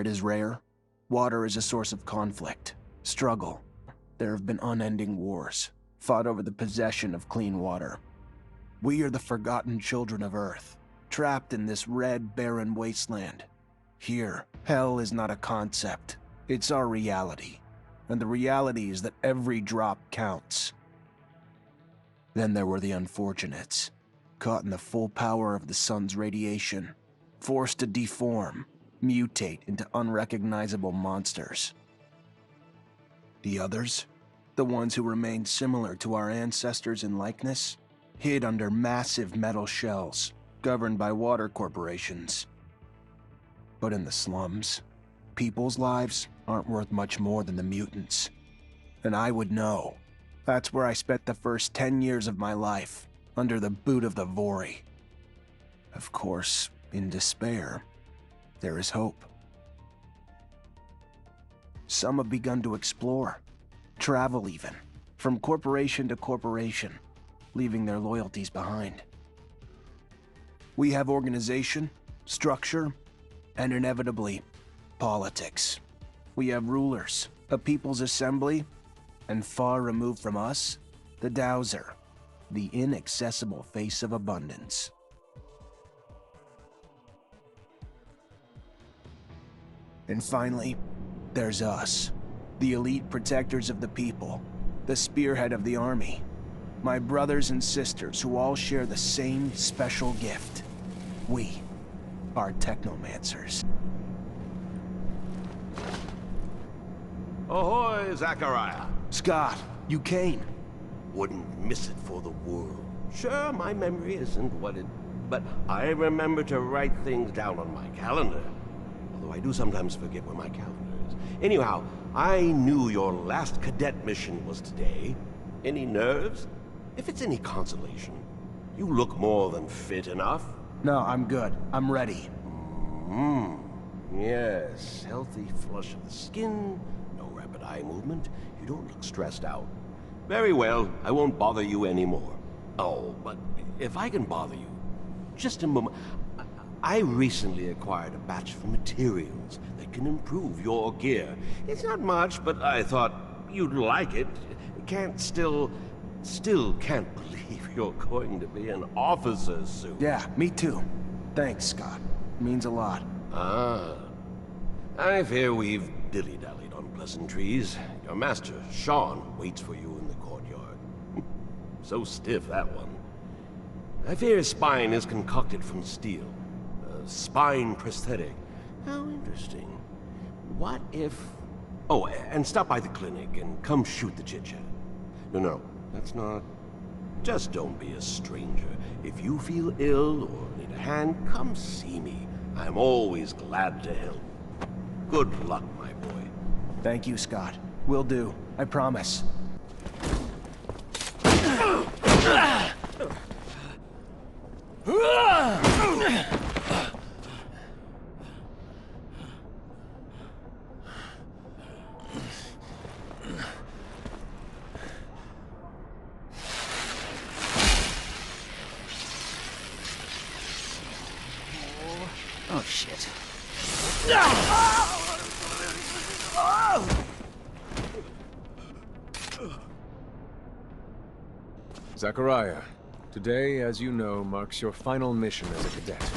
it is rare, water is a source of conflict, struggle. There have been unending wars, fought over the possession of clean water. We are the forgotten children of Earth, trapped in this red, barren wasteland. Here, hell is not a concept, it's our reality. And the reality is that every drop counts. Then there were the unfortunates, caught in the full power of the sun's radiation, forced to deform, mutate into unrecognizable monsters. The others, the ones who remained similar to our ancestors in likeness, hid under massive metal shells, governed by water corporations. But in the slums, people's lives aren't worth much more than the mutants. And I would know. That's where I spent the first 10 years of my life, under the boot of the Vori. Of course, in despair, there is hope. Some have begun to explore, travel even, from corporation to corporation, leaving their loyalties behind. We have organization, structure, and inevitably, politics. We have rulers, a people's assembly, and far removed from us, the Dowser, the inaccessible face of abundance. And finally, there's us, the elite protectors of the people, the spearhead of the army, my brothers and sisters who all share the same special gift. We are Technomancers. Ahoy, Zachariah. Scott, you came. Wouldn't miss it for the world. Sure, my memory isn't what it... but I remember to write things down on my calendar. Although I do sometimes forget where my calendar is. Anyhow, I knew your last cadet mission was today. Any nerves? If it's any consolation, you look more than fit enough. No, I'm good. I'm ready. Yes, healthy flush of the skin, no rapid eye movement. You don't look stressed out. Very well, I won't bother you anymore. Oh, but if I can bother you, just a moment. I recently acquired a batch of materials that can improve your gear. It's not much, but I thought you'd like it. Still can't believe you're going to be an officer soon. Yeah, me too. Thanks, Scott. Means a lot. Ah. I fear we've dilly-dallied on pleasantries. Your master, Sean, waits for you in the courtyard. So stiff, that one. I fear his spine is concocted from steel. A spine prosthetic. How interesting. What if... Oh, and stop by the clinic and come shoot the chit-chat. No, that's not... Just don't be a stranger. If you feel ill or need a hand, come see me. I'm always glad to help. Good luck, my boy. Thank you, Scott. Will do. I promise. Oh, shit. Zachariah, today, as you know, marks your final mission as a cadet.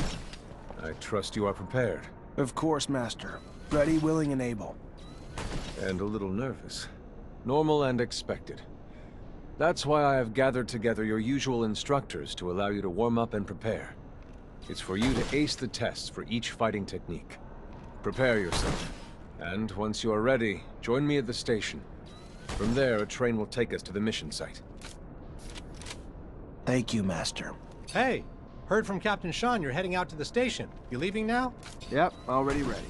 I trust you are prepared. Of course, Master. Ready, willing, and able. And a little nervous. Normal and expected. That's why I have gathered together your usual instructors to allow you to warm up and prepare. It's for you to ace the tests for each fighting technique. Prepare yourself. And once you are ready, join me at the station. From there, a train will take us to the mission site. Thank you, Master. Hey, heard from Captain Sean you're heading out to the station. You leaving now? Yep, already ready.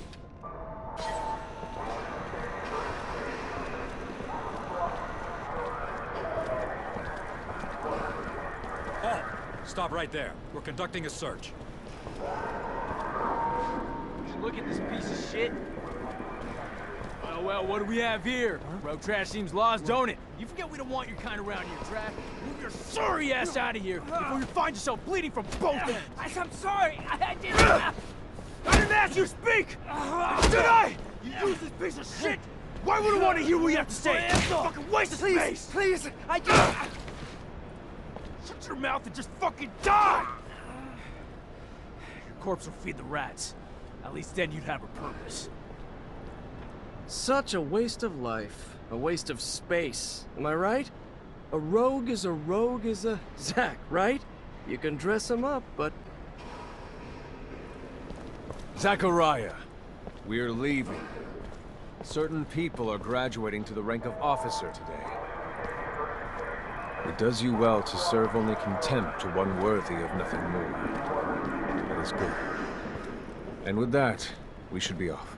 Halt! Stop right there. We're conducting a search. Look at this piece of shit. Well, what do we have here? Road trash seems lost, don't it? You forget we don't want your kind around here, trash. Move your sorry ass out of here before you find yourself bleeding from both ends. I'm sorry. I didn't... I didn't ask you to speak! Did I? You useless piece of shit! Why would I want to hear what you have to say? It's a fucking waste of space! Please, I just... Shut your mouth and just fucking die! Your corpse will feed the rats. At least then you'd have a purpose. Such a waste of life. A waste of space. Am I right? A rogue is a Zach, right? You can dress him up, but... Zachariah, we're leaving. Certain people are graduating to the rank of officer today. It does you well to serve only contempt to one worthy of nothing more. That is good. And with that, we should be off.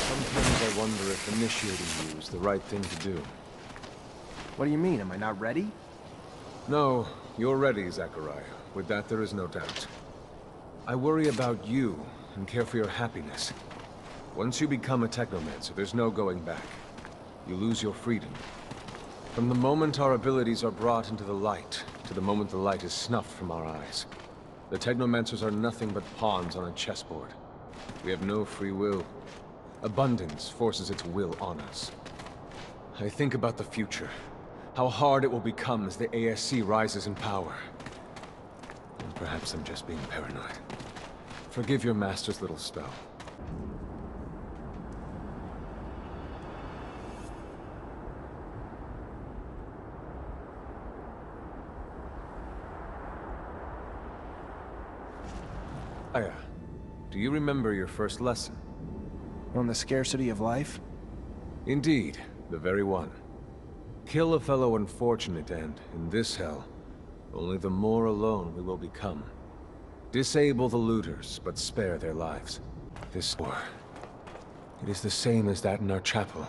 Sometimes I wonder if initiating you is the right thing to do. What do you mean? Am I not ready? No, you're ready, Zachariah. With that, there is no doubt. I worry about you and care for your happiness. Once you become a Technomancer, there's no going back. You lose your freedom. From the moment our abilities are brought into the light, to the moment the light is snuffed from our eyes, the Technomancers are nothing but pawns on a chessboard. We have no free will. Abundance forces its will on us. I think about the future. How hard it will become as the ASC rises in power. And perhaps I'm just being paranoid. Forgive your master's little spell. Aya, do you remember your first lesson? On the scarcity of life? Indeed, the very one. Kill a fellow unfortunate and, in this hell, only the more alone we will become. Disable the looters, but spare their lives. This door, it is the same as that in our chapel.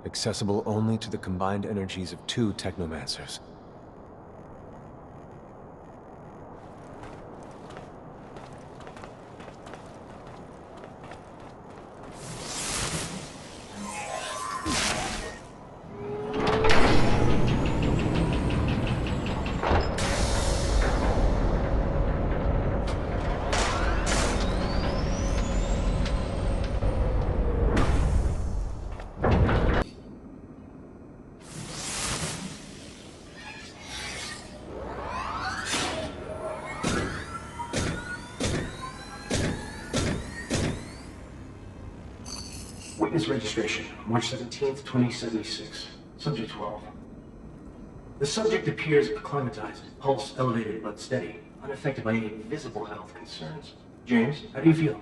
Accessible only to the combined energies of 2 Technomancers. Witness registration, March 17th, 2076. Subject 12. The subject appears acclimatized, pulse elevated but steady, unaffected by any visible health concerns. James, how do you feel?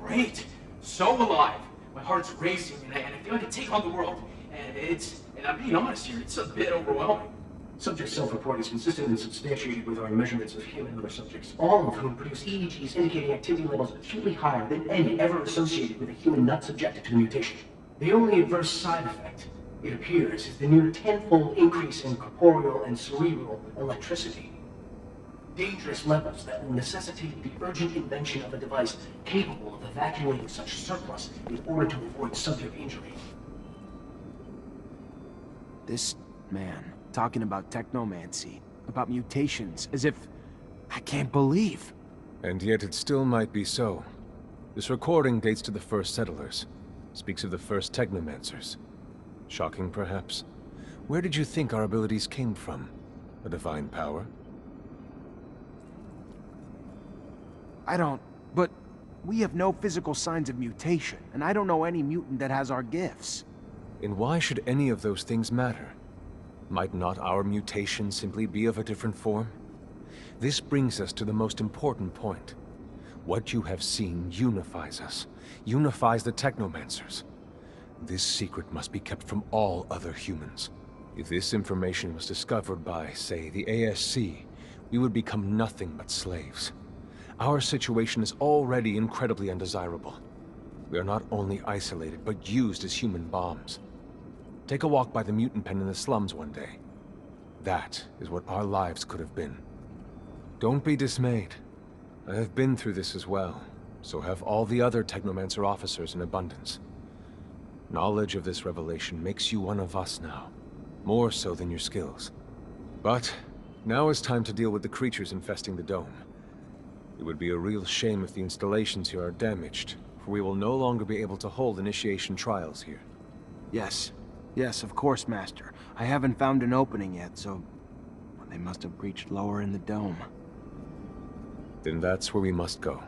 Great! So alive! My heart's racing and I feel I can take on the world. And I'm being honest here, it's a bit overwhelming. Subject self-report is consistent and substantiated with our measurements of him and other subjects, all of whom produce EEGs indicating activity levels acutely higher than any ever associated with a human not subjected to the mutation. The only adverse side effect, it appears, is the near tenfold increase in corporeal and cerebral electricity. Dangerous levels that will necessitate the urgent invention of a device capable of evacuating such surplus in order to avoid subject injury. This man, talking about technomancy, about mutations, as if... I can't believe. And yet it still might be so. This recording dates to the first settlers. Speaks of the first Technomancers. Shocking, perhaps? Where did you think our abilities came from? A divine power? I don't... But we have no physical signs of mutation, and I don't know any mutant that has our gifts. And why should any of those things matter? Might not our mutation simply be of a different form? This brings us to the most important point. What you have seen unifies us, unifies the Technomancers. This secret must be kept from all other humans. If this information was discovered by, say, the ASC, we would become nothing but slaves. Our situation is already incredibly undesirable. We are not only isolated, but used as human bombs. Take a walk by the mutant pen in the slums one day. That is what our lives could have been. Don't be dismayed. I have been through this as well, so have all the other Technomancer officers in abundance. Knowledge of this revelation makes you one of us now, more so than your skills. But now is time to deal with the creatures infesting the dome. It would be a real shame if the installations here are damaged, for we will no longer be able to hold initiation trials here. Yes. Yes, of course, Master. I haven't found an opening yet, so... they must have breached lower in the dome. Then that's where we must go.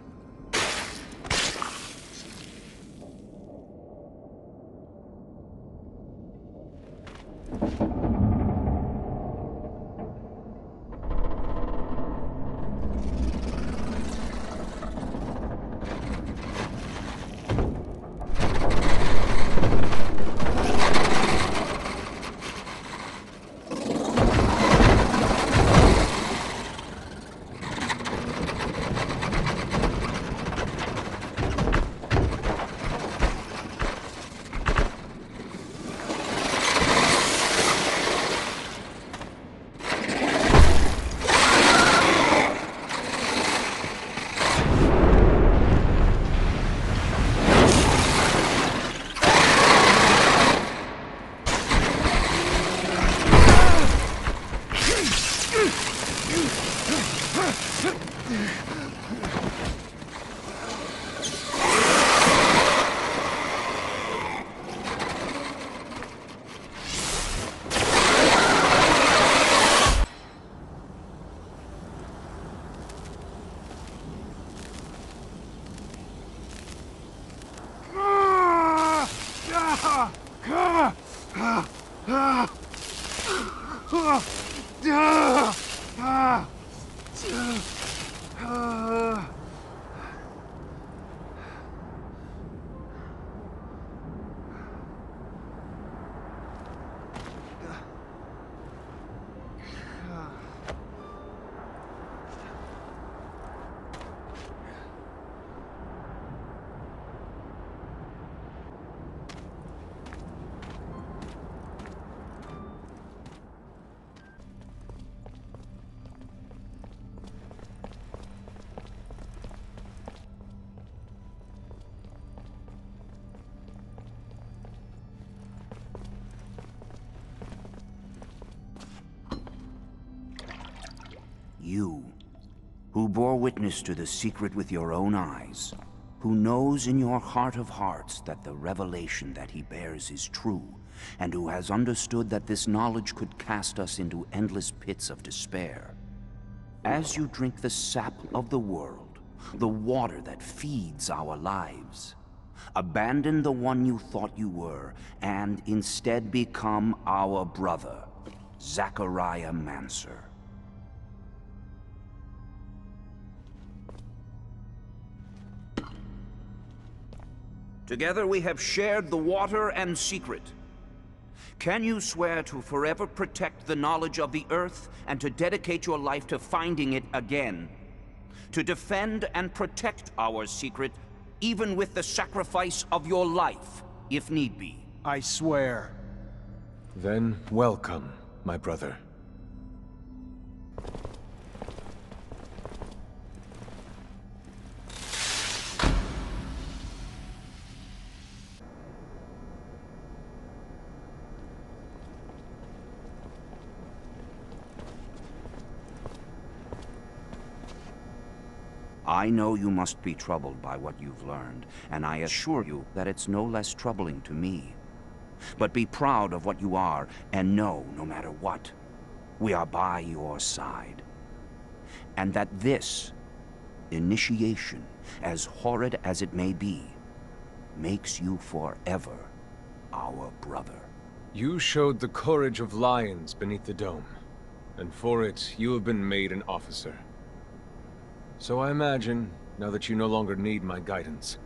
You, who bore witness to the secret with your own eyes, who knows in your heart of hearts that the revelation that he bears is true, and who has understood that this knowledge could cast us into endless pits of despair. As you drink the sap of the world, the water that feeds our lives, abandon the one you thought you were, and instead become our brother, Zachariah Mancer. Together we have shared the water and secret. Can you swear to forever protect the knowledge of the Earth and to dedicate your life to finding it again? To defend and protect our secret, even with the sacrifice of your life, if need be? I swear. Then, welcome, my brother. I know you must be troubled by what you've learned, and I assure you that it's no less troubling to me. But be proud of what you are, and know, no matter what, we are by your side. And that this initiation, as horrid as it may be, makes you forever our brother. You showed the courage of lions beneath the dome, and for it, you have been made an officer. So I imagine, now that you no longer need my guidance,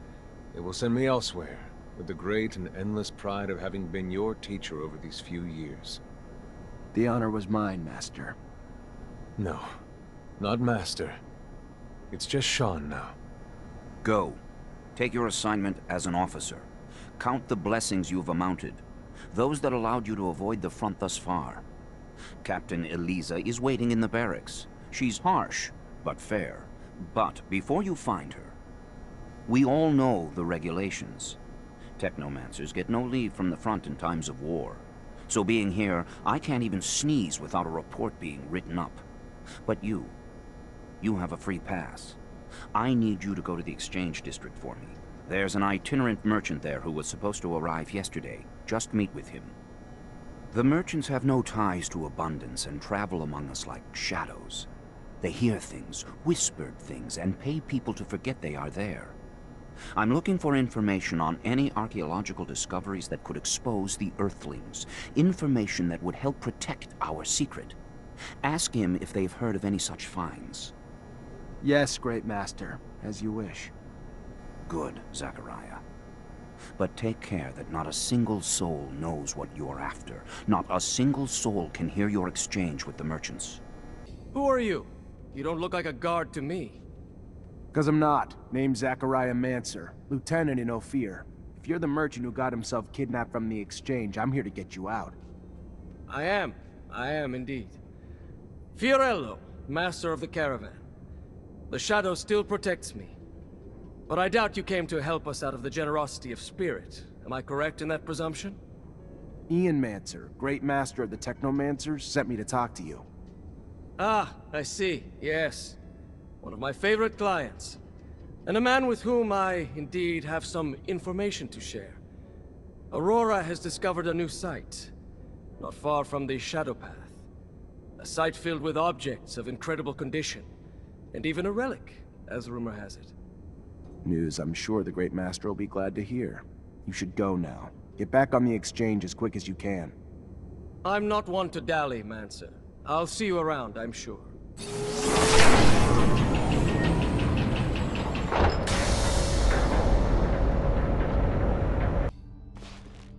it will send me elsewhere, with the great and endless pride of having been your teacher over these few years. The honor was mine, Master. No, not Master. It's just Sean now. Go, Take your assignment as an officer. Count the blessings you've amounted, those that allowed you to avoid the front thus far. Captain Eliza is waiting in the barracks. She's harsh, but fair. But before you find her, we all know the regulations. Technomancers get no leave from the front in times of war. So being here, I can't even sneeze without a report being written up. But you have a free pass. I need you to go to the exchange district for me. There's an itinerant merchant there who was supposed to arrive yesterday. Just meet with him. The merchants have no ties to abundance and travel among us like shadows. They hear things, whispered things, and pay people to forget they are there. I'm looking for information on any archaeological discoveries that could expose the Earthlings. Information that would help protect our secret. Ask him if they've heard of any such finds. Yes, Great Master, as you wish. Good, Zachariah. But take care that not a single soul knows what you're after. Not a single soul can hear your exchange with the merchants. Who are you? You don't look like a guard to me. 'Cause I'm not. Name's Zachariah Mancer, Lieutenant in Ophir. If you're the merchant who got himself kidnapped from the exchange, I'm here to get you out. I am indeed. Fiorello, master of the caravan. The shadow still protects me. But I doubt you came to help us out of the generosity of spirit. Am I correct in that presumption? Ian Mancer, Great Master of the Technomancers, sent me to talk to you. Ah, I see. Yes. One of my favorite clients. And a man with whom I, indeed, have some information to share. Aurora has discovered a new site, not far from the Shadow Path. A site filled with objects of incredible condition, and even a relic, as rumor has it. News I'm sure the Great Master will be glad to hear. You should go now. Get back on the exchange as quick as you can. I'm not one to dally, Mancer. I'll see you around, I'm sure.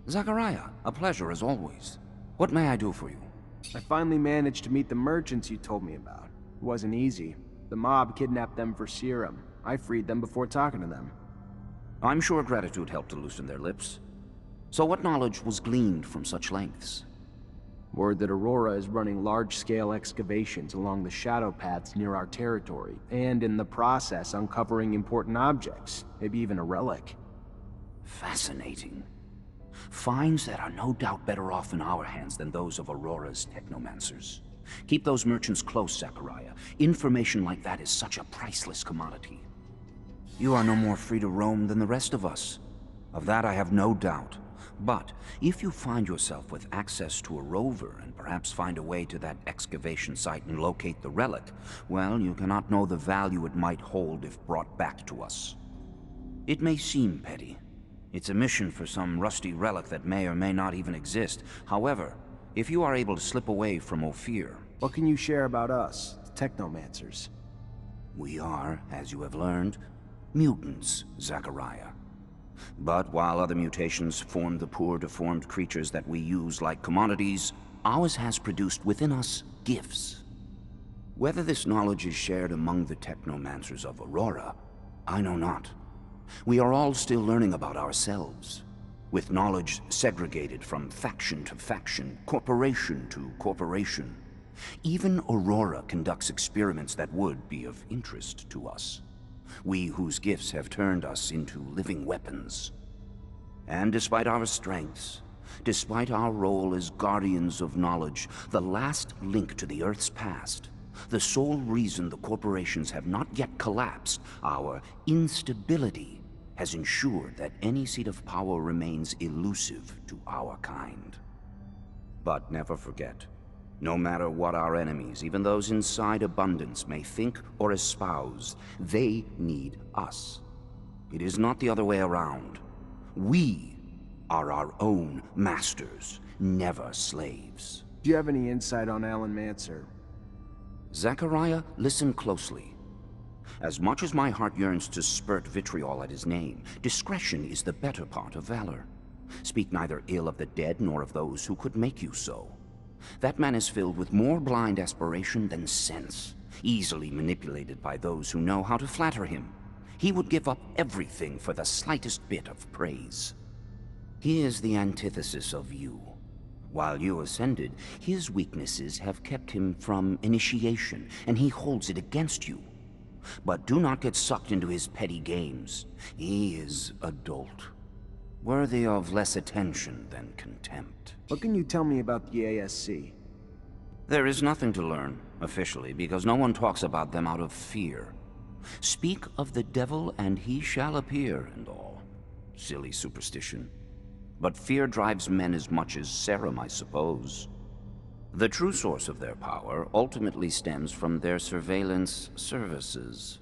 Zachariah, a pleasure as always. What may I do for you? I finally managed to meet the merchants you told me about. It wasn't easy. The mob kidnapped them for serum. I freed them before talking to them. I'm sure gratitude helped to loosen their lips. So what knowledge was gleaned from such lengths? Word that Aurora is running large-scale excavations along the shadow paths near our territory, and in the process uncovering important objects, maybe even a relic. Fascinating. Finds that are no doubt better off in our hands than those of Aurora's Technomancers. Keep those merchants close, Zachariah. Information like that is such a priceless commodity. You are no more free to roam than the rest of us. Of that I have no doubt. But if you find yourself with access to a rover and perhaps find a way to that excavation site and locate the relic, well, you cannot know the value it might hold if brought back to us. It may seem petty. It's a mission for some rusty relic that may or may not even exist. However, if you are able to slip away from Ophir... What can you share about us, the Technomancers? We are, as you have learned, mutants, Zachariah. But while other mutations form the poor, deformed creatures that we use like commodities, ours has produced within us gifts. Whether this knowledge is shared among the Technomancers of Aurora, I know not. We are all still learning about ourselves, with knowledge segregated from faction to faction, corporation to corporation. Even Aurora conducts experiments that would be of interest to us. We whose gifts have turned us into living weapons. And despite our strengths, despite our role as guardians of knowledge, the last link to the Earth's past, the sole reason the corporations have not yet collapsed, our instability, has ensured that any seat of power remains elusive to our kind. But never forget, no matter what our enemies, even those inside abundance, may think or espouse, they need us. It is not the other way around. We are our own masters, never slaves. Do you have any insight on Alan Mancer? Zachariah, listen closely. As much as my heart yearns to spurt vitriol at his name, discretion is the better part of valor. Speak neither ill of the dead nor of those who could make you so. That man is filled with more blind aspiration than sense, easily manipulated by those who know how to flatter him. He would give up everything for the slightest bit of praise. He is the antithesis of you. While you ascended, his weaknesses have kept him from initiation, and he holds it against you. But do not get sucked into his petty games. He is adult, worthy of less attention than contempt. What can you tell me about the ASC? There is nothing to learn, officially, because no one talks about them out of fear. Speak of the devil and he shall appear and all. Silly superstition. But fear drives men as much as serum, I suppose. The true source of their power ultimately stems from their surveillance services.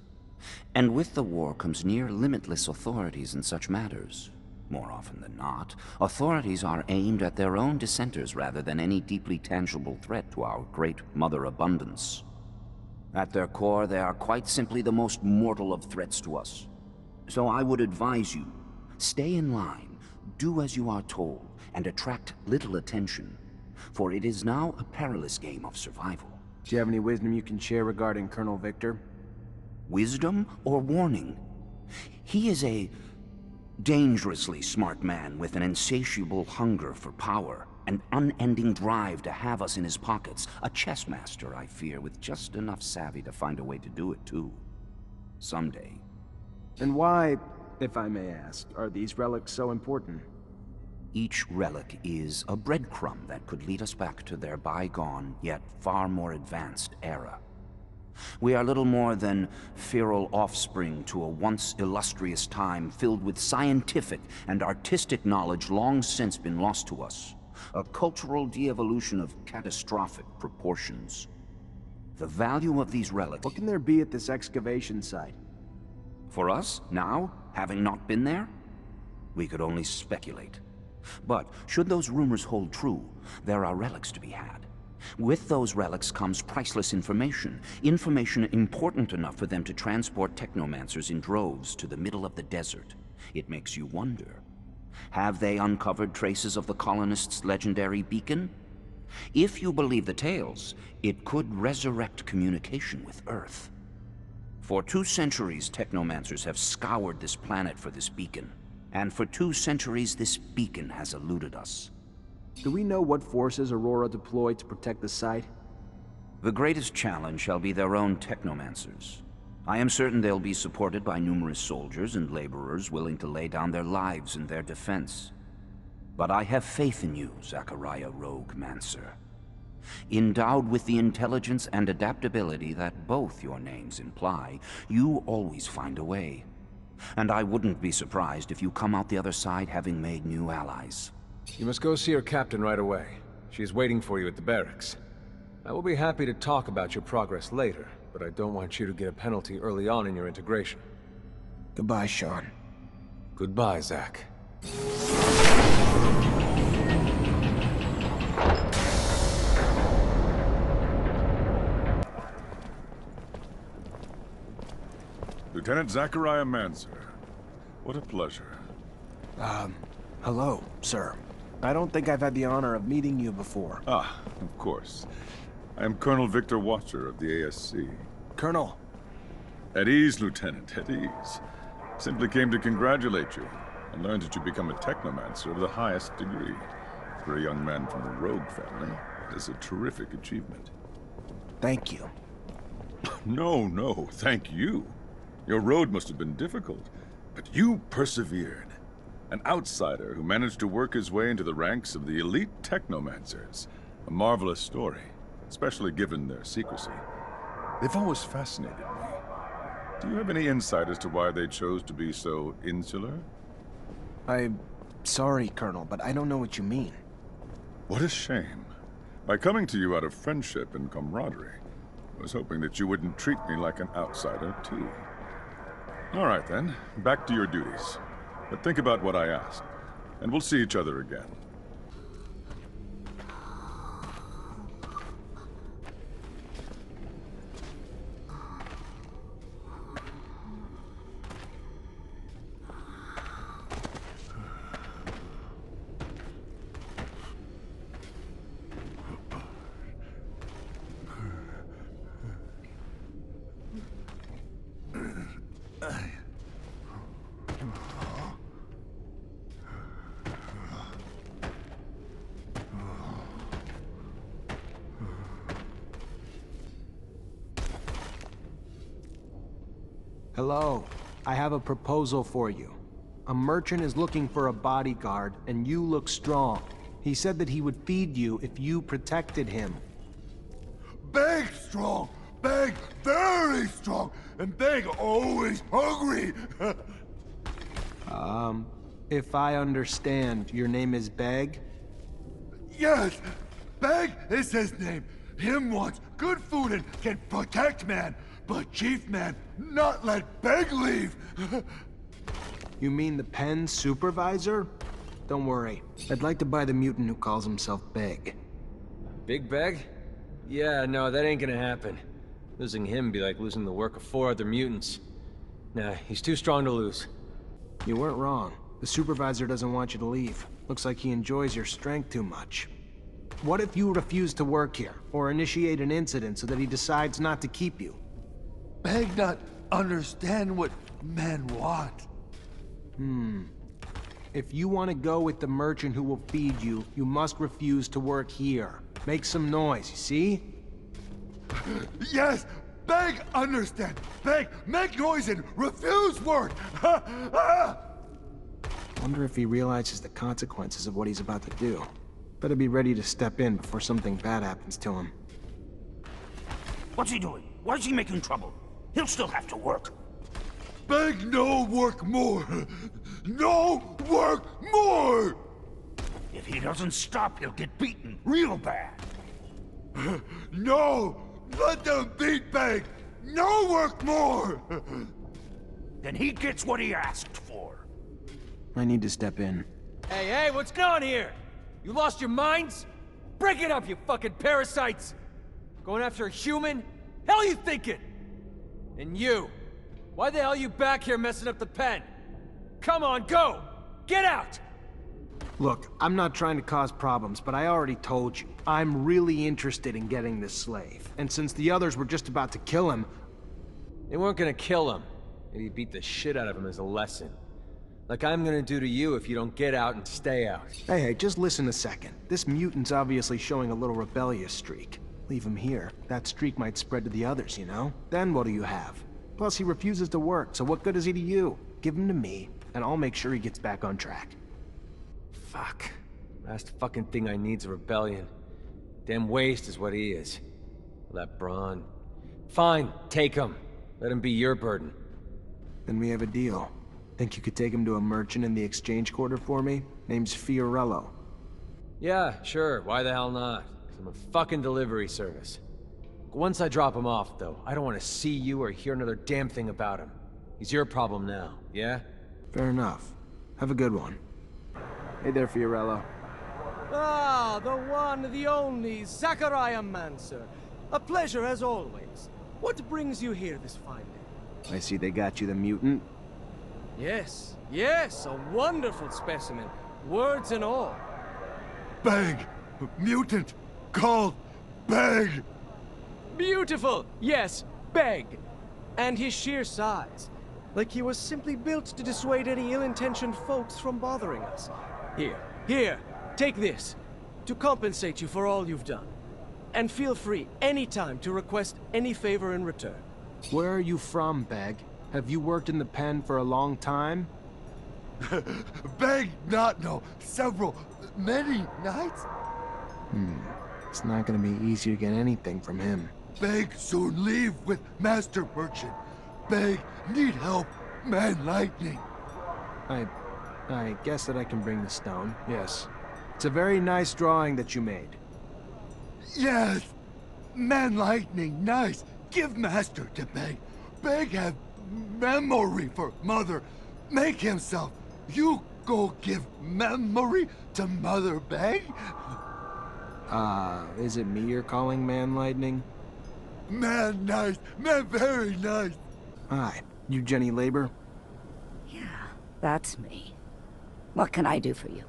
And with the war comes near limitless authorities in such matters. More often than not, authorities are aimed at their own dissenters rather than any deeply tangible threat to our great Mother Abundance. At their core, they are quite simply the most mortal of threats to us. So I would advise you, stay in line, do as you are told, and attract little attention. For it is now a perilous game of survival. Do you have any wisdom you can share regarding Colonel Victor? Wisdom or warning? He is a dangerously smart man with an insatiable hunger for power, an unending drive to have us in his pockets. A chess master, I fear, with just enough savvy to find a way to do it, too. Someday. And why, if I may ask, are these relics so important? Each relic is a breadcrumb that could lead us back to their bygone, yet far more advanced era. We are little more than feral offspring to a once illustrious time filled with scientific and artistic knowledge long since been lost to us. A cultural de-evolution of catastrophic proportions. The value of these relics... What can there be at this excavation site? For us, now, having not been there, we could only speculate. But should those rumors hold true, there are relics to be had. With those relics comes priceless information. Information important enough for them to transport Technomancers in droves to the middle of the desert. It makes you wonder. Have they uncovered traces of the colonists' legendary beacon? If you believe the tales, it could resurrect communication with Earth. For 2 centuries, Technomancers have scoured this planet for this beacon. And for 2 centuries, this beacon has eluded us. Do we know what forces Aurora deployed to protect the site? The greatest challenge shall be their own Technomancers. I am certain they'll be supported by numerous soldiers and laborers willing to lay down their lives in their defense. But I have faith in you, Zachariah Rogue Mancer. Endowed with the intelligence and adaptability that both your names imply, you always find a way. And I wouldn't be surprised if you come out the other side having made new allies. You must go see your captain right away. She's waiting for you at the barracks. I will be happy to talk about your progress later, but I don't want you to get a penalty early on in your integration. Goodbye, Sean. Goodbye, Zach. Lieutenant Zachariah Mancer. What a pleasure. Hello, sir. I don't think I've had the honor of meeting you before. Ah, of course. I am Colonel Victor Watcher of the ASC. Colonel. At ease, Lieutenant, at ease. Simply came to congratulate you, and learned that you become a Technomancer of the highest degree. For a young man from the Rogue family, it is a terrific achievement. Thank you. No, thank you. Your road must have been difficult, but you persevered. An outsider who managed to work his way into the ranks of the elite Technomancers. A marvelous story, especially given their secrecy. They've always fascinated me. Do you have any insight as to why they chose to be so insular? I'm sorry, Colonel, but I don't know what you mean. What a shame. By coming to you out of friendship and camaraderie, I was hoping that you wouldn't treat me like an outsider, too. All right, then. Back to your duties. But think about what I asked, and we'll see each other again. Hello. I have a proposal for you. A merchant is looking for a bodyguard, and you look strong. He said that he would feed you if you protected him. Big strong! Big very strong! And Big always hungry! If I understand, your name is Beg? Yes! Beg is his name. Him wants good food and can protect man. But Chief Man not let Beg leave. You mean the pen supervisor? Don't worry. I'd like to buy the mutant who calls himself Beg. Big Beg? Yeah, no, that ain't gonna happen. Losing him be like losing the work of 4 other mutants. Nah, he's too strong to lose. You weren't wrong. The supervisor doesn't want you to leave. Looks like he enjoys your strength too much. What if you refuse to work here, or initiate an incident so that he decides not to keep you? Beg not understand what men want. If you want to go with the merchant who will feed you, you must refuse to work here. Make some noise, you see? Yes! Beg understand! Beg make noise and refuse work! Wonder if he realizes the consequences of what he's about to do. Better be ready to step in before something bad happens to him. What's he doing? Why is he making trouble? He'll still have to work. Beg no work more! No work more! If he doesn't stop, he'll get beaten real bad. No! Let them beat Beg! No work more! Then he gets what he asked for. I need to step in. Hey, what's going on here? You lost your minds? Break it up, you fucking parasites! Going after a human? Hell you thinking? And you, why the hell you back here messing up the pen? Come on, go! Get out! Look, I'm not trying to cause problems, but I already told you. I'm really interested in getting this slave. And since the others were just about to kill him... They weren't gonna kill him. Maybe beat the shit out of him as a lesson. Like I'm gonna do to you if you don't get out and stay out. Hey, just listen a second. This mutant's obviously showing a little rebellious streak. Leave him here. That streak might spread to the others, you know? Then what do you have? Plus, he refuses to work, so what good is he to you? Give him to me, and I'll make sure he gets back on track. Fuck. Last fucking thing I need's a rebellion. Damn waste is what he is. That brawn. Fine, take him. Let him be your burden. Then we have a deal. Think you could take him to a merchant in the exchange quarter for me? Name's Fiorello. Yeah, sure. Why the hell not? 'Cause I'm a fucking delivery service. Once I drop him off, though, I don't want to see you or hear another damn thing about him. He's your problem now, yeah? Fair enough. Have a good one. Hey there, Fiorello. Ah, the one, the only, Zachariah Mancer. A pleasure as always. What brings you here this fine day? I see they got you the mutant. Yes, a wonderful specimen. Words and all. Beg! Mutant! Called Beg! Beautiful! Yes, Beg. And his sheer size. Like he was simply built to dissuade any ill-intentioned folks from bothering us. Here, take this. To compensate you for all you've done. And feel free anytime to request any favor in return. Where are you from, Beg? Have you worked in the pen for a long time? Beg not know. Many nights? It's not gonna be easy to get anything from him. Beg soon leave with Master Merchant. Beg need help, Man Lightning. I guess that I can bring the stone, yes. It's a very nice drawing that you made. Yes! Man Lightning, nice. Give Master to Beg. Beg have memory for Mother. Make himself. You go give memory to Mother Beg? Is it me you're calling Man Lightning? Man nice. Man very nice. Hi, you Jenny Labor? Yeah, that's me. What can I do for you?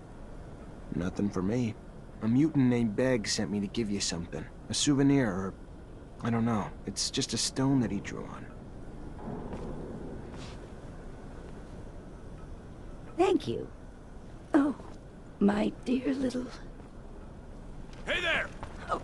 Nothing for me. A mutant named Beg sent me to give you something. A souvenir, or... I don't know. It's just a stone that he drew on. Thank you. Oh, my dear little... Hey there! Oh.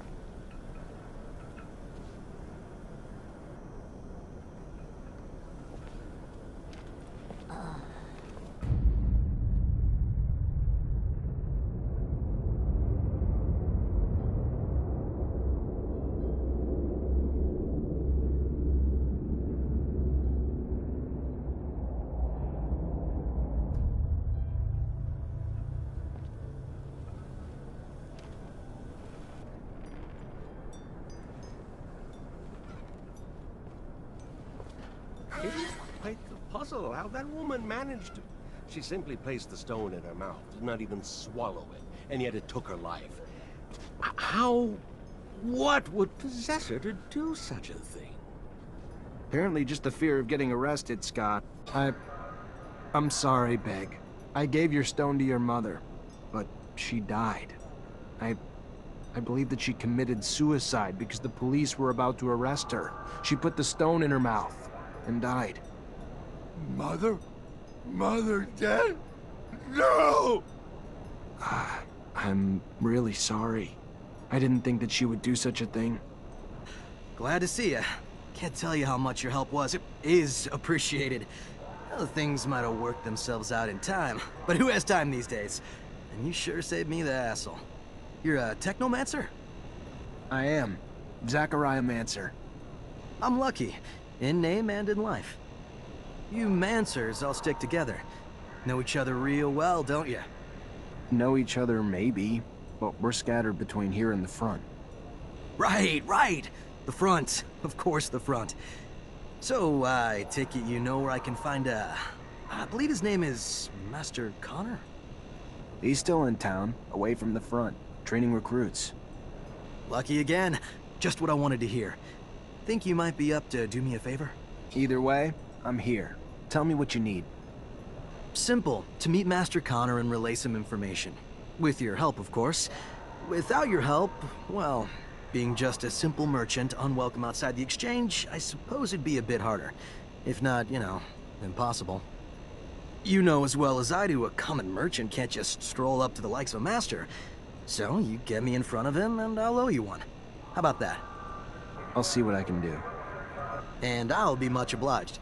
It's quite the puzzle how that woman managed to... She simply placed the stone in her mouth, did not even swallow it, and yet it took her life. How... what would possess her to do such a thing? Apparently just the fear of getting arrested, Scott. I'm sorry, Beg. I gave your stone to your mother, but she died. I believe that she committed suicide because the police were about to arrest her. She put the stone in her mouth and died. Mother? Mother dead? No! I'm really sorry. I didn't think that she would do such a thing. Glad to see you. Can't tell you how much your help was. It is appreciated. Well, things might have worked themselves out in time, but who has time these days? And you sure saved me the hassle. You're a Technomancer? I am. Zachariah Mancer. I'm lucky, in name and in life. You Mancers all stick together. Know each other real well, don't you? Know each other, maybe, but we're scattered between here and the front. Right! The front. Of course, the front. So, I take it you know where I can find I believe his name is Master Connor? He's still in town, away from the front, training recruits. Lucky again. Just what I wanted to hear. Think you might be up to do me a favor? Either way, I'm here. Tell me what you need. Simple. To meet Master Connor and relay some information. With your help, of course. Without your help, well, being just a simple merchant, unwelcome outside the exchange, I suppose it'd be a bit harder. If not, you know, impossible. You know as well as I do, a common merchant can't just stroll up to the likes of a master. So, you get me in front of him, and I'll owe you one. How about that? I'll see what I can do. And I'll be much obliged.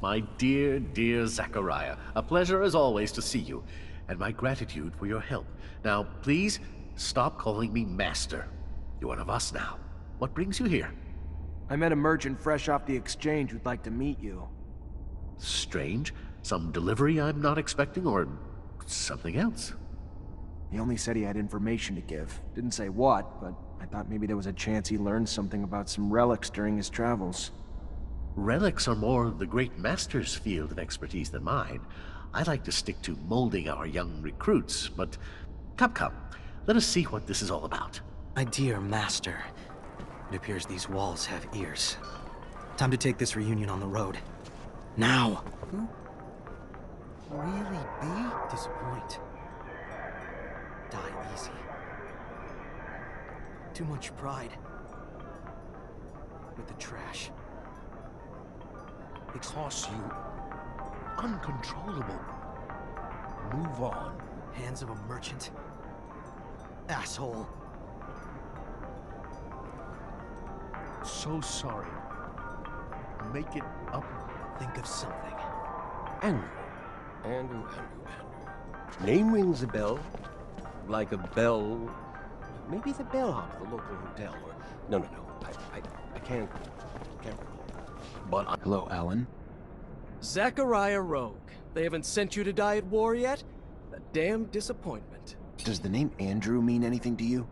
My dear, dear Zachariah, a pleasure as always to see you, and my gratitude for your help. Now, please, stop calling me Master. You're one of us now. What brings you here? I met a merchant fresh off the exchange who'd like to meet you. Strange. Some delivery I'm not expecting, or something else? He only said he had information to give. Didn't say what, but I thought maybe there was a chance he learned something about some relics during his travels. Relics are more the great master's field of expertise than mine. I like to stick to molding our young recruits, but come, let us see what this is all about. My dear master, it appears these walls have ears. Time to take this reunion on the road. Now! Really be? Disappoint. Die easy. Too much pride. With the trash. Because you... uncontrollable. Move on. Hands of a merchant. Asshole. So sorry. Make it up. Think of something. Andrew. Name rings a bell. Like a bell... Maybe the bellhop, the local hotel, or... No. I can't recall. But I... Hello, Alan. Zachariah Rogue. They haven't sent you to die at war yet? A damn disappointment. Does the name Andrew mean anything to you?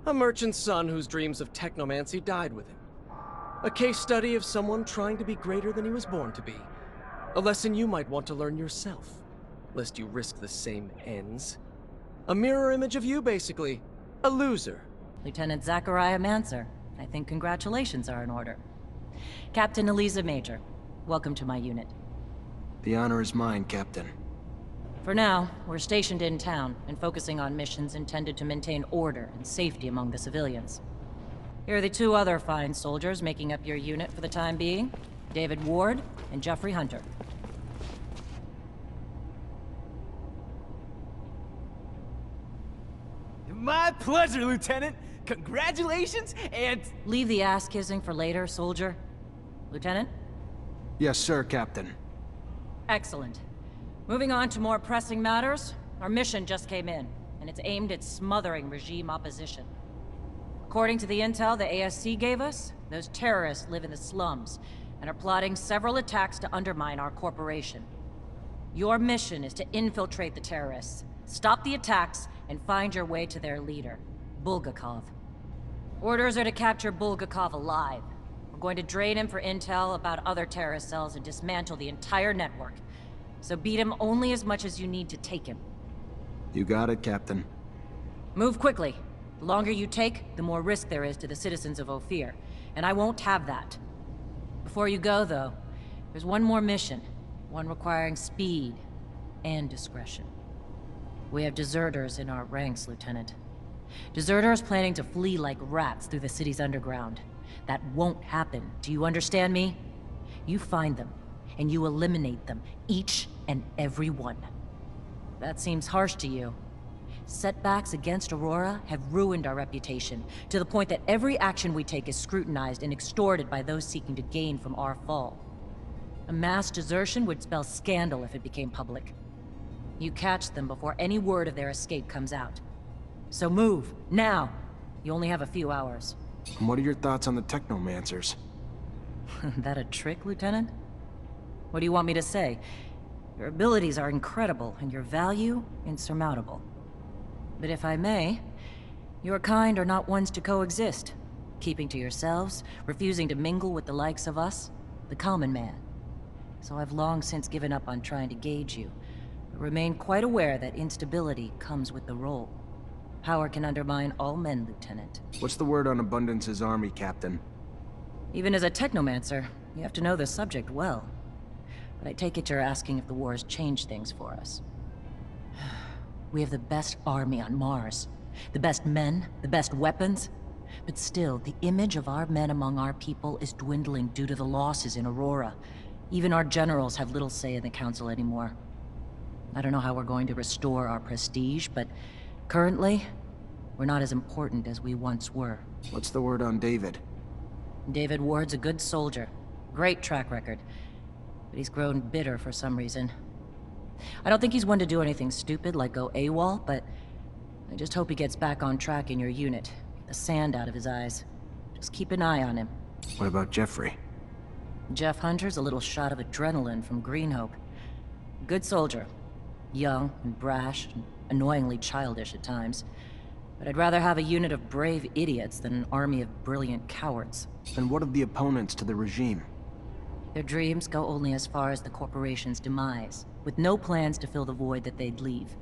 A merchant's son whose dreams of technomancy died with him. A case study of someone trying to be greater than he was born to be. A lesson you might want to learn yourself, lest you risk the same ends. A mirror image of you, basically. A loser. Lieutenant Zachariah Mancer. I think congratulations are in order. Captain Eliza Major, welcome to my unit. The honor is mine, Captain. For now, we're stationed in town and focusing on missions intended to maintain order and safety among the civilians. Here are the two other fine soldiers making up your unit for the time being, David Ward and Jeffrey Hunter. My pleasure, Lieutenant! Congratulations, and... Leave the ass-kissing for later, soldier. Lieutenant? Yes, sir, Captain. Excellent. Moving on to more pressing matters, our mission just came in, and it's aimed at smothering regime opposition. According to the intel the ASC gave us, those terrorists live in the slums, and are plotting several attacks to undermine our corporation. Your mission is to infiltrate the terrorists, stop the attacks, and find your way to their leader, Bulgakov. Orders are to capture Bulgakov alive, We're going to drain him for intel about other terrorist cells and dismantle the entire network. So beat him only as much as you need to take him. You got it, Captain. Move quickly. The longer you take, the more risk there is to the citizens of Ophir. And I won't have that. Before you go, though, there's one more mission. One requiring speed and discretion. We have deserters in our ranks, Lieutenant. Deserters planning to flee like rats through the city's underground. That won't happen. Do you understand me? You find them, and you eliminate them, each and every one. That seems harsh to you. Setbacks against Aurora have ruined our reputation, to the point that every action we take is scrutinized and extorted by those seeking to gain from our fall. A mass desertion would spell scandal if it became public. You catch them before any word of their escape comes out. So move, now! You only have a few hours. And what are your thoughts on the Technomancers? That a trick, Lieutenant? What do you want me to say? Your abilities are incredible, and your value insurmountable. But if I may, your kind are not ones to coexist. Keeping to yourselves, refusing to mingle with the likes of us, the common man. So I've long since given up on trying to gauge you, but remain quite aware that instability comes with the role. Power can undermine all men, Lieutenant. What's the word on Abundance's army, Captain? Even as a Technomancer, you have to know the subject well. But I take it you're asking if the war has changed things for us. We have the best army on Mars. The best men, the best weapons. But still, the image of our men among our people is dwindling due to the losses in Aurora. Even our generals have little say in the Council anymore. I don't know how we're going to restore our prestige, but currently, we're not as important as we once were. What's the word on David? David Ward's a good soldier. Great track record. But he's grown bitter for some reason. I don't think he's one to do anything stupid like go AWOL, but I just hope he gets back on track in your unit. Get the sand out of his eyes. Just keep an eye on him. What about Jeffrey? Jeff Hunter's a little shot of adrenaline from Green Hope. Good soldier. Young and brash and annoyingly childish at times. But I'd rather have a unit of brave idiots than an army of brilliant cowards. And what of the opponents to the regime? Their dreams go only as far as the corporation's demise, with no plans to fill the void that they'd leave.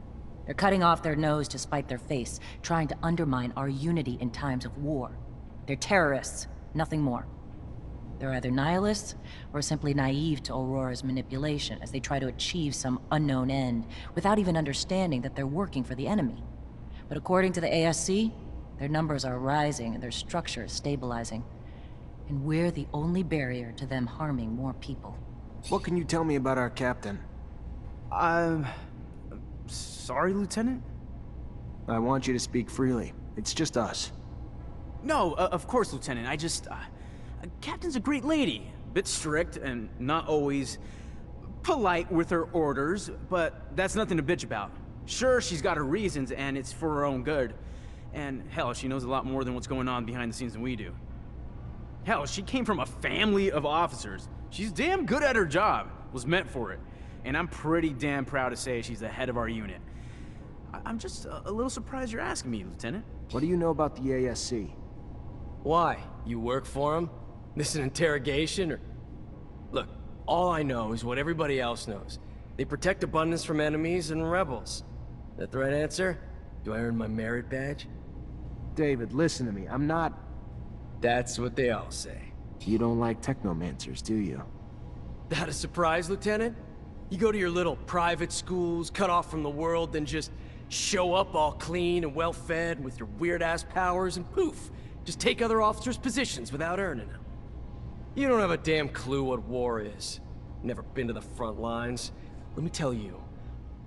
They're cutting off their nose to spite their face, trying to undermine our unity in times of war. They're terrorists, nothing more. They're either nihilists, or simply naive to Aurora's manipulation as they try to achieve some unknown end, without even understanding that they're working for the enemy. But according to the ASC, their numbers are rising and their structure is stabilizing. And we're the only barrier to them harming more people. What can you tell me about our captain? Sorry, Lieutenant? I want you to speak freely. It's just us. No, of course, Lieutenant. I just... Captain's a great lady. Bit strict and not always polite with her orders, but that's nothing to bitch about. Sure, she's got her reasons, and it's for her own good. And hell, she knows a lot more than what's going on behind the scenes than we do. Hell, she came from a family of officers. She's damn good at her job. Was meant for it. And I'm pretty damn proud to say she's the head of our unit. I'm just a little surprised you're asking me, Lieutenant. What do you know about the ASC? Why? You work for them? This an interrogation, or... Look, all I know is what everybody else knows. They protect Abundance from enemies and rebels. That the right answer? Do I earn my merit badge? David, listen to me. I'm not... That's what they all say. You don't like Technomancers, do you? That a surprise, Lieutenant? You go to your little private schools, cut off from the world, then just show up all clean and well-fed with your weird-ass powers, and poof! Just take other officers' positions without earning them. You don't have a damn clue what war is. Never been to the front lines. Let me tell you,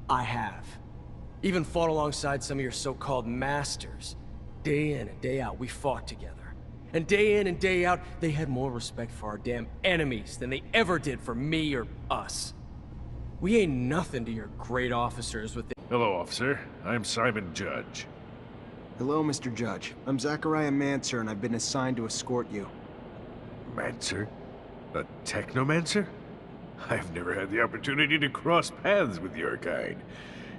I have. Even fought alongside some of your so-called masters. Day in and day out, we fought together. And day in and day out, they had more respect for our damn enemies than they ever did for me or us. We ain't nothing to your great officers with the— Hello, officer. I'm Simon Judge. Hello, Mr. Judge. I'm Zachariah Mancer, and I've been assigned to escort you. Mancer? A Technomancer? I've never had the opportunity to cross paths with your kind.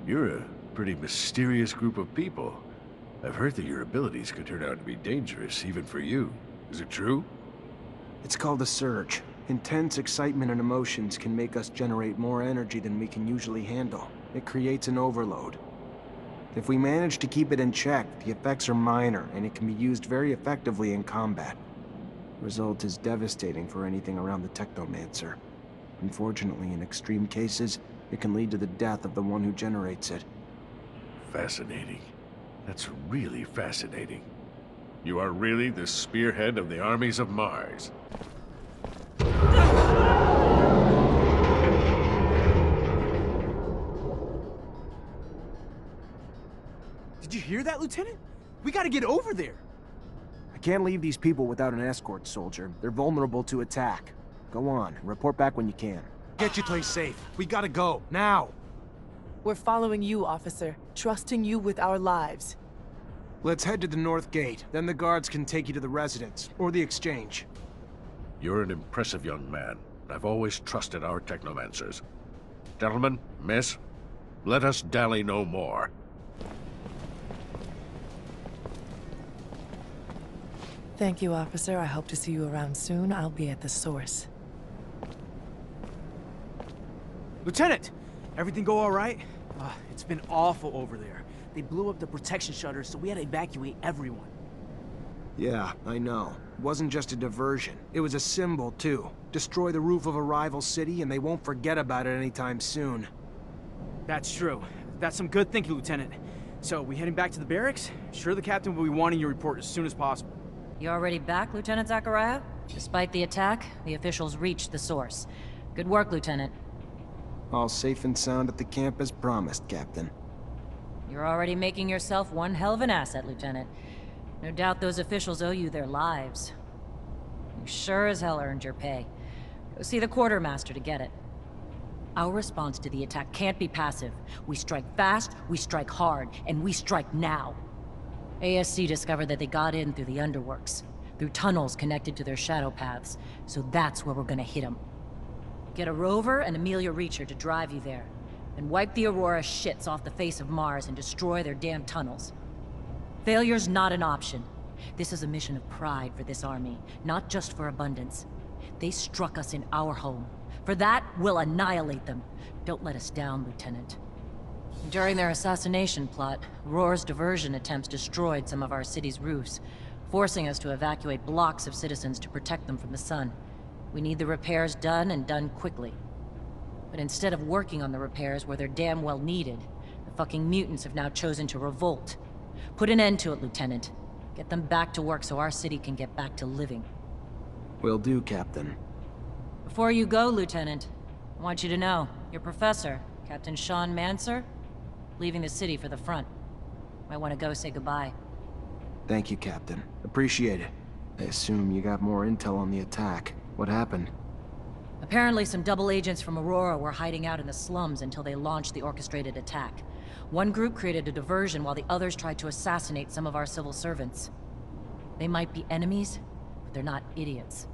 You're a pretty mysterious group of people. I've heard that your abilities could turn out to be dangerous, even for you. Is it true? It's called a surge. Intense excitement and emotions can make us generate more energy than we can usually handle. It creates an overload. If we manage to keep it in check, the effects are minor, and it can be used very effectively in combat. The result is devastating for anything around the Technomancer. Unfortunately, in extreme cases, it can lead to the death of the one who generates it. Fascinating. That's really fascinating. You are really the spearhead of the armies of Mars. Did you hear that, Lieutenant? We gotta get over there. I can't leave these people without an escort, soldier. They're vulnerable to attack. Go on, report back when you can. Get your place safe. We gotta go, now! We're following you, officer. Trusting you with our lives. Let's head to the north gate. Then the guards can take you to the residence, or the exchange. You're an impressive young man. I've always trusted our Technomancers. Gentlemen, miss, let us dally no more. Thank you, officer. I hope to see you around soon. I'll be at the source. Lieutenant! Everything go all right? It's been awful over there. They blew up the protection shutters, so we had to evacuate everyone. Yeah, I know. It wasn't just a diversion. It was a symbol, too. Destroy the roof of a rival city, and they won't forget about it anytime soon. That's true. That's some good thinking, Lieutenant. So, we heading back to the barracks? Sure the captain will be wanting your report as soon as possible. You already back, Lieutenant Zachariah? Despite the attack, the officials reached the source. Good work, Lieutenant. All safe and sound at the camp as promised, Captain. You're already making yourself one hell of an asset, Lieutenant. No doubt those officials owe you their lives. You sure as hell earned your pay. Go see the quartermaster to get it. Our response to the attack can't be passive. We strike fast, we strike hard, and we strike now. ASC discovered that they got in through the underworks, through tunnels connected to their shadow paths, so that's where we're gonna hit them. Get a rover and Amelia Reacher to drive you there, and wipe the Aurora shits off the face of Mars and destroy their damn tunnels. Failure's not an option. This is a mission of pride for this army, not just for abundance. They struck us in our home. For that, we'll annihilate them. Don't let us down, Lieutenant. During their assassination plot, Aurora's diversion attempts destroyed some of our city's roofs, forcing us to evacuate blocks of citizens to protect them from the sun. We need the repairs done, and done quickly. But instead of working on the repairs where they're damn well needed, the fucking mutants have now chosen to revolt. Put an end to it, Lieutenant. Get them back to work so our city can get back to living. Will do, Captain. Before you go, Lieutenant, I want you to know, your professor, Captain Sean Mancer, leaving the city for the front. Might want to go say goodbye. Thank you, Captain. Appreciate it. I assume you got more intel on the attack. What happened? Apparently some double agents from Aurora were hiding out in the slums until they launched the orchestrated attack. One group created a diversion while the others tried to assassinate some of our civil servants. They might be enemies, but they're not idiots.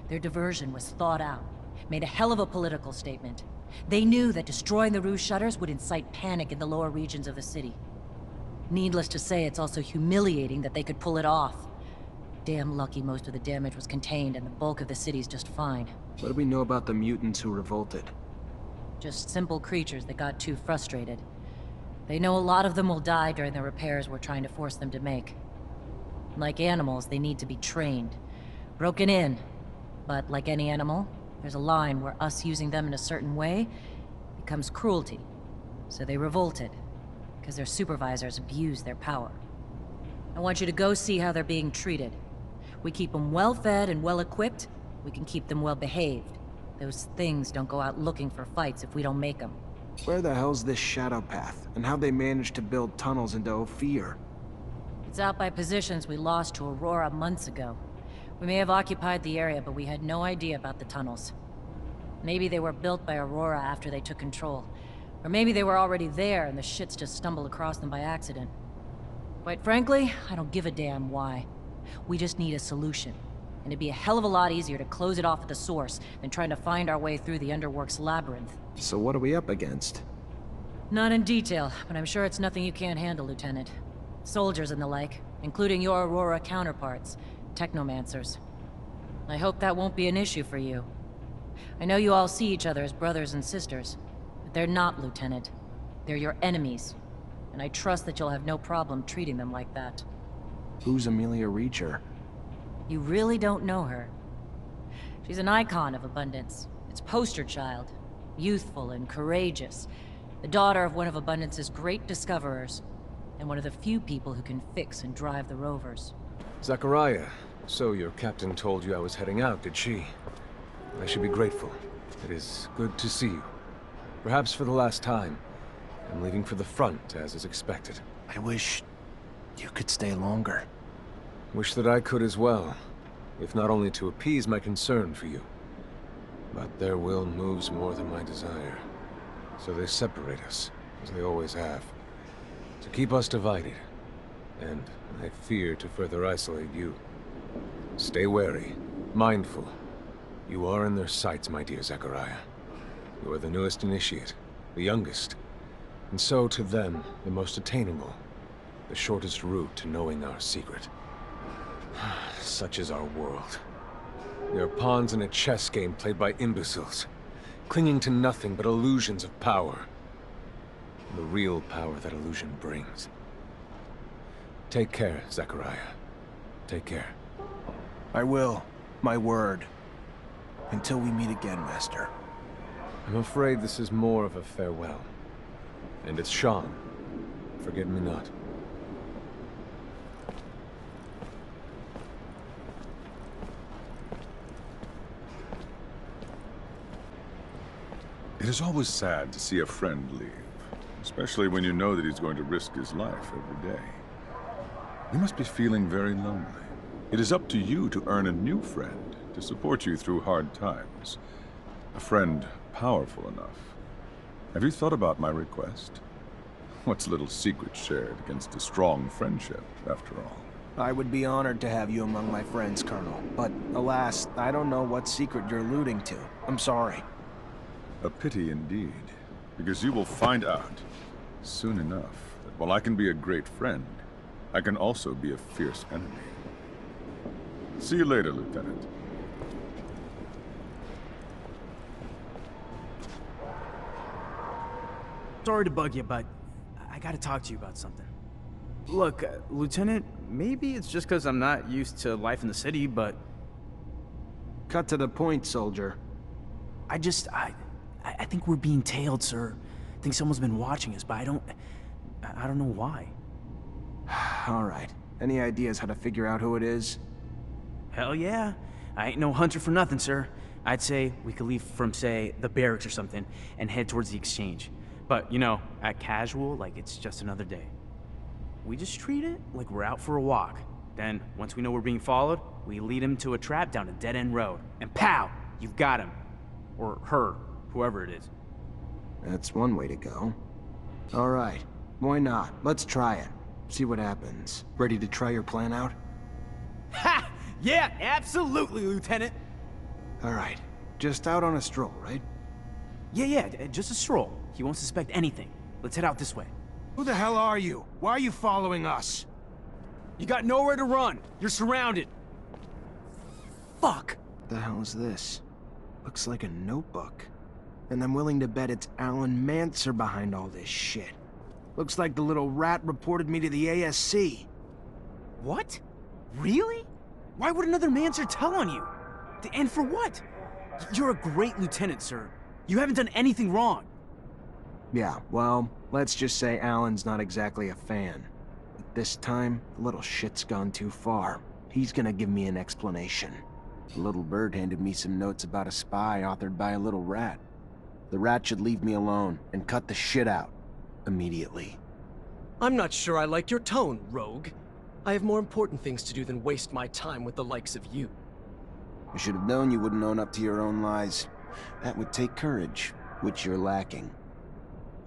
Their diversion was thought out, made a hell of a political statement. They knew that destroying the roof shutters would incite panic in the lower regions of the city. Needless to say, it's also humiliating that they could pull it off. Damn lucky most of the damage was contained and the bulk of the city's just fine. What do we know about the mutants who revolted? Just simple creatures that got too frustrated. They know a lot of them will die during the repairs we're trying to force them to make. Like animals, they need to be trained. Broken in. But like any animal, there's a line where us using them in a certain way becomes cruelty. So they revolted, because their supervisors abused their power. I want you to go see how they're being treated. We keep them well-fed and well-equipped, we can keep them well-behaved. Those things don't go out looking for fights if we don't make them. Where the hell's this shadow path, and how'd they manage to build tunnels into Ophir? It's out by positions we lost to Aurora months ago. We may have occupied the area, but we had no idea about the tunnels. Maybe they were built by Aurora after they took control. Or maybe they were already there and the shits just stumbled across them by accident. Quite frankly, I don't give a damn why. We just need a solution. And it'd be a hell of a lot easier to close it off at the source than trying to find our way through the Underworks labyrinth. So what are we up against? Not in detail, but I'm sure it's nothing you can't handle, Lieutenant. Soldiers and the like, including your Aurora counterparts, Technomancers. I hope that won't be an issue for you. I know you all see each other as brothers and sisters, but they're not, Lieutenant. They're your enemies, and I trust that you'll have no problem treating them like that. Who's Amelia Reacher? You really don't know her. She's an icon of abundance. Its poster child. Youthful and courageous. The daughter of one of Abundance's great discoverers, and one of the few people who can fix and drive the rovers. Zachariah, so your captain told you I was heading out, did she? I should be grateful. It is good to see you. Perhaps for the last time. I'm leaving for the front, as is expected. I wish you could stay longer. Wish that I could as well, if not only to appease my concern for you. But their will moves more than my desire. So they separate us, as they always have. To keep us divided. And I fear to further isolate you. Stay wary, mindful. You are in their sights, my dear Zachariah. You are the newest initiate, the youngest. And so, to them, the most attainable. The shortest route to knowing our secret. Such is our world. We are pawns in a chess game played by imbeciles, clinging to nothing but illusions of power. The real power that illusion brings. Take care, Zachariah. Take care. I will. My word. Until we meet again, Master. I'm afraid this is more of a farewell. And it's Sean. Forget me not. It is always sad to see a friend leave, especially when you know that he's going to risk his life every day. You must be feeling very lonely. It is up to you to earn a new friend to support you through hard times. A friend powerful enough. Have you thought about my request? What's little secret shared against a strong friendship, after all? I would be honored to have you among my friends, Colonel. But alas, I don't know what secret you're alluding to. I'm sorry. A pity indeed, because you will find out soon enough that while I can be a great friend, I can also be a fierce enemy. See you later, Lieutenant. Sorry to bug you, but I gotta talk to you about something. Look, Lieutenant, maybe it's just because I'm not used to life in the city, but... Cut to the point, soldier. I think we're being tailed, sir. I think someone's been watching us, but I don't know why. All right. Any ideas how to figure out who it is? Hell yeah. I ain't no hunter for nothing, sir. I'd say we could leave from, say, the barracks or something, and head towards the exchange. But, you know, act casual, like it's just another day. We just treat it like we're out for a walk. Then, once we know we're being followed, we lead him to a trap down a dead-end road. And pow! You've got him. Or her. Whoever it is. That's one way to go. All right. Why not? Let's try it. See what happens. Ready to try your plan out? Ha! Yeah, absolutely, Lieutenant! All right. Just out on a stroll, right? Yeah, just a stroll. He won't suspect anything. Let's head out this way. Who the hell are you? Why are you following us? You got nowhere to run. You're surrounded. Fuck! The hell is this? Looks like a notebook. And I'm willing to bet it's Alan Mancer behind all this shit. Looks like the little rat reported me to the ASC. What? Really? Why would another Mancer tell on you? And for what? You're a great lieutenant, sir. You haven't done anything wrong. Yeah, well, let's just say Alan's not exactly a fan. But this time, the little shit's gone too far. He's gonna give me an explanation. The little bird handed me some notes about a spy authored by a little rat. The rat should leave me alone and cut the shit out. Immediately. I'm not sure I like your tone, Rogue. I have more important things to do than waste my time with the likes of you. I should have known you wouldn't own up to your own lies. That would take courage, which you're lacking.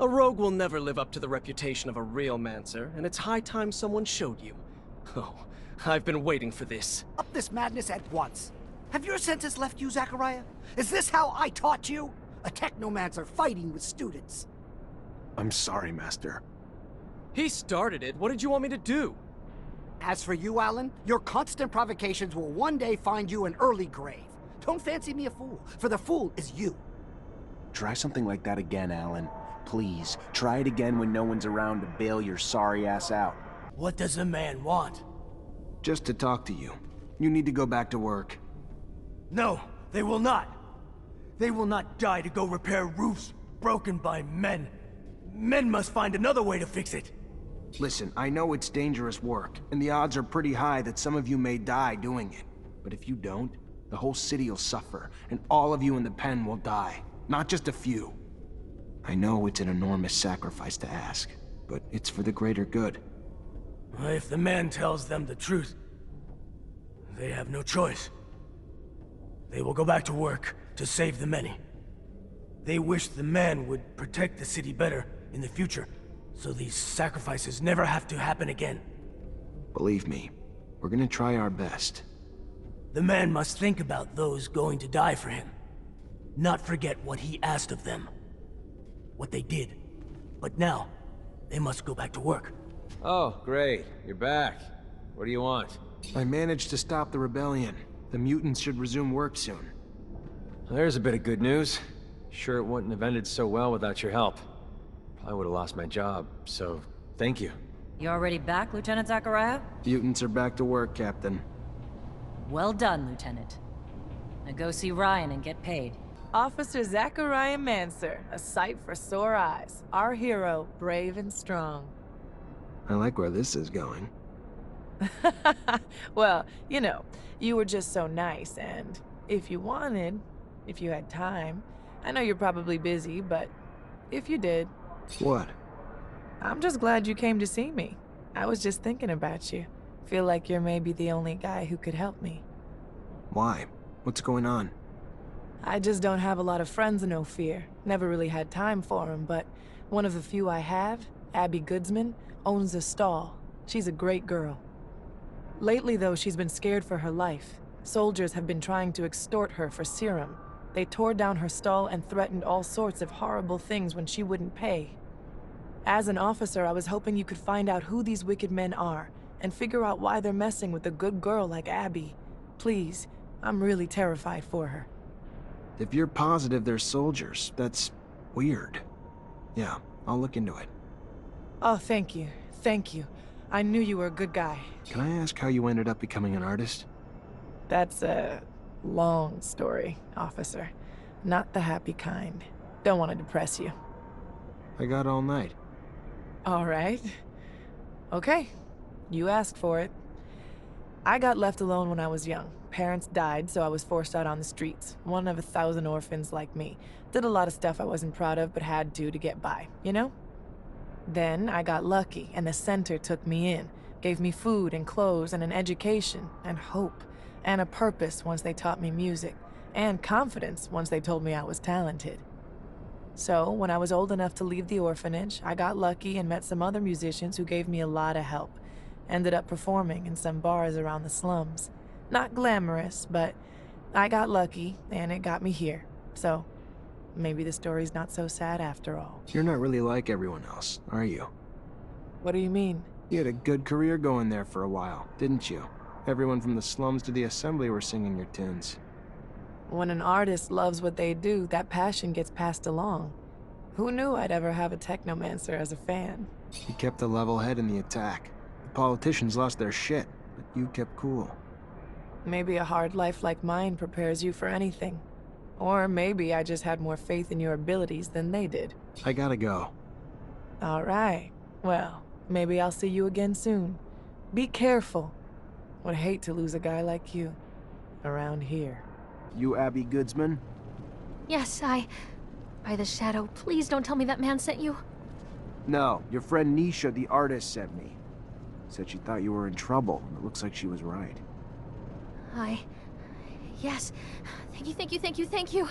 A rogue will never live up to the reputation of a real Mancer, and it's high time someone showed you. Oh, I've been waiting for this. Up this madness at once. Have your senses left you, Zachariah? Is this how I taught you? A Technomancer fighting with students. I'm sorry, Master. He started it. What did you want me to do? As for you, Alan, your constant provocations will one day find you an early grave. Don't fancy me a fool, for the fool is you. Try something like that again, Alan. Please, try it again when no one's around to bail your sorry ass out. What does the man want? Just to talk to you. You need to go back to work. No, they will not. They will not die to go repair roofs broken by men. Men must find another way to fix it. Listen, I know it's dangerous work, and the odds are pretty high that some of you may die doing it. But if you don't, the whole city will suffer, and all of you in the pen will die. Not just a few. I know it's an enormous sacrifice to ask, but it's for the greater good. If the man tells them the truth, they have no choice. They will go back to work to save the many. They wish the man would protect the city better in the future, so these sacrifices never have to happen again. Believe me, we're gonna try our best. The man must think about those going to die for him. Not forget what he asked of them. What they did. But now, they must go back to work. Oh, great. You're back. What do you want? I managed to stop the rebellion. The mutants should resume work soon. There's a bit of good news. Sure it wouldn't have ended so well without your help. Probably would have lost my job, so thank you. You already back, Lieutenant Zachariah? Mutants are back to work, Captain. Well done, Lieutenant. Now go see Ryan and get paid. Officer Zachariah Mancer, a sight for sore eyes. Our hero, brave and strong. I like where this is going. Well, you know, you were just so nice, and if you wanted, if you had time, I know you're probably busy, but if you did... What? I'm just glad you came to see me. I was just thinking about you. Feel like you're maybe the only guy who could help me. Why? What's going on? I just don't have a lot of friends in Ophir. Never really had time for them, but one of the few I have, Abby Goodsman, owns a stall. She's a great girl. Lately, though, she's been scared for her life. Soldiers have been trying to extort her for serum. They tore down her stall and threatened all sorts of horrible things when she wouldn't pay. As an officer, I was hoping you could find out who these wicked men are, and figure out why they're messing with a good girl like Abby. Please, I'm really terrified for her. If you're positive they're soldiers, that's weird. Yeah, I'll look into it. Oh, thank you. Thank you. I knew you were a good guy. Can I ask how you ended up becoming an artist? That's a long story, officer. Not the happy kind. Don't want to depress you. I got all night. All right. Okay. You asked for it. I got left alone when I was young. Parents died, so I was forced out on the streets. One of 1,000 orphans like me. Did a lot of stuff I wasn't proud of, but had to get by, you know? Then I got lucky, and the center took me in. Gave me food and clothes and an education and hope. And a purpose once they taught me music. And confidence once they told me I was talented. So, when I was old enough to leave the orphanage, I got lucky and met some other musicians who gave me a lot of help. Ended up performing in some bars around the slums. Not glamorous, but I got lucky, and it got me here. So, maybe the story's not so sad after all. You're not really like everyone else, are you? What do you mean? You had a good career going there for a while, didn't you? Everyone from the slums to the assembly were singing your tunes. When an artist loves what they do, that passion gets passed along. Who knew I'd ever have a Technomancer as a fan? You kept a level head in the attack. The politicians lost their shit, but you kept cool. Maybe a hard life like mine prepares you for anything. Or maybe I just had more faith in your abilities than they did. I gotta go. All right. Well, maybe I'll see you again soon. Be careful. Would hate to lose a guy like you around here. You Abby Goodsman? Yes, By the Shadow, please don't tell me that man sent you. No, your friend Nisha, the artist, sent me. Said she thought you were in trouble, and it looks like she was right. Yes. Thank you.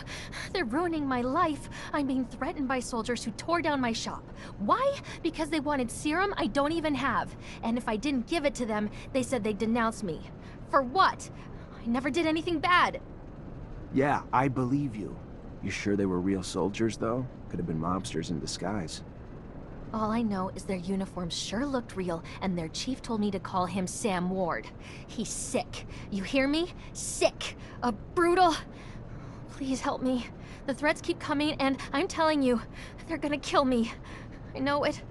They're ruining my life. I'm being threatened by soldiers who tore down my shop. Why? Because they wanted serum I don't even have. And if I didn't give it to them, they said they'd denounce me. For what? I never did anything bad. Yeah, I believe you. You sure they were real soldiers, though? Could have been mobsters in disguise. All I know is their uniforms sure looked real, and their chief told me to call him Sam Ward. He's sick. You hear me? Sick. A brutal... Please help me. The threats keep coming, and I'm telling you, they're gonna kill me. I know it.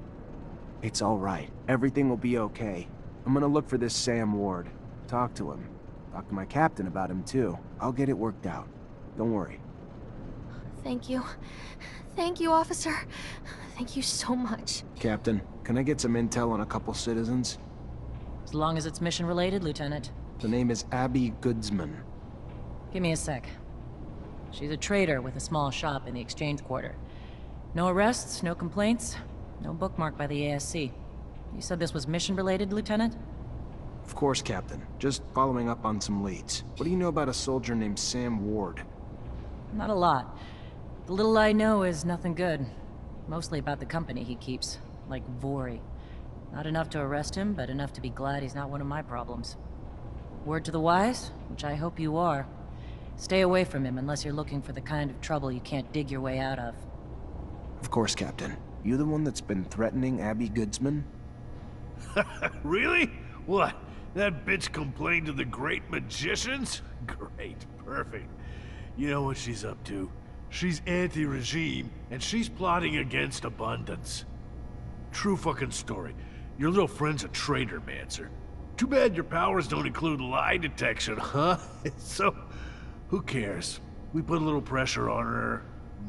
It's all right. Everything will be okay. I'm gonna look for this Sam Ward. Talk to him. Talk to my captain about him, too. I'll get it worked out. Don't worry. Thank you. Thank you, officer. Thank you so much. Captain, can I get some intel on a couple citizens? As long as it's mission-related, Lieutenant. The name is Abby Goodsman. Give me a sec. She's a trader with a small shop in the Exchange Quarter. No arrests, no complaints, no bookmark by the ASC. You said this was mission-related, Lieutenant? Of course, Captain. Just following up on some leads. What do you know about a soldier named Sam Ward? Not a lot. The little I know is nothing good. Mostly about the company he keeps, like Vori. Not enough to arrest him, but enough to be glad he's not one of my problems. Word to the wise, which I hope you are. Stay away from him unless you're looking for the kind of trouble you can't dig your way out of. Of course, Captain. You the one that's been threatening Abby Goodsman? Really? What? That bitch complained to the great magicians? Great, perfect. You know what she's up to. She's anti-regime, and she's plotting against abundance. True fucking story. Your little friend's a traitor, Mancer. Too bad your powers don't include lie detection, huh? So, who cares? We put a little pressure on her,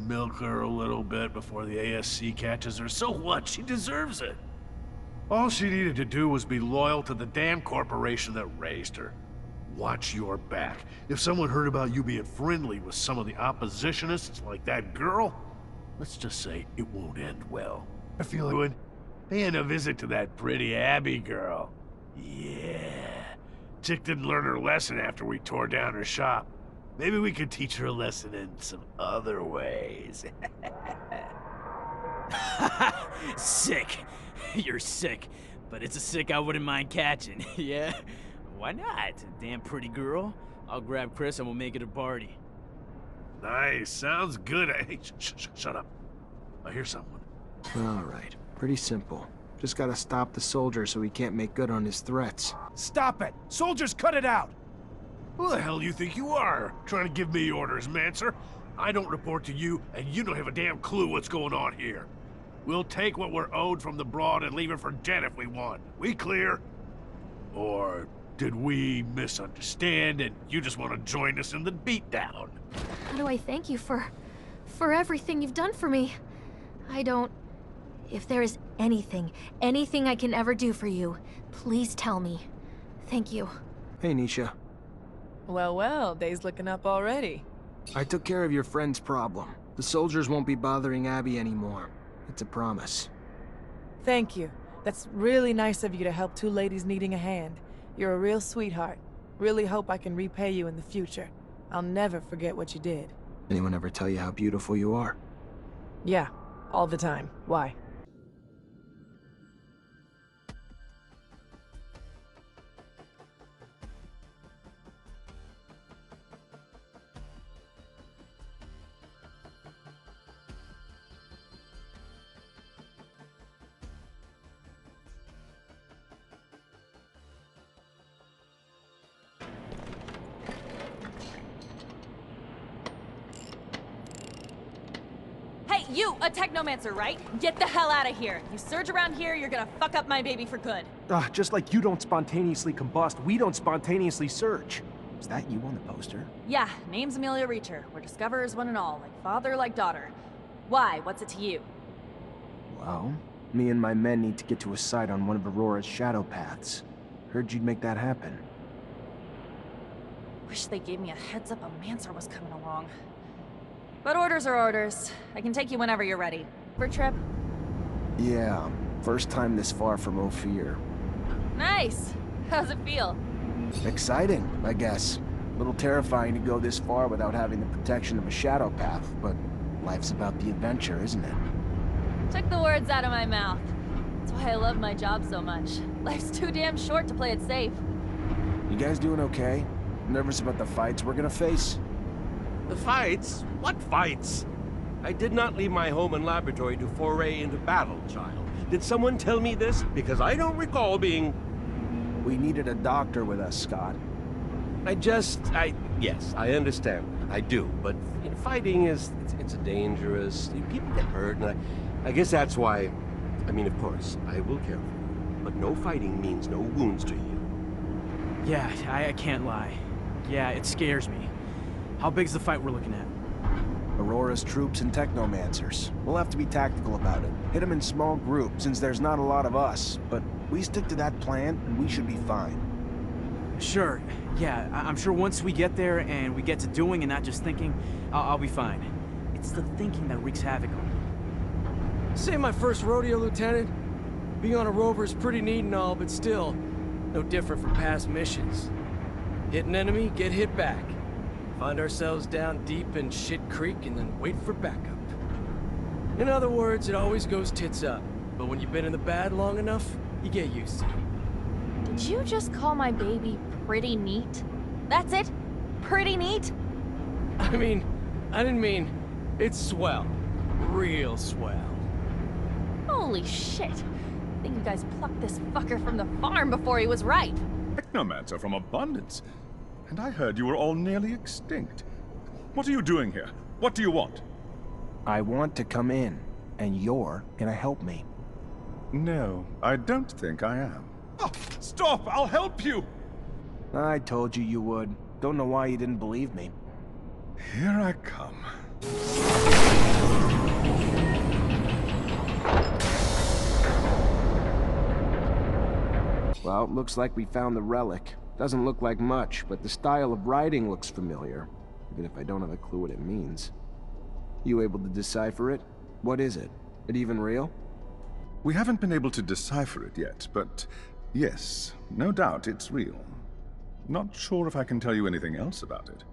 milk her a little bit before the ASC catches her. So what? She deserves it. All she needed to do was be loyal to the damn corporation that raised her. Watch your back. If someone heard about you being friendly with some of the oppositionists like that girl, let's just say it won't end well. I feel like paying a visit to that pretty Abby girl. Yeah. Chick didn't learn her lesson after we tore down her shop. Maybe we could teach her a lesson in some other ways. Sick. You're sick, but it's a sick I wouldn't mind catching, yeah? Why not? Damn pretty girl. I'll grab Chris and we'll make it a party. Nice, sounds good. Hey, shut up. I hear someone. All right, pretty simple. Just gotta stop the soldier so he can't make good on his threats. Stop it! Soldiers, cut it out! Who the hell do you think you are, trying to give me orders, Mancer? I don't report to you, and you don't have a damn clue what's going on here. We'll take what we're owed from the Broad and leave it for dead if we want. We clear? Or did we misunderstand and you just want to join us in the beatdown? How do I thank you for everything you've done for me? I don't... If there is anything I can ever do for you, please tell me. Thank you. Hey, Nisha. Well, well, day's looking up already. I took care of your friend's problem. The soldiers won't be bothering Abby anymore. It's a promise. Thank you. That's really nice of you to help two ladies needing a hand. You're a real sweetheart. Really hope I can repay you in the future. I'll never forget what you did. Anyone ever tell you how beautiful you are? Yeah, all the time. Why? Hey, you, a Technomancer, right? Get the hell out of here. You surge around here, you're gonna fuck up my baby for good. Just like you don't spontaneously combust, we don't spontaneously surge. Is that you on the poster? Yeah, name's Amelia Reacher. We're discoverers one and all, like father, like daughter. Why? What's it to you? Well, me and my men need to get to a site on one of Aurora's shadow paths. Heard you'd make that happen. Wish they gave me a heads up a Mancer was coming along. But orders are orders. I can take you whenever you're ready. For a trip? Yeah, first time this far from Ophir. Nice! How's it feel? Exciting, I guess. A little terrifying to go this far without having the protection of a shadow path, but life's about the adventure, isn't it? Took the words out of my mouth. That's why I love my job so much. Life's too damn short to play it safe. You guys doing okay? Nervous about the fights we're gonna face? The fights? What fights? I did not leave my home and laboratory to foray into battle, child. Did someone tell me this? Because I don't recall being... We needed a doctor with us, Scott. Yes, I understand. I do, but fighting it's a dangerous... People get hurt, and I guess that's why... I mean, of course, I will care for you, but no fighting means no wounds to you. Yeah, I can't lie. Yeah, it scares me. How big's the fight we're looking at? Aurora's troops and Technomancers. We'll have to be tactical about it. Hit them in small groups, since there's not a lot of us. But we stick to that plan, and we should be fine. Sure. Yeah, I'm sure once we get there and we get to doing and not just thinking, I'll be fine. It's the thinking that wreaks havoc on me. This ain't my first rodeo, Lieutenant. Being on a rover is pretty neat and all, but still, no different from past missions. Hit an enemy, get hit back. Find ourselves down deep in Shit Creek and then wait for backup. In other words, it always goes tits up. But when you've been in the bad long enough, you get used to it. Did you just call my baby pretty neat? That's it? Pretty neat? I didn't mean... It's swell. Real swell. Holy shit. I think you guys plucked this fucker from the farm before he was ripe. Technomancer from Abundance. And I heard you were all nearly extinct. What are you doing here? What do you want? I want to come in, and you're gonna help me. No, I don't think I am. Oh, stop! I'll help you! I told you you would. Don't know why you didn't believe me. Here I come. Well, looks like we found the relic. Doesn't look like much, but the style of writing looks familiar, even if I don't have a clue what it means. You able to decipher it? What is it? It even real? We haven't been able to decipher it yet, but yes, no doubt it's real. Not sure if I can tell you anything else about it.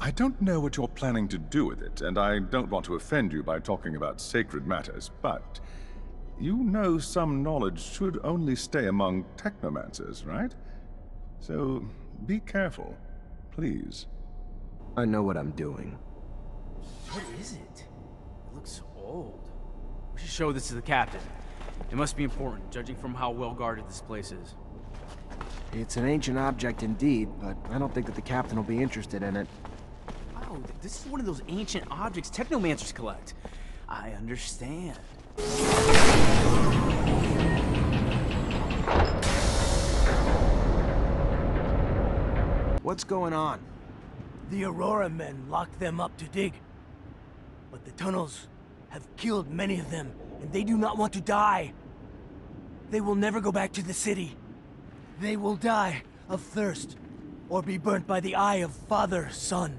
I don't know what you're planning to do with it, and I don't want to offend you by talking about sacred matters, but you know some knowledge should only stay among Technomancers, right? So, be careful, please. I know what I'm doing. What is it? It looks old. We should show this to the captain. It must be important, judging from how well guarded this place is. It's an ancient object indeed, but I don't think that the captain will be interested in it. Oh, this is one of those ancient objects Technomancers collect. I understand. What's going on? The Aurora men locked them up to dig. But the tunnels have killed many of them, and they do not want to die. They will never go back to the city. They will die of thirst, or be burnt by the eye of Father, Son.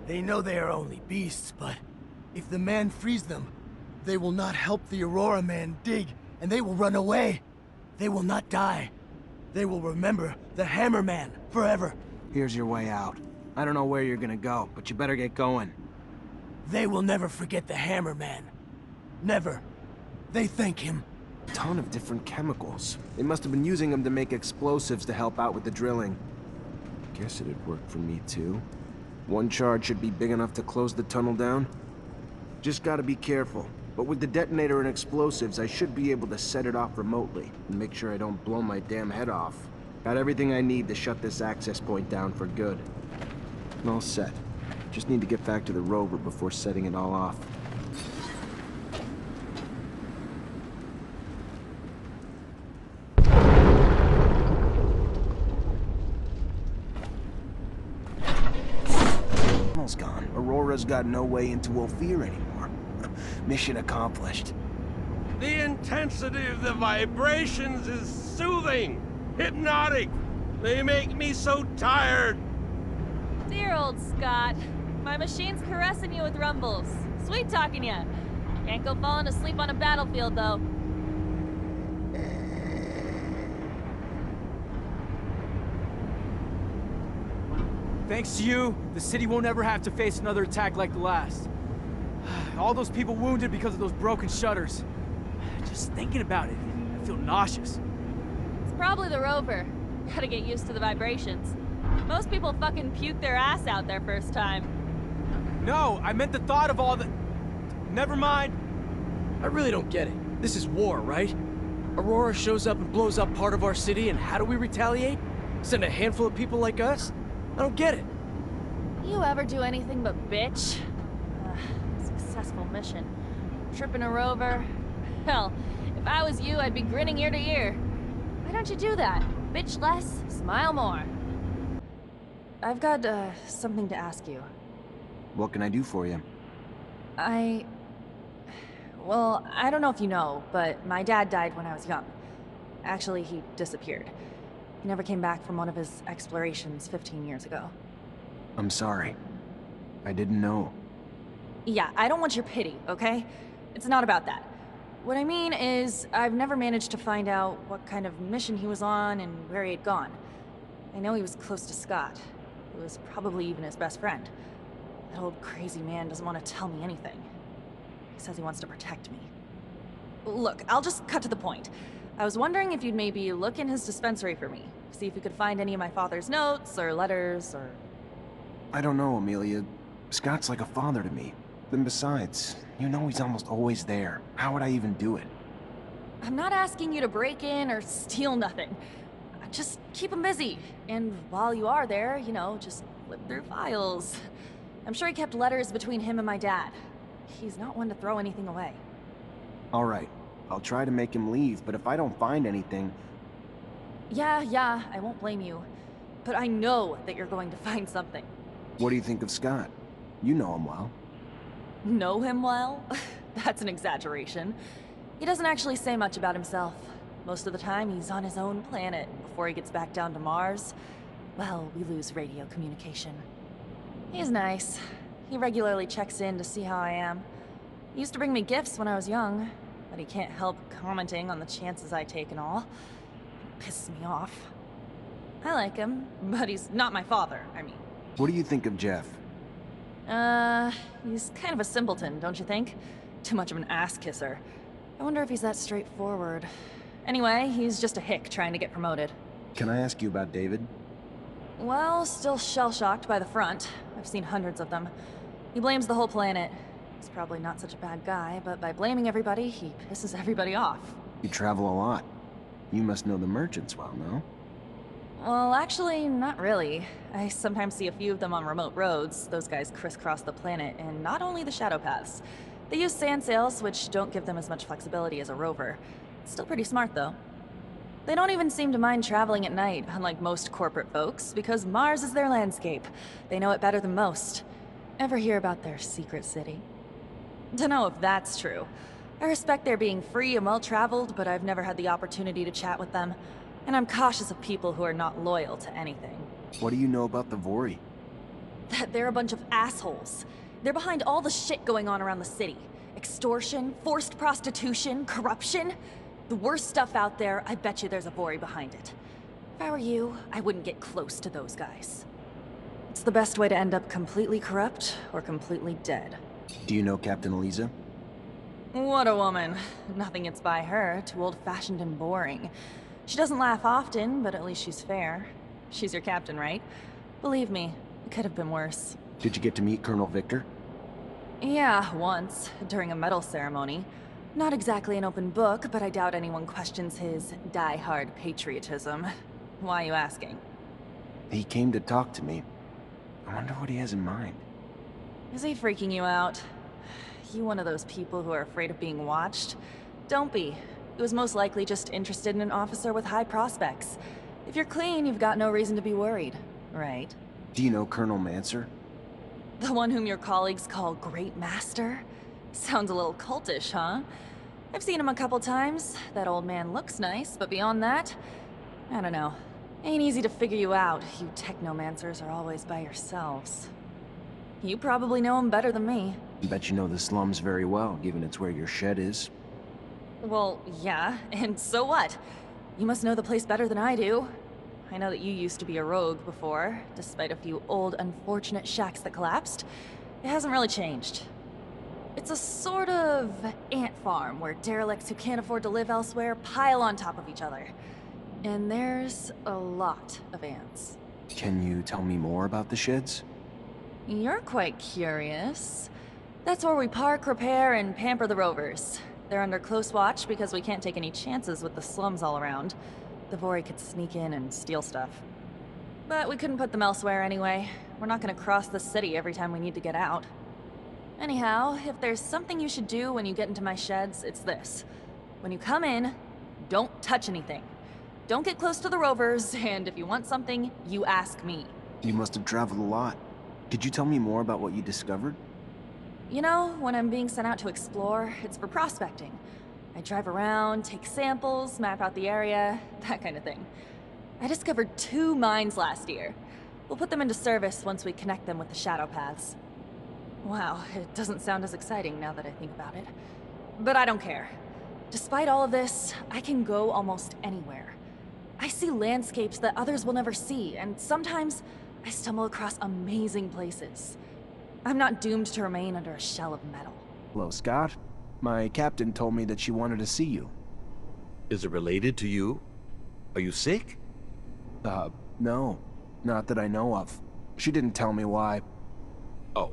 They know they are only beasts, but if the man frees them, they will not help the Aurora man dig, and they will run away. They will not die. They will remember the Hammer Man forever. Here's your way out. I don't know where you're gonna go, but you better get going. They will never forget the Hammer Man. Never. They thank him. A ton of different chemicals. They must have been using them to make explosives to help out with the drilling. Guess it'd work for me too. One charge should be big enough to close the tunnel down. Just gotta be careful. But with the detonator and explosives, I should be able to set it off remotely and make sure I don't blow my damn head off. Got everything I need to shut this access point down for good. All set. Just need to get back to the rover before setting it all off. Tunnel's gone. Aurora's got no way into Ophir anymore. Mission accomplished. The intensity of the vibrations is soothing, hypnotic. They make me so tired. Dear old Scott. My machine's caressing you with rumbles. Sweet talking ya. Can't go falling asleep on a battlefield, though. Thanks to you, the city won't ever have to face another attack like the last. All those people wounded because of those broken shutters. Just thinking about it, I feel nauseous. It's probably the rover. Gotta get used to the vibrations. Most people fucking puke their ass out their first time. No, I meant the thought of all the... Never mind. I really don't get it. This is war, right? Aurora shows up and blows up part of our city, and how do we retaliate? Send a handful of people like us? I don't get it. You ever do anything but bitch? Successful mission. Tripping a rover. Hell, if I was you, I'd be grinning ear to ear. Why don't you do that? Bitch less, smile more. I've got, something to ask you. What can I do for you? Well, I don't know if you know, but my dad died when I was young. Actually, he disappeared. He never came back from one of his explorations 15 years ago. I'm sorry. I didn't know. Yeah, I don't want your pity, okay? It's not about that. What I mean is, I've never managed to find out what kind of mission he was on and where he had gone. I know he was close to Scott, who was probably even his best friend. That old crazy man doesn't want to tell me anything. He says he wants to protect me. Look, I'll just cut to the point. I was wondering if you'd maybe look in his dispensary for me. See if you could find any of my father's notes, or letters, or... I don't know, Amelia. Scott's like a father to me. Then besides, you know he's almost always there. How would I even do it? I'm not asking you to break in or steal nothing. Just keep him busy. And while you are there, you know, just flip through files. I'm sure he kept letters between him and my dad. He's not one to throw anything away. All right. I'll try to make him leave, but if I don't find anything... Yeah, I won't blame you. But I know that you're going to find something. What do you think of Scott? You know him well. Know him well? That's an exaggeration. He doesn't actually say much about himself. Most of the time, he's on his own planet. Before he gets back down to Mars, well, we lose radio communication. He's nice. He regularly checks in to see how I am. He used to bring me gifts when I was young, but he can't help commenting on the chances I take and all. It pisses me off. I like him, but he's not my father, I mean. What do you think of Jeff? He's kind of a simpleton, don't you think? Too much of an ass-kisser. I wonder if he's that straightforward. Anyway, he's just a hick trying to get promoted. Can I ask you about David? Well, still shell-shocked by the front. I've seen hundreds of them. He blames the whole planet. He's probably not such a bad guy, but by blaming everybody, he pisses everybody off. You travel a lot. You must know the merchants well, no? Well, actually, not really. I sometimes see a few of them on remote roads. Those guys crisscross the planet, and not only the shadow paths. They use sand sails, which don't give them as much flexibility as a rover. Still pretty smart, though. They don't even seem to mind traveling at night, unlike most corporate folks, because Mars is their landscape. They know it better than most. Ever hear about their secret city? Dunno if that's true. I respect their being free and well-traveled, but I've never had the opportunity to chat with them. And I'm cautious of people who are not loyal to anything. What do you know about the Vori? That they're a bunch of assholes. They're behind all the shit going on around the city. Extortion, forced prostitution, corruption. The worst stuff out there, I bet you there's a Vori behind it. If I were you, I wouldn't get close to those guys. It's the best way to end up completely corrupt or completely dead. Do you know Captain Eliza? What a woman. Nothing gets by her, too old-fashioned and boring. She doesn't laugh often, but at least she's fair. She's your captain, right? Believe me, it could have been worse. Did you get to meet Colonel Victor? Yeah, once, during a medal ceremony. Not exactly an open book, but I doubt anyone questions his die-hard patriotism. Why are you asking? He came to talk to me. I wonder what he has in mind. Is he freaking you out? You one of those people who are afraid of being watched? Don't be. He was most likely just interested in an officer with high prospects. If you're clean, you've got no reason to be worried, right? Do you know Colonel Mancer? The one whom your colleagues call Great Master? Sounds a little cultish, huh? I've seen him a couple times. That old man looks nice, but beyond that, I don't know. Ain't easy to figure you out. You Technomancers are always by yourselves. You probably know him better than me. I bet you know the slums very well, given it's where your shed is. Well, yeah, and so what? You must know the place better than I do. I know that you used to be a rogue before, despite a few old, unfortunate shacks that collapsed. It hasn't really changed. It's a sort of ant farm where derelicts who can't afford to live elsewhere pile on top of each other. And there's a lot of ants. Can you tell me more about the sheds? You're quite curious. That's where we park, repair, and pamper the rovers. They're under close watch because we can't take any chances with the slums all around. The Vori could sneak in and steal stuff. But we couldn't put them elsewhere anyway. We're not gonna cross the city every time we need to get out. Anyhow, if there's something you should do when you get into my sheds, it's this. When you come in, don't touch anything. Don't get close to the rovers, and if you want something, you ask me. You must have traveled a lot. Could you tell me more about what you discovered? You know, when I'm being sent out to explore, it's for prospecting. I drive around, take samples, map out the area, that kind of thing. I discovered 2 mines last year. We'll put them into service once we connect them with the shadow paths. Wow, it doesn't sound as exciting now that I think about it. But I don't care. Despite all of this, I can go almost anywhere. I see landscapes that others will never see, and sometimes I stumble across amazing places. I'm not doomed to remain under a shell of metal. Hello, Scott. My captain told me that she wanted to see you. Is it related to you? Are you sick? No. Not that I know of. She didn't tell me why. Oh,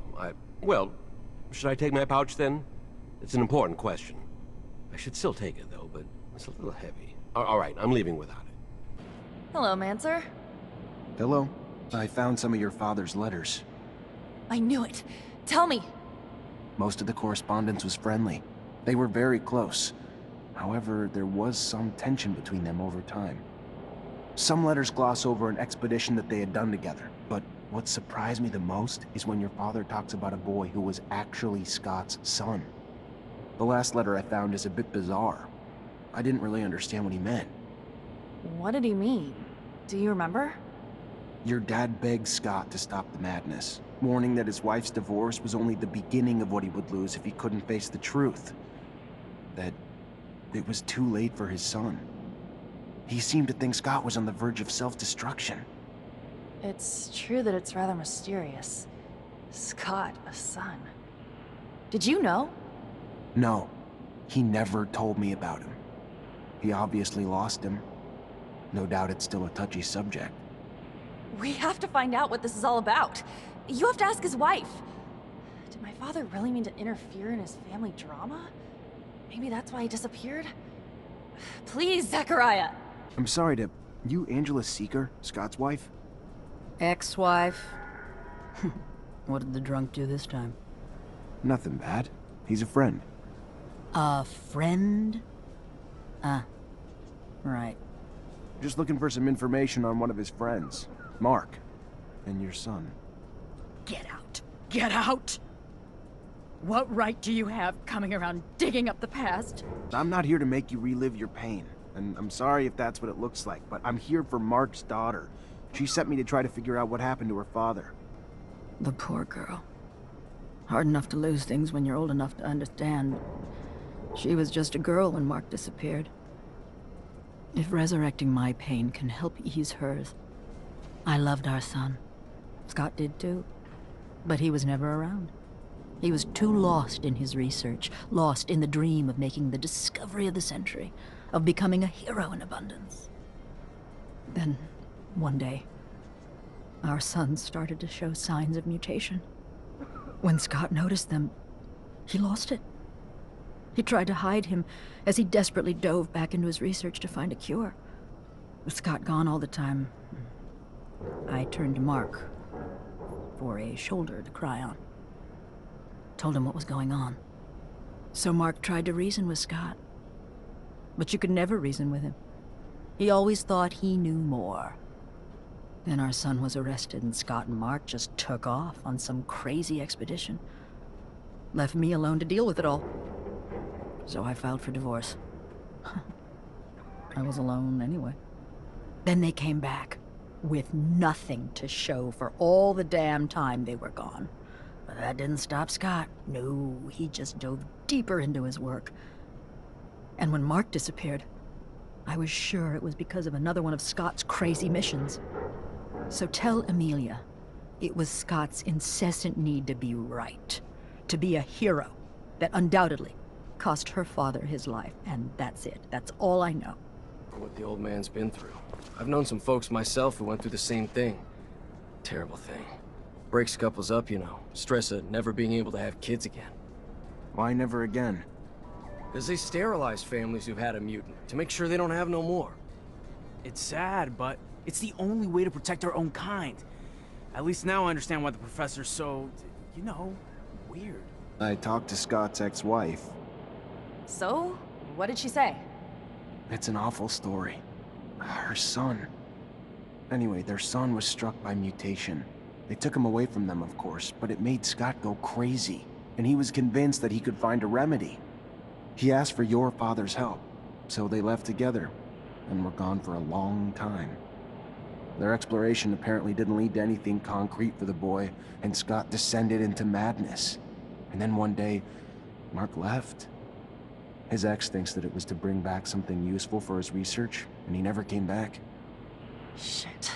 well, should I take my pouch then? It's an important question. I should still take it though, but it's a little heavy. Alright, I'm leaving without it. Hello, Mancer. Hello. I found some of your father's letters. I knew it. Tell me. Most of the correspondence was friendly. They were very close. However, there was some tension between them over time. Some letters gloss over an expedition that they had done together, but what surprised me the most is when your father talks about a boy who was actually Scott's son. The last letter I found is a bit bizarre. I didn't really understand what he meant. What did he mean? Do you remember? Your dad begged Scott to stop the madness, warning that his wife's divorce was only the beginning of what he would lose if he couldn't face the truth. That it was too late for his son. He seemed to think Scott was on the verge of self-destruction. It's true that it's rather mysterious. Scott, a son. Did you know? No, he never told me about him. He obviously lost him. No doubt it's still a touchy subject. We have to find out what this is all about. You have to ask his wife. Did my father really mean to interfere in his family drama? Maybe that's why he disappeared? Please, Zachariah! I'm sorry to... You Angela Seeker, Scott's wife? Ex-wife? What did the drunk do this time? Nothing bad. He's a friend. A friend? Ah, right. Just looking for some information on one of his friends, Mark, and your son. Get out! Get out! What right do you have coming around digging up the past? I'm not here to make you relive your pain, and I'm sorry if that's what it looks like, but I'm here for Mark's daughter. She sent me to try to figure out what happened to her father. The poor girl. Hard enough to lose things when you're old enough to understand. She was just a girl when Mark disappeared. If resurrecting my pain can help ease hers. I loved our son. Scott did too. But he was never around. He was too lost in his research, lost in the dream of making the discovery of the century, of becoming a hero in abundance. Then, one day, our son started to show signs of mutation. When Scott noticed them, he lost it. He tried to hide him as he desperately dove back into his research to find a cure. With Scott gone all the time, I turned to Mark for a shoulder to cry on. Told him what was going on. So Mark tried to reason with Scott. But you could never reason with him. He always thought he knew more. Then our son was arrested and Scott and Mark just took off on some crazy expedition. Left me alone to deal with it all. So I filed for divorce. I was alone anyway. Then they came back with nothing to show for all the damn time they were gone. But that didn't stop Scott. No, he just dove deeper into his work. And when Mark disappeared, I was sure it was because of another one of Scott's crazy missions. So tell Amelia, it was Scott's incessant need to be right, to be a hero, that undoubtedly cost her father his life, and that's it. That's all I know. What the old man's been through. I've known some folks myself who went through the same thing. Terrible thing. Breaks couples up, you know. Stress of never being able to have kids again. Why never again? Because they sterilize families who've had a mutant, to make sure they don't have no more. It's sad, but it's the only way to protect our own kind. At least now I understand why the professor's so, you know, weird. I talked to Scott's ex-wife. So? What did she say? It's an awful story. Her son. Anyway, their son was struck by mutation. They took him away from them, of course, but it made Scott go crazy, and he was convinced that he could find a remedy. He asked for your father's help, so they left together, and were gone for a long time. Their exploration apparently didn't lead to anything concrete for the boy, and Scott descended into madness. And then one day, Mark left. His ex thinks that it was to bring back something useful for his research, and he never came back. Shit.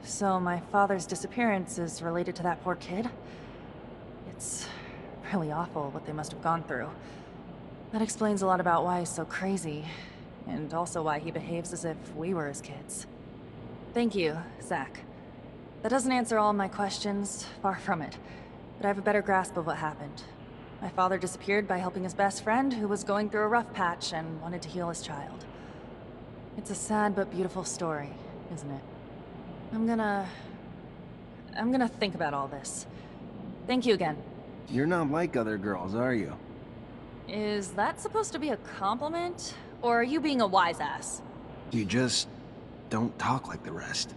So my father's disappearance is related to that poor kid? It's really awful what they must have gone through. That explains a lot about why he's so crazy, and also why he behaves as if we were his kids. Thank you, Zach. That doesn't answer all my questions, far from it, but I have a better grasp of what happened. My father disappeared by helping his best friend, who was going through a rough patch and wanted to heal his child. It's a sad but beautiful story, isn't it? I'm gonna think about all this. Thank you again. You're not like other girls, are you? Is that supposed to be a compliment? Or are you being a wise ass? You just don't talk like the rest.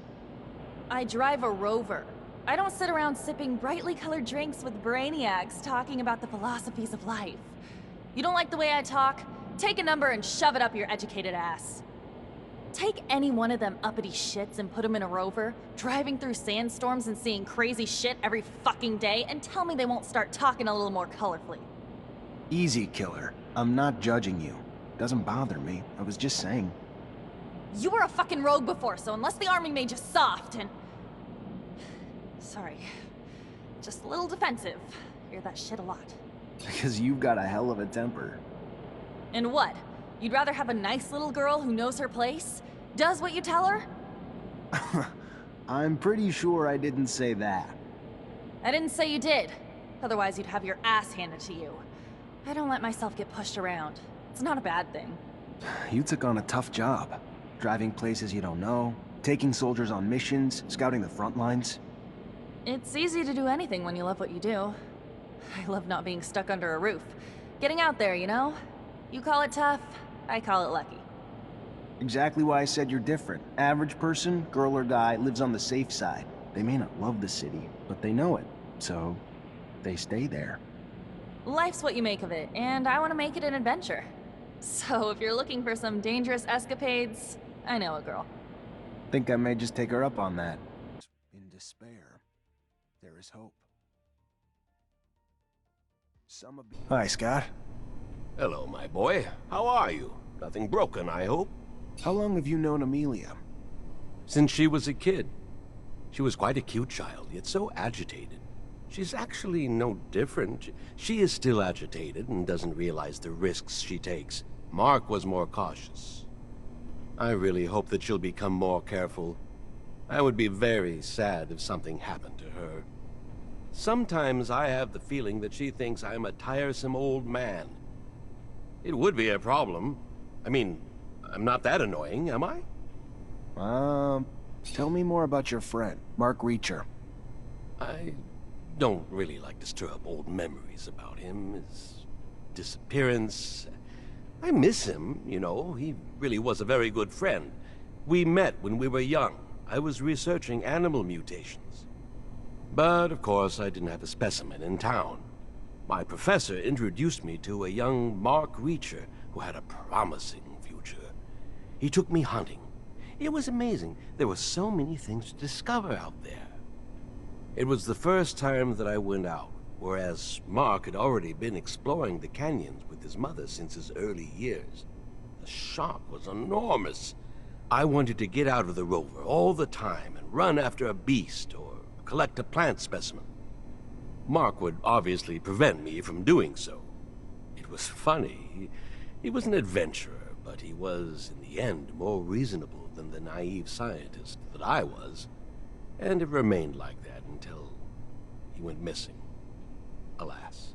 I drive a Rover. I don't sit around sipping brightly colored drinks with brainiacs talking about the philosophies of life. You don't like the way I talk? Take a number and shove it up your educated ass. Take any one of them uppity shits and put them in a Rover, driving through sandstorms and seeing crazy shit every fucking day, and tell me they won't start talking a little more colorfully. Easy, killer. I'm not judging you. Doesn't bother me. I was just saying. You were a fucking rogue before, so unless the army made you soft and... Sorry. Just a little defensive. Hear that shit a lot. Because you've got a hell of a temper. And what? You'd rather have a nice little girl who knows her place? Does what you tell her? I'm pretty sure I didn't say that. I didn't say you did. Otherwise you'd have your ass handed to you. I don't let myself get pushed around. It's not a bad thing. You took on a tough job. Driving places you don't know, taking soldiers on missions, scouting the front lines. It's easy to do anything when you love what you do. I love not being stuck under a roof. Getting out there, you know? You call it tough, I call it lucky. Exactly why I said you're different. Average person, girl or guy, lives on the safe side. They may not love the city, but they know it, so they stay there. Life's what you make of it, and I want to make it an adventure. So if you're looking for some dangerous escapades, I know a girl. Think I may just take her up on that. In despair, there is hope. Hi, Scott. Hello, my boy. How are you? Nothing broken, I hope? How long have you known Amelia? Since she was a kid. She was quite a cute child, yet so agitated. She's actually no different. She is still agitated and doesn't realize the risks she takes. Mark was more cautious. I really hope that she'll become more careful. I would be very sad if something happened to her. Sometimes I have the feeling that she thinks I'm a tiresome old man. It would be a problem. I mean, I'm not that annoying, am I? Tell me more about your friend, Mark Reacher. I don't really like to stir up old memories about him. His disappearance. I miss him, you know. He really was a very good friend. We met when we were young. I was researching animal mutations. But, of course, I didn't have a specimen in town. My professor introduced me to a young Mark Reacher who had a promising future. He took me hunting. It was amazing. There were so many things to discover out there. It was the first time that I went out, whereas Mark had already been exploring the canyons with his mother since his early years. The shock was enormous. I wanted to get out of the rover all the time and run after a beast or collect a plant specimen. Mark would obviously prevent me from doing so. It was funny. He was an adventurer, but he was, in the end, more reasonable than the naive scientist that I was. And it remained like that until he went missing. Alas.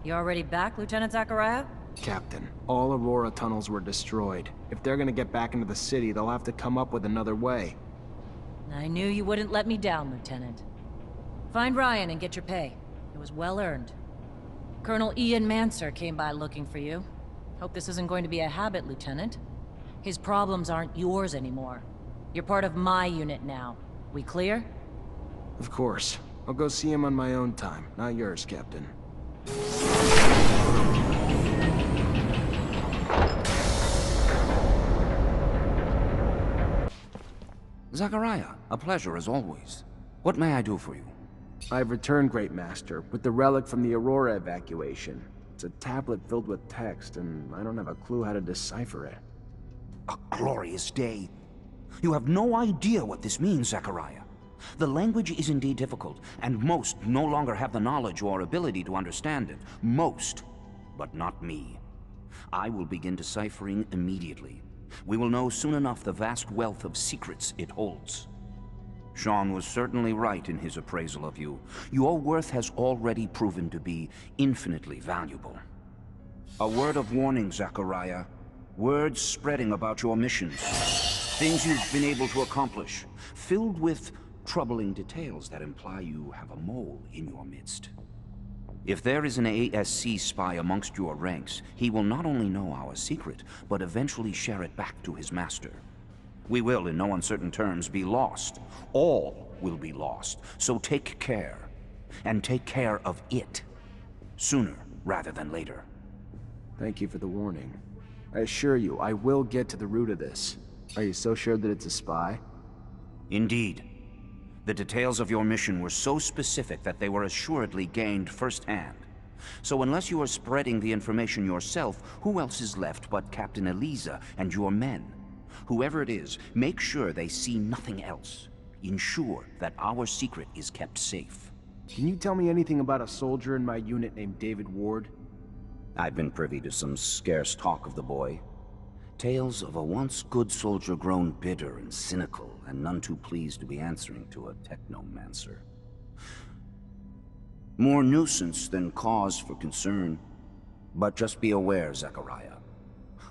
You already back, Lieutenant Zachariah? Captain, all Aurora tunnels were destroyed. If they're gonna get back into the city, they'll have to come up with another way. I knew you wouldn't let me down, Lieutenant. Find Ryan and get your pay. It was well earned. Colonel Ian Mancer came by looking for you. Hope this isn't going to be a habit, Lieutenant. His problems aren't yours anymore. You're part of my unit now. We clear? Of course. I'll go see him on my own time, not yours, Captain. Zachariah, a pleasure as always. What may I do for you? I've returned, Great Master, with the relic from the Aurora evacuation. It's a tablet filled with text, and I don't have a clue how to decipher it. A glorious day. You have no idea what this means, Zachariah. The language is indeed difficult, and most no longer have the knowledge or ability to understand it. Most, but not me. I will begin deciphering immediately. We will know soon enough the vast wealth of secrets it holds. Sean was certainly right in his appraisal of you. Your worth has already proven to be infinitely valuable. A word of warning, Zachariah. Words spreading about your missions. Things you've been able to accomplish, filled with troubling details that imply you have a mole in your midst. If there is an ASC spy amongst your ranks, he will not only know our secret, but eventually share it back to his master. We will, in no uncertain terms, be lost. All will be lost. So take care. And take care of it. Sooner rather than later. Thank you for the warning. I assure you, I will get to the root of this. Are you so sure that it's a spy? Indeed. The details of your mission were so specific that they were assuredly gained firsthand. So unless you are spreading the information yourself, who else is left but Captain Eliza and your men? Whoever it is, make sure they see nothing else. Ensure that our secret is kept safe. Can you tell me anything about a soldier in my unit named David Ward? I've been privy to some scarce talk of the boy. Tales of a once good soldier grown bitter and cynical, and none too pleased to be answering to a Technomancer. More nuisance than cause for concern. But just be aware, Zachariah.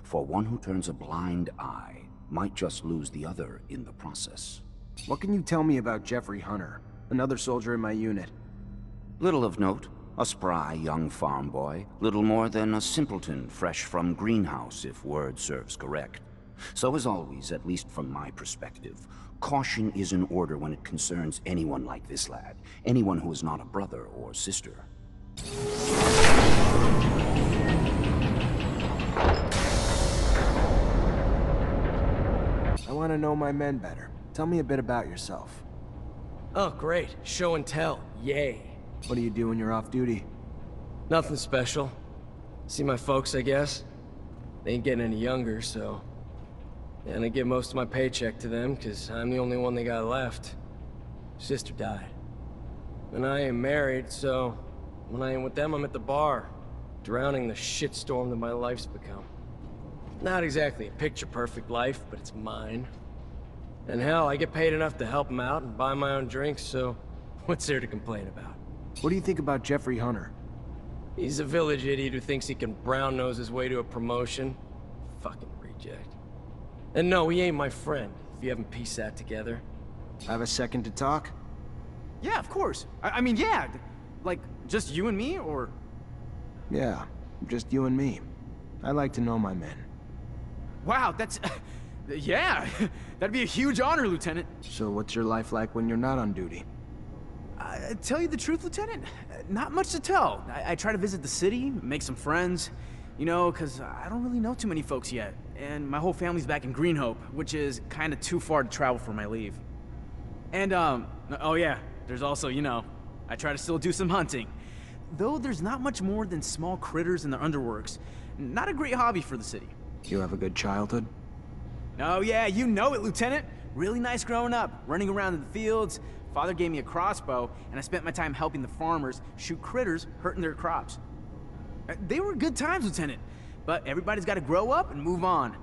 For one who turns a blind eye might just lose the other in the process. What can you tell me about Jeffrey Hunter, another soldier in my unit? Little of note. A spry young farm boy, little more than a simpleton fresh from greenhouse, if word serves correct. So as always, at least from my perspective, caution is in order when it concerns anyone like this lad, anyone who is not a brother or sister. I want to know my men better. Tell me a bit about yourself. Oh, great. Show and tell. Yay. What do you do when you're off duty? Nothing special. See my folks, I guess. They ain't getting any younger, so... Yeah, and I give most of my paycheck to them, because I'm the only one they got left. Sister died. And I ain't married, so... When I ain't with them, I'm at the bar. Drowning the shitstorm that my life's become. Not exactly a picture-perfect life, but it's mine. And hell, I get paid enough to help them out and buy my own drinks, so... What's there to complain about? What do you think about Jeffrey Hunter? He's a village idiot who thinks he can brown-nose his way to a promotion. Fucking reject. And no, he ain't my friend, if you haven't pieced that together. Have a second to talk? Yeah, of course. I mean, yeah. Like, just you and me, or...? Yeah, just you and me. I like to know my men. Wow, that's... yeah, that'd be a huge honor, Lieutenant. So what's your life like when you're not on duty? Tell you the truth, Lieutenant, not much to tell. I try to visit the city, make some friends, you know, because I don't really know too many folks yet. And my whole family's back in Greenhope, which is kind of too far to travel for my leave. And, oh yeah, there's also, you know, I try to still do some hunting. Though there's not much more than small critters in the underworks. Not a great hobby for the city. You have a good childhood? Oh yeah, you know it, Lieutenant. Really nice growing up, running around in the fields. Father gave me a crossbow, and I spent my time helping the farmers shoot critters hurting their crops. They were good times, Lieutenant, but everybody's got to grow up and move on.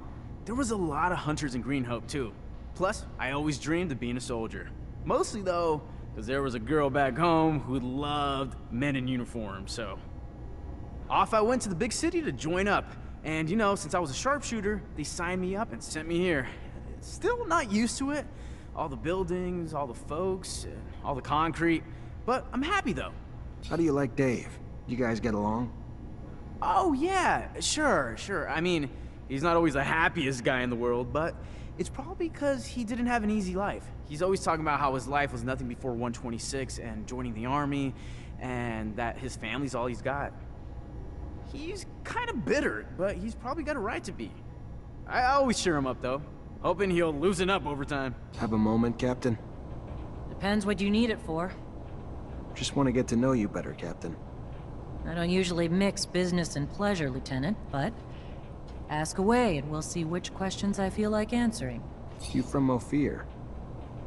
There was a lot of hunters in Greenhope, too. Plus, I always dreamed of being a soldier. Mostly, though, because there was a girl back home who loved men in uniform, so... off I went to the big city to join up. And you know, since I was a sharpshooter, they signed me up and sent me here. Still not used to it. All the buildings, all the folks, all the concrete. But I'm happy though. How do you like Dave? You guys get along? Oh yeah, sure. I mean, he's not always the happiest guy in the world, but it's probably because he didn't have an easy life. He's always talking about how his life was nothing before 126 and joining the army, and that his family's all he's got. He's kind of bitter, but he's probably got a right to be. I always cheer him up though, hoping he'll loosen up over time. Have a moment, Captain? Depends what you need it for. Just want to get to know you better, Captain. I don't usually mix business and pleasure, Lieutenant, but ask away and we'll see which questions I feel like answering. You from Ophir?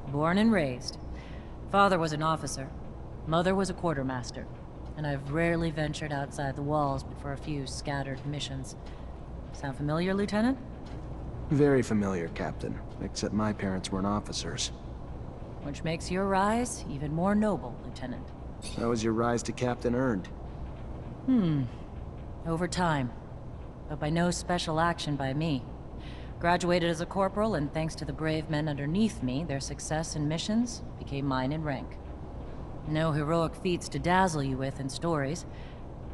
Born and raised. Father was an officer. Mother was a quartermaster. And I've rarely ventured outside the walls but for a few scattered missions. Sound familiar, Lieutenant? Very familiar, Captain. Except my parents weren't officers. Which makes your rise even more noble, Lieutenant. How was your rise to Captain earned? Over time. But by no special action by me. Graduated as a corporal, and thanks to the brave men underneath me, their success in missions became mine in rank. No heroic feats to dazzle you with in stories.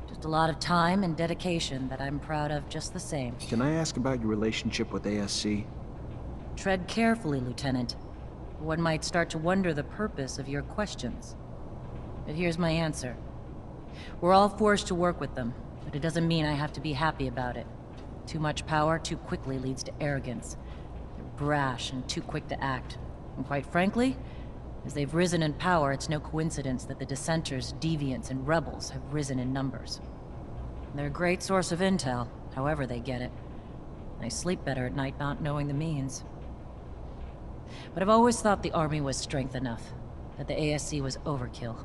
Just a lot of time and dedication that I'm proud of just the same. Can I ask about your relationship with ASC? Tread carefully, Lieutenant. One might start to wonder the purpose of your questions. But here's my answer. We're all forced to work with them, but it doesn't mean I have to be happy about it. Too much power too quickly leads to arrogance. They're brash and too quick to act. And quite frankly, as they've risen in power, it's no coincidence that the dissenters, deviants, and rebels have risen in numbers. They're a great source of intel, however they get it. I sleep better at night not knowing the means. But I've always thought the army was strength enough, that the ASC was overkill.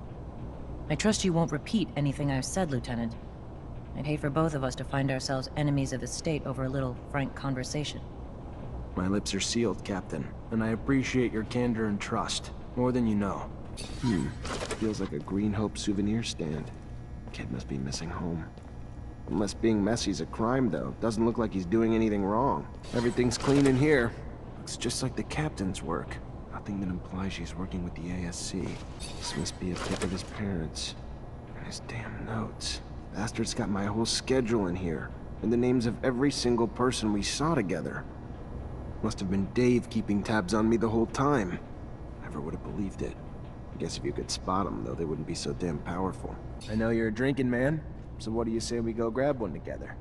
I trust you won't repeat anything I've said, Lieutenant. I'd hate for both of us to find ourselves enemies of the state over a little frank conversation. My lips are sealed, Captain, and I appreciate your candor and trust. More than you know. Feels like a Green Hope souvenir stand. Kid must be missing home. Unless being messy's a crime, though. Doesn't look like he's doing anything wrong. Everything's clean in here. Looks just like the captain's work. Nothing that implies she's working with the ASC. This must be a pic of his parents. And his damn notes. Bastard's got my whole schedule in here. And the names of every single person we saw together. Must have been Dave keeping tabs on me the whole time. Never would have believed it. I guess if you could spot them, though, they wouldn't be so damn powerful. I know you're a drinking man, so what do you say we go grab one together?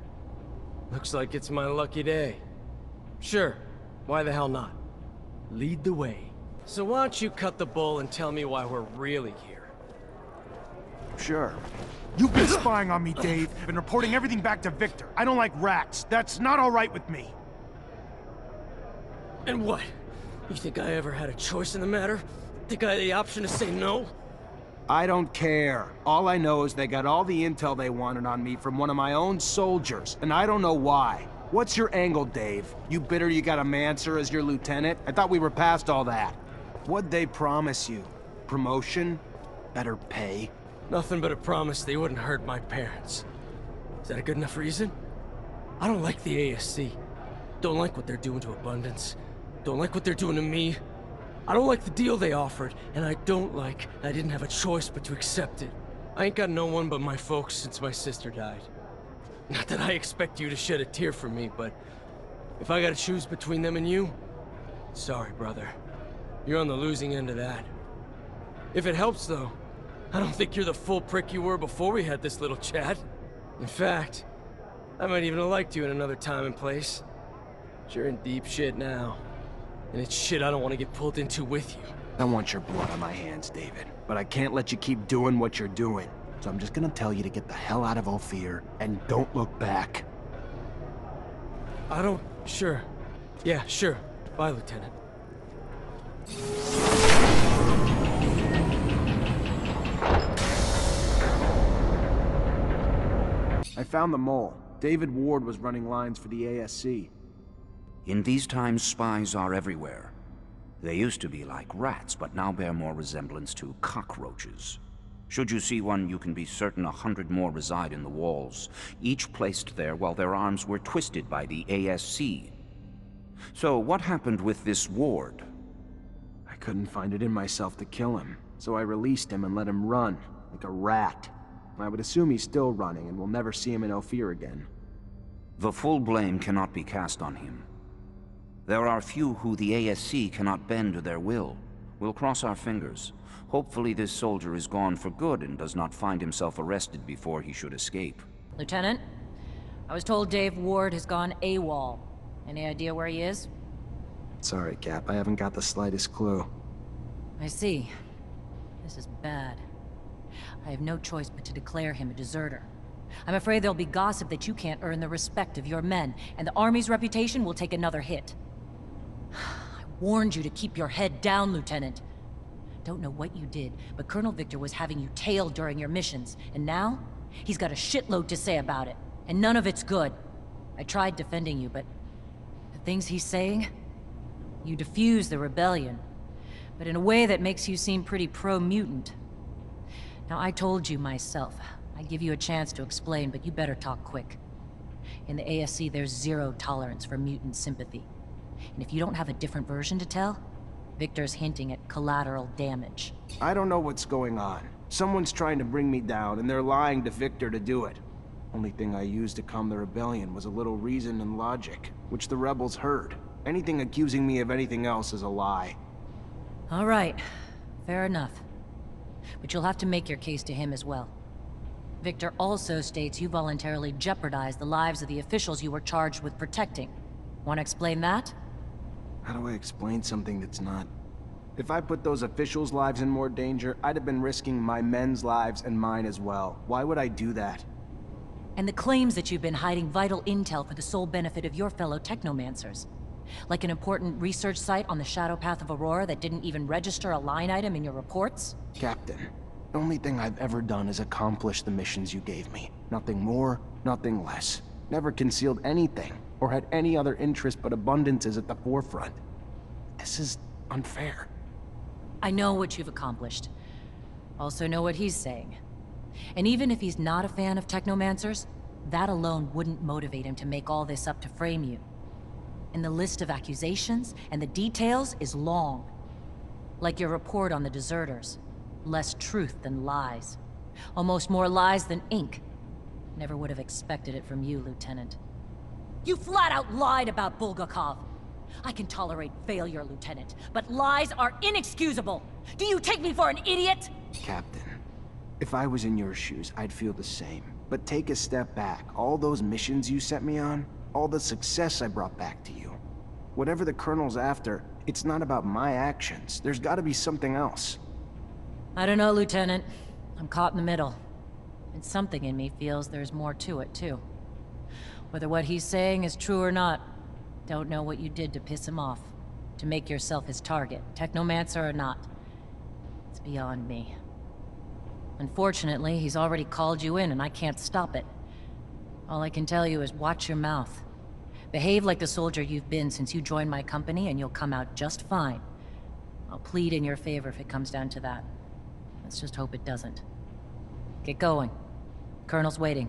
Looks like it's my lucky day. Sure, why the hell not? Lead the way. So why don't you cut the bull and tell me why we're really here? Sure. You've been spying on me, Dave, and reporting everything back to Victor. I don't like rats. That's not all right with me. And what? You think I ever had a choice in the matter? Think I had the option to say no? I don't care. All I know is they got all the intel they wanted on me from one of my own soldiers, and I don't know why. What's your angle, Dave? You bitter you got a Mancer as your lieutenant? I thought we were past all that. What'd they promise you? Promotion? Better pay? Nothing but a promise they wouldn't hurt my parents. Is that a good enough reason? I don't like the ASC. Don't like what they're doing to Abundance. Don't like what they're doing to me. I don't like the deal they offered, and I don't like I didn't have a choice but to accept it. I ain't got no one but my folks since my sister died. Not that I expect you to shed a tear for me, but if I gotta choose between them and you, sorry, brother. You're on the losing end of that. If it helps, though, I don't think you're the full prick you were before we had this little chat. In fact, I might even have liked you in another time and place. But you're in deep shit now. And it's shit I don't want to get pulled into with you. I want your blood on my hands, David. But I can't let you keep doing what you're doing. So I'm just gonna tell you to get the hell out of Ophir, and don't look back. I don't... Sure. Yeah, sure. Bye, Lieutenant. I found the mole. David Ward was running lines for the ASC. In these times, spies are everywhere. They used to be like rats, but now bear more resemblance to cockroaches. Should you see one, you can be certain 100 more reside in the walls, each placed there while their arms were twisted by the ASC. So what happened with this ward? I couldn't find it in myself to kill him, so I released him and let him run, like a rat. I would assume he's still running and we'll never see him in Ophir again. The full blame cannot be cast on him. There are few who the ASC cannot bend to their will. We'll cross our fingers. Hopefully this soldier is gone for good and does not find himself arrested before he should escape. Lieutenant, I was told Dave Ward has gone AWOL. Any idea where he is? Sorry, Cap, I haven't got the slightest clue. I see. This is bad. I have no choice but to declare him a deserter. I'm afraid there'll be gossip that you can't earn the respect of your men, and the Army's reputation will take another hit. I warned you to keep your head down, Lieutenant. Don't know what you did, but Colonel Victor was having you tailed during your missions, and now he's got a shitload to say about it, and none of it's good. I tried defending you, but the things he's saying, you diffuse the rebellion, but in a way that makes you seem pretty pro-mutant. Now, I told you myself, I'd give you a chance to explain, but you better talk quick. In the ASC, there's zero tolerance for mutant sympathy. And if you don't have a different version to tell, Victor's hinting at collateral damage. I don't know what's going on. Someone's trying to bring me down, and they're lying to Victor to do it. Only thing I used to calm the rebellion was a little reason and logic, which the rebels heard. Anything accusing me of anything else is a lie. All right, fair enough. But you'll have to make your case to him as well. Victor also states you voluntarily jeopardized the lives of the officials you were charged with protecting. Want to explain that? How do I explain something that's not? If I put those officials' lives in more danger, I'd have been risking my men's lives and mine as well. Why would I do that? And the claims that you've been hiding vital intel for the sole benefit of your fellow Technomancers. Like an important research site on the shadow path of Aurora that didn't even register a line item in your reports? Captain, the only thing I've ever done is accomplish the missions you gave me. Nothing more, nothing less. Never concealed anything, or had any other interest but abundances at the forefront. This is unfair. I know what you've accomplished. Also know what he's saying. And even if he's not a fan of Technomancers, that alone wouldn't motivate him to make all this up to frame you. And the list of accusations and the details is long. Like your report on the deserters. Less truth than lies. Almost more lies than ink. Never would have expected it from you, Lieutenant. You flat out lied about Bulgakov. I can tolerate failure, Lieutenant, but lies are inexcusable. Do you take me for an idiot? Captain, if I was in your shoes, I'd feel the same. But take a step back. All those missions you sent me on, all the success I brought back to you. Whatever the Colonel's after, it's not about my actions. There's gotta be something else. I don't know, Lieutenant. I'm caught in the middle. And something in me feels there's more to it, too. Whether what he's saying is true or not, don't know what you did to piss him off. To make yourself his target, Technomancer or not. It's beyond me. Unfortunately, he's already called you in and I can't stop it. All I can tell you is watch your mouth. Behave like the soldier you've been since you joined my company and you'll come out just fine. I'll plead in your favor if it comes down to that. Let's just hope it doesn't. Get going. Colonel's waiting.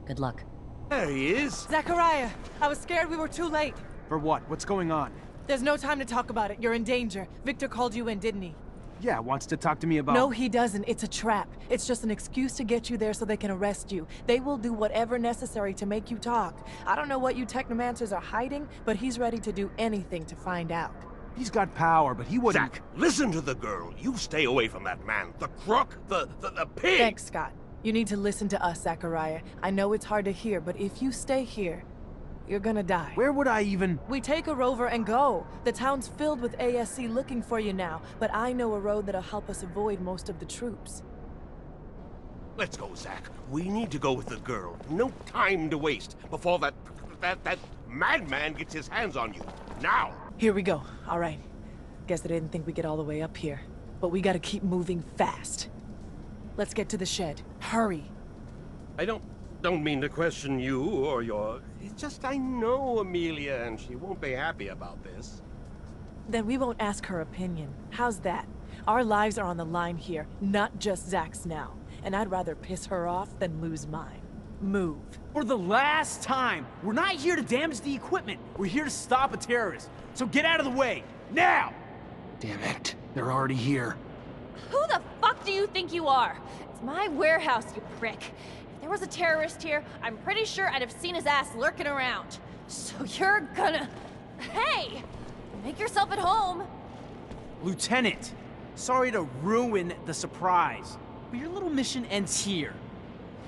Good luck. There he is. Zachariah, I was scared we were too late. For what? What's going on? There's no time to talk about it. You're in danger. Victor called you in, didn't he? Yeah, wants to talk to me about... No, he doesn't. It's a trap. It's just an excuse to get you there so they can arrest you. They will do whatever necessary to make you talk. I don't know what you Technomancers are hiding, but he's ready to do anything to find out. He's got power, but he wouldn't... Zach, listen to the girl. You stay away from that man. The crook, the pig! Thanks, Scott. You need to listen to us, Zachariah. I know it's hard to hear, but if you stay here, you're gonna die. Where would I even... We take a rover and go. The town's filled with ASC looking for you now, but I know a road that'll help us avoid most of the troops. Let's go, Zach. We need to go with the girl. No time to waste before that madman gets his hands on you. Now! Here we go. All right. Guess I didn't think we'd get all the way up here. But we gotta keep moving fast. Let's get to the shed. Hurry. I don't mean to question you or your... It's just I know Amelia and she won't be happy about this. Then we won't ask her opinion. How's that? Our lives are on the line here, not just Zach's now. And I'd rather piss her off than lose mine. Move. For the last time, we're not here to damage the equipment. We're here to stop a terrorist. So get out of the way, now! Damn it, they're already here. Who the fuck do you think you are? It's my warehouse, you prick. If there was a terrorist here, I'm pretty sure I'd have seen his ass lurking around. So you're gonna... Hey! Make yourself at home. Lieutenant, sorry to ruin the surprise, but your little mission ends here.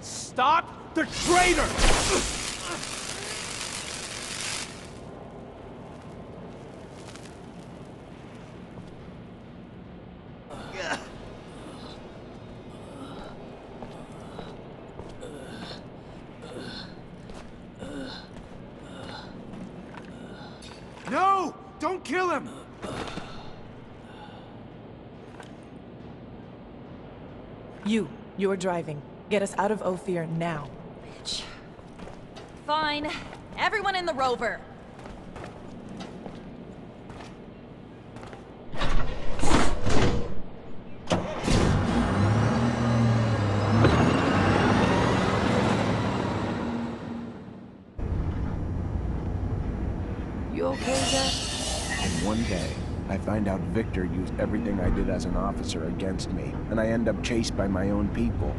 Stop the traitor! No! Don't kill him! You're driving. Get us out of Ophir now. Bitch. Fine. Everyone in the rover. You okay, Zach? And one day, I find out Victor used everything I did as an officer against me, and I end up chased by my own people.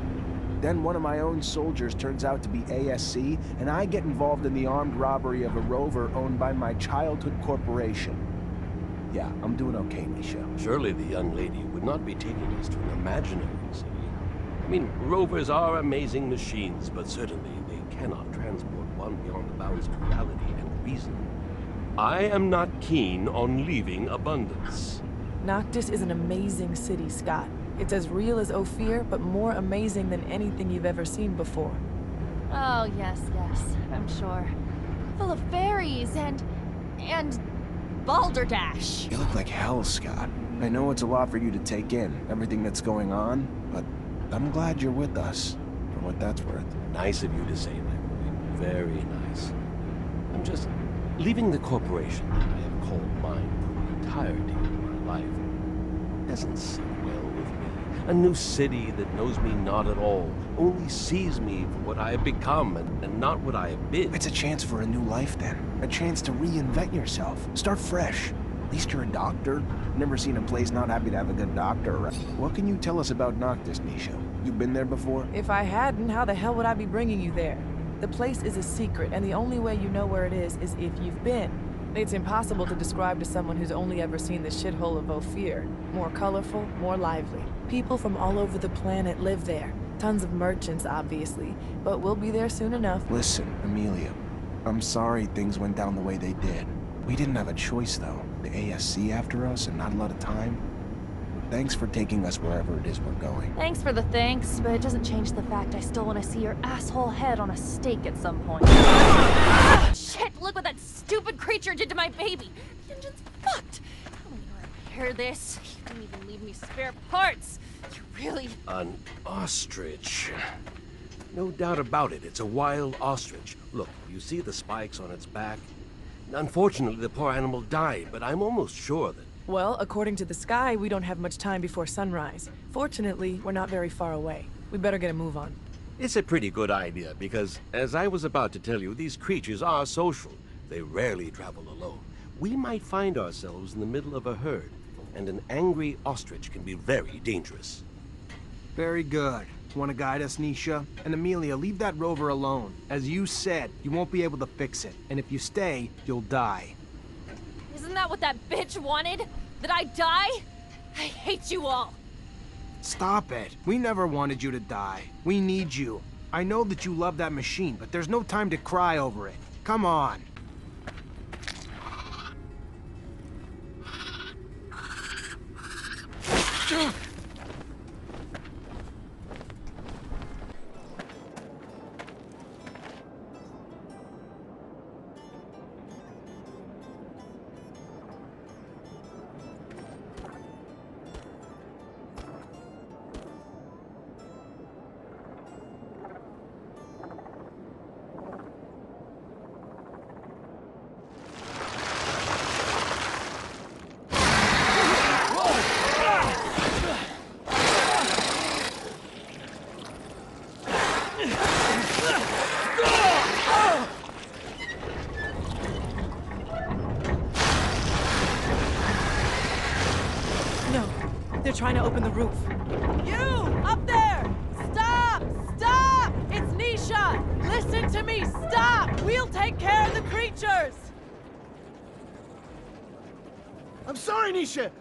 Then one of my own soldiers turns out to be ASC, and I get involved in the armed robbery of a rover owned by my childhood corporation. Yeah, I'm doing okay, Misha. Surely the young lady would not be taking us to an imaginary city. I mean, rovers are amazing machines, but certainly they cannot transport one beyond the bounds of reality and reason. I am not keen on leaving Abundance. Noctis is an amazing city, Scott. It's as real as Ophir, but more amazing than anything you've ever seen before. Oh, yes, I'm sure. Full of fairies and balderdash. You look like hell, Scott. I know it's a lot for you to take in, everything that's going on, but I'm glad you're with us, for what that's worth. Nice of you to say that, Roy. Very nice. I'm just leaving the corporation that I have called mine for the entirety of my life. Doesn't sit well with me. A new city that knows me not at all, only sees me for what I have become and not what I have been. It's a chance for a new life then. A chance to reinvent yourself. Start fresh. At least you're a doctor. Never seen a place not happy to have a good doctor around. What can you tell us about Noctis, Misha? You been there before? If I hadn't, how the hell would I be bringing you there? The place is a secret, and the only way you know where it is if you've been. It's impossible to describe to someone who's only ever seen the shithole of Ophir. More colorful, more lively. People from all over the planet live there. Tons of merchants, obviously, but we'll be there soon enough. Listen, Amelia, I'm sorry things went down the way they did. We didn't have a choice, though. The ASC after us and not a lot of time. Thanks for taking us wherever it is we're going. Thanks for the thanks, but it doesn't change the fact I still want to see your asshole head on a stake at some point. Shit, look what that stupid creature did to my baby. The engine's fucked. How will you repair this? You didn't even leave me spare parts. You really... An ostrich. No doubt about it, it's a wild ostrich. Look, you see the spikes on its back? Unfortunately, the poor animal died, but I'm almost sure that... Well, according to the sky, we don't have much time before sunrise. Fortunately, we're not very far away. We better get a move on. It's a pretty good idea, because, as I was about to tell you, these creatures are social. They rarely travel alone. We might find ourselves in the middle of a herd, and an angry ostrich can be very dangerous. Very good. Want to guide us, Nisha? And Amelia, leave that rover alone. As you said, you won't be able to fix it. And if you stay, you'll die. Isn't that what that bitch wanted? That I die? I hate you all. Stop it. We never wanted you to die. We need you. I know that you love that machine, but there's no time to cry over it. Come on. they're trying to open the roof. You! Up there! Stop! Stop! It's Nisha! Listen to me! Stop! We'll take care of the creatures! I'm sorry, Nisha!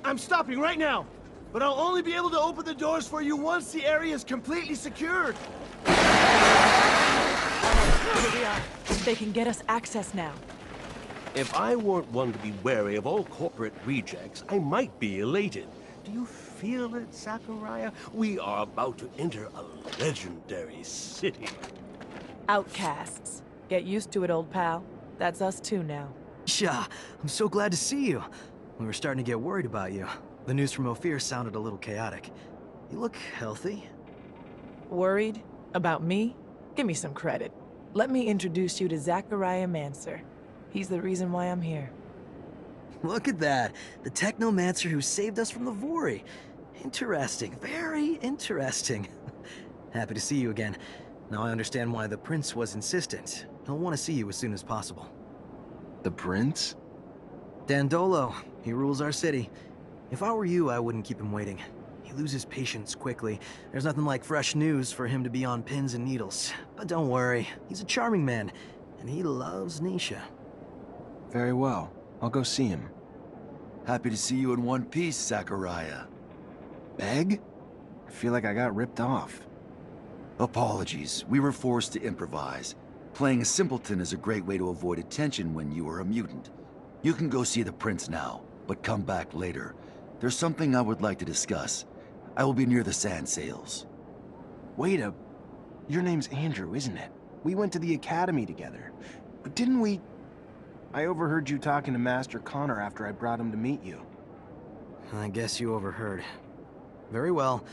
I'm stopping right now! But I'll only be able to open the doors for you once the area is completely secured! Here we are. They can get us access now. If I weren't one to be wary of all corporate rejects, I might be elated. Do you feel it, Zachariah? We are about to enter a legendary city. Outcasts. Get used to it, old pal. That's us too now. Yeah, I'm so glad to see you. We were starting to get worried about you. The news from Ophir sounded a little chaotic. You look healthy. Worried? About me? Give me some credit. Let me introduce you to Zachariah Mancer. He's the reason why I'm here. Look at that. The Technomancer who saved us from the Vori. Interesting. Very interesting. Happy to see you again. Now I understand why the Prince was insistent. He'll want to see you as soon as possible. The Prince? Dandolo. He rules our city. If I were you, I wouldn't keep him waiting. He loses patience quickly. There's nothing like fresh news for him to be on pins and needles. But don't worry. He's a charming man. And he loves Nisha. Very well. I'll go see him. Happy to see you in one piece, Zachariah. Beg? I feel like I got ripped off. Apologies. We were forced to improvise. Playing a simpleton is a great way to avoid attention when you are a mutant. You can go see the Prince now, but come back later. There's something I would like to discuss. I will be near the sand sails. Wait a... Your name's Andrew, isn't it? We went to the academy together. But didn't we... I overheard you talking to Master Connor after I brought him to meet you. I guess you overheard. Very well.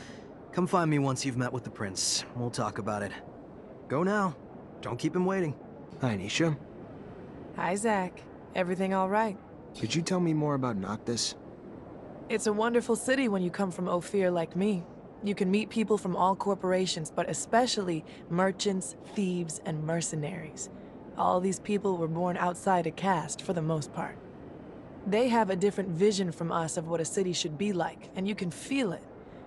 Come find me once you've met with the Prince. We'll talk about it. Go now. Don't keep him waiting. Hi, Nisha. Hi, Zach. Everything all right? Could you tell me more about Noctis? It's a wonderful city when you come from Ophir like me. You can meet people from all corporations, but especially merchants, thieves, and mercenaries. All these people were born outside a caste, for the most part. They have a different vision from us of what a city should be like, and you can feel it.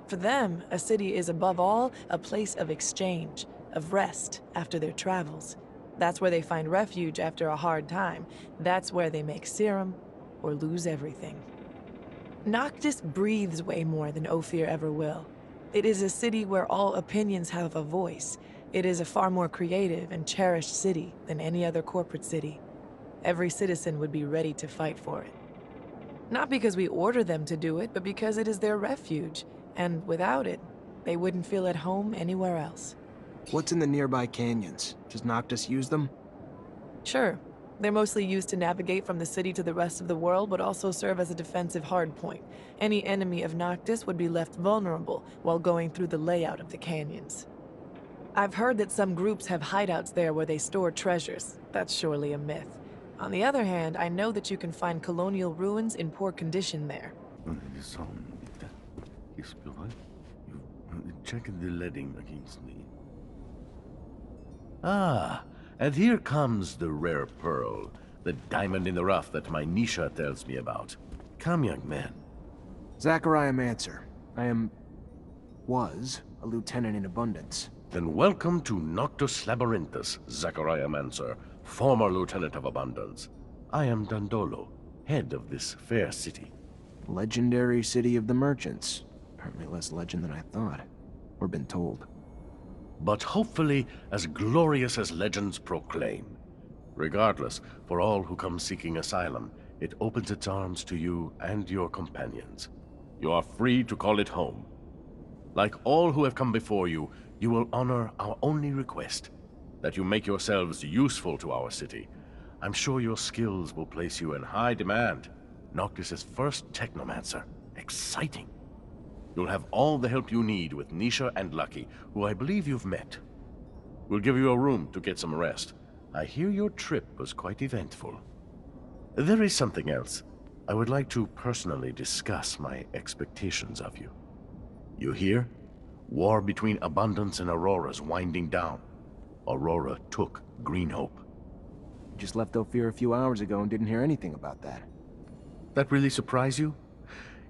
For them, a city is above all a place of exchange, of rest after their travels. That's where they find refuge after a hard time. That's where they make serum or lose everything. Noctis breathes way more than Ophir ever will. It is a city where all opinions have a voice. It is a far more creative and cherished city than any other corporate city. Every citizen would be ready to fight for it. Not because we order them to do it, but because it is their refuge, and without it, they wouldn't feel at home anywhere else. What's in the nearby canyons? Does Noctis use them? Sure. They're mostly used to navigate from the city to the rest of the world, but also serve as a defensive hardpoint. Any enemy of Noctis would be left vulnerable while going through the layout of the canyons. I've heard that some groups have hideouts there where they store treasures. That's surely a myth. On the other hand, I know that you can find colonial ruins in poor condition there. Check the leading against me. Ah, and here comes the rare pearl, the diamond in the rough that my Nisha tells me about. Come, young man. Zachariah Mancer. was a lieutenant in abundance. Then welcome to Noctis Labyrinthus, Zachariah Mancer, former lieutenant of abundance. I am Dandolo, head of this fair city. Legendary city of the merchants. Apparently less legend than I thought, or been told. But hopefully as glorious as legends proclaim. Regardless, for all who come seeking asylum, it opens its arms to you and your companions. You are free to call it home. Like all who have come before you, you will honor our only request, that you make yourselves useful to our city. I'm sure your skills will place you in high demand. Noctis' first Technomancer. Exciting. You'll have all the help you need with Nisha and Lucky, who I believe you've met. We'll give you a room to get some rest. I hear your trip was quite eventful. There is something else. I would like to personally discuss my expectations of you. You hear? War between Abundance and Aurora's winding down. Aurora took Green Hope. You just left Ophir a few hours ago and didn't hear anything about that. That really surprise you?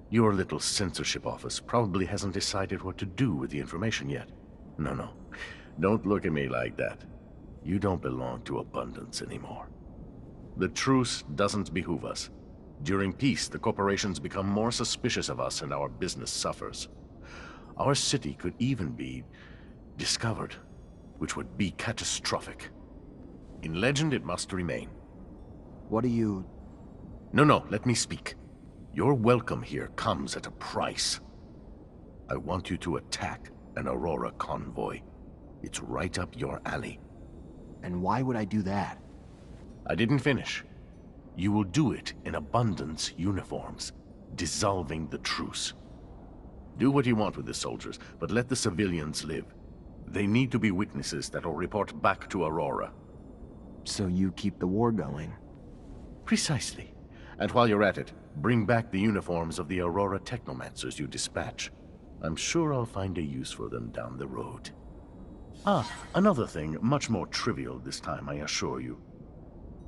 Your little censorship office probably hasn't decided what to do with the information yet. No. Don't look at me like that. You don't belong to Abundance anymore. The truce doesn't behoove us. During peace, the corporations become more suspicious of us and our business suffers. Our city could even be discovered, which would be catastrophic. In legend, it must remain. What do you... No, let me speak. Your welcome here comes at a price. I want you to attack an Aurora convoy. It's right up your alley. And why would I do that? I didn't finish. You will do it in Abundance uniforms, dissolving the truce. Do what you want with the soldiers, but let the civilians live. They need to be witnesses that will report back to Aurora. So you keep the war going? Precisely. And while you're at it, bring back the uniforms of the Aurora Technomancers you dispatch. I'm sure I'll find a use for them down the road. Another thing, much more trivial this time, I assure you.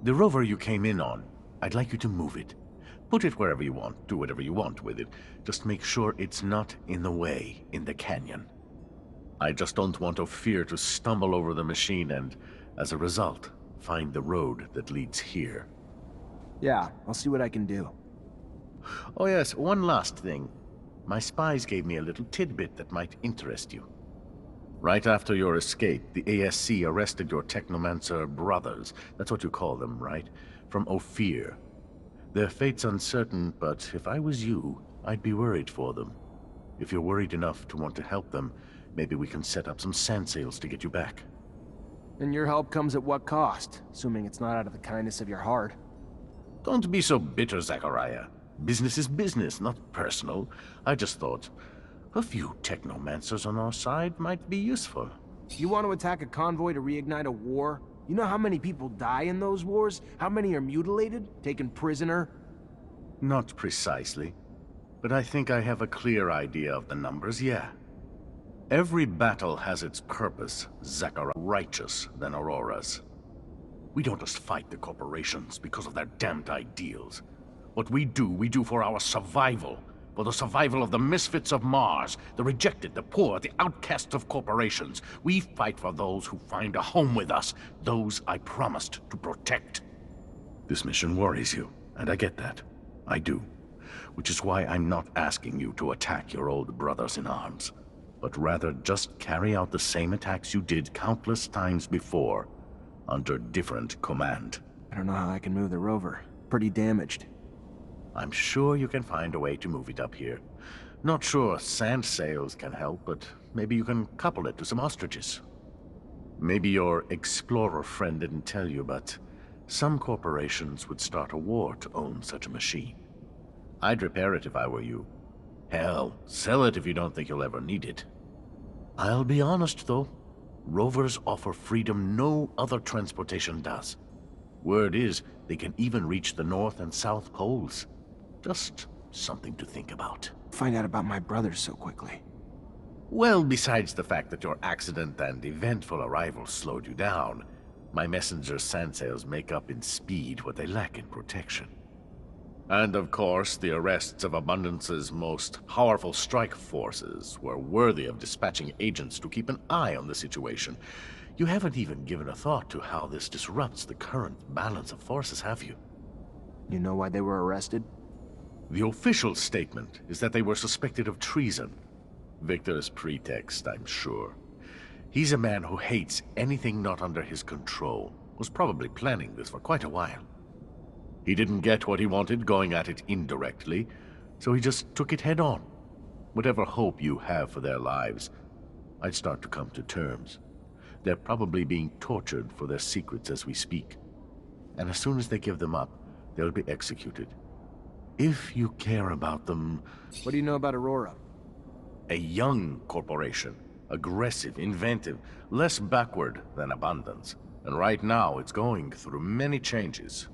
The rover you came in on, I'd like you to move it. Put it wherever you want, do whatever you want with it. Just make sure it's not in the way in the canyon. I just don't want Ophir to stumble over the machine and, as a result, find the road that leads here. Yeah, I'll see what I can do. Oh yes, one last thing. My spies gave me a little tidbit that might interest you. Right after your escape, the ASC arrested your Technomancer brothers. That's what you call them, right? From Ophir. Their fate's uncertain, but if I was you, I'd be worried for them. If you're worried enough to want to help them, maybe we can set up some sand sails to get you back. And your help comes at what cost? Assuming it's not out of the kindness of your heart. Don't be so bitter, Zachariah. Business is business, not personal. I just thought a few Technomancers on our side might be useful. You want to attack a convoy to reignite a war? You know how many people die in those wars? How many are mutilated? Taken prisoner? Not precisely. But I think I have a clear idea of the numbers, yeah. Every battle has its purpose, Zachariah, righteous than Aurora's. We don't just fight the corporations because of their damned ideals. What we do for our survival. For the survival of the misfits of Mars, the rejected, the poor, the outcasts of corporations. We fight for those who find a home with us, those I promised to protect. This mission worries you, and I get that. I do. Which is why I'm not asking you to attack your old brothers in arms, but rather just carry out the same attacks you did countless times before, under different command. I don't know how I can move the rover. Pretty damaged. I'm sure you can find a way to move it up here. Not sure sand sails can help, but maybe you can couple it to some ostriches. Maybe your explorer friend didn't tell you, but some corporations would start a war to own such a machine. I'd repair it if I were you. Hell, sell it if you don't think you'll ever need it. I'll be honest, though. Rovers offer freedom no other transportation does. Word is, they can even reach the North and South Poles. Just something to think about. Find out about my brothers so quickly. Well, besides the fact that your accident and eventful arrival slowed you down, my messenger's sand sails make up in speed what they lack in protection. And of course, the arrests of Abundance's most powerful strike forces were worthy of dispatching agents to keep an eye on the situation. You haven't even given a thought to how this disrupts the current balance of forces, have you? You know why they were arrested? The official statement is that they were suspected of treason. Victor's pretext, I'm sure. He's a man who hates anything not under his control. Was probably planning this for quite a while. He didn't get what he wanted going at it indirectly, so he just took it head on. Whatever hope you have for their lives, I'd start to come to terms. They're probably being tortured for their secrets as we speak. And as soon as they give them up, they'll be executed. If you care about them... What do you know about Aurora? A young corporation. Aggressive, inventive, less backward than Abundance. And right now, it's going through many changes.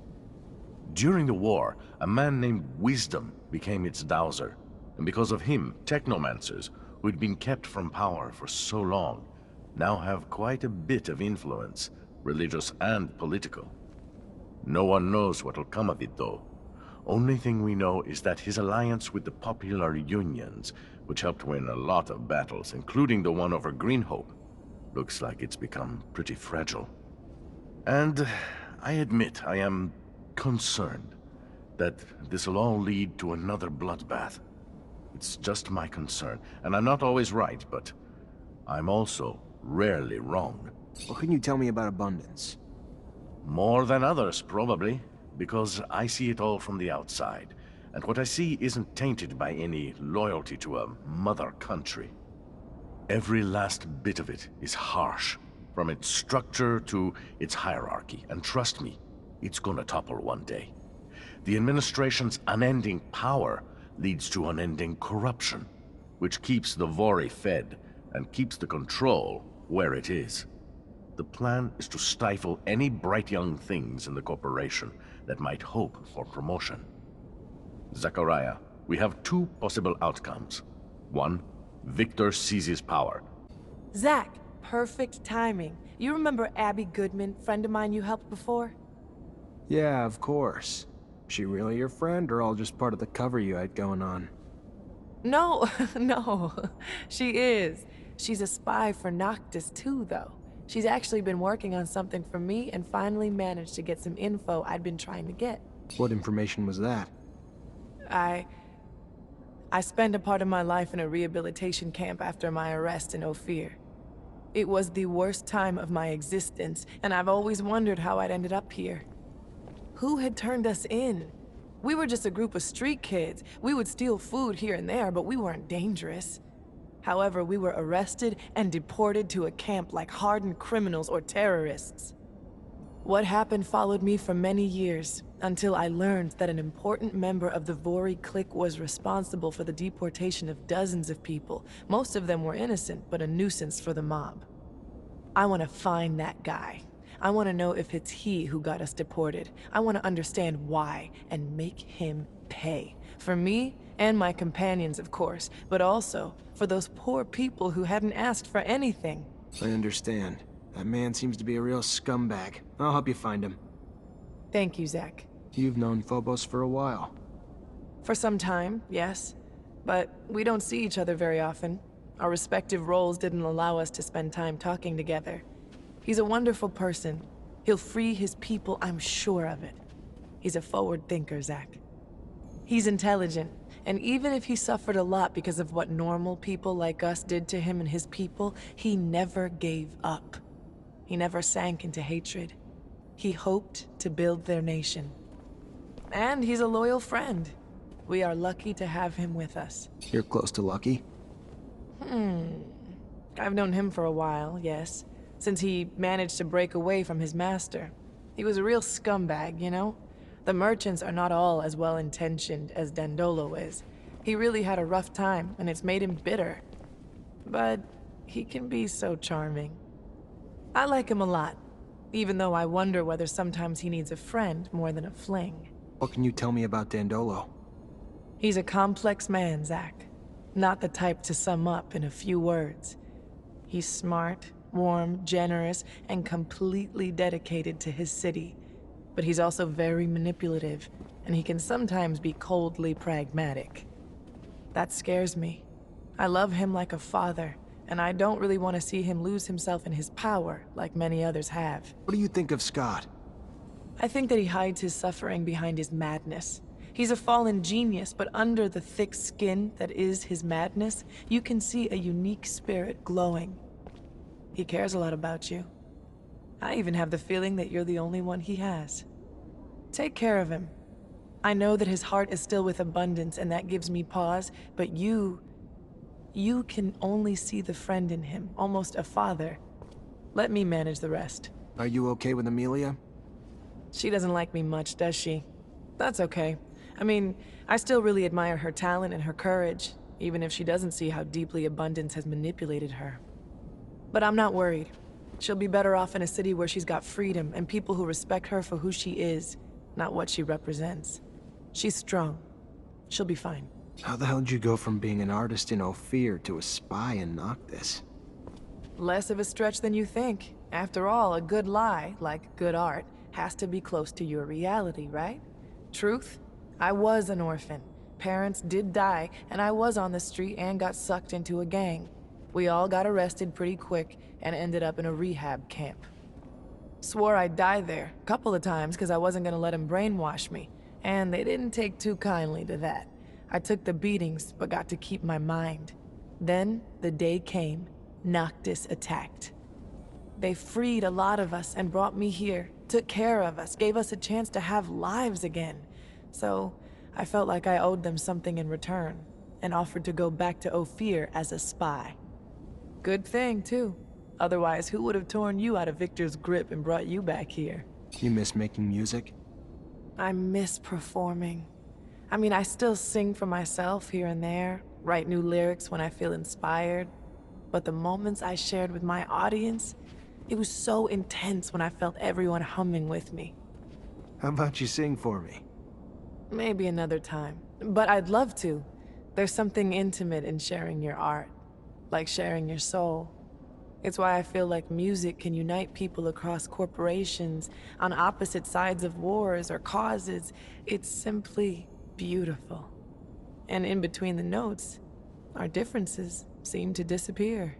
During the war, a man named Wisdom became its dowser. And because of him, Technomancers, who'd been kept from power for so long, now have quite a bit of influence, religious and political. No one knows what'll come of it, though. Only thing we know is that his alliance with the popular unions, which helped win a lot of battles, including the one over Greenhope, looks like it's become pretty fragile. And I admit I am concerned that this'll all lead to another bloodbath. It's just my concern, and I'm not always right, but I'm also rarely wrong. What can you tell me about Abundance? More than others, probably, because I see it all from the outside, and what I see isn't tainted by any loyalty to a mother country. Every last bit of it is harsh, from its structure to its hierarchy, and trust me, it's gonna topple one day. The administration's unending power leads to unending corruption, which keeps the Vori fed and keeps the control where it is. The plan is to stifle any bright young things in the corporation that might hope for promotion. Zachariah, we have two possible outcomes. One, Victor seizes power. Zach, perfect timing. You remember Abby Goodman, friend of mine you helped before? Yeah, of course. She really your friend, or all just part of the cover you had going on? No, no. She is. She's a spy for Noctis too, though. She's actually been working on something for me and finally managed to get some info I'd been trying to get. What information was that? I spent a part of my life in a rehabilitation camp after my arrest in Ophir. It was the worst time of my existence, and I've always wondered how I'd ended up here. Who had turned us in? We were just a group of street kids. We would steal food here and there, but we weren't dangerous. However, we were arrested and deported to a camp like hardened criminals or terrorists. What happened followed me for many years, until I learned that an important member of the Vori clique was responsible for the deportation of dozens of people. Most of them were innocent, but a nuisance for the mob. I want to find that guy. I want to know if it's he who got us deported. I want to understand why, and make him pay. For me, and my companions, of course, but also for those poor people who hadn't asked for anything. I understand. That man seems to be a real scumbag. I'll help you find him. Thank you, Zach. You've known Phobos for a while. For some time, yes. But we don't see each other very often. Our respective roles didn't allow us to spend time talking together. He's a wonderful person. He'll free his people, I'm sure of it. He's a forward thinker, Zach. He's intelligent, and even if he suffered a lot because of what normal people like us did to him and his people, he never gave up. He never sank into hatred. He hoped to build their nation. And he's a loyal friend. We are lucky to have him with us. You're close to lucky? I've known him for a while, yes. Since he managed to break away from his master. He was a real scumbag, you know? The merchants are not all as well-intentioned as Dandolo is. He really had a rough time, and it's made him bitter. But he can be so charming. I like him a lot, even though I wonder whether sometimes he needs a friend more than a fling. What can you tell me about Dandolo? He's a complex man, Zach. Not the type to sum up in a few words. He's smart, warm, generous, and completely dedicated to his city. But he's also very manipulative, and he can sometimes be coldly pragmatic. That scares me. I love him like a father, and I don't really want to see him lose himself in his power like many others have. What do you think of Scott? I think that he hides his suffering behind his madness. He's a fallen genius, but under the thick skin that is his madness, you can see a unique spirit glowing. He cares a lot about you. I even have the feeling that you're the only one he has. Take care of him. I know that his heart is still with Abundance, and that gives me pause, but you can only see the friend in him, almost a father. Let me manage the rest. Are you okay with Amelia? She doesn't like me much, does she? That's okay. I mean, I still really admire her talent and her courage, even if she doesn't see how deeply Abundance has manipulated her. But I'm not worried. She'll be better off in a city where she's got freedom and people who respect her for who she is, not what she represents. She's strong. She'll be fine. How the hell did you go from being an artist in Ophir to a spy in Noctis? Less of a stretch than you think. After all, a good lie, like good art, has to be close to your reality, right? Truth? I was an orphan. Parents did die, and I was on the street and got sucked into a gang. We all got arrested pretty quick and ended up in a rehab camp. Swore I'd die there a couple of times because I wasn't gonna let them brainwash me, and they didn't take too kindly to that. I took the beatings, but got to keep my mind. Then, the day came. Noctis attacked. They freed a lot of us and brought me here, took care of us, gave us a chance to have lives again. So, I felt like I owed them something in return, and offered to go back to Ophir as a spy. Good thing, too. Otherwise, who would have torn you out of Victor's grip and brought you back here? You miss making music? I miss performing. I mean, I still sing for myself here and there, write new lyrics when I feel inspired. But the moments I shared with my audience, it was so intense when I felt everyone humming with me. How about you sing for me? Maybe another time. But I'd love to. There's something intimate in sharing your art, like sharing your soul. It's why I feel like music can unite people across corporations, on opposite sides of wars or causes. It's simply beautiful. And in between the notes, our differences seem to disappear.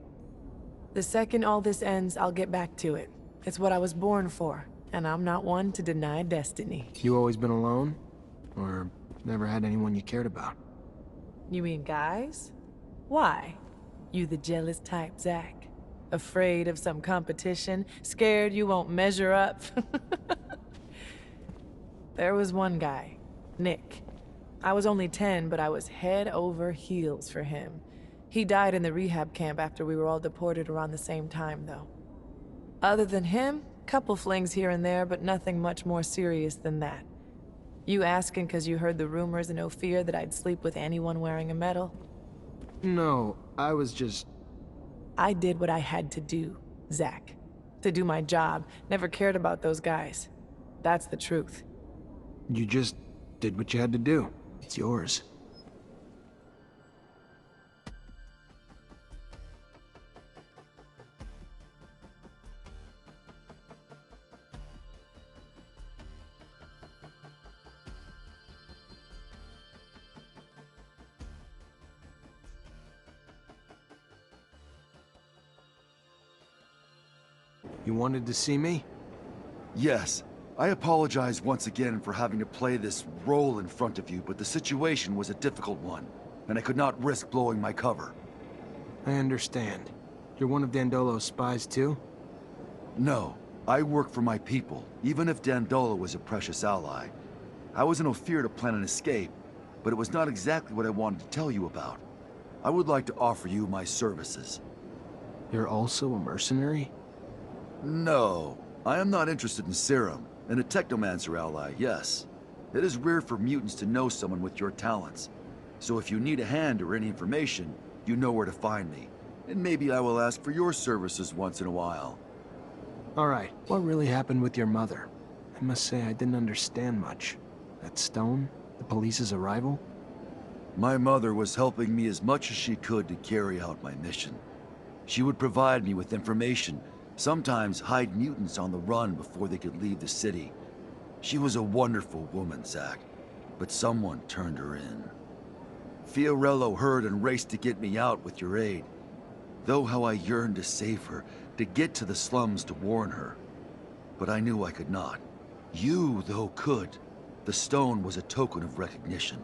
The second all this ends, I'll get back to it. It's what I was born for, and I'm not one to deny destiny. You always been alone? Or never had anyone you cared about? You mean guys? Why? You the jealous type, Zach? Afraid of some competition? Scared you won't measure up? There was one guy, Nick. I was only 10, but I was head over heels for him. He died in the rehab camp after we were all deported around the same time, though. Other than him, couple flings here and there, but nothing much more serious than that. You asking because you heard the rumors in Ophir that I'd sleep with anyone wearing a medal? No, I was just... I did what I had to do, Zach. To do my job. Never cared about those guys. That's the truth. You just did what you had to do. It's yours. You wanted to see me? Yes. I apologize once again for having to play this role in front of you, but the situation was a difficult one, and I could not risk blowing my cover. I understand. You're one of Dandolo's spies too? No. I work for my people, even if Dandolo was a precious ally. I was in Ophir to plan an escape, but it was not exactly what I wanted to tell you about. I would like to offer you my services. You're also a mercenary? No. I am not interested in serum. And a Technomancer ally, yes. It is rare for mutants to know someone with your talents. So if you need a hand or any information, you know where to find me. And maybe I will ask for your services once in a while. Alright, what really happened with your mother? I must say I didn't understand much. That stone? The police's arrival? My mother was helping me as much as she could to carry out my mission. She would provide me with information, sometimes hide mutants on the run before they could leave the city. She was a wonderful woman, Zach, but someone turned her in. Fiorello heard and raced to get me out with your aid. Though how I yearned to save her, to get to the slums to warn her. But I knew I could not. You, though, could. The stone was a token of recognition.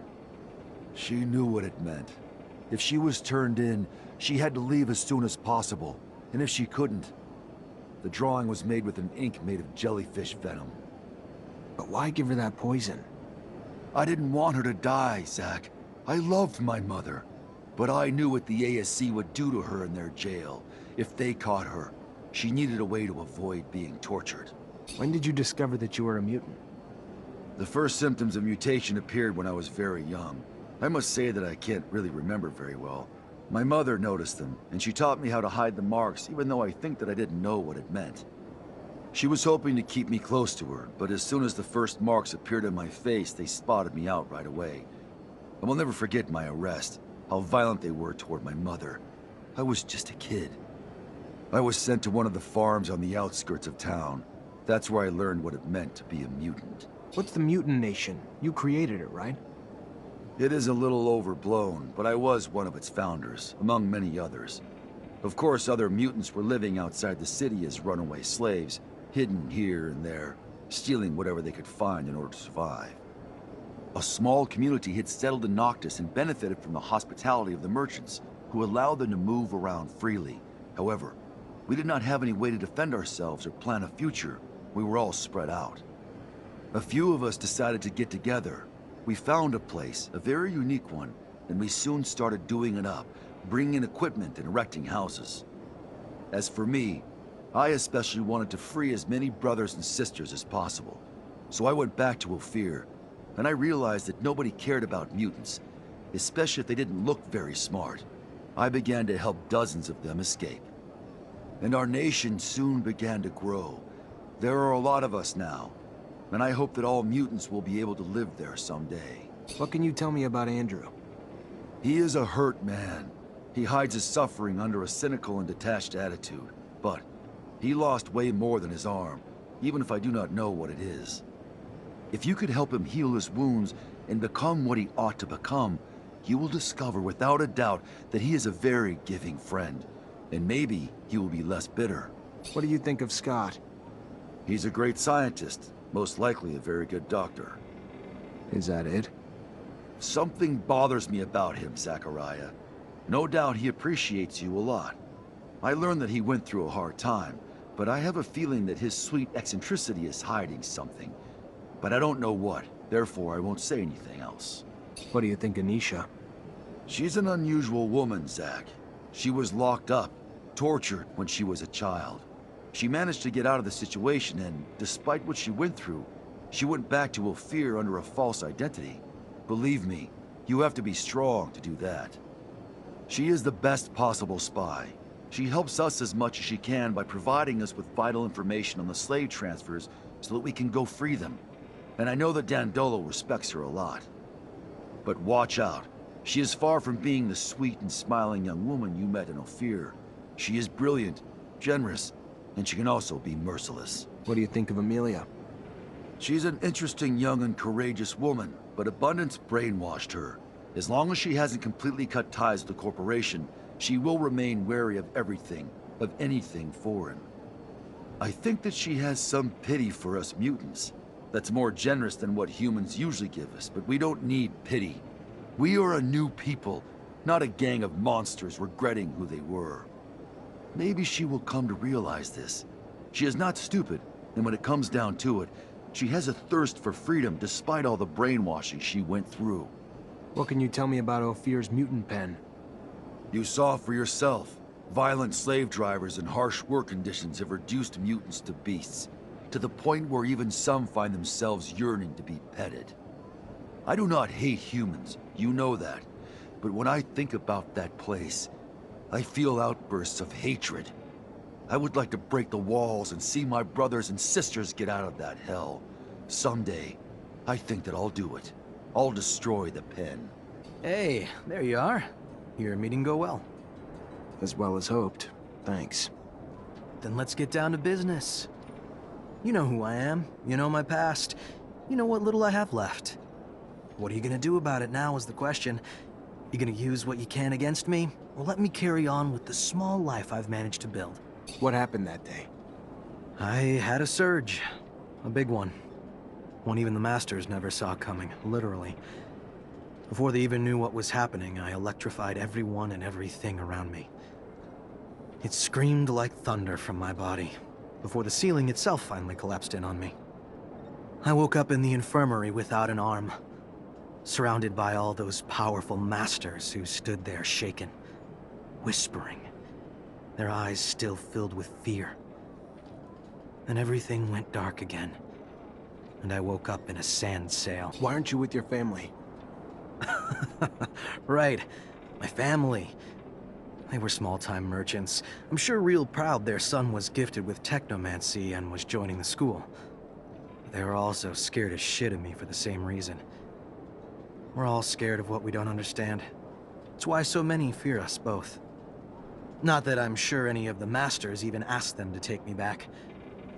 She knew what it meant. If she was turned in, she had to leave as soon as possible, and if she couldn't, the drawing was made with an ink made of jellyfish venom. But why give her that poison? I didn't want her to die, Zach. I loved my mother. But I knew what the ASC would do to her in their jail. If they caught her, she needed a way to avoid being tortured. When did you discover that you were a mutant? The first symptoms of mutation appeared when I was very young. I must say that I can't really remember very well. My mother noticed them, and she taught me how to hide the marks, even though I think that I didn't know what it meant. She was hoping to keep me close to her, but as soon as the first marks appeared on my face, they spotted me out right away. I will never forget my arrest, how violent they were toward my mother. I was just a kid. I was sent to one of the farms on the outskirts of town. That's where I learned what it meant to be a mutant. What's the Mutant Nation? You created it, right? It is a little overblown, but I was one of its founders, among many others. Of course, other mutants were living outside the city as runaway slaves, hidden here and there, stealing whatever they could find in order to survive. A small community had settled in Noctis and benefited from the hospitality of the merchants, who allowed them to move around freely. However, we did not have any way to defend ourselves or plan a future. We were all spread out. A few of us decided to get together. We found a place, a very unique one, and we soon started doing it up, bringing in equipment and erecting houses. As for me, I especially wanted to free as many brothers and sisters as possible. So I went back to Ophir, and I realized that nobody cared about mutants, especially if they didn't look very smart. I began to help dozens of them escape. And our nation soon began to grow. There are a lot of us now, and I hope that all mutants will be able to live there someday. What can you tell me about Andrew? He is a hurt man. He hides his suffering under a cynical and detached attitude. But he lost way more than his arm, even if I do not know what it is. If you could help him heal his wounds and become what he ought to become, you will discover without a doubt that he is a very giving friend. And maybe he will be less bitter. What do you think of Scott? He's a great scientist, most likely a very good doctor. Is that it? Something bothers me about him, Zachariah. No doubt he appreciates you a lot. I learned that he went through a hard time, but I have a feeling that his sweet eccentricity is hiding something. But I don't know what, therefore I won't say anything else. What do you think of Nisha? She's an unusual woman, Zach. She was locked up, tortured when she was a child. She managed to get out of the situation, and despite what she went through, she went back to Ophir under a false identity. Believe me, you have to be strong to do that. She is the best possible spy. She helps us as much as she can by providing us with vital information on the slave transfers so that we can go free them. And I know that Dandolo respects her a lot. But watch out. She is far from being the sweet and smiling young woman you met in Ophir. She is brilliant, generous, and she can also be merciless. What do you think of Amelia? She's an interesting young and courageous woman, but Abundance brainwashed her. As long as she hasn't completely cut ties with the corporation, she will remain wary of everything, of anything foreign. I think that she has some pity for us mutants. That's more generous than what humans usually give us, but we don't need pity. We are a new people, not a gang of monsters regretting who they were. Maybe she will come to realize this. She is not stupid, and when it comes down to it, she has a thirst for freedom despite all the brainwashing she went through. What can you tell me about Ophir's mutant pen? You saw for yourself. Violent slave drivers and harsh work conditions have reduced mutants to beasts, to the point where even some find themselves yearning to be petted. I do not hate humans, you know that. But when I think about that place, I feel outbursts of hatred. I would like to break the walls and see my brothers and sisters get out of that hell. Someday, I think that I'll do it. I'll destroy the pen. Hey, there you are. Your meeting go well. As well as hoped. Thanks. Then let's get down to business. You know who I am. You know my past. You know what little I have left. What are you gonna do about it now is the question. You gonna use what you can against me? Or let me carry on with the small life I've managed to build? What happened that day? I had a surge. A big one. One even the Masters never saw coming, literally. Before they even knew what was happening, I electrified everyone and everything around me. It screamed like thunder from my body, before the ceiling itself finally collapsed in on me. I woke up in the infirmary without an arm, surrounded by all those powerful Masters who stood there shaken, whispering, their eyes still filled with fear. Then everything went dark again, and I woke up in a sand sail. Why aren't you with your family? Right, my family. They were small-time merchants. I'm sure real proud their son was gifted with Technomancy and was joining the school. But they were also scared as shit of me for the same reason. We're all scared of what we don't understand. It's why so many fear us both. Not that I'm sure any of the Masters even asked them to take me back.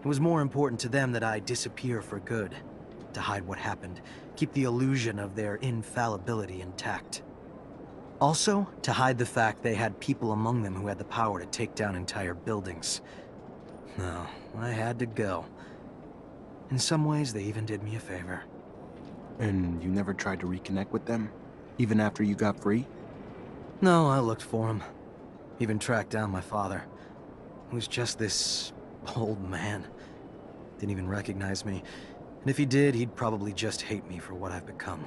It was more important to them that I disappear for good. to hide what happened, keep the illusion of their infallibility intact. Also, to hide the fact they had people among them who had the power to take down entire buildings. No, I had to go. In some ways, they even did me a favor. And you never tried to reconnect with them? Even after you got free? No, I looked for him. Even tracked down my father, who's just this old man. Didn't even recognize me. And if he did, he'd probably just hate me for what I've become.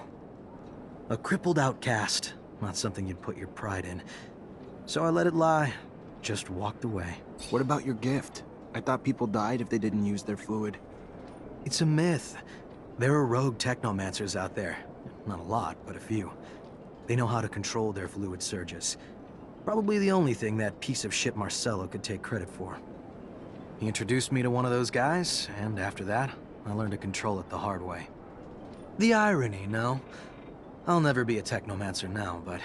A crippled outcast, not something you'd put your pride in. So I let it lie, just walked away. What about your gift? I thought people died if they didn't use their fluid. It's a myth. There are rogue Technomancers out there. Not a lot, but a few. They know how to control their fluid surges. Probably the only thing that piece of shit Marcello could take credit for. He introduced me to one of those guys, and after that, I learned to control it the hard way. The irony, no? I'll never be a Technomancer now, but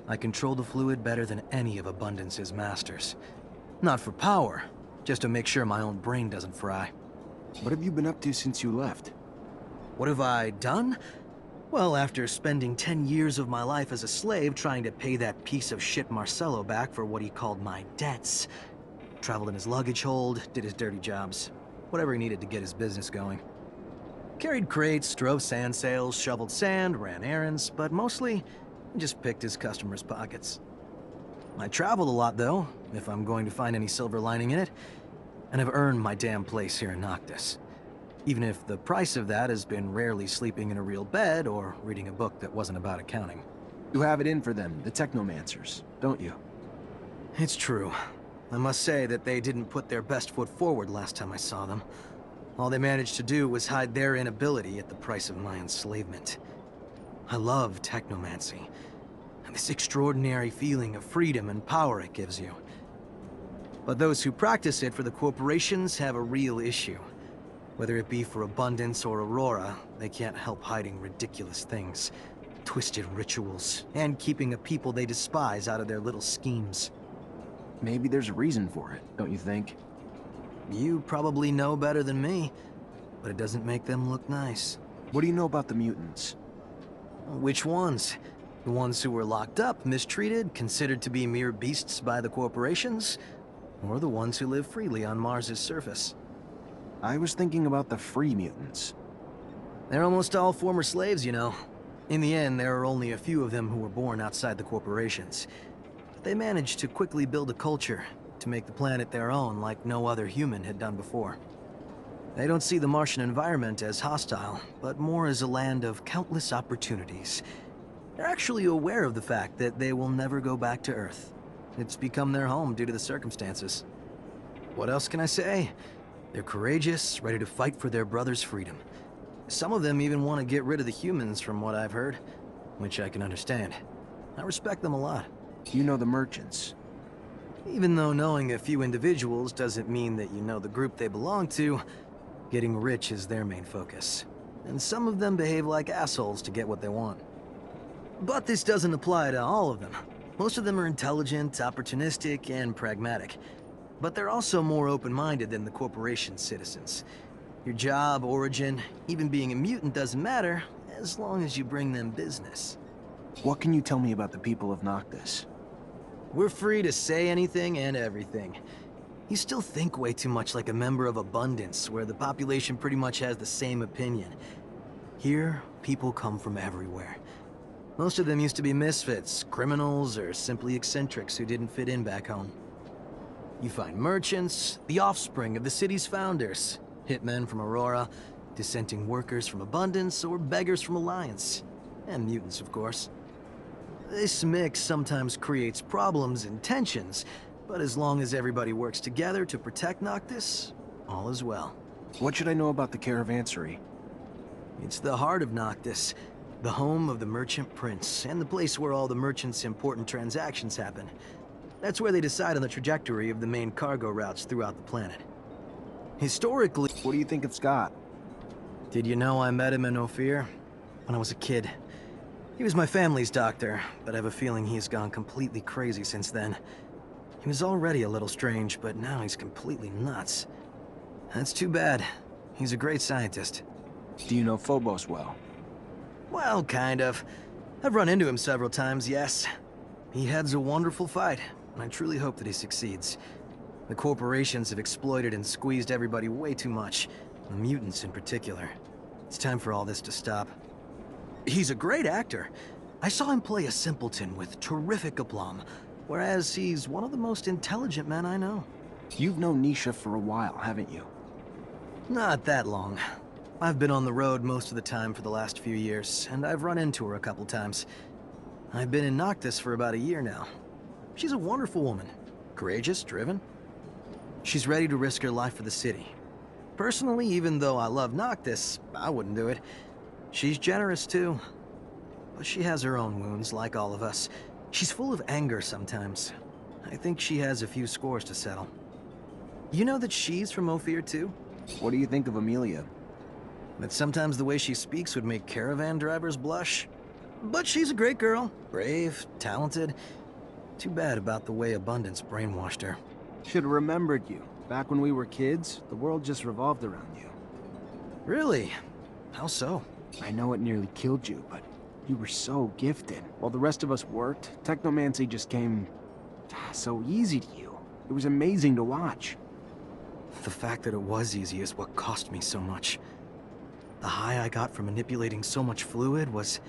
I control the fluid better than any of Abundance's masters. Not for power, just to make sure my own brain doesn't fry. What have you been up to since you left? What have I done? Well, after spending 10 years of my life as a slave trying to pay that piece of shit Marcello back for what he called my debts, traveled in his luggage hold, did his dirty jobs, whatever he needed to get his business going. Carried crates, drove sand sales, shoveled sand, ran errands, but mostly just picked his customers' pockets. I traveled a lot, though, if I'm going to find any silver lining in it, and have earned my damn place here in Noctis. Even if the price of that has been rarely sleeping in a real bed or reading a book that wasn't about accounting. You have it in for them, the Technomancers, don't you? It's true. I must say that they didn't put their best foot forward last time I saw them. All they managed to do was hide their inability at the price of my enslavement. I love technomancy, and this extraordinary feeling of freedom and power it gives you. But those who practice it for the corporations have a real issue. Whether it be for Abundance or Aurora, they can't help hiding ridiculous things. Twisted rituals, and keeping a people they despise out of their little schemes. Maybe there's a reason for it, don't you think? You probably know better than me, but it doesn't make them look nice. What do you know about the mutants? Which ones? The ones who were locked up, mistreated, considered to be mere beasts by the corporations? Or the ones who live freely on Mars's surface? I was thinking about the free mutants. They're almost all former slaves, you know. In the end, there are only a few of them who were born outside the corporations. But they managed to quickly build a culture to make the planet their own like no other human had done before. They don't see the Martian environment as hostile, but more as a land of countless opportunities. They're actually aware of the fact that they will never go back to Earth. It's become their home due to the circumstances. What else can I say? They're courageous, ready to fight for their brother's freedom. Some of them even want to get rid of the humans, from what I've heard, which I can understand. I respect them a lot. You know the merchants. Even though knowing a few individuals doesn't mean that you know the group they belong to, getting rich is their main focus. And some of them behave like assholes to get what they want. But this doesn't apply to all of them. Most of them are intelligent, opportunistic, and pragmatic. But they're also more open-minded than the corporation's citizens. Your job, origin, even being a mutant doesn't matter, as long as you bring them business. What can you tell me about the people of Noctis? We're free to say anything and everything. You still think way too much like a member of Abundance, where the population pretty much has the same opinion. Here, people come from everywhere. Most of them used to be misfits, criminals, or simply eccentrics who didn't fit in back home. You find merchants, the offspring of the city's founders, hitmen from Aurora, dissenting workers from Abundance, or beggars from Alliance. And mutants, of course. This mix sometimes creates problems and tensions, but as long as everybody works together to protect Noctis, all is well. What should I know about the Caravanserai? It's the heart of Noctis, the home of the Merchant Prince, and the place where all the merchants' important transactions happen. That's where they decide on the trajectory of the main cargo routes throughout the planet. Historically... What do you think it's got? Did you know I met him in Ophir? When I was a kid. He was my family's doctor, but I have a feeling he's gone completely crazy since then. He was already a little strange, but now he's completely nuts. That's too bad. He's a great scientist. Do you know Phobos well? Well, kind of. I've run into him several times, yes. He heads a wonderful fight, and I truly hope that he succeeds. The corporations have exploited and squeezed everybody way too much, the mutants in particular. It's time for all this to stop. He's a great actor. I saw him play a simpleton with terrific aplomb, whereas he's one of the most intelligent men I know. You've known Nisha for a while, haven't you? Not that long. I've been on the road most of the time for the last few years, and I've run into her a couple times. I've been in Noctis for about a year now. She's a wonderful woman. Courageous, driven. She's ready to risk her life for the city. Personally, even though I love Noctis, I wouldn't do it. She's generous too. But she has her own wounds, like all of us. She's full of anger sometimes. I think she has a few scores to settle. You know that she's from Ophir too? What do you think of Amelia? That sometimes the way she speaks would make caravan drivers blush. But she's a great girl. Brave, talented. Too bad about the way Abundance brainwashed her. Should have remembered you. Back when we were kids, the world just revolved around you. Really? How so? I know it nearly killed you, but you were so gifted. While the rest of us worked, Technomancy just came so easy to you. It was amazing to watch. The fact that it was easy is what cost me so much. The high I got from manipulating so much fluid was...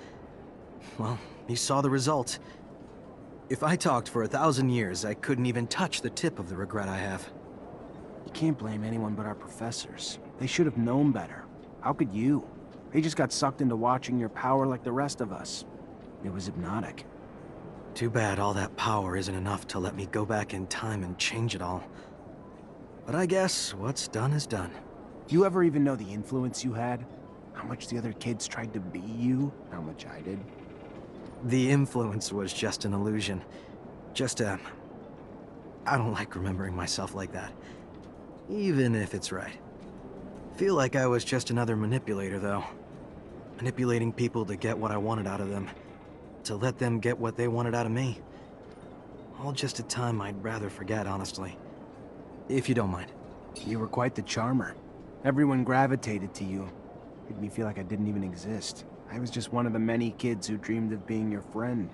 well, you saw the result. If I talked for 1,000 years, I couldn't even touch the tip of the regret I have. You can't blame anyone but our professors. They should have known better. How could you? They just got sucked into watching your power like the rest of us. It was hypnotic. Too bad all that power isn't enough to let me go back in time and change it all. But I guess what's done is done. You ever even know the influence you had? How much the other kids tried to be you? How much I did? The influence was just an illusion. I don't like remembering myself like that. Even if it's right. Feel like I was just another manipulator, though. Manipulating people to get what I wanted out of them. To let them get what they wanted out of me. All just a time I'd rather forget, honestly. If you don't mind. You were quite the charmer. Everyone gravitated to you. Made me feel like I didn't even exist. I was just one of the many kids who dreamed of being your friend.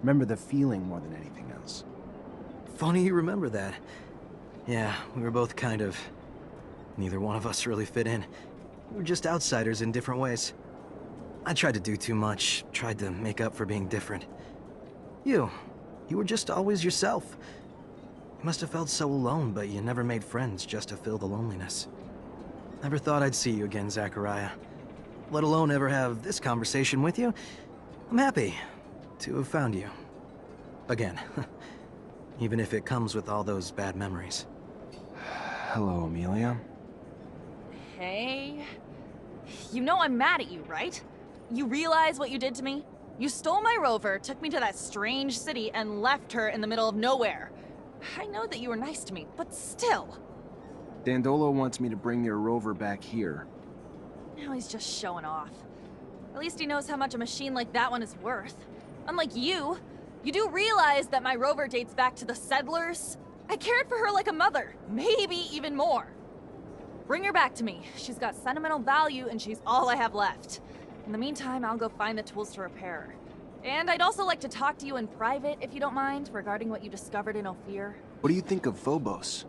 Remember the feeling more than anything else. Funny you remember that. Yeah, we were both kind of... neither one of us really fit in. We were just outsiders in different ways. I tried to do too much, tried to make up for being different. You were just always yourself. You must have felt so alone, but you never made friends just to fill the loneliness. Never thought I'd see you again, Zachariah. Let alone ever have this conversation with you. I'm happy to have found you. Again. Even if it comes with all those bad memories. Hello, Amelia. Hey. You know I'm mad at you, right? You realize what you did to me? You stole my rover, took me to that strange city, and left her in the middle of nowhere. I know that you were nice to me, but still. Dandolo wants me to bring your rover back here. Now he's just showing off. At least he knows how much a machine like that one is worth. Unlike you do realize that my rover dates back to the settlers? I cared for her like a mother, maybe even more. Bring her back to me. She's got sentimental value and she's all I have left. In the meantime, I'll go find the tools to repair her. And I'd also like to talk to you in private, if you don't mind, regarding what you discovered in Ophir. What do you think of Phobos?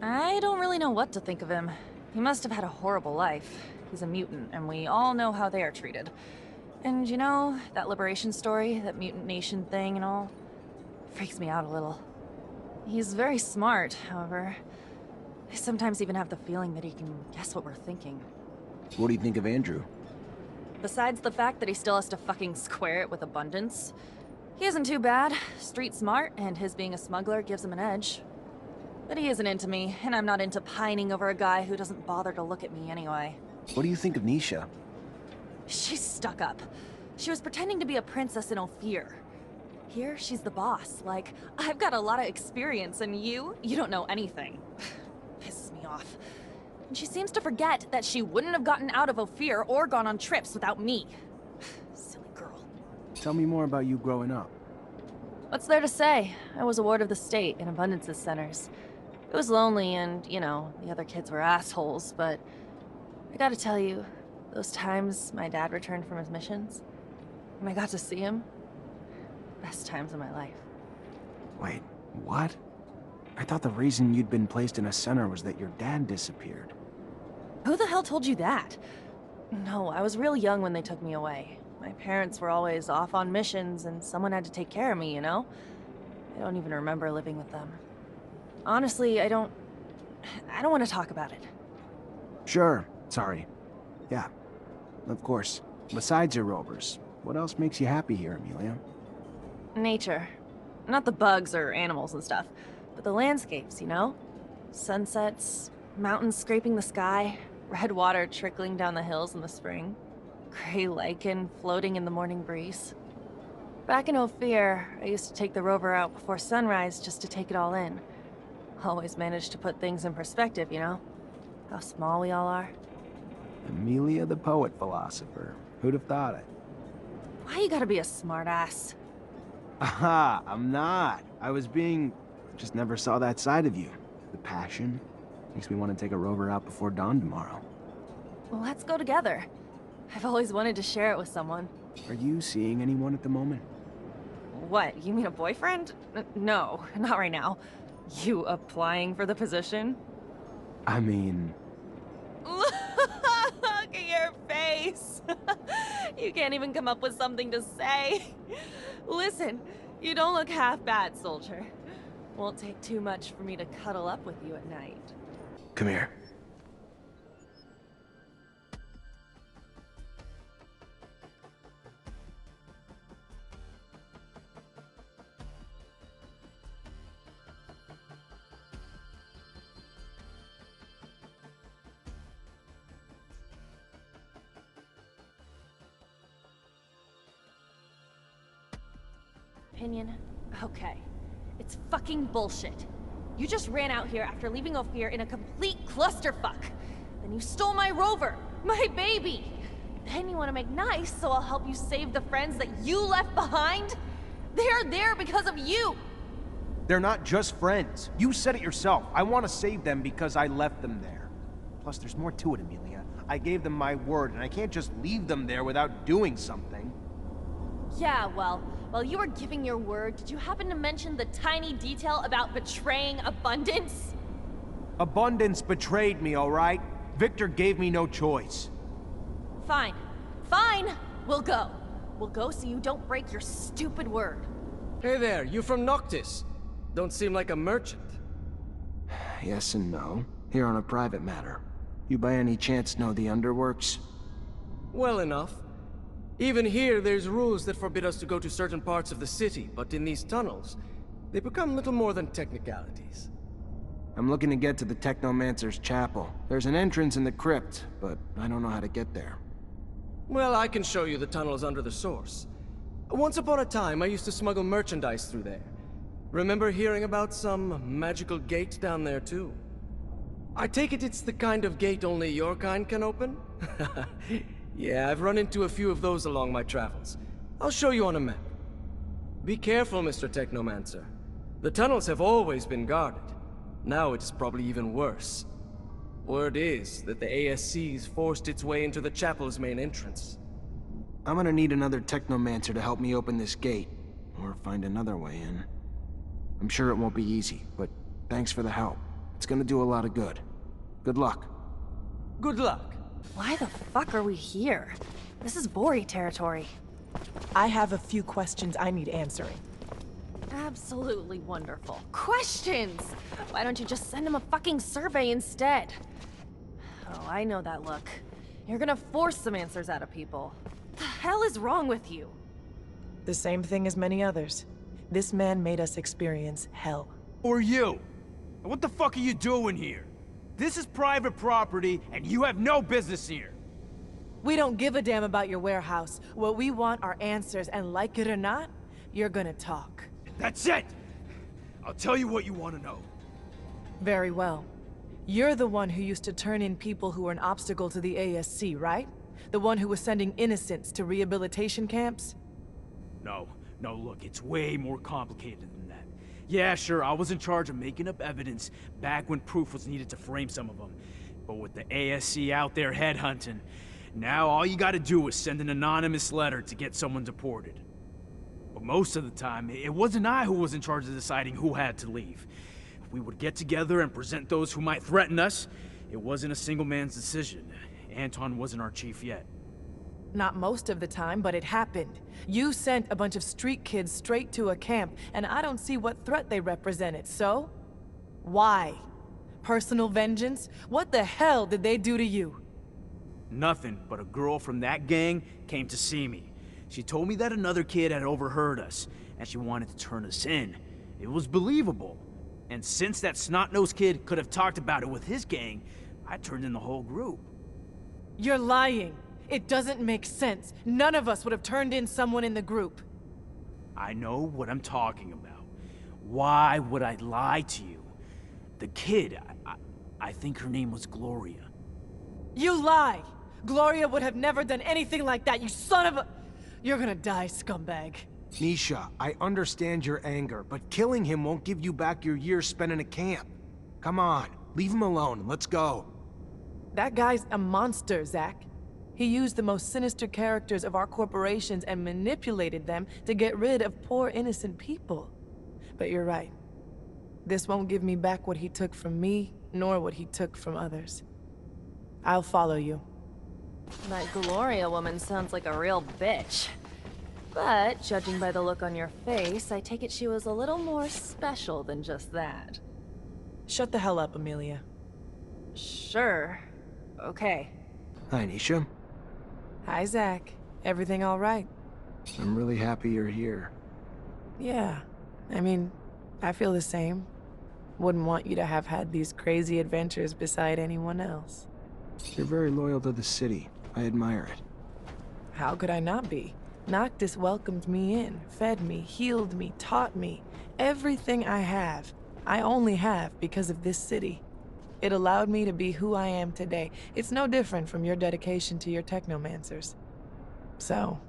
I don't really know what to think of him. He must have had a horrible life. He's a mutant, and we all know how they are treated. And you know, that liberation story, that mutant nation thing and all, freaks me out a little. He's very smart, however. I sometimes even have the feeling that he can guess what we're thinking. What do you think of Andrew? Besides the fact that he still has to fucking square it with Abundance, he isn't too bad. Street smart, and his being a smuggler gives him an edge. But he isn't into me, and I'm not into pining over a guy who doesn't bother to look at me anyway. What do you think of Nisha? She's stuck up. She was pretending to be a princess in Ophir. Here, she's the boss. Like, I've got a lot of experience, and you don't know anything. Pisses me off. And she seems to forget that she wouldn't have gotten out of Ophir or gone on trips without me. Silly girl. Tell me more about you growing up. What's there to say? I was a ward of the state in Abundance's centers. It was lonely and, you know, the other kids were assholes, but I gotta tell you, Those times my dad returned from his missions, and I got to see him. Best times of my life. Wait, what? I thought the reason you'd been placed in a center was that your dad disappeared. Who the hell told you that? No, I was real young when they took me away. My parents were always off on missions, and someone had to take care of me, you know? I don't even remember living with them. Honestly, I don't want to talk about it. Sure, sorry. Yeah, of course. Besides your rovers, what else makes you happy here, Amelia? Nature. Not the bugs or animals and stuff, but the landscapes, you know? Sunsets, mountains scraping the sky, red water trickling down the hills in the spring, gray lichen floating in the morning breeze. Back in Ophir, I used to take the rover out before sunrise just to take it all in. Always managed to put things in perspective, you know? How small we all are. Amelia the poet philosopher. Who'd have thought it? Why you gotta be a smartass? Aha, I'm not. Just never saw that side of you. The passion. Makes me want to take a rover out before dawn tomorrow. Well, let's go together. I've always wanted to share it with someone. Are you seeing anyone at the moment? What, you mean a boyfriend? No, not right now. You applying for the position? I mean... Look at your face! You can't even come up with something to say. Listen, you don't look half bad, soldier. Won't take too much for me to cuddle up with you at night. Come here. Opinion? Okay. It's fucking bullshit. You just ran out here after leaving Ophir in a complete clusterfuck. Then you stole my rover, my baby. Then you want to make nice, so I'll help you save the friends that you left behind? They're there because of you! They're not just friends. You said it yourself. I want to save them because I left them there. Plus, there's more to it, Amelia. I gave them my word, and I can't just leave them there without doing something. Yeah, well, while you were giving your word, did you happen to mention the tiny detail about betraying Abundance? Abundance betrayed me, all right? Victor gave me no choice. Fine. Fine! We'll go. We'll go so you don't break your stupid word. Hey there, you from Noctis? Don't seem like a merchant. Yes and no. Here on a private matter. You by any chance know the underworks? Well enough. Even here, there's rules that forbid us to go to certain parts of the city, but in these tunnels, they become little more than technicalities. I'm looking to get to the Technomancer's chapel. There's an entrance in the crypt, but I don't know how to get there. Well, I can show you the tunnels under the source. Once upon a time, I used to smuggle merchandise through there. Remember hearing about some magical gate down there, too? I take it it's the kind of gate only your kind can open? Yeah, I've run into a few of those along my travels. I'll show you on a map. Be careful, Mr. Technomancer. The tunnels have always been guarded. Now it's probably even worse. Word is that the ASC's forced its way into the chapel's main entrance. I'm gonna need another Technomancer to help me open this gate, or find another way in. I'm sure it won't be easy, but thanks for the help. It's gonna do a lot of good. Good luck. Good luck. Why the fuck are we here? This is Vori territory. I have a few questions I need answering. Absolutely wonderful. Questions! Why don't you just send him a fucking survey instead? Oh, I know that look. You're gonna force some answers out of people. What the hell is wrong with you? The same thing as many others. This man made us experience hell. Or you! What the fuck are you doing here? This is private property, and you have no business here. We don't give a damn about your warehouse. What we want are answers, and like it or not, you're gonna talk. That's it! I'll tell you what you want to know. Very well. You're the one who used to turn in people who were an obstacle to the ASC, right? The one who was sending innocents to rehabilitation camps? No, look, it's way more complicated than that. Yeah, sure, I was in charge of making up evidence back when proof was needed to frame some of them. But with the ASC out there headhunting, Now all you gotta do is send an anonymous letter to get someone deported. But most of the time, it wasn't I who was in charge of deciding who had to leave. If we would get together and present those who might threaten us, it wasn't a single man's decision. Anton wasn't our chief yet. Not most of the time, but it happened. You sent a bunch of street kids straight to a camp, and I don't see what threat they represented, so? Why? Personal vengeance? What the hell did they do to you? Nothing, but a girl from that gang came to see me. She told me that another kid had overheard us, and she wanted to turn us in. It was believable. And since that snot-nosed kid could have talked about it with his gang, I turned in the whole group. You're lying. It doesn't make sense. None of us would have turned in someone in the group. I know what I'm talking about. Why would I lie to you? The kid, I think her name was Gloria. You lie! Gloria would have never done anything like that, you son of a... You're gonna die, scumbag. Nisha, I understand your anger, but killing him won't give you back your years spent in a camp. Come on, leave him alone and let's go. That guy's a monster, Zach. He used the most sinister characters of our corporations and manipulated them to get rid of poor innocent people. But you're right. This won't give me back what he took from me, nor what he took from others. I'll follow you. That Gloria woman sounds like a real bitch. But, judging by the look on your face, I take it she was a little more special than just that. Shut the hell up, Amelia. Sure. Okay. Hi, Nisha. Hi, Zach. Everything all right? I'm really happy you're here. Yeah. I mean, I feel the same. Wouldn't want you to have had these crazy adventures beside anyone else. You're very loyal to the city. I admire it. How could I not be? Noctis welcomed me in, fed me, healed me, taught me. Everything I have, I only have because of this city. It allowed me to be who I am today. It's no different from your dedication to your Technomancers. So,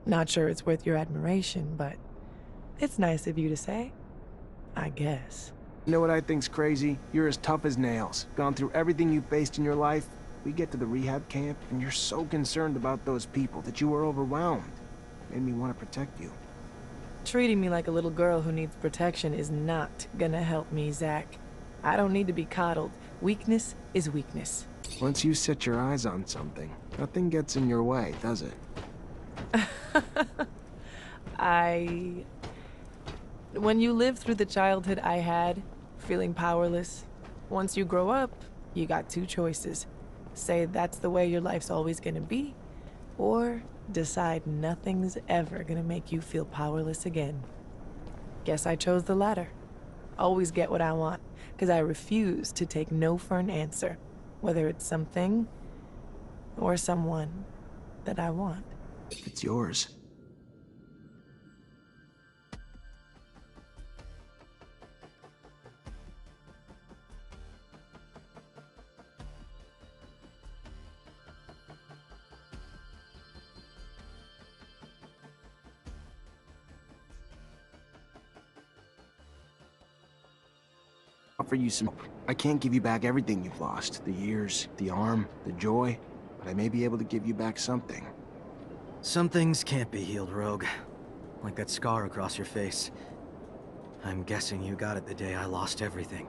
not sure it's worth your admiration, but it's nice of you to say, I guess. You know what I think's crazy? You're as tough as nails. Gone through everything you faced in your life. We get to the rehab camp, and you're so concerned about those people that you were overwhelmed. Made me want to protect you. Treating me like a little girl who needs protection is not gonna help me, Zach. I don't need to be coddled. Weakness is weakness. Once you set your eyes on something, nothing gets in your way, does it? When you live through the childhood I had, feeling powerless, once you grow up, you got two choices. Say that's the way your life's always gonna be, or decide nothing's ever gonna make you feel powerless again. Guess I chose the latter. Always get what I want, because I refuse to take no for an answer, whether it's something or someone that I want. It's yours. Offer you some... I can't give you back everything you've lost. The years, the arm, the joy. But I may be able to give you back something. Some things can't be healed, Rogue. Like that scar across your face. I'm guessing you got it the day I lost everything.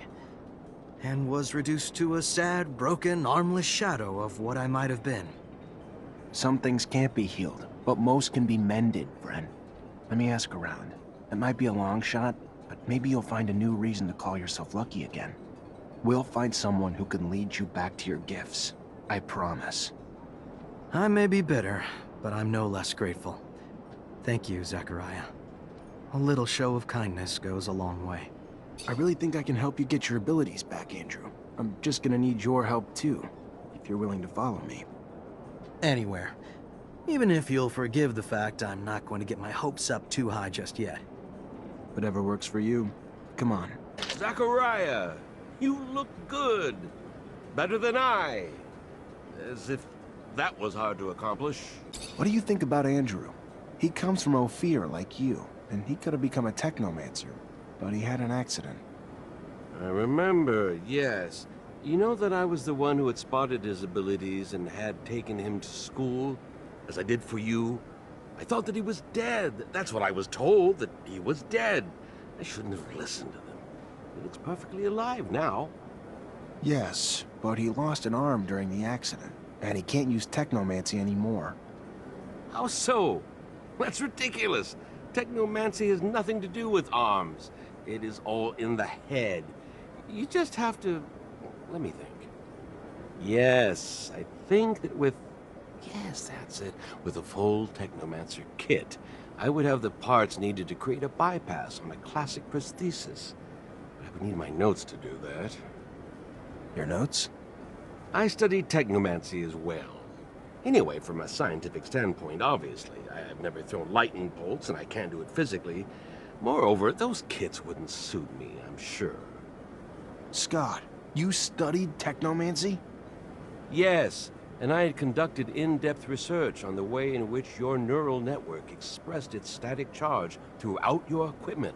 And was reduced to a sad, broken, armless shadow of what I might have been. Some things can't be healed, but most can be mended, friend. Let me ask around. It might be a long shot, but maybe you'll find a new reason to call yourself lucky again. We'll find someone who can lead you back to your gifts. I promise. I may be bitter, but I'm no less grateful. Thank you, Zachariah. A little show of kindness goes a long way. I really think I can help you get your abilities back, Andrew. I'm just gonna need your help too, if you're willing to follow me. Anywhere. Even if you'll forgive the fact I'm not going to get my hopes up too high just yet. Whatever works for you. Come on. Zachariah, you look good. Better than I. As if that was hard to accomplish. What do you think about Andrew? He comes from Ophir like you, and he could have become a Technomancer, but he had an accident. I remember, yes. You know that I was the one who had spotted his abilities and had taken him to school, as I did for you? I thought that he was dead. That's what I was told, that he was dead. I shouldn't have listened to them. He looks perfectly alive now. Yes, but he lost an arm during the accident, and he can't use Technomancy anymore. How so? That's ridiculous. Technomancy has nothing to do with arms. It is all in the head. You just have to... Let me think. Yes, I think that with... Yes, that's it. With a full Technomancer kit, I would have the parts needed to create a bypass on a classic prosthesis. But I would need my notes to do that. Your notes? I studied Technomancy as well. Anyway, from a scientific standpoint, obviously. I've never thrown lightning bolts, and I can't do it physically. Moreover, those kits wouldn't suit me, I'm sure. Scott, you studied Technomancy? Yes, and I had conducted in-depth research on the way in which your neural network expressed its static charge throughout your equipment.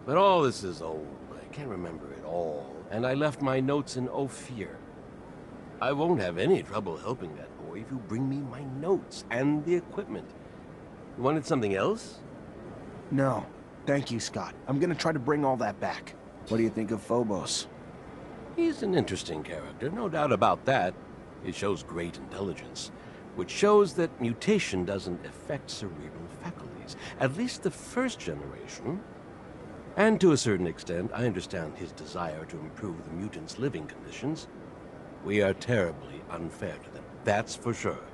But all this is old. I can't remember it all, and I left my notes in Ophir. I won't have any trouble helping that boy if you bring me my notes and the equipment. You wanted something else? No. Thank you, Scott. I'm gonna try to bring all that back. What do you think of Phobos? He's an interesting character, no doubt about that. He shows great intelligence, which shows that mutation doesn't affect cerebral faculties, at least the first generation. And to a certain extent, I understand his desire to improve the mutants' living conditions. We are terribly unfair to them, that's for sure.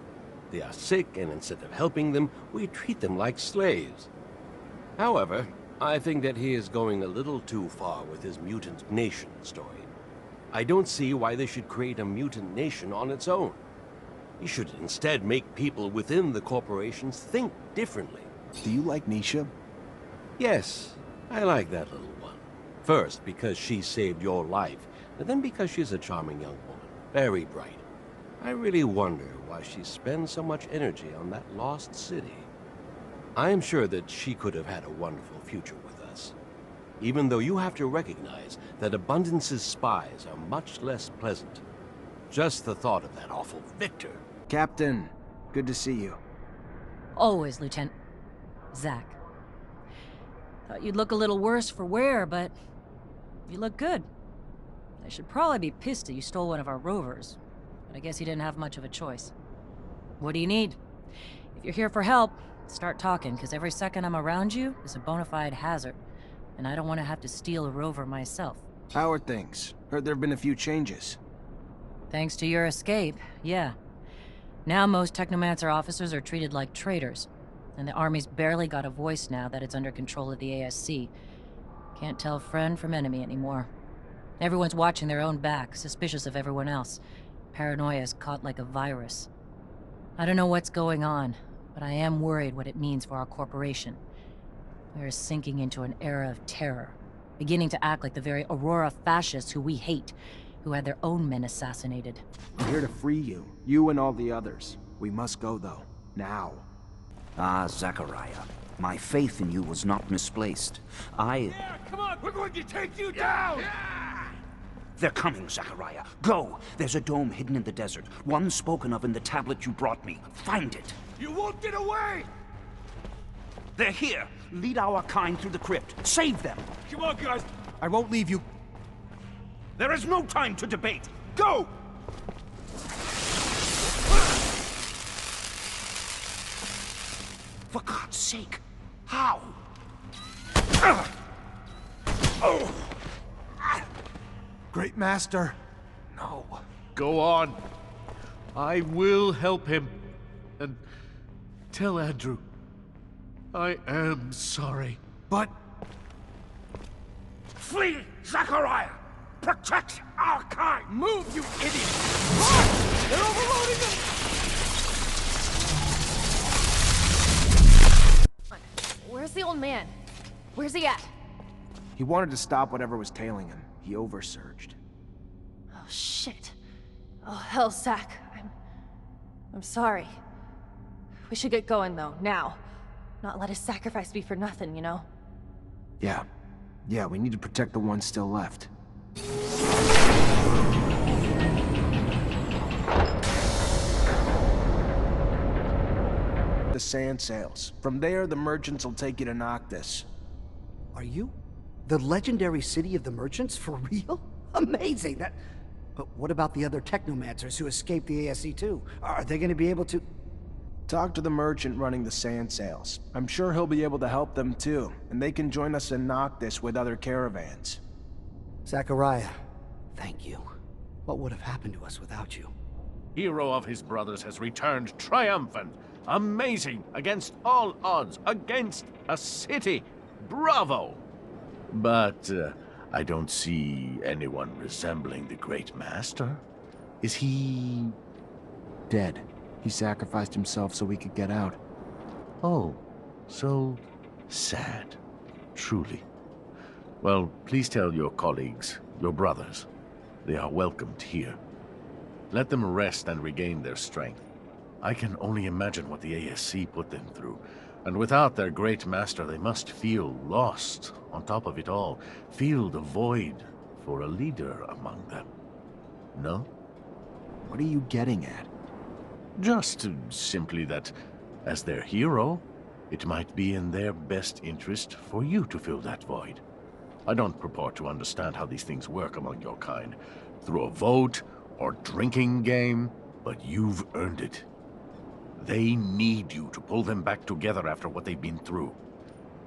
They are sick, and instead of helping them, we treat them like slaves. However, I think that he is going a little too far with his mutant nation story. I don't see why they should create a mutant nation on its own. He should instead make people within the corporations think differently. Do you like Nisha? Yes, I like that little one. First, because she saved your life, and then because she's a charming young woman. Very bright. I really wonder why she spends so much energy on that lost city. I am sure that she could have had a wonderful future with us. Even though you have to recognize that Abundance's spies are much less pleasant. Just the thought of that awful Victor. Captain, good to see you. Always, Lieutenant. Zach. Thought you'd look a little worse for wear, but you look good. I should probably be pissed that you stole one of our rovers, but I guess you didn't have much of a choice. What do you need? If you're here for help, start talking, because every second I'm around you is a bona fide hazard, and I don't want to have to steal a rover myself. How are things? Heard there have been a few changes. Thanks to your escape, yeah. Now most Technomancer officers are treated like traitors, and the Army's barely got a voice now that it's under control of the ASC. Can't tell friend from enemy anymore. Everyone's watching their own back, suspicious of everyone else. Paranoia's caught like a virus. I don't know what's going on, but I am worried what it means for our corporation. We're sinking into an era of terror, beginning to act like the very Aurora fascists who we hate, who had their own men assassinated. I'm here to free you, you and all the others. We must go, though. Now. Ah, Zachariah. My faith in you was not misplaced. Yeah, come on! We're going to take you down! They're coming, Zachariah. Go! There's a dome hidden in the desert, one spoken of in the tablet you brought me. Find it! You won't get away! They're here! Lead our kind through the crypt. Save them! Come on, guys! I won't leave you. There is no time to debate. Go! For God's sake, how? Oh! Great Master. No. Go on. I will help him. And tell Andrew. I am sorry. But... Flee, Zachariah! Protect our kind! Move, you idiot! Run! They're overloading them! Where's the old man? Where's he at? He wanted to stop whatever was tailing him. He oversurged. Oh, shit. Oh, hell, Zach. I'm sorry. We should get going, though, now. Not let his sacrifice be for nothing, you know? Yeah. Yeah, we need to protect the ones still left. the sand sails. From there, the merchants will take you to Noctis. Are you the legendary city of the merchants for real? Amazing! But what about the other Technomancers who escaped the ASC too? Are they going to be able to... Talk to the merchant running the sand sails. I'm sure he'll be able to help them too, and they can join us in Noctis with other caravans. Zachariah, thank you. What would have happened to us without you? Hero of his brothers has returned triumphant. Amazing, against all odds, against a city. Bravo! But I don't see anyone resembling the Great Master. Is he... dead? He sacrificed himself so we could get out. Oh, so sad. Truly. Well, please tell your colleagues, your brothers, they are welcomed here. Let them rest and regain their strength. I can only imagine what the ASC put them through. And without their great master, they must feel lost. On top of it all, feel the void for a leader among them. No? What are you getting at? Just simply that, as their hero, it might be in their best interest for you to fill that void. I don't purport to understand how these things work among your kind, through a vote or drinking game, but you've earned it. They need you to pull them back together after what they've been through.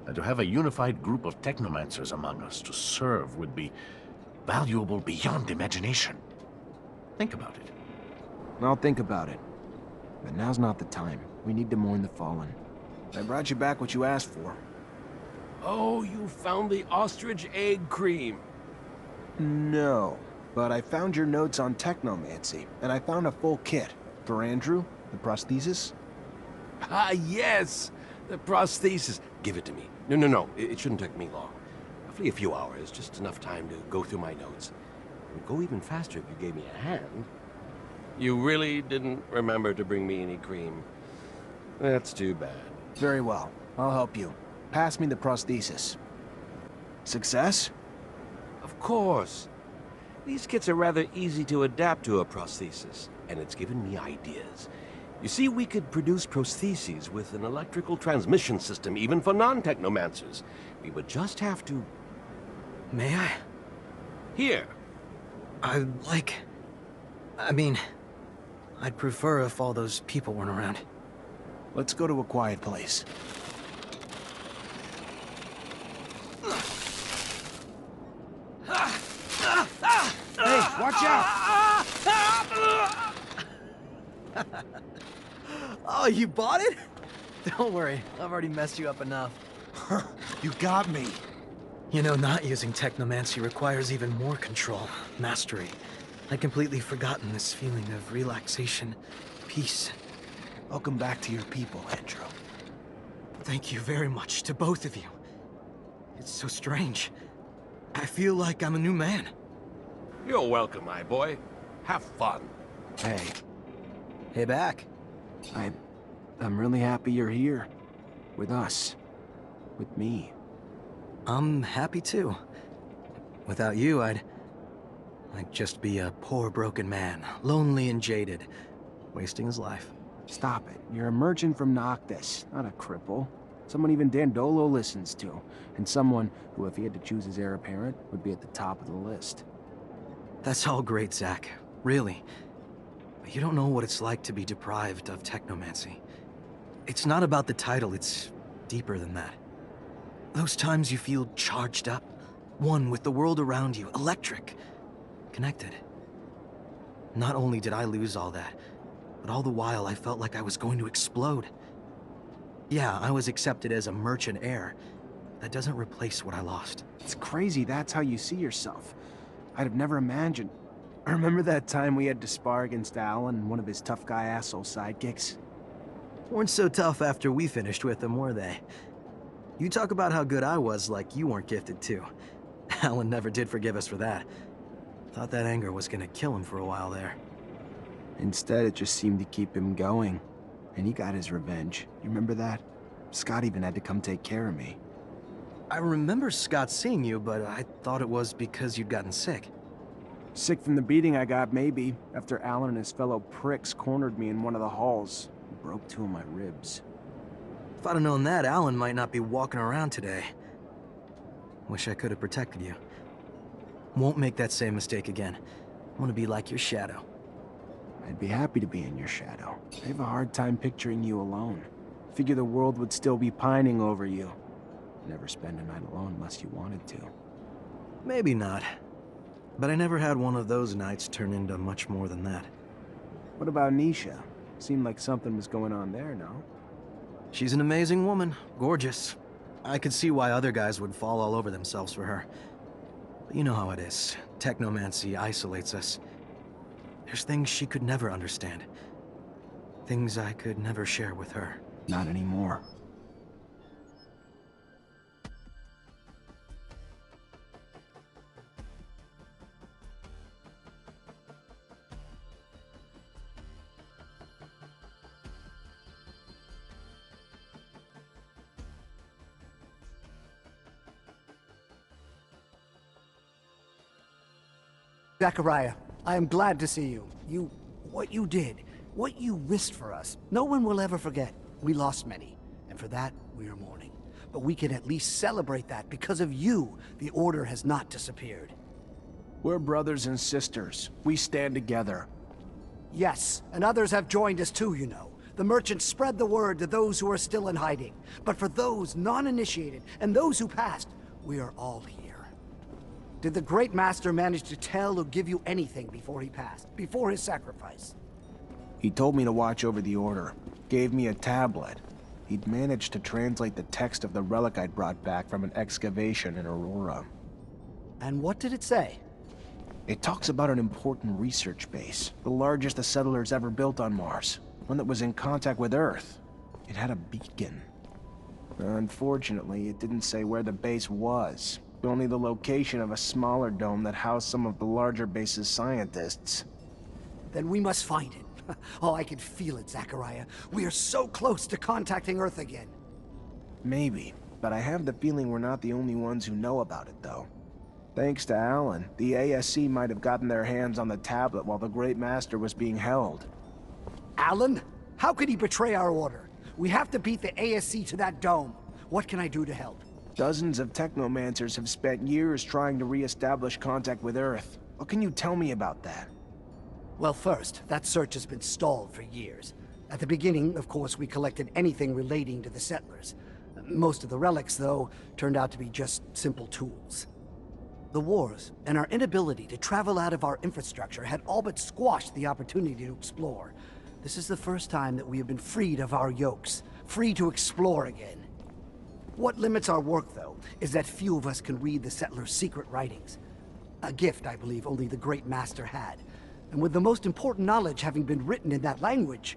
And to have a unified group of Technomancers among us to serve would be valuable beyond imagination. Think about it. I'll think about it. But now's not the time. We need to mourn the fallen. I brought you back what you asked for. Oh, you found the ostrich egg cream. No, but I found your notes on Technomancy, and I found a full kit. For Andrew, the prosthesis? Ah, yes! The prosthesis. Give it to me. No. It shouldn't take me long. Roughly a few hours, just enough time to go through my notes. It would go even faster if you gave me a hand. You really didn't remember to bring me any cream. That's too bad. Very well. I'll help you. Pass me the prosthesis. Success? Of course. These kits are rather easy to adapt to a prosthesis, and it's given me ideas. You see, we could produce prostheses with an electrical transmission system, even for non-Technomancers. We would just have to... May I? Here. I mean, I'd prefer if all those people weren't around. Let's go to a quiet place. Hey, watch out! Oh, you bought it? Don't worry, I've already messed you up enough. You got me. You know, not using Technomancy requires even more control, mastery. I'd completely forgotten this feeling of relaxation, peace. Welcome back to your people, Andrew. Thank you very much to both of you. It's so strange. I feel like I'm a new man. You're welcome, my boy. Have fun. Hey. Hey, back. I'm really happy you're here. With us. With me. I'm happy too. Without you, I'd just be a poor broken man, lonely and jaded, wasting his life. Stop it. You're a merchant from Noctis, not a cripple. Someone even Dandolo listens to, and someone who, if he had to choose his heir apparent, would be at the top of the list. That's all great, Zach. Really. But you don't know what it's like to be deprived of Technomancy. It's not about the title, it's deeper than that. Those times you feel charged up, one with the world around you, electric, connected. Not only did I lose all that, but all the while I felt like I was going to explode. Yeah, I was accepted as a merchant heir. That doesn't replace what I lost. It's crazy that's how you see yourself. I'd have never imagined. Remember that time we had to spar against Alan and one of his tough guy asshole sidekicks? Weren't so tough after we finished with them, were they? You talk about how good I was like you weren't gifted too. Alan never did forgive us for that. Thought that anger was gonna kill him for a while there. Instead, it just seemed to keep him going. And he got his revenge. You remember that? Scott even had to come take care of me. I remember Scott seeing you, but I thought it was because you'd gotten sick. Sick from the beating I got, maybe, after Alan and his fellow pricks cornered me in one of the halls. Broke two of my ribs. If I'd have known that, Alan might not be walking around today. Wish I could have protected you. Won't make that same mistake again. I want to be like your shadow. I'd be happy to be in your shadow. I have a hard time picturing you alone. Figure the world would still be pining over you. Never spend a night alone unless you wanted to. Maybe not. But I never had one of those nights turn into much more than that. What about Nisha? Seemed like something was going on there, no? She's an amazing woman. Gorgeous. I could see why other guys would fall all over themselves for her. But you know how it is. Technomancy isolates us. There's things she could never understand. Things I could never share with her. Not anymore. Zachariah, I am glad to see you. What you did, what you risked for us, no one will ever forget. We lost many, and for that, we are mourning. But we can at least celebrate that because of you, the Order has not disappeared. We're brothers and sisters. We stand together. Yes, and others have joined us too, you know. The merchants spread the word to those who are still in hiding. But for those non-initiated and those who passed, we are all here. Did the Great Master manage to tell or give you anything before he passed, before his sacrifice? He told me to watch over the Order. Gave me a tablet. He'd managed to translate the text of the relic I'd brought back from an excavation in Aurora. And what did it say? It talks about an important research base, the largest the settlers ever built on Mars, one that was in contact with Earth. It had a beacon. Unfortunately, it didn't say where the base was, only the location of a smaller dome that housed some of the larger base's scientists. Then we must find it. Oh, I can feel it, Zachariah. We are so close to contacting Earth again. Maybe, but I have the feeling we're not the only ones who know about it, though. Thanks to Alan, the ASC might have gotten their hands on the tablet while the Great Master was being held. Alan? How could he betray our order? We have to beat the ASC to that dome. What can I do to help? Dozens of Technomancers have spent years trying to re-establish contact with Earth. What can you tell me about that? Well, first, that search has been stalled for years. At the beginning, of course, we collected anything relating to the settlers. Most of the relics, though, turned out to be just simple tools. The wars and our inability to travel out of our infrastructure had all but squashed the opportunity to explore. This is the first time that we have been freed of our yokes, free to explore again. What limits our work, though, is that few of us can read the settlers' secret writings. A gift, I believe, only the Great Master had. And with the most important knowledge having been written in that language.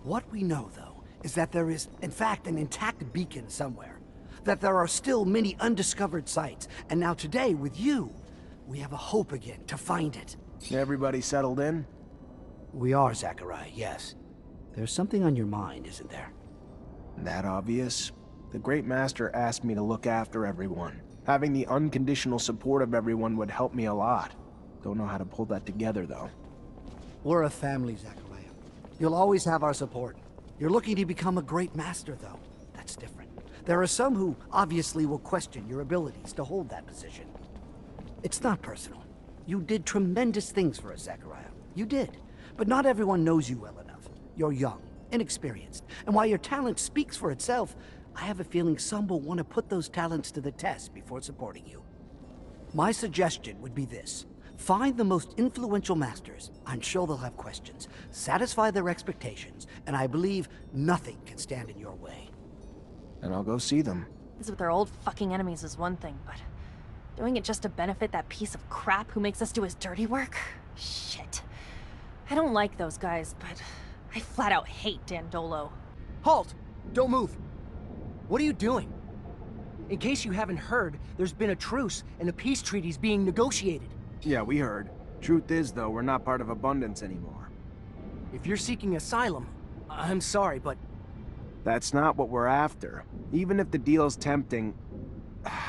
What we know, though, is that there is, in fact, an intact beacon somewhere. That there are still many undiscovered sites. And now today, with you, we have a hope again to find it. Everybody settled in? We are, Zachariah, yes. There's something on your mind, isn't there? That obvious? The Great Master asked me to look after everyone. Having the unconditional support of everyone would help me a lot. Don't know how to pull that together, though. We're a family, Zachariah. You'll always have our support. You're looking to become a Great Master, though. That's different. There are some who obviously will question your abilities to hold that position. It's not personal. You did tremendous things for us, Zachariah. You did. But not everyone knows you well enough. You're young, inexperienced, and while your talent speaks for itself, I have a feeling some will want to put those talents to the test before supporting you. My suggestion would be this. Find the most influential masters. I'm sure they'll have questions. Satisfy their expectations, and I believe nothing can stand in your way. And I'll go see them. This with our old fucking enemies is one thing, but doing it just to benefit that piece of crap who makes us do his dirty work? Shit. I don't like those guys, but I flat out hate Dandolo. Halt! Don't move! What are you doing? In case you haven't heard, there's been a truce and a peace treaty's being negotiated. Yeah, we heard. Truth is, though, we're not part of Abundance anymore. If you're seeking asylum, I'm sorry, but... That's not what we're after. Even if the deal's tempting...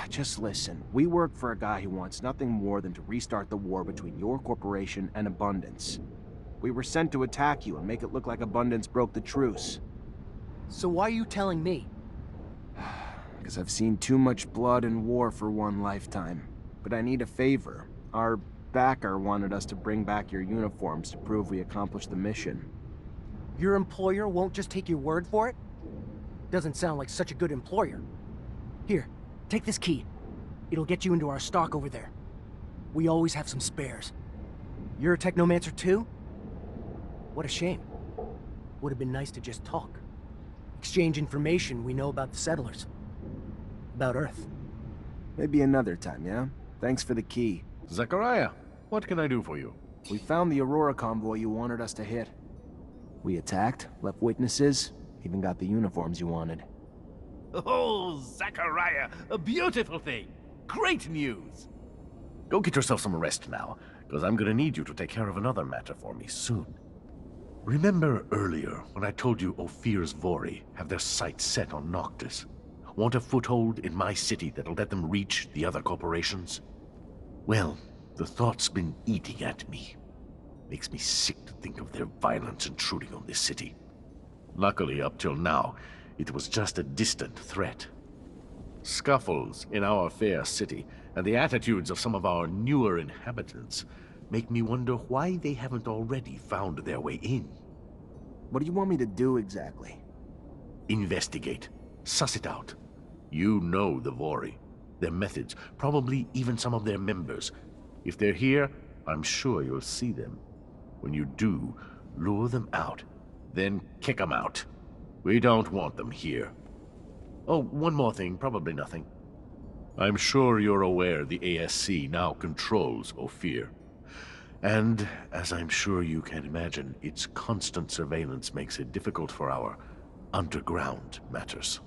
Just listen. We work for a guy who wants nothing more than to restart the war between your corporation and Abundance. We were sent to attack you and make it look like Abundance broke the truce. So why are you telling me? Because I've seen too much blood and war for one lifetime. But I need a favor. Our backer wanted us to bring back your uniforms to prove we accomplished the mission. Your employer won't just take your word for it? Doesn't sound like such a good employer. Here, take this key. It'll get you into our stock over there. We always have some spares. You're a Technomancer too? What a shame. Would have been nice to just talk. Exchange information we know about the settlers. About Earth. Maybe another time, yeah? Thanks for the key. Zachariah, what can I do for you? We found the Aurora convoy you wanted us to hit. We attacked, left witnesses, even got the uniforms you wanted. Oh, Zachariah, a beautiful thing. Great news. Go get yourself some rest now, because I'm gonna need you to take care of another matter for me soon. Remember earlier when I told you Ophir's Vori have their sights set on Noctis? Want a foothold in my city that'll let them reach the other corporations? Well, the thought's been eating at me. Makes me sick to think of their violence intruding on this city. Luckily, up till now, it was just a distant threat. Scuffles in our fair city, and the attitudes of some of our newer inhabitants, make me wonder why they haven't already found their way in. What do you want me to do exactly? Investigate. Suss it out. You know the Vori, their methods, probably even some of their members. If they're here, I'm sure you'll see them. When you do, lure them out, then kick them out. We don't want them here. Oh, one more thing, probably nothing. I'm sure you're aware the ASC now controls Ophir. And, as I'm sure you can imagine, its constant surveillance makes it difficult for our underground matters.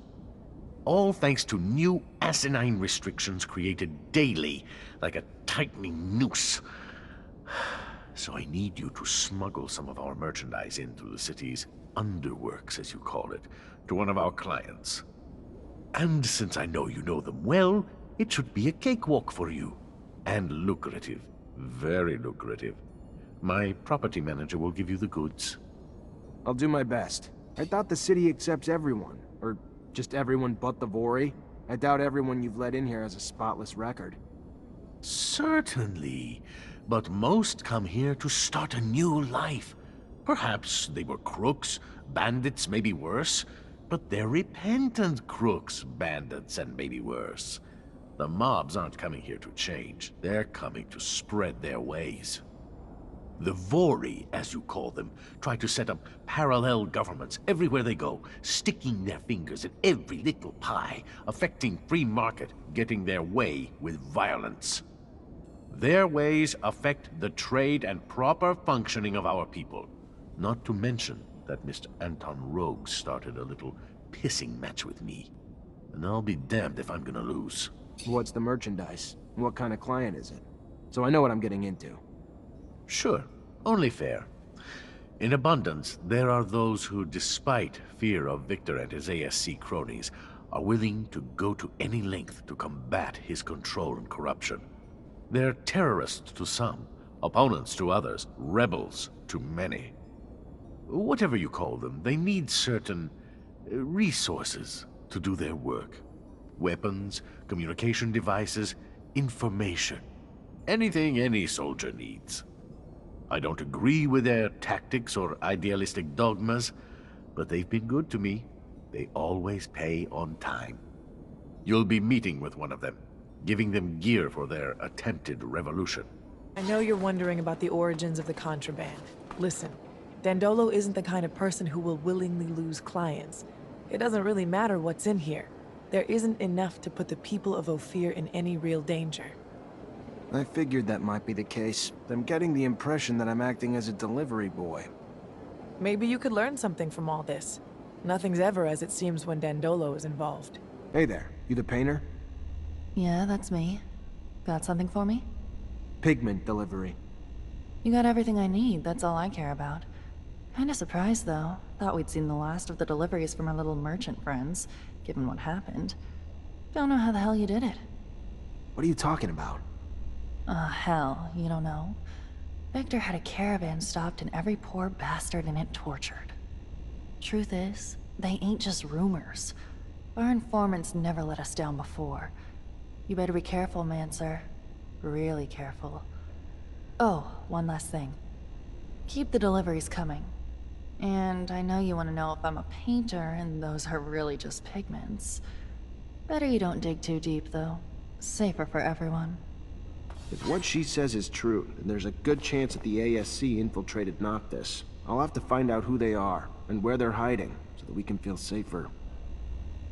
All thanks to new asinine restrictions created daily, like a tightening noose. So I need you to smuggle some of our merchandise in through the city's underworks, as you call it, to one of our clients. And since I know you know them well, it should be a cakewalk for you. And lucrative. Very lucrative. My property manager will give you the goods. I'll do my best. I thought the city accepts everyone. Or just everyone but the Vori. I doubt everyone you've let in here has a spotless record. Certainly. But most come here to start a new life. Perhaps they were crooks, bandits, maybe worse. But they're repentant crooks, bandits, and maybe worse. The mobs aren't coming here to change. They're coming to spread their ways. The Vori, as you call them, try to set up parallel governments everywhere they go, sticking their fingers in every little pie, affecting free market, getting their way with violence. Their ways affect the trade and proper functioning of our people. Not to mention that Mr. Anton Rogue started a little pissing match with me. And I'll be damned if I'm gonna lose. What's the merchandise? What kind of client is it? So I know what I'm getting into. Sure, only fair. In abundance, there are those who, despite fear of Victor and his ASC cronies, are willing to go to any length to combat his control and corruption. They're terrorists to some, opponents to others, rebels to many. Whatever you call them, they need certain resources to do their work. Weapons, communication devices, information. Anything any soldier needs. I don't agree with their tactics or idealistic dogmas, but they've been good to me. They always pay on time. You'll be meeting with one of them, giving them gear for their attempted revolution. I know you're wondering about the origins of the contraband. Listen, Dandolo isn't the kind of person who will willingly lose clients. It doesn't really matter what's in here. There isn't enough to put the people of Ophir in any real danger. I figured that might be the case. I'm getting the impression that I'm acting as a delivery boy. Maybe you could learn something from all this. Nothing's ever as it seems when Dandolo is involved. Hey there, you the painter? Yeah, that's me. Got something for me? Pigment delivery. You got everything I need, that's all I care about. Kinda surprised, though. Thought we'd seen the last of the deliveries from our little merchant friends, given what happened. Don't know how the hell you did it. What are you talking about? Hell, you don't know? Victor had a caravan stopped and every poor bastard in it tortured. Truth is, they ain't just rumors. Our informants never let us down before. You better be careful, Mancer. Really careful. Oh, one last thing. Keep the deliveries coming. And I know you want to know if I'm a painter, and those are really just pigments. Better you don't dig too deep, though. Safer for everyone. If what she says is true, then there's a good chance that the ASC infiltrated Noctis. I'll have to find out who they are, and where they're hiding, so that we can feel safer.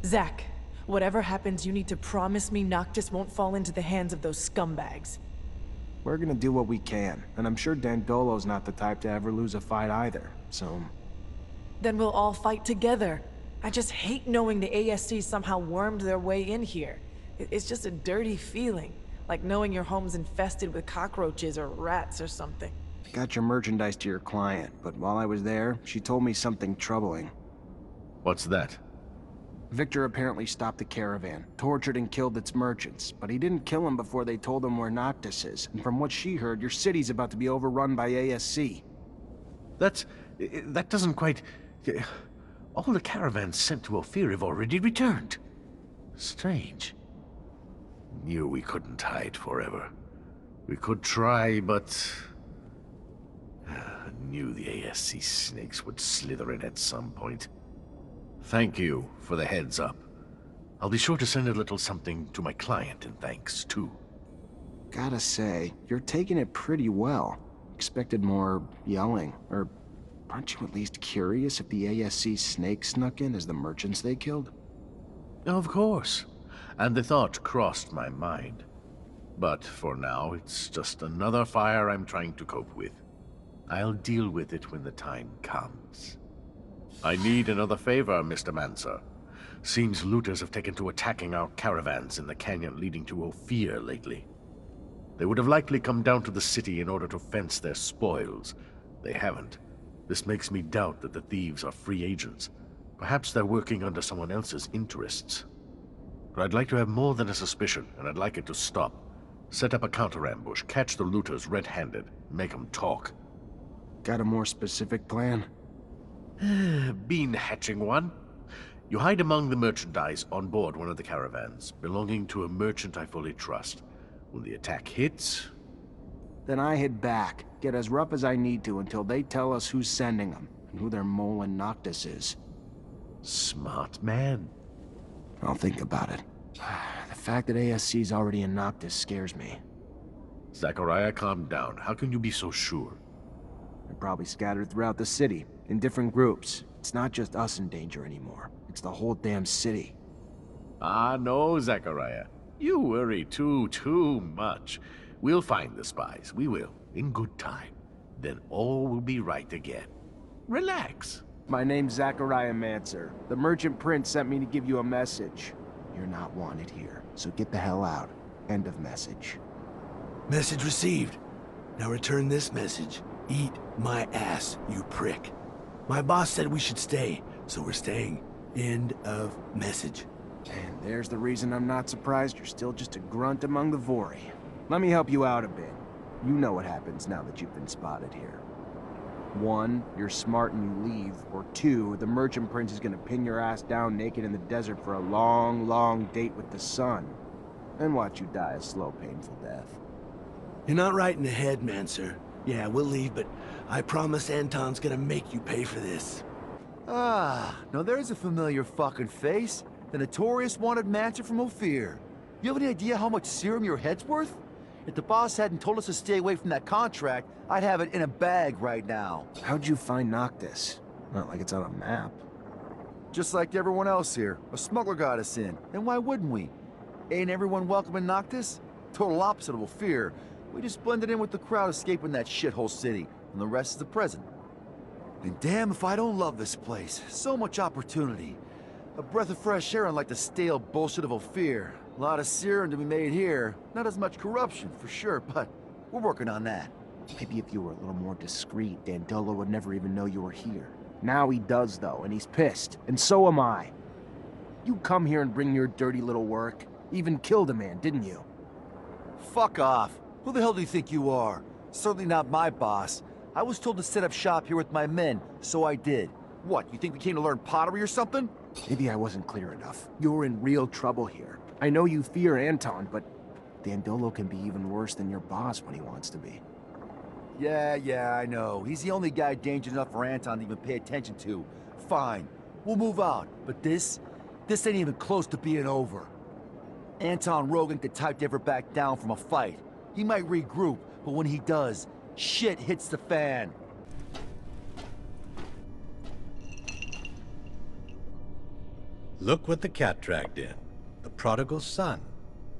Zach, whatever happens, you need to promise me Noctis won't fall into the hands of those scumbags. We're gonna do what we can, and I'm sure Dandolo's not the type to ever lose a fight either, so... Then we'll all fight together. I just hate knowing the ASC somehow wormed their way in here. It's just a dirty feeling, like knowing your home's infested with cockroaches or rats or something. I got your merchandise to your client, but while I was there, she told me something troubling. What's that? Victor apparently stopped the caravan, tortured and killed its merchants, but he didn't kill them before they told him where Noctis is, and from what she heard, your city's about to be overrun by ASC. That doesn't quite... All the caravans sent to Ophir have already returned. Strange. Knew we couldn't hide forever. We could try, but... Knew the ASC snakes would slither in at some point. Thank you for the heads up. I'll be sure to send a little something to my client in thanks, too. Gotta say, you're taking it pretty well. Expected more yelling, or aren't you at least curious if the ASC snakes snuck in as the merchants they killed? Of course. And the thought crossed my mind. But for now, it's just another fire I'm trying to cope with. I'll deal with it when the time comes. I need another favor, Mr. Mancer. Seems looters have taken to attacking our caravans in the canyon leading to Ophir lately. They would have likely come down to the city in order to fence their spoils. They haven't. This makes me doubt that the thieves are free agents. Perhaps they're working under someone else's interests. But I'd like to have more than a suspicion, and I'd like it to stop. Set up a counter-ambush, catch the looters red-handed, make them talk. Got a more specific plan? Been hatching one. You hide among the merchandise on board one of the caravans, belonging to a merchant I fully trust. When the attack hits... Then I head back, get as rough as I need to until they tell us who's sending them, and who their mole in Noctis is. Smart man. I'll think about it. The fact that ASC's already in Noctis scares me. Zachariah, calm down. How can you be so sure? They're probably scattered throughout the city, in different groups. It's not just us in danger anymore. It's the whole damn city. Ah, no, Zachariah. You worry too much. We'll find the spies. We will, in good time. Then all will be right again. Relax. My name's Zachariah Mancer. The Merchant Prince sent me to give you a message. You're not wanted here, so get the hell out. End of message. Message received. Now return this message. Eat my ass, you prick. My boss said we should stay, so we're staying. End of message. And there's the reason I'm not surprised you're still just a grunt among the Vori. Let me help you out a bit. You know what happens now that you've been spotted here. 1, you're smart and you leave, or 2, the Merchant Prince is gonna pin your ass down naked in the desert for a long date with the sun. And watch you die a slow, painful death. You're not right in the head, Mancer. Yeah, we'll leave, but I promise Anton's gonna make you pay for this. Ah, now there's a familiar fucking face. The notorious wanted Mancer from Ophir. You have any idea how much serum your head's worth? If the boss hadn't told us to stay away from that contract, I'd have it in a bag right now. How'd you find Noctis? Not like it's on a map. Just like everyone else here. A smuggler got us in. And why wouldn't we? Ain't everyone welcome in Noctis? Total opposite of Ophir. We just blended in with the crowd escaping that shithole city, and the rest is the present. And damn if I don't love this place. So much opportunity. A breath of fresh air unlike the stale bullshit of Ophir. A lot of serum to be made here. Not as much corruption, for sure, but we're working on that. Maybe if you were a little more discreet, Dandolo would never even know you were here. Now he does, though, and he's pissed. And so am I. You come here and bring your dirty little work. Even killed a man, didn't you? Fuck off. Who the hell do you think you are? Certainly not my boss. I was told to set up shop here with my men, so I did. What, you think we came to learn pottery or something? Maybe I wasn't clear enough. You're in real trouble here. I know you fear Anton, but Dandolo can be even worse than your boss when he wants to be. Yeah, I know. He's the only guy dangerous enough for Anton to even pay attention to. Fine, we'll move on. But this ain't even close to being over. Anton Rogue ain't the type to ever back down from a fight. He might regroup, but when he does, shit hits the fan. Look what the cat dragged in. The prodigal son.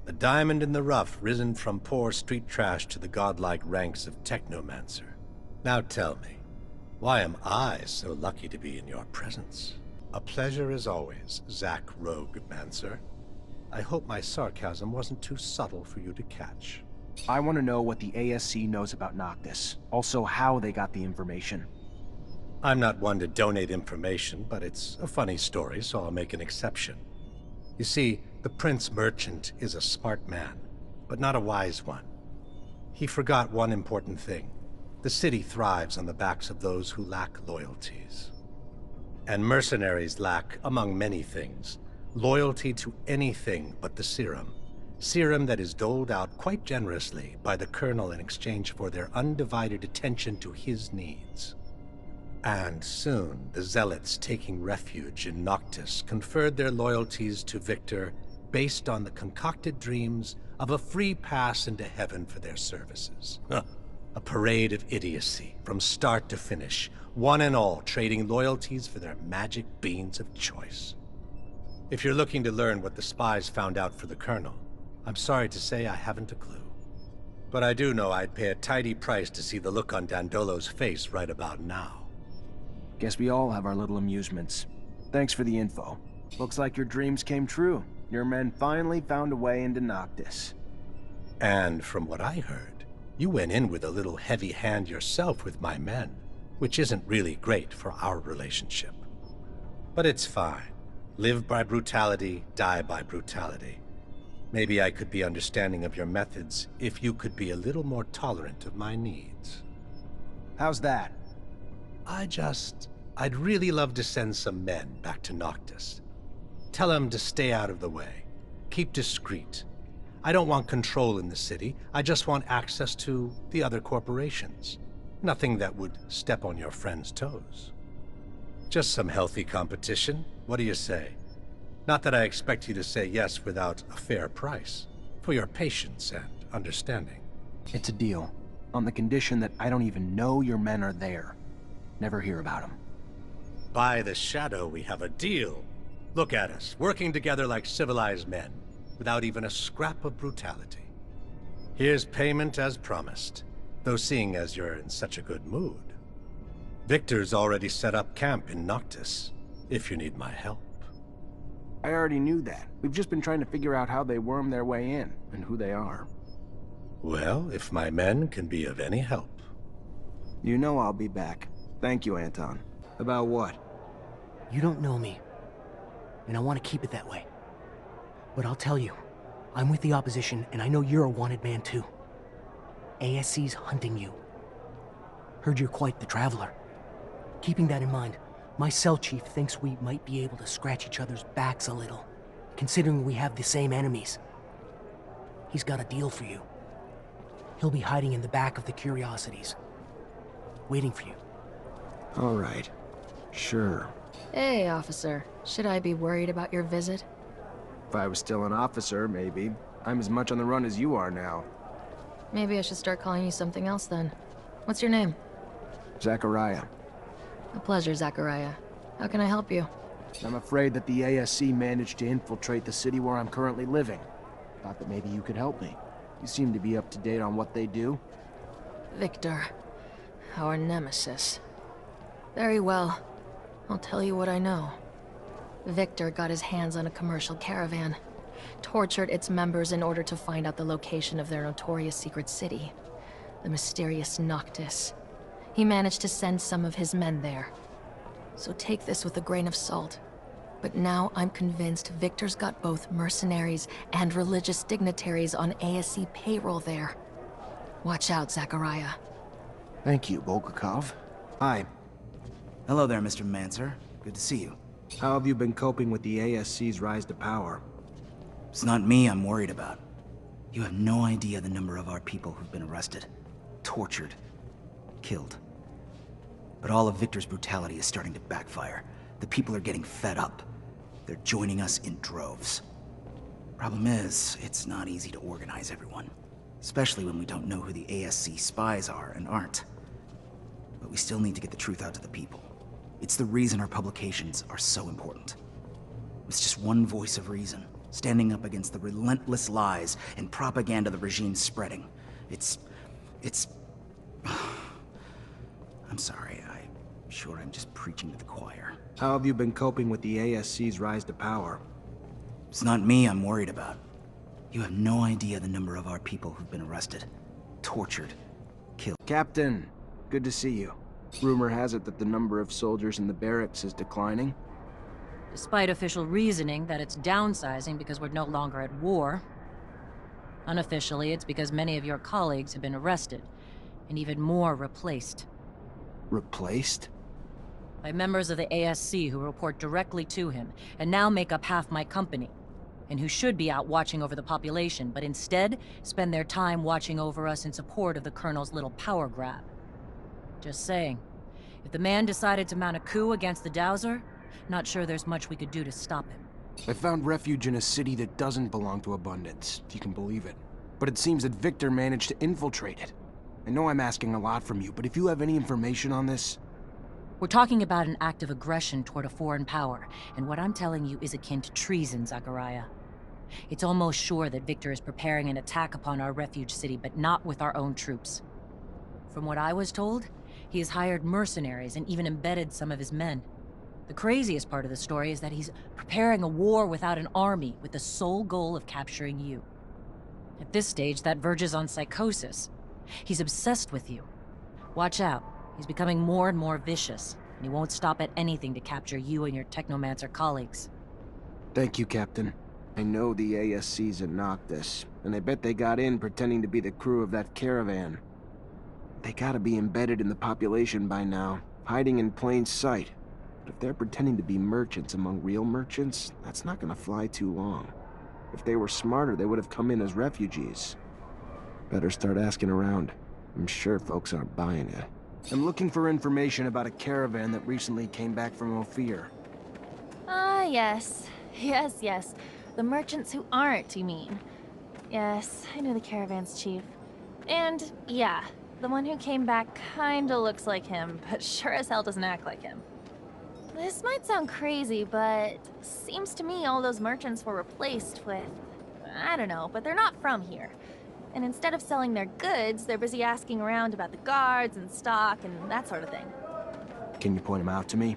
A diamond in the rough, risen from poor street trash to the godlike ranks of Technomancer. Now tell me, why am I so lucky to be in your presence? A pleasure as always, Zach Rogue Mancer. I hope my sarcasm wasn't too subtle for you to catch. I want to know what the ASC knows about Noctis. Also, how they got the information. I'm not one to donate information, but it's a funny story, so I'll make an exception. You see, the Prince Merchant is a smart man, but not a wise one. He forgot one important thing. The city thrives on the backs of those who lack loyalties. And mercenaries lack, among many things, loyalty to anything but the serum. Serum that is doled out quite generously by the Colonel in exchange for their undivided attention to his needs. And soon, the Zealots taking refuge in Noctis conferred their loyalties to Victor based on the concocted dreams of a free pass into heaven for their services. A parade of idiocy, from start to finish, one and all trading loyalties for their magic beans of choice. If you're looking to learn what the spies found out for the Colonel, I'm sorry to say I haven't a clue. But I do know I'd pay a tidy price to see the look on Dandolo's face right about now. Guess we all have our little amusements. Thanks for the info. Looks like your dreams came true. Your men finally found a way into Noctis. And from what I heard, you went in with a little heavy hand yourself with my men, which isn't really great for our relationship. But it's fine. Live by brutality, die by brutality. Maybe I could be understanding of your methods if you could be a little more tolerant of my needs. How's that? I'd really love to send some men back to Noctis. Tell them to stay out of the way. Keep discreet. I don't want control in the city. I just want access to the other corporations. Nothing that would step on your friend's toes. Just some healthy competition. What do you say? Not that I expect you to say yes without a fair price. For your patience and understanding. It's a deal. On the condition that I don't even know your men are there. Never hear about them. By the shadow, we have a deal. Look at us, working together like civilized men, without even a scrap of brutality. Here's payment as promised, though seeing as you're in such a good mood. Victor's already set up camp in Noctis, if you need my help. I already knew that. We've just been trying to figure out how they worm their way in, and who they are. Well, if my men can be of any help. You know I'll be back. Thank you, Anton. About what? You don't know me, and I want to keep it that way. But I'll tell you, I'm with the opposition, and I know you're a wanted man too. ASC's hunting you. Heard you're quite the traveler. Keeping that in mind, my cell chief thinks we might be able to scratch each other's backs a little, considering we have the same enemies. He's got a deal for you. He'll be hiding in the back of the Curiosities, waiting for you. All right. Sure. Hey, officer. Should I be worried about your visit? If I was still an officer, maybe. I'm as much on the run as you are now. Maybe I should start calling you something else then. What's your name? Zachariah. A pleasure, Zachariah. How can I help you? I'm afraid that the ASC managed to infiltrate the city where I'm currently living. Thought that maybe you could help me. You seem to be up to date on what they do. Victor. Our nemesis. Very well. I'll tell you what I know. Victor got his hands on a commercial caravan, tortured its members in order to find out the location of their notorious secret city, the mysterious Noctis. He managed to send some of his men there. So take this with a grain of salt. But now I'm convinced Victor's got both mercenaries and religious dignitaries on ASC payroll there. Watch out, Zachariah. Thank you, Bulgakov. Hi. Hello there, Mr. Mancer. Good to see you. How have you been coping with the ASC's rise to power? It's not me I'm worried about. You have no idea the number of our people who've been arrested, tortured, killed. But all of Victor's brutality is starting to backfire. The people are getting fed up. They're joining us in droves. Problem is, it's not easy to organize everyone. Especially when we don't know who the ASC spies are and aren't. But we still need to get the truth out to the people. It's the reason our publications are so important. It's just one voice of reason, standing up against the relentless lies and propaganda the regime's spreading. It's... I'm sorry, I'm sure I'm just preaching to the choir. How have you been coping with the ASC's rise to power? It's not me I'm worried about. You have no idea the number of our people who've been arrested, tortured, killed. Captain, good to see you. Rumor has it that the number of soldiers in the barracks is declining. Despite official reasoning that it's downsizing because we're no longer at war. Unofficially, it's because many of your colleagues have been arrested, and even more replaced. Replaced? By members of the ASC who report directly to him, and now make up half my company, and who should be out watching over the population, but instead spend their time watching over us in support of the Colonel's little power grab. Just saying. If the man decided to mount a coup against the Dowser, not sure there's much we could do to stop him. I found refuge in a city that doesn't belong to Abundance, if you can believe it. But it seems that Victor managed to infiltrate it. I know I'm asking a lot from you, but if you have any information on this... We're talking about an act of aggression toward a foreign power, and what I'm telling you is akin to treason, Zachariah. It's almost sure that Victor is preparing an attack upon our refuge city, but not with our own troops. From what I was told, he has hired mercenaries and even embedded some of his men. The craziest part of the story is that he's preparing a war without an army, with the sole goal of capturing you. At this stage, that verges on psychosis. He's obsessed with you. Watch out. He's becoming more and more vicious, and he won't stop at anything to capture you and your Technomancer colleagues. Thank you, Captain. I know the ASC's in Noctis, and I bet they got in pretending to be the crew of that caravan. They gotta be embedded in the population by now, hiding in plain sight. But if they're pretending to be merchants among real merchants, that's not gonna fly too long. If they were smarter, they would have come in as refugees. Better start asking around. I'm sure folks aren't buying it. I'm looking for information about a caravan that recently came back from Ophir. Ah, yes. Yes. The merchants who aren't, you mean? Yes, I knew the caravan's chief. And, yeah, the one who came back kinda looks like him, but sure as hell doesn't act like him. This might sound crazy, but seems to me all those merchants were replaced with... I don't know, but they're not from here. And instead of selling their goods, they're busy asking around about the guards and stock and that sort of thing. Can you point them out to me?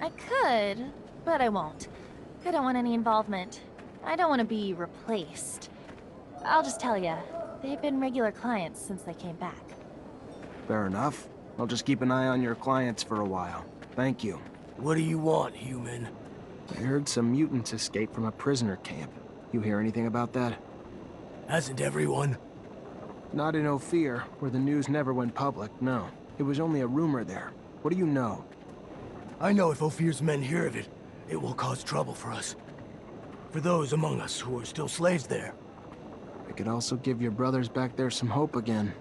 I could, but I won't. I don't want any involvement. I don't want to be replaced. I'll just tell ya, they've been regular clients since they came back. Fair enough. I'll just keep an eye on your clients for a while. Thank you. What do you want, human? I heard some mutants escaped from a prisoner camp. You hear anything about that? Hasn't everyone? Not in Ophir, where the news never went public, no. It was only a rumor there. What do you know? I know if Ophir's men hear of it, it will cause trouble for us. For those among us who are still slaves there. It could also give your brothers back there some hope again.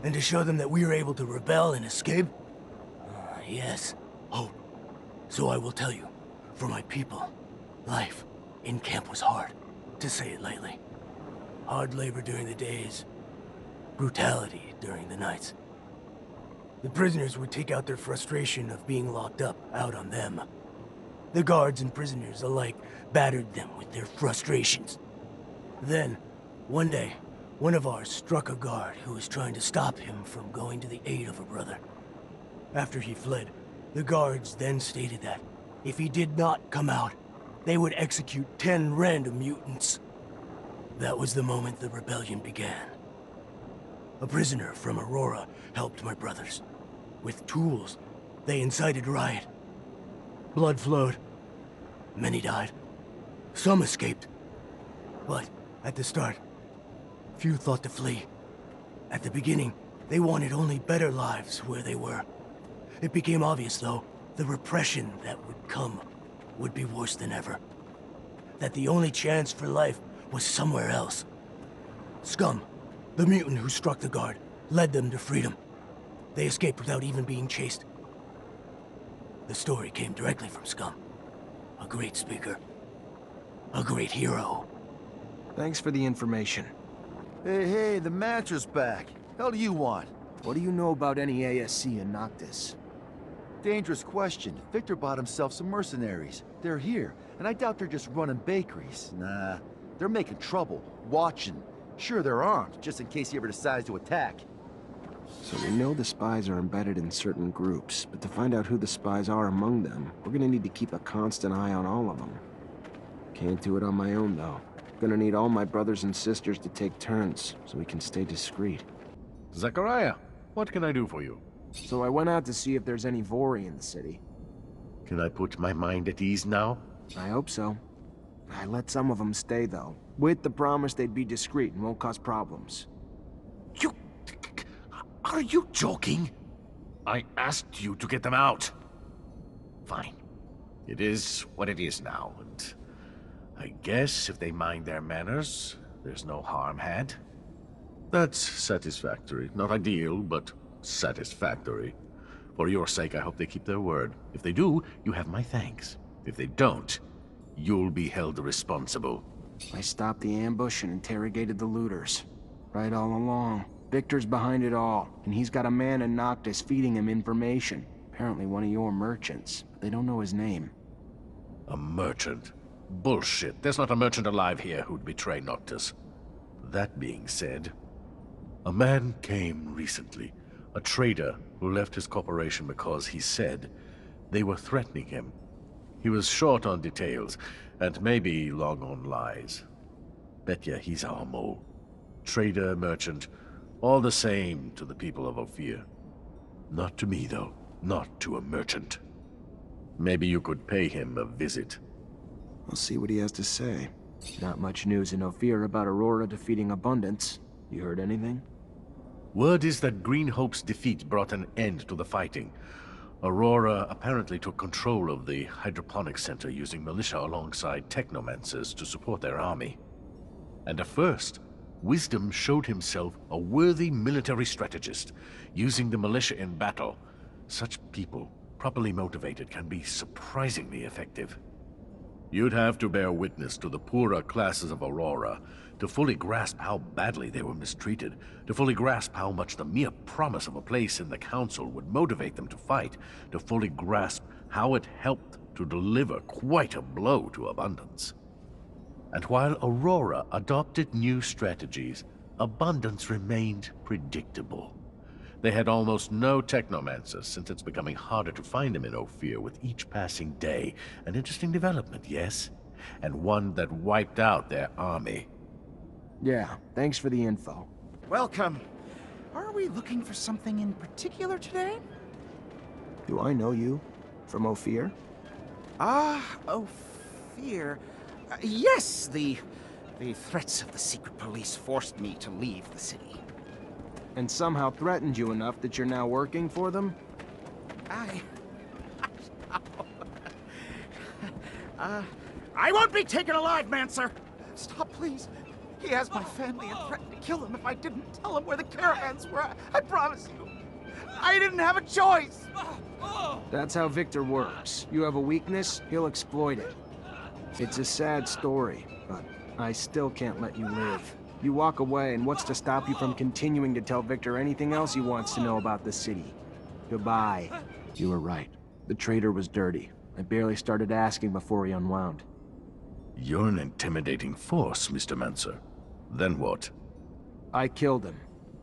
And to show them that we are able to rebel and escape? Yes, hope. So I will tell you, for my people, life in camp was hard, to say it lightly. Hard labor during the days, brutality during the nights. The prisoners would take out their frustration of being locked up out on them. The guards and prisoners alike battered them with their frustrations. Then, one day, one of ours struck a guard who was trying to stop him from going to the aid of a brother. After he fled, the guards then stated that, if he did not come out, they would execute 10 random mutants. That was the moment the rebellion began. A prisoner from Aurora helped my brothers. With tools, they incited riot. Blood flowed. Many died. Some escaped. But, at the start, few thought to flee. At the beginning, they wanted only better lives where they were. It became obvious, though, the repression that would come would be worse than ever. That the only chance for life was somewhere else. Scum, the mutant who struck the guard, led them to freedom. They escaped without even being chased. The story came directly from Scum. A great speaker. A great hero. Thanks for the information. Hey, the Mancer's back. Hell do you want? What do you know about any ASC in Noctis? Dangerous question. Victor bought himself some mercenaries. They're here, and I doubt they're just running bakeries. Nah, they're making trouble, watching. Sure, they're armed, just in case he ever decides to attack. So we know the spies are embedded in certain groups, but to find out who the spies are among them, we're gonna need to keep a constant eye on all of them. Can't do it on my own, though. Gonna need all my brothers and sisters to take turns, so we can stay discreet. Zachariah, what can I do for you? So I went out to see if there's any Vori in the city. Can I put my mind at ease now? I hope so. I let some of them stay, though, with the promise they'd be discreet and won't cause problems. Are you joking? I asked you to get them out. Fine. It is what it is now, and I guess if they mind their manners, there's no harm had. That's satisfactory. Not ideal, but satisfactory. For your sake, I hope they keep their word. If they do, you have my thanks. If they don't, you'll be held responsible. I stopped the ambush and interrogated the looters. Right all along. Victor's behind it all, and he's got a man in Noctis feeding him information. Apparently one of your merchants. They don't know his name. A merchant? Bullshit. There's not a merchant alive here who'd betray Noctis. That being said, a man came recently. A trader who left his corporation because he said they were threatening him. He was short on details, and maybe long on lies. Bet ya he's our mole. Trader, merchant, all the same to the people of Ophir. Not to me, though. Not to a merchant. Maybe you could pay him a visit. I'll see what he has to say. Not much news in Ophir about Aurora defeating Abundance. You heard anything? Word is that Green Hope's defeat brought an end to the fighting. Aurora apparently took control of the hydroponics center using militia alongside Technomancers to support their army. And at first, Wisdom showed himself a worthy military strategist, using the militia in battle. Such people, properly motivated, can be surprisingly effective. You'd have to bear witness to the poorer classes of Aurora to fully grasp how badly they were mistreated, to fully grasp how much the mere promise of a place in the council would motivate them to fight, to fully grasp how it helped to deliver quite a blow to Abundance. And while Aurora adopted new strategies, Abundance remained predictable. They had almost no Technomancers, since it's becoming harder to find them in Ophir with each passing day. An interesting development, yes? And one that wiped out their army. Yeah, thanks for the info. Welcome. Are we looking for something in particular today? Do I know you? From Ophir? Ophir. Yes, the threats of the secret police forced me to leave the city. And somehow threatened you enough that you're now working for them? I won't be taken alive, Mancer! Stop, please. He has my family and threatened to kill him if I didn't tell him where the caravans were. I promise you. I didn't have a choice! That's how Victor works. You have a weakness, he'll exploit it. It's a sad story, but I still can't let you live. You walk away, and what's to stop you from continuing to tell Victor anything else he wants to know about the city? Goodbye. You were right. The traitor was dirty. I barely started asking before he unwound. You're an intimidating force, Mr. Mancer. Then what? I killed him.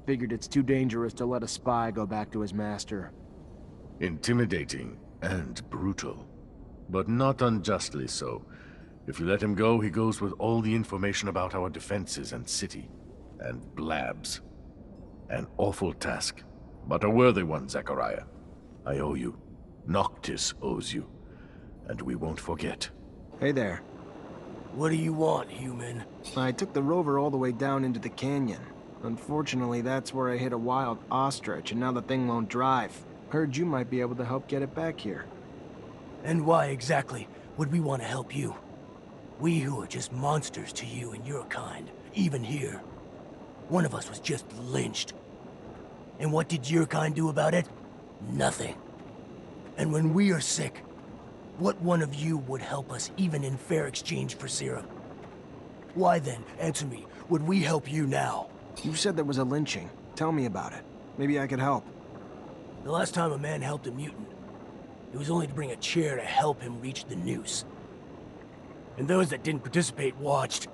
Figured it's too dangerous to let a spy go back to his master. Intimidating and brutal. But not unjustly so. If you let him go, he goes with all the information about our defenses and city. And blabs. An awful task, but a worthy one, Zachariah. I owe you. Noctis owes you. And we won't forget. Hey there. What do you want, human? I took the rover all the way down into the canyon. Unfortunately, that's where I hit a wild ostrich, and now the thing won't drive. Heard you might be able to help get it back here. And why exactly would we want to help you? We who are just monsters to you and your kind, even here. One of us was just lynched. And what did your kind do about it? Nothing. And when we are sick, what one of you would help us even in fair exchange for serum? Why then, answer me, would we help you now? You said there was a lynching. Tell me about it. Maybe I could help. The last time a man helped a mutant, it was only to bring a chair to help him reach the noose. And those that didn't participate watched,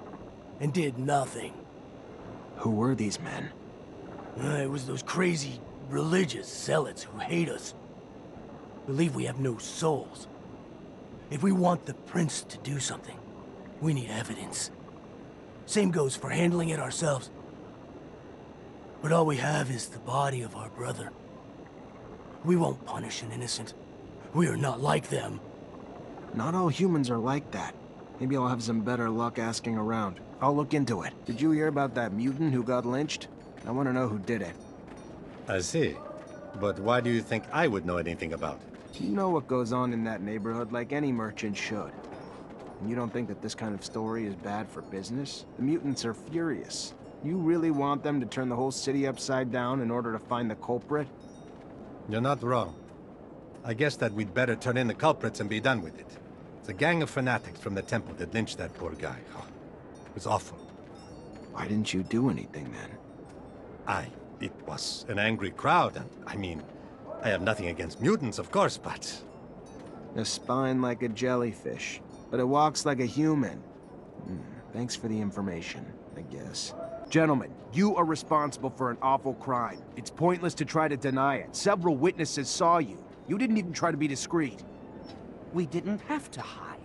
and did nothing. Who were these men? It was those crazy, religious zealots who hate us. Believe we have no souls. If we want the prince to do something, we need evidence. Same goes for handling it ourselves. But all we have is the body of our brother. We won't punish an innocent. We are not like them. Not all humans are like that. Maybe I'll have some better luck asking around. I'll look into it. Did you hear about that mutant who got lynched? I want to know who did it. I see. But why do you think I would know anything about it? You know what goes on in that neighborhood like any merchant should. And you don't think that this kind of story is bad for business? The mutants are furious. You really want them to turn the whole city upside down in order to find the culprit? You're not wrong. I guess that we'd better turn in the culprits and be done with it. It's a gang of fanatics from the temple that lynched that poor guy. Oh, it was awful. Why didn't you do anything then? It was an angry crowd, and I mean, I have nothing against mutants, of course, but... A spine like a jellyfish, but it walks like a human. Thanks for the information, I guess. Gentlemen, you are responsible for an awful crime. It's pointless to try to deny it. Several witnesses saw you. You didn't even try to be discreet. We didn't have to hide.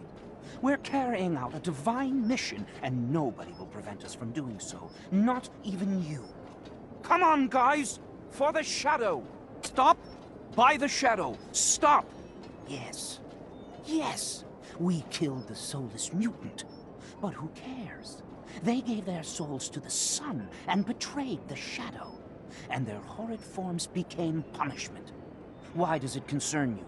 We're carrying out a divine mission, and nobody will prevent us from doing so. Not even you. Come on, guys! For the shadow! Stop! By the shadow! Stop! Yes. Yes! We killed the soulless mutant. But who cares? They gave their souls to the sun and betrayed the shadow. And their horrid forms became punishment. Why does it concern you?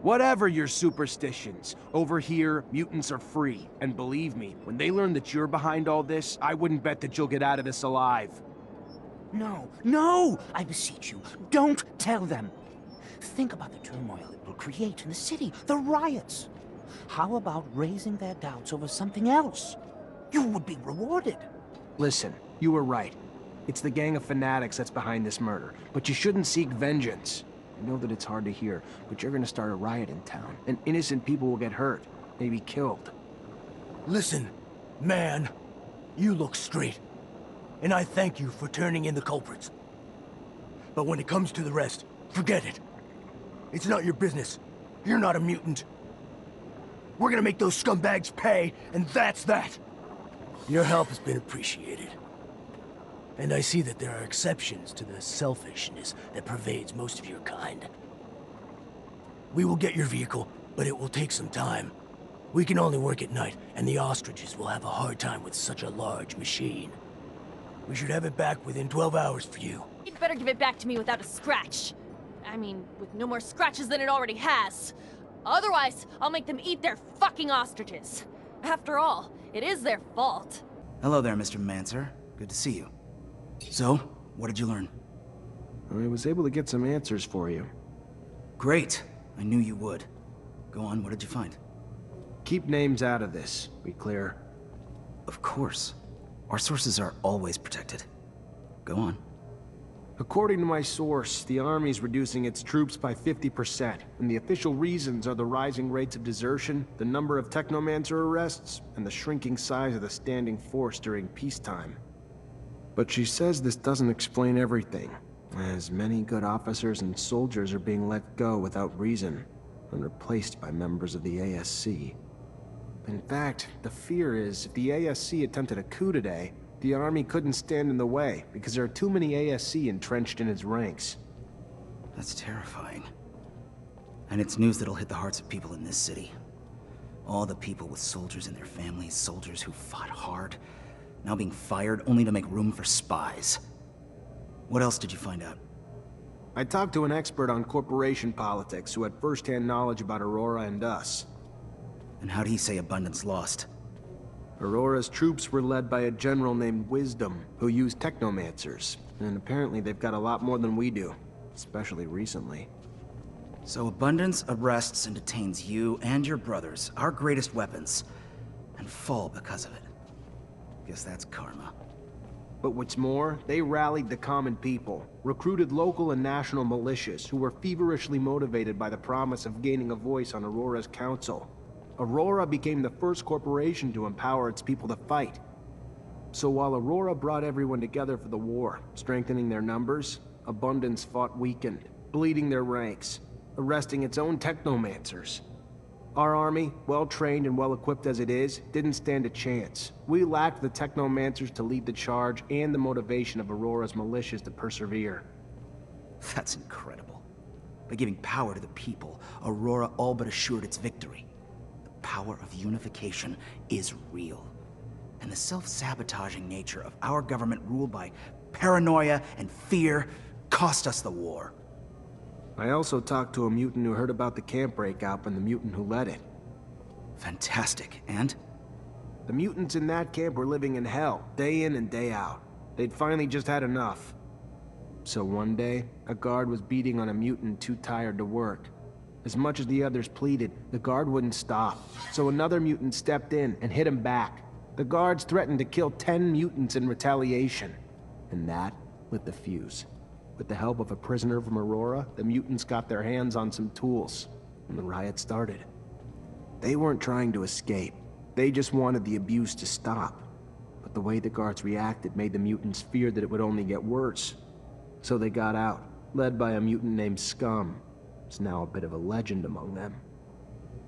Whatever your superstitions, over here, mutants are free. And believe me, when they learn that you're behind all this, I wouldn't bet that you'll get out of this alive. No, no! I beseech you, don't tell them! Think about the turmoil it will create in the city, the riots. How about raising their doubts over something else? You would be rewarded. Listen, you were right. It's the gang of fanatics that's behind this murder. But you shouldn't seek vengeance. I know that it's hard to hear, but you're gonna start a riot in town, and innocent people will get hurt, maybe killed. Listen, man, you look straight. And I thank you for turning in the culprits. But when it comes to the rest, forget it. It's not your business. You're not a mutant. We're gonna make those scumbags pay, and that's that. Your help has been appreciated. And I see that there are exceptions to the selfishness that pervades most of your kind. We will get your vehicle, but it will take some time. We can only work at night, and the ostriches will have a hard time with such a large machine. We should have it back within 12 hours for you. You'd better give it back to me without a scratch. I mean, with no more scratches than it already has. Otherwise, I'll make them eat their fucking ostriches. After all, it is their fault. Hello there, Mr. Mancer. Good to see you. So, what did you learn? I was able to get some answers for you. Great. I knew you would. Go on, what did you find? Keep names out of this. Be clear? Of course. Our sources are always protected. Go on. According to my source, the Army's reducing its troops by 50%, and the official reasons are the rising rates of desertion, the number of Technomancer arrests, and the shrinking size of the standing force during peacetime. But she says this doesn't explain everything, as many good officers and soldiers are being let go without reason, and replaced by members of the ASC. In fact, the fear is if the ASC attempted a coup today, the Army couldn't stand in the way because there are too many ASC entrenched in its ranks. That's terrifying. And it's news that'll hit the hearts of people in this city. All the people with soldiers and their families, soldiers who fought hard, now being fired only to make room for spies. What else did you find out? I talked to an expert on corporation politics who had first-hand knowledge about Aurora and us. And how'd he say Abundance lost? Aurora's troops were led by a general named Wisdom, who used Technomancers. And apparently they've got a lot more than we do, especially recently. So Abundance arrests and detains you and your brothers, our greatest weapons, and fall because of it. Guess that's karma. But what's more, they rallied the common people, recruited local and national militias who were feverishly motivated by the promise of gaining a voice on Aurora's council. Aurora became the first corporation to empower its people to fight. So while Aurora brought everyone together for the war, strengthening their numbers, Abundance fought weakened, bleeding their ranks, arresting its own Technomancers. Our army, well-trained and well-equipped as it is, didn't stand a chance. We lacked the Technomancers to lead the charge and the motivation of Aurora's militias to persevere. That's incredible. By giving power to the people, Aurora all but assured its victory. The power of unification is real. And the self-sabotaging nature of our government ruled by paranoia and fear cost us the war. I also talked to a mutant who heard about the camp breakout and the mutant who led it. Fantastic. And? The mutants in that camp were living in hell, day in and day out. They'd finally just had enough. So one day, a guard was beating on a mutant too tired to work. As much as the others pleaded, the guard wouldn't stop. So another mutant stepped in and hit him back. The guards threatened to kill 10 mutants in retaliation. And that lit the fuse. With the help of a prisoner from Aurora, the mutants got their hands on some tools, and the riot started. They weren't trying to escape. They just wanted the abuse to stop. But the way the guards reacted made the mutants fear that it would only get worse. So they got out, led by a mutant named Scum. It's now a bit of a legend among them.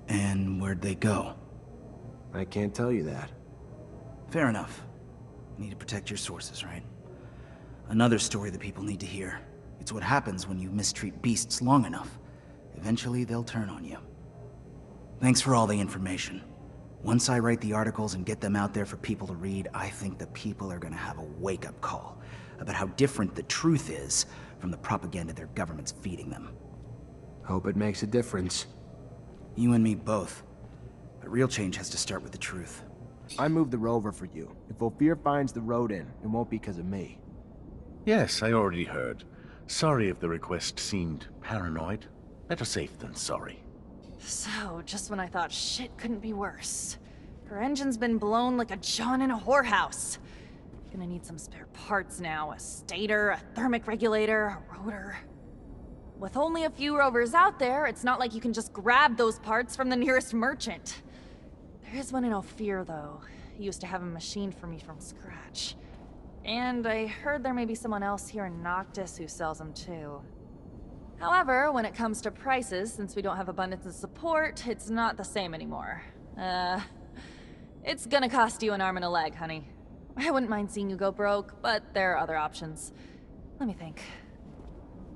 And where'd they go? I can't tell you that. Fair enough. You need to protect your sources, right? Another story that people need to hear. It's what happens when you mistreat beasts long enough. Eventually, they'll turn on you. Thanks for all the information. Once I write the articles and get them out there for people to read, I think the people are gonna have a wake-up call about how different the truth is from the propaganda their government's feeding them. Hope it makes a difference. You and me both. But real change has to start with the truth. I moved the rover for you. If Ophir finds the road in, it won't be because of me. Yes, I already heard. Sorry if the request seemed paranoid. Better safe than sorry. So, just when I thought shit couldn't be worse. Her engine's been blown like a John in a whorehouse. Gonna need some spare parts now. A stator, a thermic regulator, a rotor. With only a few rovers out there, it's not like you can just grab those parts from the nearest merchant. There is one in Ophir, though. He used to have a machine for me from scratch. And I heard there may be someone else here in Noctis who sells them too. However, when it comes to prices, since we don't have abundance of support, it's not the same anymore. It's gonna cost you an arm and a leg, honey. I wouldn't mind seeing you go broke, but there are other options. Let me think.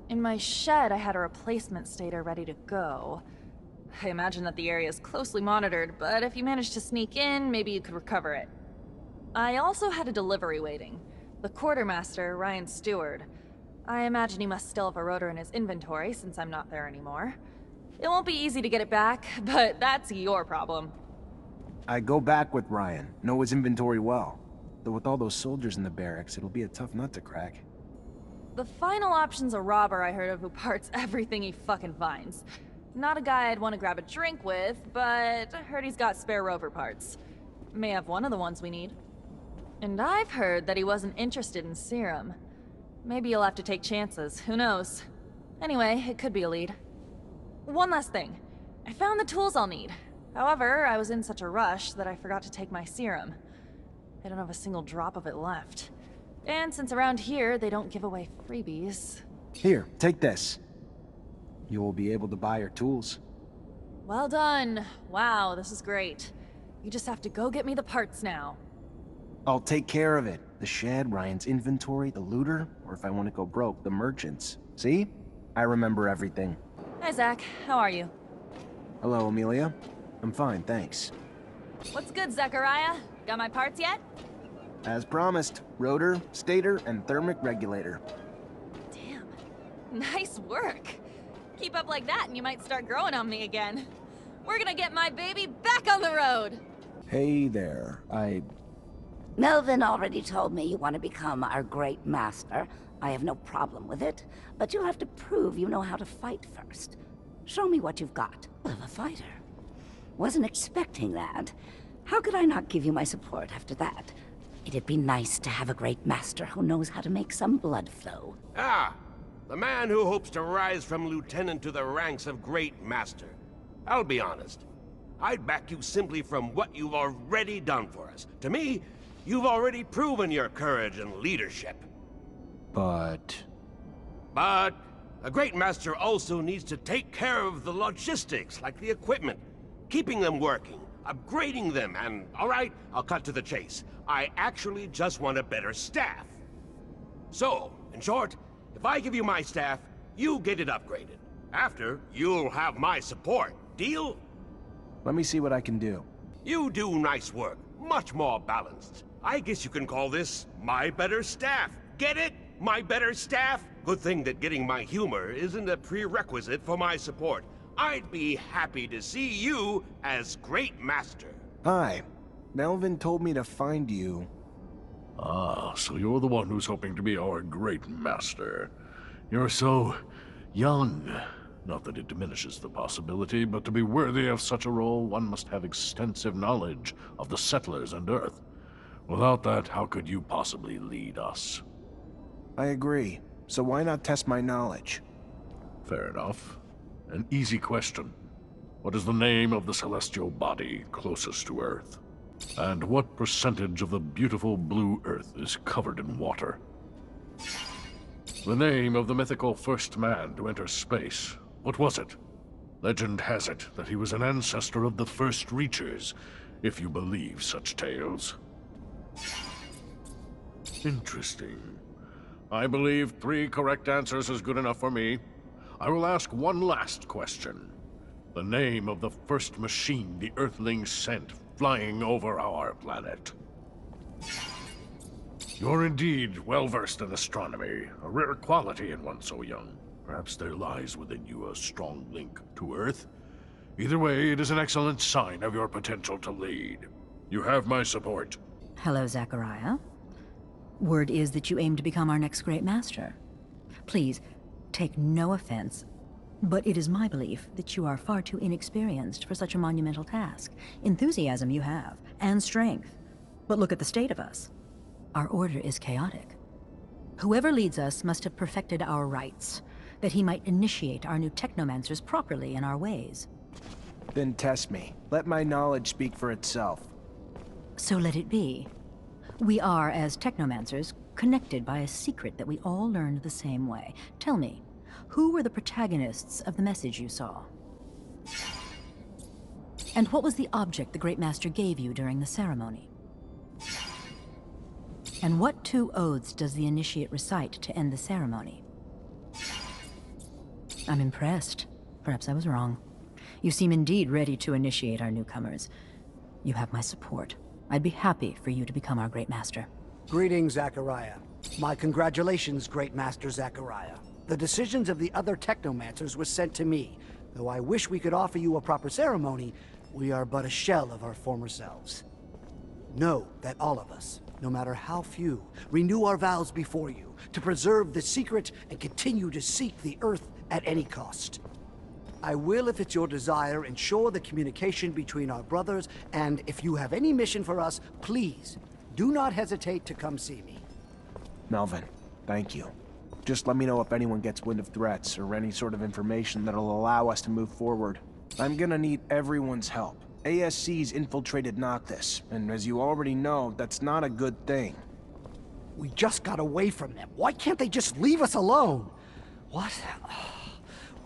In my shed, I had a replacement stator ready to go. I imagine that the area is closely monitored, but if you manage to sneak in, maybe you could recover it. I also had a delivery waiting. The quartermaster, Ryan Stewart. I imagine he must still have a rotor in his inventory since I'm not there anymore. It won't be easy to get it back, but that's your problem. I go back with Ryan. Know his inventory well. Though with all those soldiers in the barracks, it'll be a tough nut to crack. The final option's a robber I heard of who parts everything he fucking finds. Not a guy I'd want to grab a drink with, but I heard he's got spare rover parts. May have one of the ones we need. And I've heard that he wasn't interested in serum. Maybe you'll have to take chances, who knows? Anyway, it could be a lead. One last thing. I found the tools I'll need. However, I was in such a rush that I forgot to take my serum. I don't have a single drop of it left. And since around here, they don't give away freebies. Here, take this. You will be able to buy your tools. Well done. Wow, this is great. You just have to go get me the parts now. I'll take care of it. The shed, Ryan's inventory, the looter, or if I want to go broke, the merchants. See? I remember everything. Hi, Zach. How are you? Hello, Amelia. I'm fine, thanks. What's good, Zachariah? Got my parts yet? As promised, rotor, stator, and thermic regulator. Damn. Nice work. Keep up like that and you might start growing on me again. We're gonna get my baby back on the road! Hey there, Melvin already told me you want to become our great master. I have no problem with it, but you'll have to prove you know how to fight first. Show me what you've got of a fighter. Wasn't expecting that. How could I not give you my support after that? It'd be nice to have a great master who knows how to make some blood flow. Ah, the man who hopes to rise from lieutenant to the ranks of great master. I'll be honest. I'd back you simply from what you've already done for us. To me, you've already proven your courage and leadership. But a great master also needs to take care of the logistics, like the equipment, keeping them working, upgrading them, and alright, I'll cut to the chase. I actually just want a better staff. So, in short, if I give you my staff, you get it upgraded. After, you'll have my support. Deal? let me see what I can do. You do nice work. Much more balanced. I guess you can call this my better staff. Get it? My better staff? Good thing that getting my humor isn't a prerequisite for my support. I'd be happy to see you as Great Master. Hi. Melvin told me to find you. Ah, so you're the one who's hoping to be our great master. You're so young. Not that it diminishes the possibility, but to be worthy of such a role, one must have extensive knowledge of the settlers and Earth. Without that, how could you possibly lead us? I agree. So why not test my knowledge? Fair enough. An easy question. What is the name of the celestial body closest to Earth? And what percentage of the beautiful blue Earth is covered in water? The name of the mythical first man to enter space. What was it? Legend has it that he was an ancestor of the first Reachers, if you believe such tales. Interesting. I believe 3 correct answers is good enough for me. I will ask one last question. The name of the first machine the Earthlings sent flying over our planet. You're indeed well-versed in astronomy, a rare quality in one so young. Perhaps there lies within you a strong link to Earth. Either way, it is an excellent sign of your potential to lead. You have my support. Hello, Zachariah. Word is that you aim to become our next great master. Please, take no offense, but it is my belief that you are far too inexperienced for such a monumental task. Enthusiasm you have, and strength. But look at the state of us. Our order is chaotic. Whoever leads us must have perfected our rites, that he might initiate our new Technomancers properly in our ways. Then test me. Let my knowledge speak for itself. So let it be. We are, as Technomancers, connected by a secret that we all learned the same way. Tell me, who were the protagonists of the message you saw? And what was the object the Great Master gave you during the ceremony? And what 2 oaths does the initiate recite to end the ceremony? I'm impressed. Perhaps I was wrong. You seem indeed ready to initiate our newcomers. You have my support. I'd be happy for you to become our Great Master. Greetings, Zachariah. My congratulations, Great Master Zachariah. The decisions of the other Technomancers were sent to me. Though I wish we could offer you a proper ceremony, we are but a shell of our former selves. Know that all of us, no matter how few, renew our vows before you to preserve the secret and continue to seek the Earth at any cost. I will, if it's your desire, ensure the communication between our brothers, and if you have any mission for us, please, do not hesitate to come see me. Melvin, thank you. Just let me know if anyone gets wind of threats or any sort of information that'll allow us to move forward. I'm gonna need everyone's help. ASC's infiltrated Noctis, and as you already know, that's not a good thing. We just got away from them. Why can't they just leave us alone? What?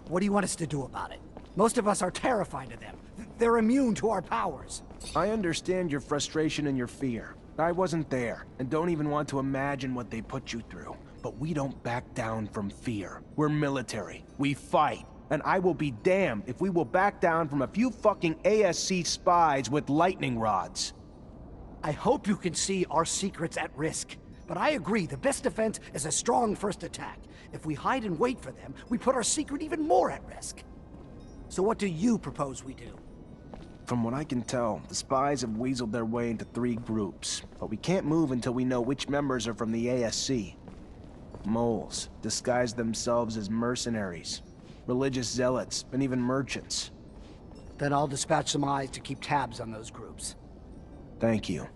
What do you want us to do about it? Most of us are terrified of them. They're immune to our powers. I understand your frustration and your fear. I wasn't there, and don't even want to imagine what they put you through. But we don't back down from fear. We're military. We fight. And I will be damned if we will back down from a few fucking ASC spies with lightning rods. I hope you can see our secret's at risk. But I agree, the best defense is a strong first attack. If we hide and wait for them, we put our secret even more at risk. So what do you propose we do? From what I can tell, the spies have weaseled their way into 3 groups, but we can't move until we know which members are from the ASC. Moles disguise themselves as mercenaries, religious zealots, and even merchants. Then I'll dispatch some eyes to keep tabs on those groups. Thank you.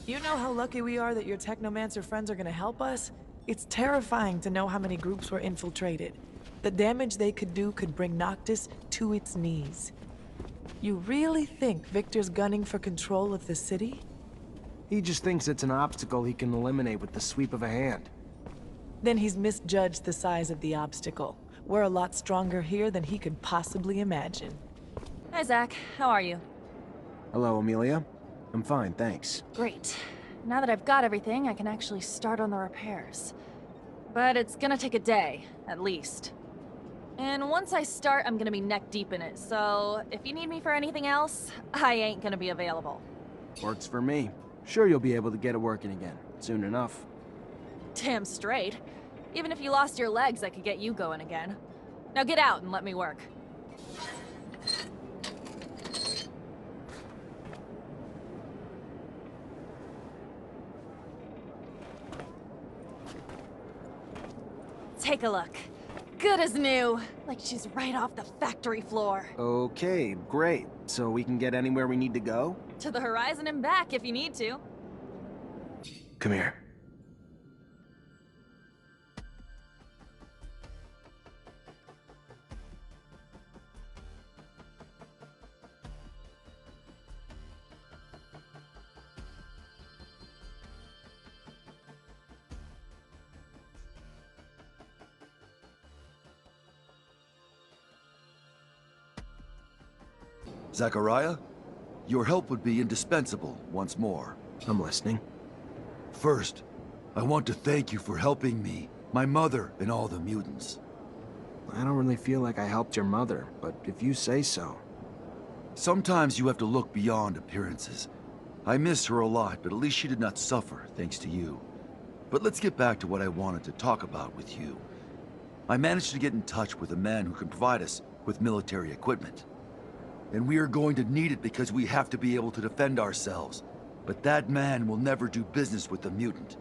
You know how lucky we are that your Technomancer friends are gonna help us? It's terrifying to know how many groups were infiltrated. The damage they could do could bring Noctis to its knees. You really think Victor's gunning for control of the city? He just thinks it's an obstacle he can eliminate with the sweep of a hand. Then he's misjudged the size of the obstacle. We're a lot stronger here than he could possibly imagine. Hi, Zach. How are you? Hello, Amelia. I'm fine, thanks. Great. Now that I've got everything, I can actually start on the repairs. But it's gonna take a day, at least. And once I start, I'm gonna be neck deep in it, so if you need me for anything else, I ain't gonna be available. Works for me. Sure you'll be able to get it working again, soon enough. Damn straight. Even if you lost your legs, I could get you going again. Now get out and let me work. Take a look. Good as new. Like she's right off the factory floor. Okay, great. So we can get anywhere we need to go? To the horizon and back if you need to. Come here. Zachariah, your help would be indispensable once more. I'm listening. First, I want to thank you for helping me, my mother, and all the mutants. I don't really feel like I helped your mother, but if you say so. Sometimes you have to look beyond appearances. I miss her a lot, but at least she did not suffer, thanks to you. But let's get back to what I wanted to talk about with you. I managed to get in touch with a man who can provide us with military equipment. And we are going to need it because we have to be able to defend ourselves. But that man will never do business with the mutant.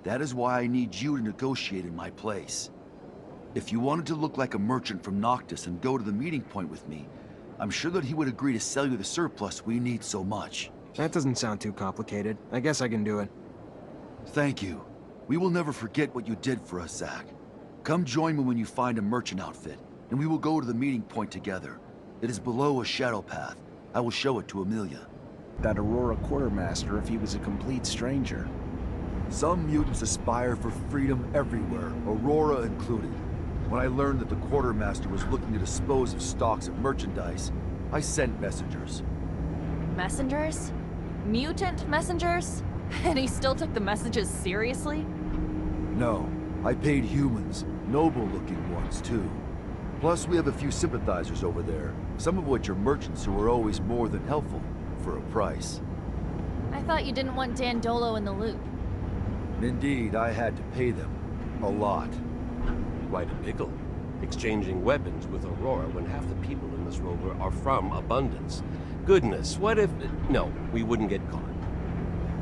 That is why I need you to negotiate in my place. If you wanted to look like a merchant from Noctis and go to the meeting point with me, I'm sure that he would agree to sell you the surplus we need so much. That doesn't sound too complicated. I guess I can do it. Thank you. We will never forget what you did for us, Zach. Come join me when you find a merchant outfit, and we will go to the meeting point together. It is below a shadow path. I will show it to Amelia. That Aurora quartermaster if he was a complete stranger. Some mutants aspire for freedom everywhere, Aurora included. When I learned that the quartermaster was looking to dispose of stocks of merchandise, I sent messengers. Messengers? Mutant messengers? And he still took the messages seriously? No, I paid humans, noble-looking ones too. Plus, we have a few sympathizers over there, some of which are merchants who are always more than helpful, for a price. I thought you didn't want Dandolo in the loop. Indeed, I had to pay them. A lot. Quite a pickle. Exchanging weapons with Aurora when half the people in this rover are from Abundance. Goodness, what if... No, we wouldn't get caught.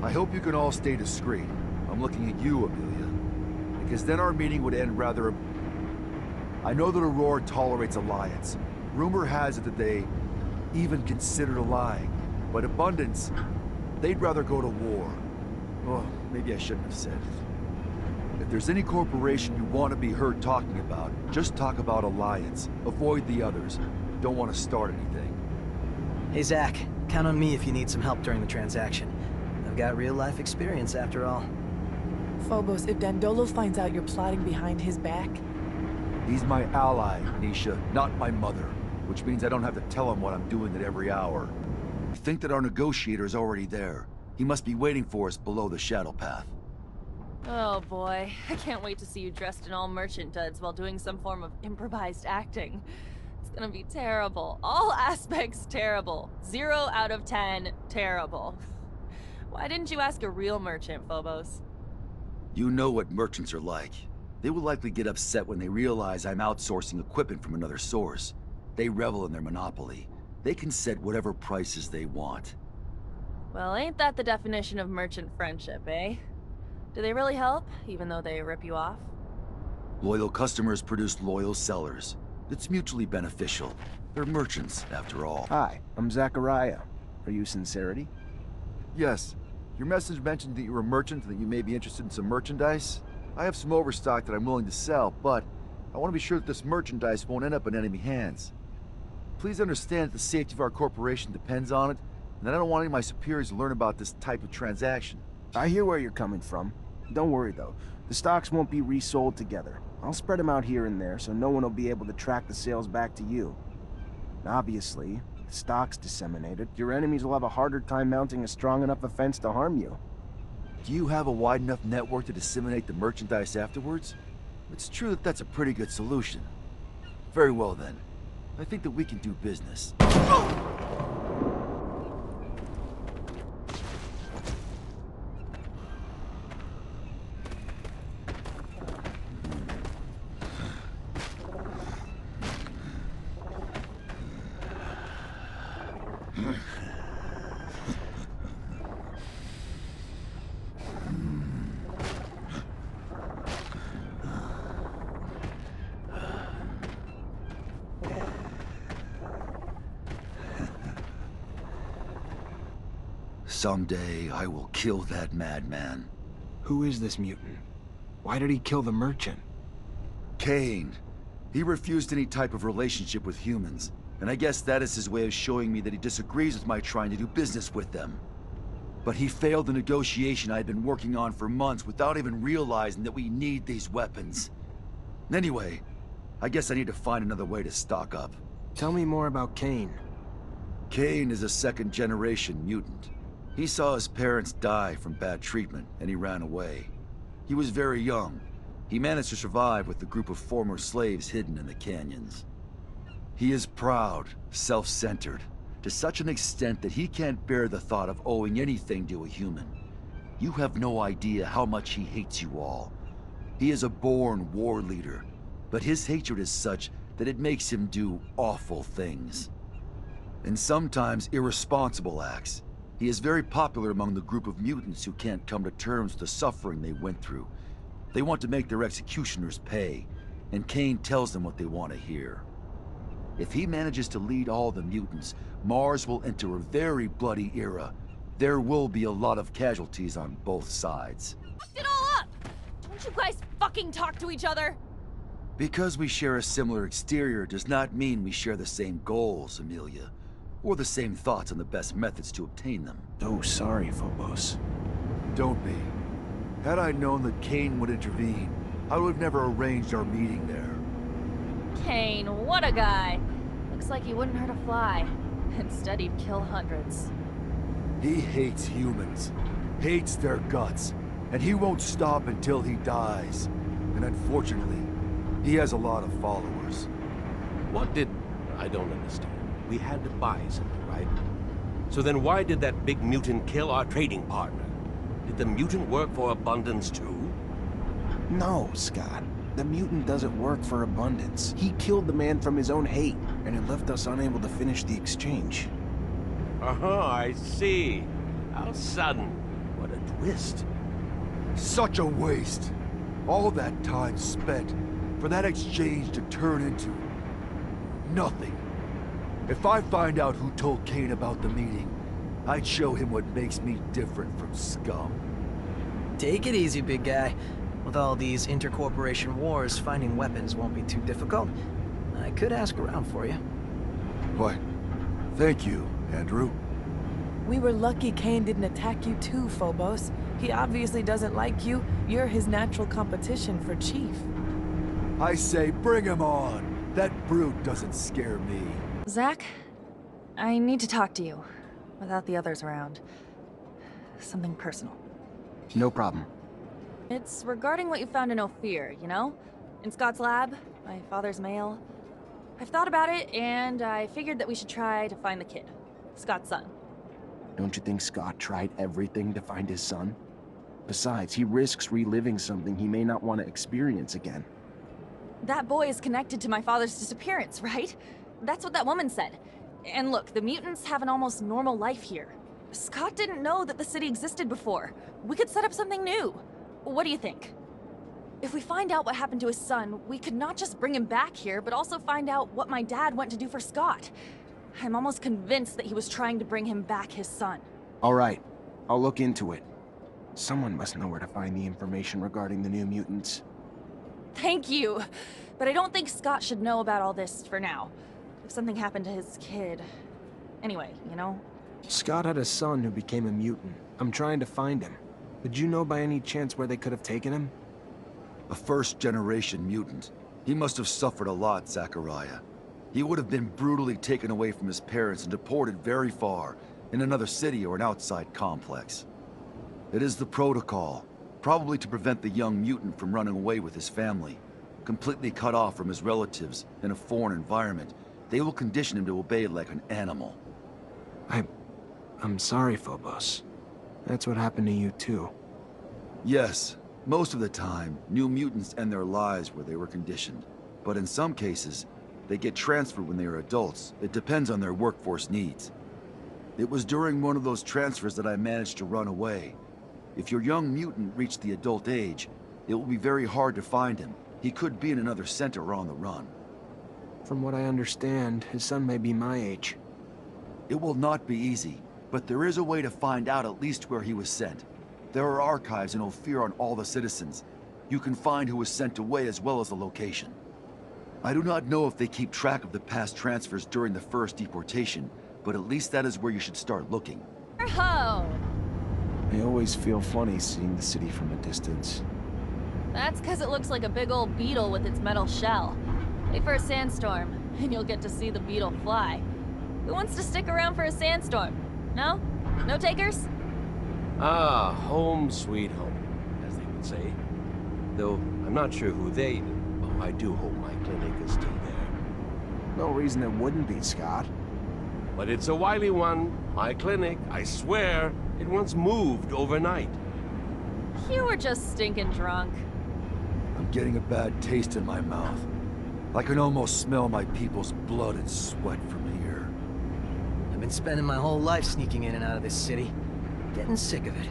I hope you can all stay discreet. I'm looking at you, Amelia. Because then our meeting would end rather... I know that Aurora tolerates alliance. Rumor has it that they even considered allying. But Abundance, they'd rather go to war. Oh, maybe I shouldn't have said it. If there's any corporation you want to be heard talking about, just talk about alliance. Avoid the others. Don't want to start anything. Hey, Zach. Count on me if you need some help during the transaction. I've got real-life experience, after all. Phobos, if Dandolo finds out you're plotting behind his back... He's my ally, Nisha, not my mother. Which means I don't have to tell him what I'm doing at every hour. I think that our negotiator is already there. He must be waiting for us below the shadow path. Oh boy, I can't wait to see you dressed in all merchant duds while doing some form of improvised acting. It's gonna be terrible. All aspects terrible. 0 out of 10 terrible. Why didn't you ask a real merchant, Phobos? You know what merchants are like. They will likely get upset when they realize I'm outsourcing equipment from another source. They revel in their monopoly. They can set whatever prices they want. Well, ain't that the definition of merchant friendship, eh? Do they really help, even though they rip you off? Loyal customers produce loyal sellers. It's mutually beneficial. They're merchants, after all. Hi, I'm Zachariah. Are you Sincerity? Yes. Your message mentioned that you're a merchant and that you may be interested in some merchandise. I have some overstock that I'm willing to sell, but I want to be sure that this merchandise won't end up in enemy hands. Please understand that the safety of our corporation depends on it, and that I don't want any of my superiors to learn about this type of transaction. I hear where you're coming from. Don't worry though, the stocks won't be resold together. I'll spread them out here and there so no one will be able to track the sales back to you. Obviously, if the stock's disseminated, your enemies will have a harder time mounting a strong enough offense to harm you. Do you have a wide enough network to disseminate the merchandise afterwards? It's true that that's a pretty good solution. Very well then. I think that we can do business. Someday, I will kill that madman. Who is this mutant? Why did he kill the merchant? Cain. He refused any type of relationship with humans, and I guess that is his way of showing me that he disagrees with my trying to do business with them. But he failed the negotiation I had been working on for months without even realizing that we need these weapons. Anyway, I guess I need to find another way to stock up. Tell me more about Cain. Cain is a second-generation mutant. He saw his parents die from bad treatment, and he ran away. He was very young. He managed to survive with a group of former slaves hidden in the canyons. He is proud, self-centered, to such an extent that he can't bear the thought of owing anything to a human. You have no idea how much he hates you all. He is a born war leader, but his hatred is such that it makes him do awful things. And sometimes irresponsible acts. He is very popular among the group of mutants who can't come to terms with the suffering they went through. They want to make their executioners pay, and Cain tells them what they want to hear. If he manages to lead all the mutants, Mars will enter a very bloody era. There will be a lot of casualties on both sides. Fucked it all up! Don't you guys fucking talk to each other? Because we share a similar exterior does not mean we share the same goals, Amelia. Or the same thoughts on the best methods to obtain them. Oh, sorry, Phobos. Don't be. Had I known that Cain would intervene, I would have never arranged our meeting there. Cain, what a guy. Looks like he wouldn't hurt a fly. Instead, he'd kill hundreds. He hates humans, hates their guts, and he won't stop until he dies. And unfortunately, he has a lot of followers. What did... I don't understand. We had to buy something, right? So then why did that big mutant kill our trading partner? Did the mutant work for Abundance too? No, Scott. The mutant doesn't work for Abundance. He killed the man from his own hate, and it left us unable to finish the exchange. I see. How sudden. What a twist. Such a waste. All that time spent for that exchange to turn into... nothing. If I find out who told Cain about the meeting, I'd show him what makes me different from scum. Take it easy, big guy. With all these intercorporation wars, finding weapons won't be too difficult. I could ask around for you. Why, thank you, Andrew. We were lucky Cain didn't attack you too, Phobos. He obviously doesn't like you. You're his natural competition for Chief. I say bring him on. That brute doesn't scare me. Zach, I need to talk to you, without the others around. Something personal. No problem. It's regarding what you found in Ophir, you know? In Scott's lab, my father's mail. I've thought about it, and I figured that we should try to find the kid. Scott's son. Don't you think Scott tried everything to find his son? Besides, he risks reliving something he may not want to experience again. That boy is connected to my father's disappearance, right? That's what that woman said. And look, the mutants have an almost normal life here. Scott didn't know that the city existed before. We could set up something new. What do you think? If we find out what happened to his son, we could not just bring him back here, but also find out what my dad went to do for Scott. I'm almost convinced that he was trying to bring him back his son. All right, I'll look into it. Someone must know where to find the information regarding the new mutants. Thank you. But I don't think Scott should know about all this for now. If something happened to his kid... Anyway, you know? Scott had a son who became a mutant. I'm trying to find him. Did you know by any chance where they could have taken him? A first-generation mutant. He must have suffered a lot, Zachariah. He would have been brutally taken away from his parents and deported very far, in another city or an outside complex. It is the protocol, probably to prevent the young mutant from running away with his family. Completely cut off from his relatives in a foreign environment, they will condition him to obey like an animal. I'm sorry, Phobos. That's what happened to you too. Yes, most of the time, new mutants end their lives where they were conditioned. But in some cases, they get transferred when they are adults. It depends on their workforce needs. It was during one of those transfers that I managed to run away. If your young mutant reached the adult age, it will be very hard to find him. He could be in another center or on the run. From what I understand, his son may be my age. It will not be easy, but there is a way to find out at least where he was sent. There are archives in Ophir on all the citizens. You can find who was sent away as well as the location. I do not know if they keep track of the past transfers during the first deportation, but at least that is where you should start looking. Oh! I always feel funny seeing the city from a distance. That's because it looks like a big old beetle with its metal shell. Wait for a sandstorm, and you'll get to see the beetle fly. Who wants to stick around for a sandstorm? No? No takers? Ah, home sweet home, as they would say. Though, I'm not sure who they... Oh, I do hope my clinic is still there. No reason it wouldn't be, Scott. But it's a wily one. My clinic, I swear, it once moved overnight. You were just stinking drunk. I'm getting a bad taste in my mouth. I can almost smell my people's blood and sweat from here. I've been spending my whole life sneaking in and out of this city. Getting sick of it.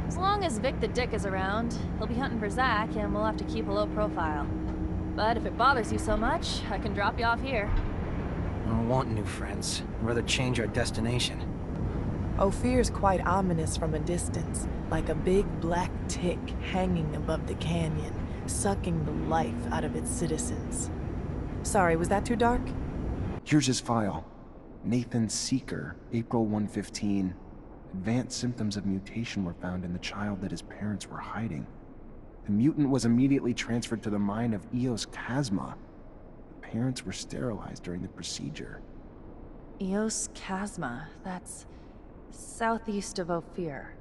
As long as Vic the Dick is around, he'll be hunting for Zach, and we'll have to keep a low profile. But if it bothers you so much, I can drop you off here. I don't want new friends. I'd rather change our destination. Ophir's quite ominous from a distance, like a big black tick hanging above the canyon, sucking the life out of its citizens. Sorry, was that too dark? Here's his file. Nathan Seeker, April 115. Advanced symptoms of mutation were found in the child that his parents were hiding. The mutant was immediately transferred to the mine of Eos Chasma. The parents were sterilized during the procedure. Eos Chasma, that's southeast of Ophir.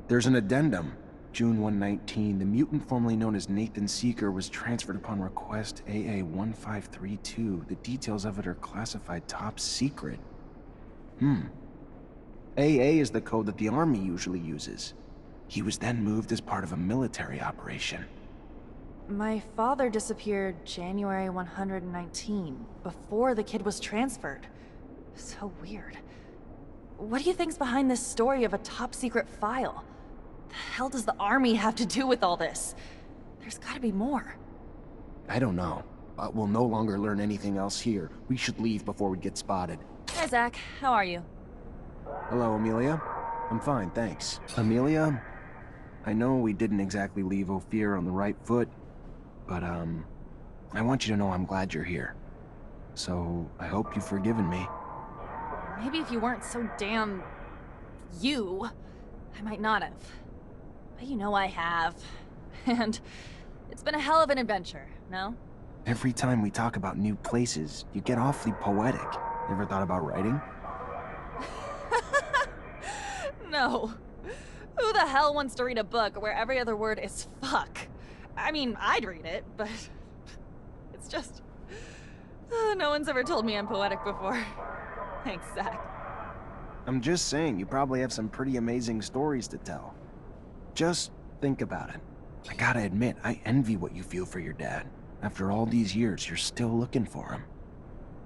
There's an addendum. June 119, the mutant formerly known as Nathan Seeker was transferred upon request AA-1532. The details of it are classified top secret. AA is the code that the Army usually uses. He was then moved as part of a military operation. My father disappeared January 119, before the kid was transferred. So weird. What do you think's behind this story of a top secret file? The hell does the Army have to do with all this? There's gotta be more. I don't know. We'll no longer learn anything else here. We should leave before we get spotted. Hi, Zach. How are you? Hello, Amelia. I'm fine, thanks. Amelia, I know we didn't exactly leave Ophir on the right foot, but I want you to know I'm glad you're here. So, I hope you've forgiven me. Maybe if you weren't so damn... you, I might not have. But you know I have. And it's been a hell of an adventure, no? Every time we talk about new places, you get awfully poetic. Ever thought about writing? No. Who the hell wants to read a book where every other word is fuck? I mean, I'd read it, but... it's just... no one's ever told me I'm poetic before. Thanks, Zach. I'm just saying, you probably have some pretty amazing stories to tell. Just think about it. I gotta admit, I envy what you feel for your dad. After all these years, you're still looking for him.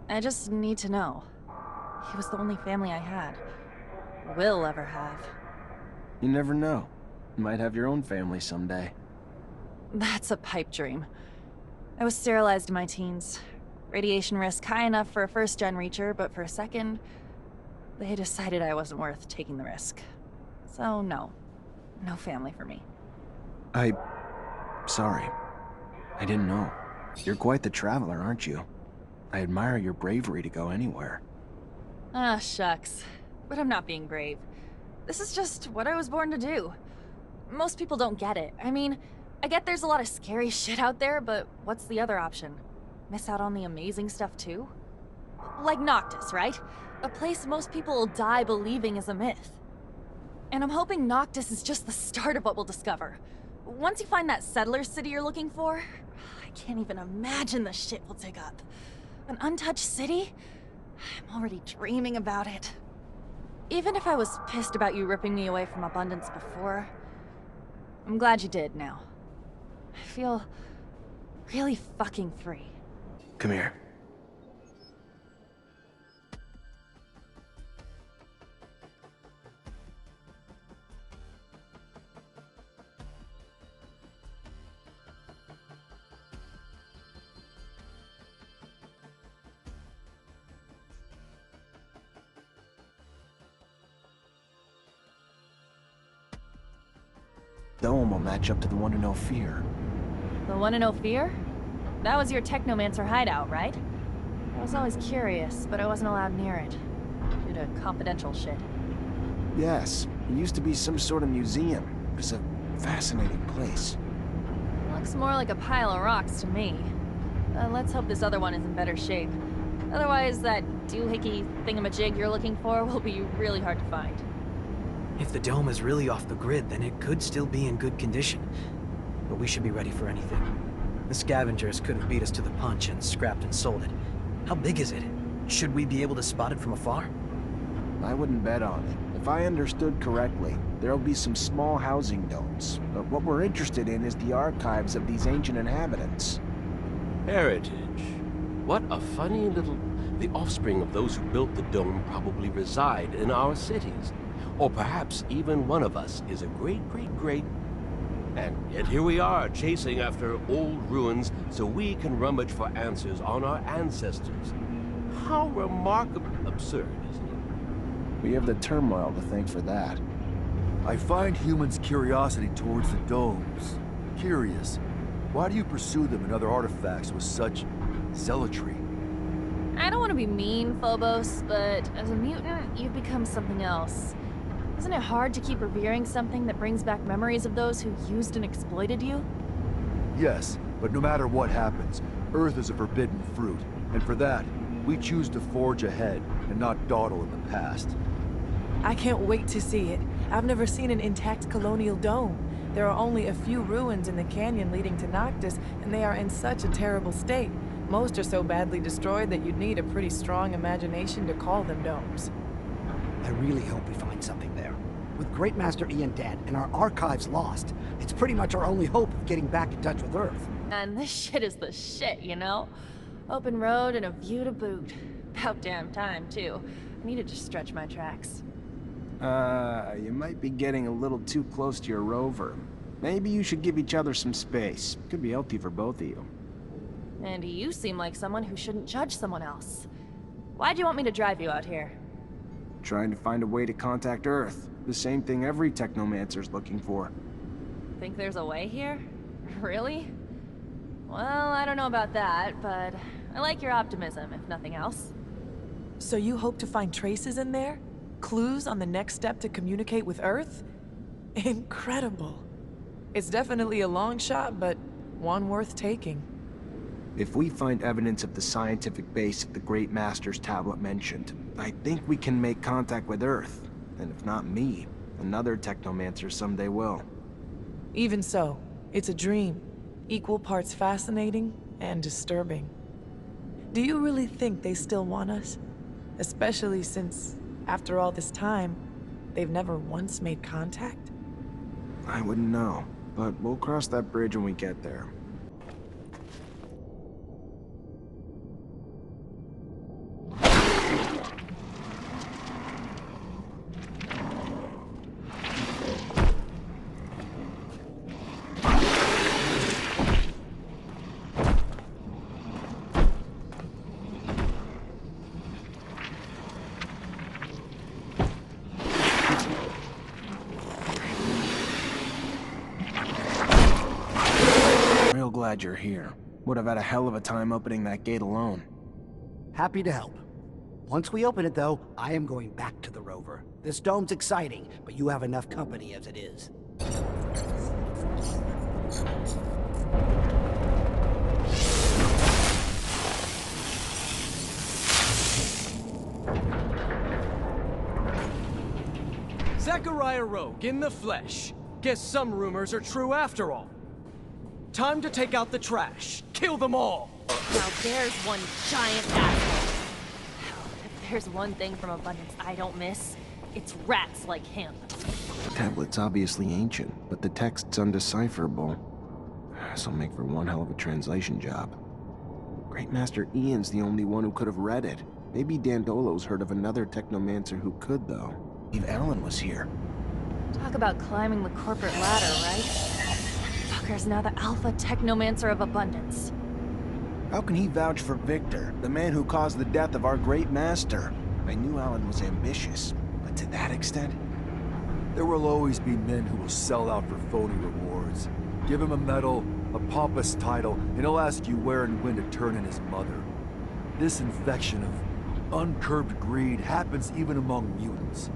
I just need to know. He was the only family I had. Will ever have. You never know. You might have your own family someday. That's a pipe dream. I was sterilized in my teens. Radiation risk high enough for a first-gen Reacher, but for a second, they decided I wasn't worth taking the risk. So no. No family for me. Sorry. I didn't know. You're quite the traveler, aren't you? I admire your bravery to go anywhere. Ah, shucks. But I'm not being brave. This is just what I was born to do. Most people don't get it. I mean, I get there's a lot of scary shit out there, but what's the other option? Miss out on the amazing stuff too? Like Noctis, right? A place most people will die believing is a myth. And I'm hoping Noctis is just the start of what we'll discover. Once you find that settler city you're looking for, I can't even imagine the shit we'll dig up. An untouched city? I'm already dreaming about it. Even if I was pissed about you ripping me away from abundance before, I'm glad you did now. I feel really fucking free. Come here. Dome will match up to the one in Ophir. The one in Ophir? That was your Technomancer hideout, right? I was always curious, but I wasn't allowed near it. Due to confidential shit. Yes, it used to be some sort of museum. It was a fascinating place. Looks more like a pile of rocks to me. Let's hope this other one is in better shape. Otherwise, that doohickey thingamajig you're looking for will be really hard to find. If the dome is really off the grid, then it could still be in good condition. But we should be ready for anything. The scavengers could have beat us to the punch and scrapped and sold it. How big is it? Should we be able to spot it from afar? I wouldn't bet on it. If I understood correctly, there'll be some small housing domes. But what we're interested in is the archives of these ancient inhabitants. Heritage. What a funny little... The offspring of those who built the dome probably reside in our cities. Or perhaps even one of us is a great-great-great... And yet here we are, chasing after old ruins so we can rummage for answers on our ancestors. How remarkably absurd, isn't it? We have the turmoil to thank for that. I find humans' curiosity towards the domes curious. Why do you pursue them and other artifacts with such zealotry? I don't want to be mean, Phobos, but as a mutant, you've become something else. Isn't it hard to keep revering something that brings back memories of those who used and exploited you? Yes, but no matter what happens, Earth is a forbidden fruit, and for that, we choose to forge ahead and not dawdle in the past. I can't wait to see it. I've never seen an intact colonial dome. There are only a few ruins in the canyon leading to Noctis, and they are in such a terrible state. Most are so badly destroyed that you'd need a pretty strong imagination to call them domes. I really hope we find something there. With Great Master Ian dead and our archives lost, it's pretty much our only hope of getting back in touch with Earth. And this shit is the shit, you know? Open road and a view to boot. About damn time, too. I needed to stretch my tracks. You might be getting a little too close to your rover. Maybe you should give each other some space. Could be healthy for both of you. And you seem like someone who shouldn't judge someone else. Why'd you want me to drive you out here? Trying to find a way to contact Earth. The same thing every Technomancer's looking for. Think there's a way here? Really? Well, I don't know about that, but I like your optimism, if nothing else. So you hope to find traces in there? Clues on the next step to communicate with Earth? Incredible. It's definitely a long shot, but one worth taking. If we find evidence of the scientific base of the Great Master's tablet mentioned, I think we can make contact with Earth. And if not me, another Technomancer someday will. Even so, it's a dream. Equal parts fascinating and disturbing. Do you really think they still want us? Especially since, after all this time, they've never once made contact? I wouldn't know, but we'll cross that bridge when we get there. Real glad you're here. Would have had a hell of a time opening that gate alone. Happy to help. Once we open it, though, I am going back to the rover. This dome's exciting, but you have enough company as it is. Zachariah Rogue in the flesh. Guess some rumors are true after all. Time to take out the trash. Kill them all! Now there's one giant asshole. If there's one thing from Abundance I don't miss, it's rats like him. The tablet's obviously ancient, but the text's undecipherable. This'll make for one hell of a translation job. Great Master Ian's the only one who could have read it. Maybe Dandolo's heard of another Technomancer who could, though. If Alan was here. Talk about climbing the corporate ladder, right? Fucker's now the Alpha Technomancer of Abundance. How can he vouch for Victor, the man who caused the death of our great master? I knew Alan was ambitious, but to that extent? There will always be men who will sell out for phony rewards. Give him a medal, a pompous title, and he'll ask you where and when to turn in his mother. This infection of uncurbed greed happens even among mutants.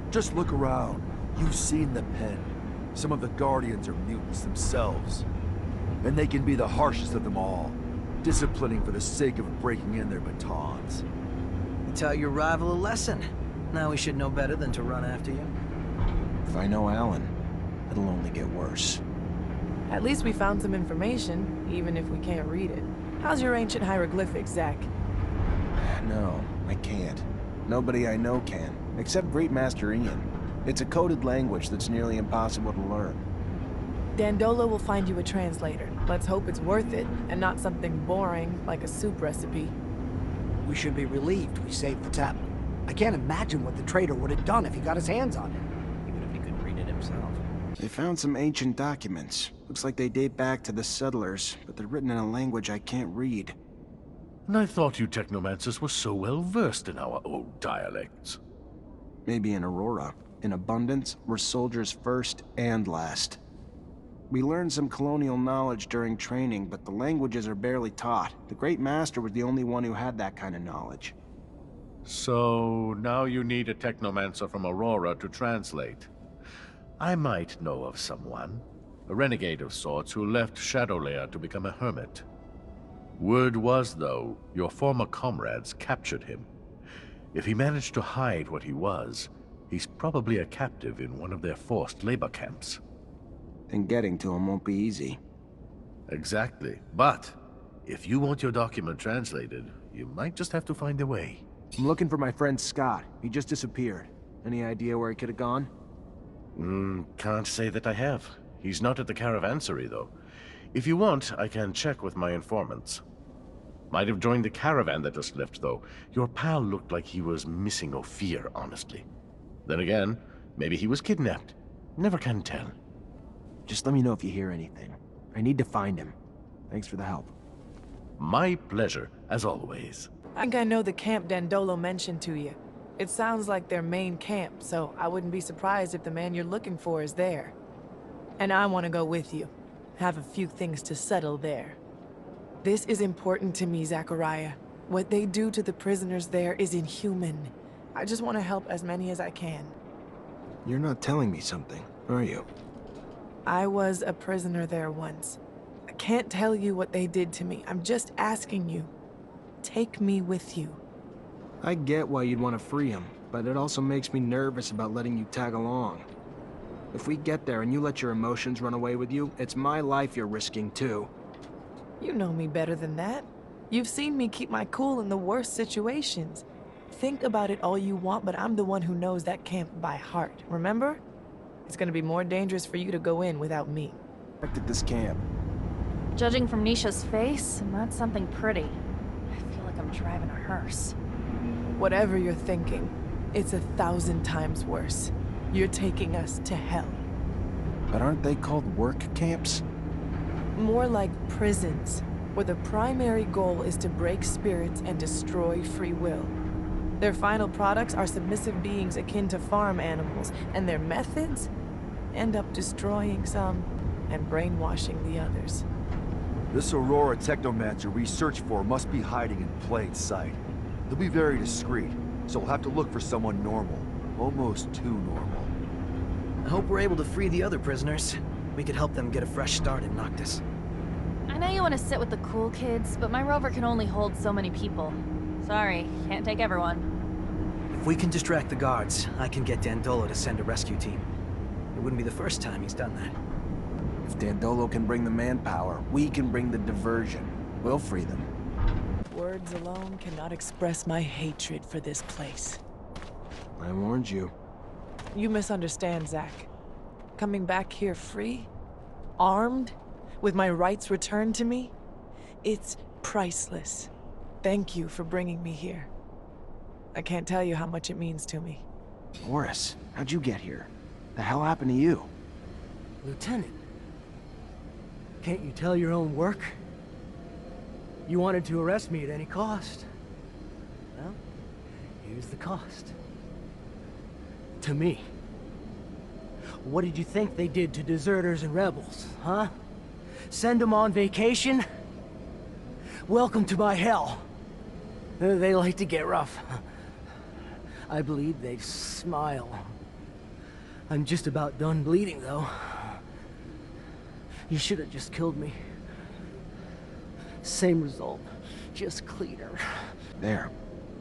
Just look around. You've seen the pen. Some of the Guardians are mutants themselves. And they can be the harshest of them all, disciplining for the sake of breaking in their batons. You taught your rival a lesson. Now we should know better than to run after you. If I know Alan, it'll only get worse. At least we found some information, even if we can't read it. How's your ancient hieroglyphics, Zach? No, I can't. Nobody I know can, except Great Master Ian. It's a coded language that's nearly impossible to learn. Dandolo will find you a translator. Let's hope it's worth it, and not something boring like a soup recipe. We should be relieved we saved the tablet. I can't imagine what the traitor would have done if he got his hands on it. Even if he couldn't read it himself. They found some ancient documents. Looks like they date back to the settlers, but they're written in a language I can't read. And I thought you Technomancers were so well versed in our old dialects. Maybe in Aurora. In Abundance, we're soldiers first and last. We learned some colonial knowledge during training, but the languages are barely taught. The Great Master was the only one who had that kind of knowledge. So, now you need a Technomancer from Aurora to translate. I might know of someone. A renegade of sorts who left Shadowlayer to become a hermit. Word was, though, your former comrades captured him. If he managed to hide what he was, he's probably a captive in one of their forced labor camps. Then getting to him won't be easy. Exactly. But, if you want your document translated, you might just have to find a way. I'm looking for my friend Scott. He just disappeared. Any idea where he could have gone? Can't say that I have. He's not at the Caravanserai, though. If you want, I can check with my informants. Might have joined the caravan that just left, though. Your pal looked like he was missing Ophir, honestly. Then again, maybe he was kidnapped. Never can tell. Just let me know if you hear anything. I need to find him. Thanks for the help. My pleasure, as always. I think I know the camp Dandolo mentioned to you. It sounds like their main camp, so I wouldn't be surprised if the man you're looking for is there. And I want to go with you. Have a few things to settle there. This is important to me, Zachariah. What they do to the prisoners there is inhuman. I just want to help as many as I can. You're not telling me something, are you? I was a prisoner there once. I can't tell you what they did to me. I'm just asking you. Take me with you. I get why you'd want to free him, but it also makes me nervous about letting you tag along. If we get there and you let your emotions run away with you, it's my life you're risking too. You know me better than that. You've seen me keep my cool in the worst situations. Think about it all you want, but I'm the one who knows that camp by heart, remember? It's gonna be more dangerous for you to go in without me. Back at this camp. Judging from Nisha's face, not something pretty. I feel like I'm driving a hearse. Whatever you're thinking, it's 1,000 times worse. You're taking us to hell. But aren't they called work camps? More like prisons, where the primary goal is to break spirits and destroy free will. Their final products are submissive beings akin to farm animals, and their methods end up destroying some and brainwashing the others. This Aurora Technomancer we search for must be hiding in plain sight. They'll be very discreet, so we'll have to look for someone normal. Almost too normal. I hope we're able to free the other prisoners. We could help them get a fresh start in Noctis. I know you want to sit with the cool kids, but my rover can only hold so many people. Sorry, can't take everyone. If we can distract the guards, I can get Dandolo to send a rescue team. It wouldn't be the first time he's done that. If Dandolo can bring the manpower, we can bring the diversion. We'll free them. Words alone cannot express my hatred for this place. I warned you. You misunderstand, Zach. Coming back here free, armed, with my rights returned to me, it's priceless. Thank you for bringing me here. I can't tell you how much it means to me. Boris, how'd you get here? The hell happened to you? Lieutenant, can't you tell your own work? You wanted to arrest me at any cost. Well, here's the cost. To me. What did you think they did to deserters and rebels, huh? Send them on vacation? Welcome to my hell. They like to get rough. I believe they smile. I'm just about done bleeding, though. You should have just killed me. Same result, just cleaner. There.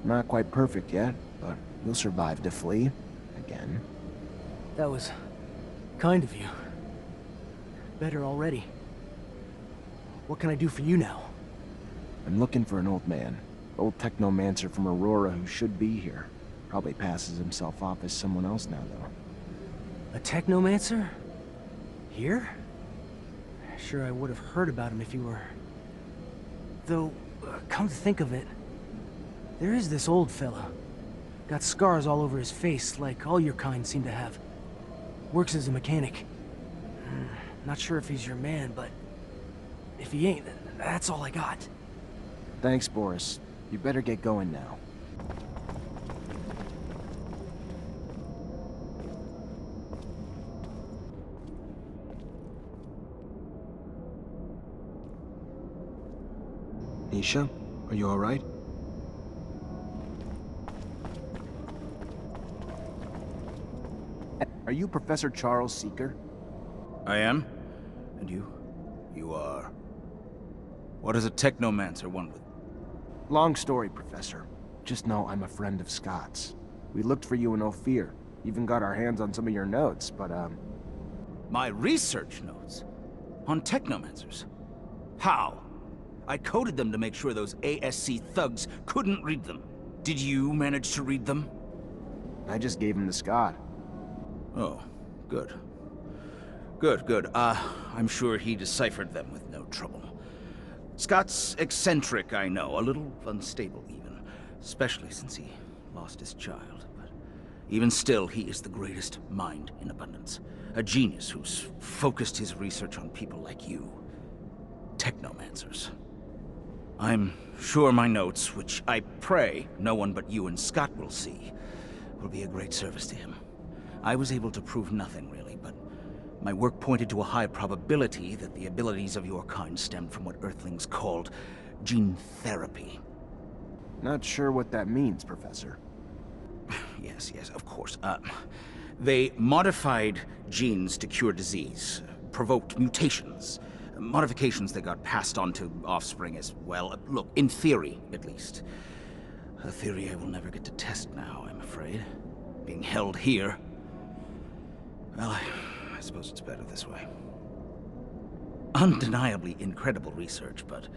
Not quite perfect yet, but you'll survive to flee. Again. That was kind of you. Better already. What can I do for you now? I'm looking for an old man. Old Technomancer from Aurora who should be here. Probably passes himself off as someone else now, though. A Technomancer? Here? Sure, I would have heard about him if you were... Though, come to think of it, there is this old fella. Got scars all over his face, like all your kind seem to have. Works as a mechanic. Not sure if he's your man, but... if he ain't, that's all I got. Thanks, Boris. You better get going now. Nisha, are you all right? Are you Professor Charles Seeker? I am. And you? You are... What does a Technomancer want with... Long story, Professor. Just know I'm a friend of Scott's. We looked for you in Ophir. Even got our hands on some of your notes, but, My research notes? On Technomancers? How? I coded them to make sure those ASC thugs couldn't read them. Did you manage to read them? I just gave them to Scott. Oh, good. Good. I'm sure he deciphered them with no trouble. Scott's eccentric, I know, a little unstable even, especially since he lost his child. But even still, he is the greatest mind in abundance. A genius who's focused his research on people like you. Technomancers. I'm sure my notes, which I pray no one but you and Scott will see, will be a great service to him. I was able to prove nothing, really, but my work pointed to a high probability that the abilities of your kind stemmed from what Earthlings called gene therapy. Not sure what that means, Professor. Yes, of course. They modified genes to cure disease, provoked mutations, modifications that got passed on to offspring as well. Look, in theory, at least. A theory I will never get to test now, I'm afraid. Being held here. Well, I suppose it's better this way. Undeniably incredible research, but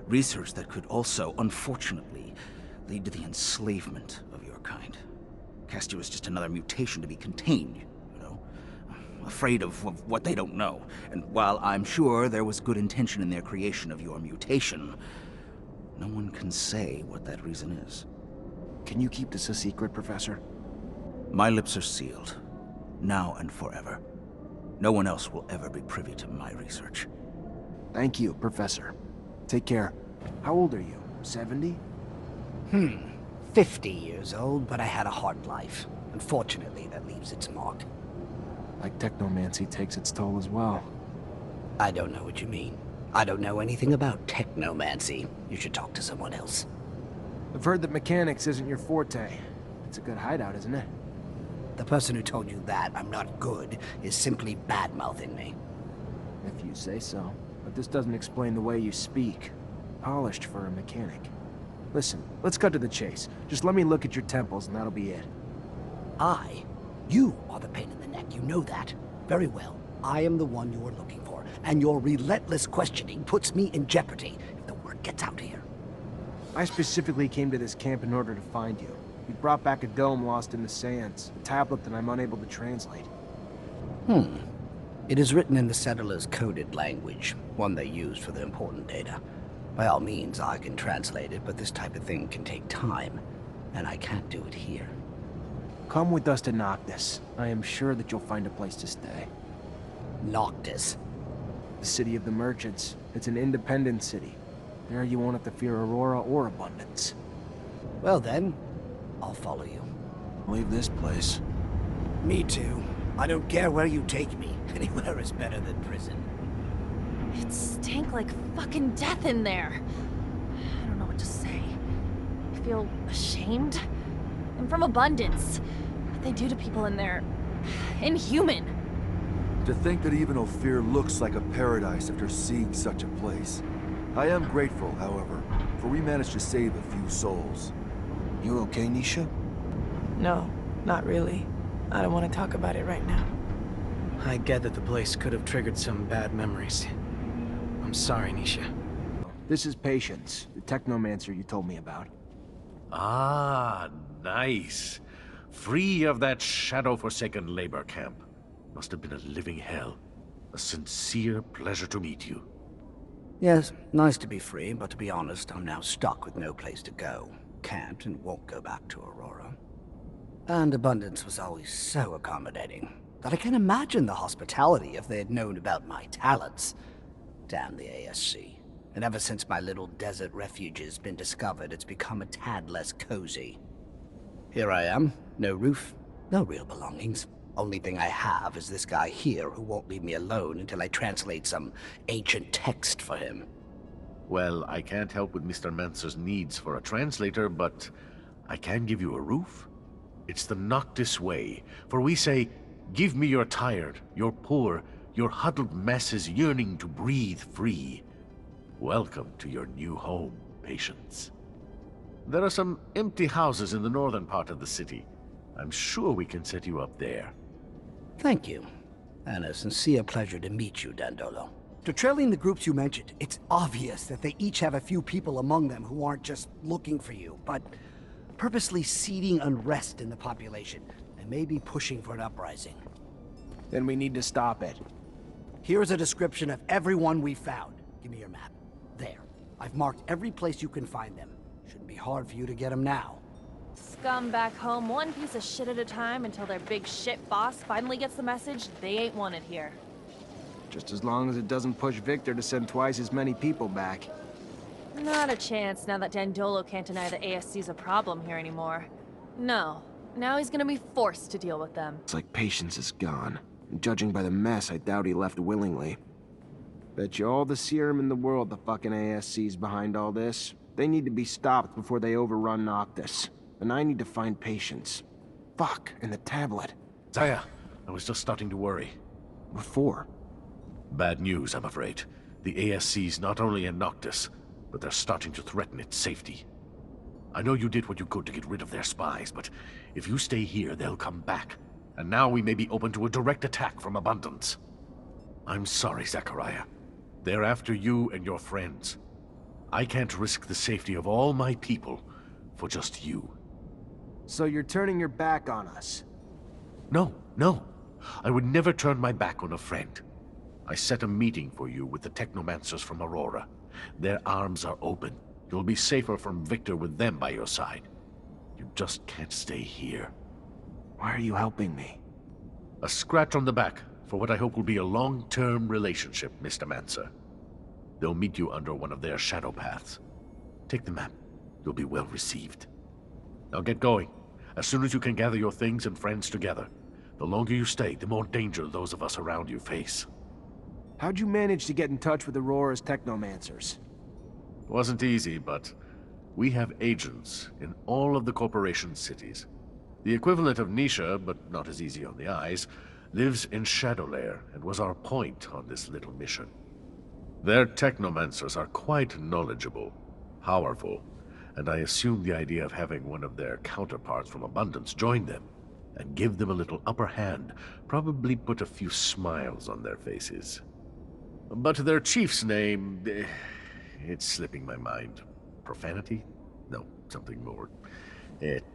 research that could also, unfortunately, lead to the enslavement of your kind. Cast you as just another mutation to be contained, you know? afraid of what they don't know. And while I'm sure there was good intention in their creation of your mutation, no one can say what that reason is. Can you keep this a secret, Professor? My lips are sealed, now and forever. No one else will ever be privy to my research. Thank you, Professor. Take care. How old are you? 70? 50 years old, but I had a hard life. Unfortunately, that leaves its mark. Like technomancy takes its toll as well. I don't know what you mean. I don't know anything about technomancy. You should talk to someone else. I've heard that mechanics isn't your forte. It's a good hideout, isn't it? The person who told you that I'm not good is simply bad-mouthing me. If you say so. But this doesn't explain the way you speak. Polished for a mechanic. Listen, let's cut to the chase. Just let me look at your temples and that'll be it. You are the pain in the neck, you know that. Very well. I am the one you are looking for, and your relentless questioning puts me in jeopardy if the word gets out here. I specifically came to this camp in order to find you. You brought back a dome lost in the sands, a tablet that I'm unable to translate. It is written in the settlers' coded language, one they use for the important data. By all means, I can translate it, but this type of thing can take time, and I can't do it here. Come with us to Noctis. I am sure that you'll find a place to stay. Noctis? The city of the merchants. It's an independent city. There you won't have to fear Aurora or abundance. Well then, I'll follow you. Leave this place. Me too. I don't care where you take me. Anywhere is better than prison. It stank like fucking death in there. I don't know what to say. I feel ashamed. I'm from abundance. What they do to people in there... inhuman. To think that even Ophir looks like a paradise after seeing such a place. I am grateful, however, for we managed to save a few souls. You okay, Nisha? No, not really. I don't want to talk about it right now. I get that the place could have triggered some bad memories. I'm sorry, Nisha. This is Patience, the Technomancer you told me about. Ah, nice. Free of that shadow-forsaken labor camp. Must have been a living hell. A sincere pleasure to meet you. Yes, nice to be free, but to be honest, I'm now stuck with no place to go. Can't and won't go back to Aurora. And Abundance was always so accommodating that I can't imagine the hospitality if they had known about my talents. Damn the ASC. And ever since my little desert refuge has been discovered, it's become a tad less cozy. Here I am, no roof, no real belongings. Only thing I have is this guy here who won't leave me alone until I translate some ancient text for him. Well, I can't help with Mr. Mancer's needs for a translator, but I can give you a roof. It's the Noctis way, for we say, give me your tired, your poor, your huddled masses yearning to breathe free. Welcome to your new home, Patience. There are some empty houses in the northern part of the city. I'm sure we can set you up there. Thank you. And a sincere pleasure to meet you, Dandolo. To trailing the groups you mentioned, it's obvious that they each have a few people among them who aren't just looking for you, but purposely seeding unrest in the population, and maybe pushing for an uprising. Then we need to stop it. Here's a description of everyone we found. Give me your map. There. I've marked every place you can find them. Shouldn't be hard for you to get them now. Scum back home one piece of shit at a time until their big shit boss finally gets the message they ain't wanted here. Just as long as it doesn't push Victor to send twice as many people back. Not a chance now that Dandolo can't deny the ASC's a problem here anymore. No. Now he's gonna be forced to deal with them. It's like Patience is gone. And judging by the mess, I doubt he left willingly. Bet you all the serum in the world the fucking ASC's behind all this. They need to be stopped before they overrun Noctis. And I need to find Patience. Fuck, and the tablet. Zaya, I was just starting to worry. What for? Bad news, I'm afraid. The ASC's not only in Noctis, but they're starting to threaten its safety. I know you did what you could to get rid of their spies, but if you stay here, they'll come back. And now we may be open to a direct attack from Abundance. I'm sorry, Zachariah. They're after you and your friends. I can't risk the safety of all my people for just you. So you're turning your back on us? No, no. I would never turn my back on a friend. I set a meeting for you with the Technomancers from Aurora. Their arms are open. You'll be safer from Victor with them by your side. You just can't stay here. Why are you helping me? A scratch on the back for what I hope will be a long-term relationship, Mr. Mancer. They'll meet you under one of their shadow paths. Take the map. You'll be well received. Now get going. As soon as you can gather your things and friends together. The longer you stay, the more danger those of us around you face. How'd you manage to get in touch with Aurora's Technomancers? It wasn't easy, but we have agents in all of the corporation's cities. The equivalent of Nisha, but not as easy on the eyes, lives in Shadowlair and was our point on this little mission. Their Technomancers are quite knowledgeable, powerful, and I assume the idea of having one of their counterparts from Abundance join them and give them a little upper hand probably put a few smiles on their faces. But their chief's name, it's slipping my mind. Profanity? No, something more.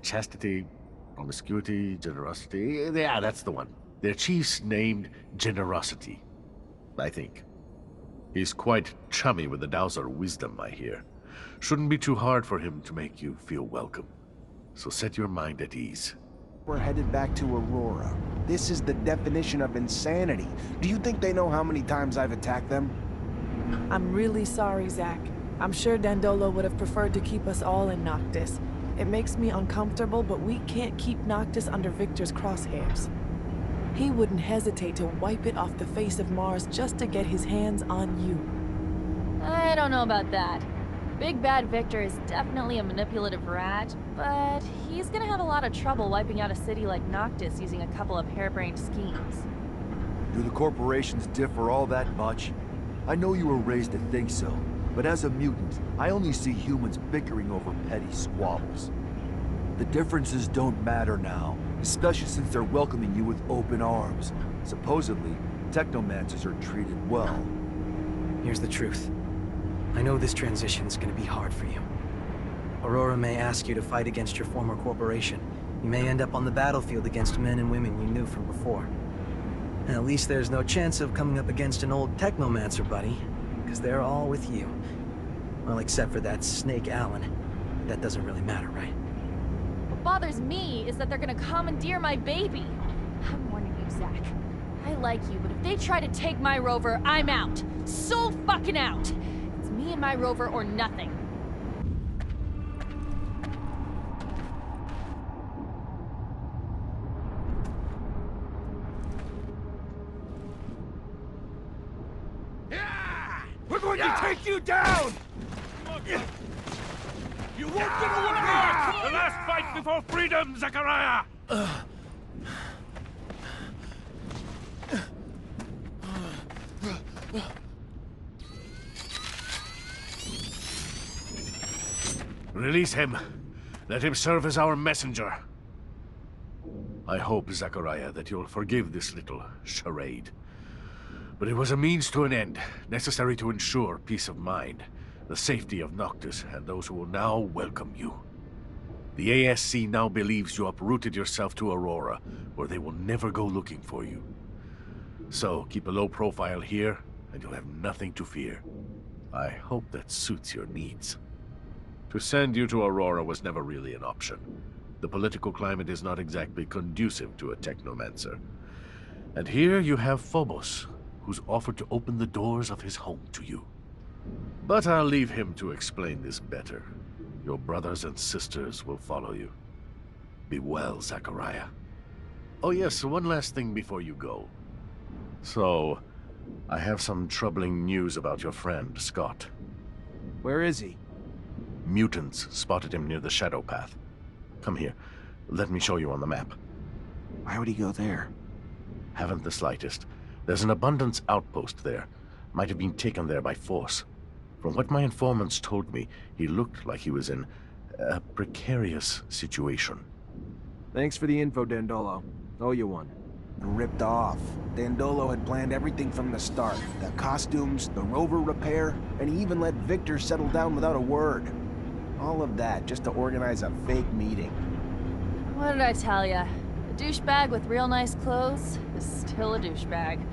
Chastity, promiscuity, generosity. Yeah, that's the one. Their chief's named Generosity, I think. He's quite chummy with the Dowser wisdom, I hear. Shouldn't be too hard for him to make you feel welcome. So set your mind at ease. We're headed back to Aurora. This is the definition of insanity. Do you think they know how many times I've attacked them? I'm really sorry, Zach. I'm sure Dandolo would have preferred to keep us all in Noctis. It makes me uncomfortable, but we can't keep Noctis under Victor's crosshairs. He wouldn't hesitate to wipe it off the face of Mars just to get his hands on you. I don't know about that. Big Bad Victor is definitely a manipulative rat, but he's gonna have a lot of trouble wiping out a city like Noctis using a couple of harebrained schemes. Do the corporations differ all that much? I know you were raised to think so, but as a mutant, I only see humans bickering over petty squabbles. The differences don't matter now, especially since they're welcoming you with open arms. Supposedly, Technomancers are treated well. Here's the truth. I know this transition's gonna be hard for you. Aurora may ask you to fight against your former corporation. You may end up on the battlefield against men and women you knew from before. And at least there's no chance of coming up against an old Technomancer buddy, because they're all with you. Well, except for that snake Alan. That doesn't really matter, right? What bothers me is that they're gonna commandeer my baby. I'm warning you, Zach. I like you, but if they try to take my rover, I'm out. So fucking out! It's me and my rover or nothing. We're going to take you down! You won't get away! The last fight before freedom, Zachariah! Release him. Let him serve as our messenger. I hope, Zachariah, that you'll forgive this little charade. But it was a means to an end, necessary to ensure peace of mind, the safety of Noctis, and those who will now welcome you. The ASC now believes you uprooted yourself to Aurora, where they will never go looking for you. So, keep a low profile here, and you'll have nothing to fear. I hope that suits your needs. To send you to Aurora was never really an option. The political climate is not exactly conducive to a Technomancer. And here you have Phobos, who's offered to open the doors of his home to you. But I'll leave him to explain this better. Your brothers and sisters will follow you. Be well, Zachariah. Oh yes, one last thing before you go. So, I have some troubling news about your friend, Scott. Where is he? Mutants spotted him near the Shadow Path. Come here. Let me show you on the map. Why would he go there? Haven't the slightest. There's an Abundance outpost there. Might have been taken there by force. From what my informants told me, he looked like he was in a precarious situation. Thanks for the info, Dandolo. Owe you one. Ripped off. Dandolo had planned everything from the start. The costumes, the rover repair, and he even let Victor settle down without a word. All of that just to organize a fake meeting. What did I tell ya? A douchebag with real nice clothes is still a douchebag.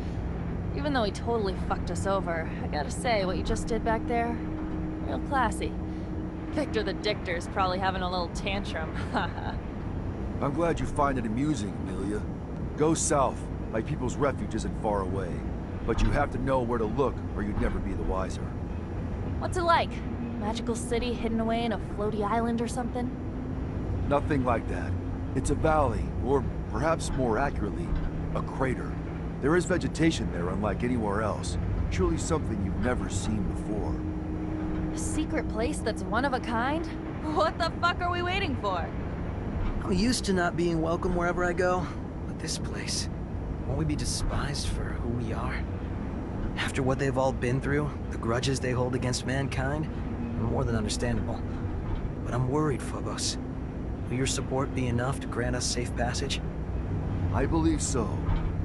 Even though he totally fucked us over, I gotta say, what you just did back there, real classy. Victor the Dictor's probably having a little tantrum, haha. I'm glad you find it amusing, Amelia. Go south. My people's refuge isn't far away. But you have to know where to look, or you'd never be the wiser. What's it like? Magical city hidden away in a floaty island or something? Nothing like that. It's a valley, or perhaps more accurately, a crater. There is vegetation there unlike anywhere else. Truly something you've never seen before. A secret place that's one of a kind? What the fuck are we waiting for? I'm used to not being welcome wherever I go, but this place, won't we be despised for who we are? After what they've all been through, the grudges they hold against mankind, more than understandable. But I'm worried, Phobos. Will your support be enough to grant us safe passage? I believe so,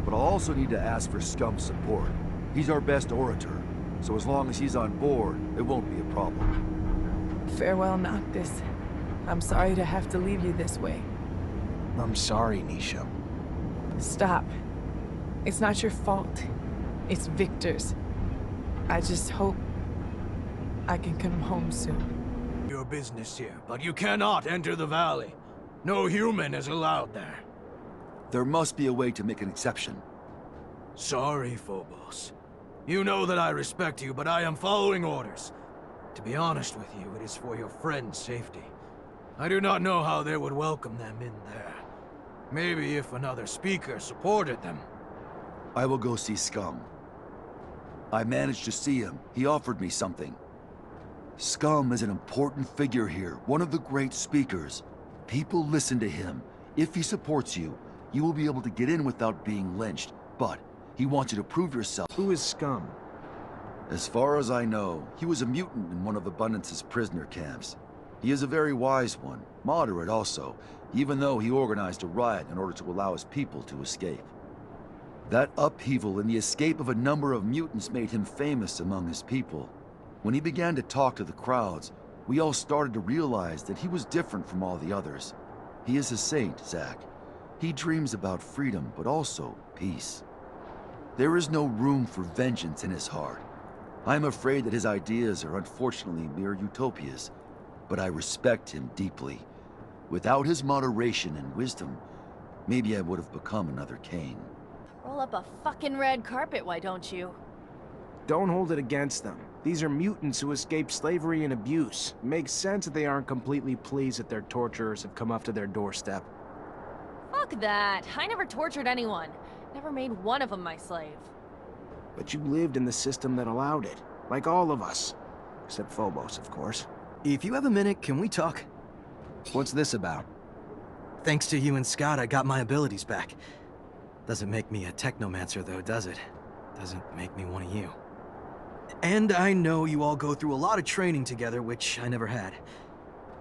but I'll also need to ask for Scum's support. He's our best orator, so as long as he's on board, it won't be a problem. Farewell, Noctis. I'm sorry to have to leave you this way. I'm sorry, Nisha. Stop. It's not your fault. It's Victor's. I just hope I can come home soon. Your business here, but you cannot enter the valley. No human is allowed there. There must be a way to make an exception. Sorry, Phobos. You know that I respect you, but I am following orders. To be honest with you, it is for your friend's safety. I do not know how they would welcome them in there. Maybe if another speaker supported them. I will go see Scum. I managed to see him. He offered me something. Scum is an important figure here, one of the great speakers. People listen to him. If he supports you, you will be able to get in without being lynched. But he wants you to prove yourself. Who is Scum? As far as I know, he was a mutant in one of Abundance's prisoner camps. He is a very wise one, moderate also, even though he organized a riot in order to allow his people to escape. That upheaval and the escape of a number of mutants made him famous among his people. When he began to talk to the crowds, we all started to realize that he was different from all the others. He is a saint, Zach. He dreams about freedom, but also peace. There is no room for vengeance in his heart. I am afraid that his ideas are unfortunately mere utopias, but I respect him deeply. Without his moderation and wisdom, maybe I would have become another Cain. Roll up a fucking red carpet, why don't you? Don't hold it against them. These are mutants who escaped slavery and abuse. It makes sense that they aren't completely pleased that their torturers have come up to their doorstep. Fuck that. I never tortured anyone. Never made one of them my slave. But you lived in the system that allowed it. Like all of us. Except Phobos, of course. If you have a minute, can we talk? What's this about? Thanks to you and Scott, I got my abilities back. Doesn't make me a Technomancer though, does it? Doesn't make me one of you. And I know you all go through a lot of training together, which I never had.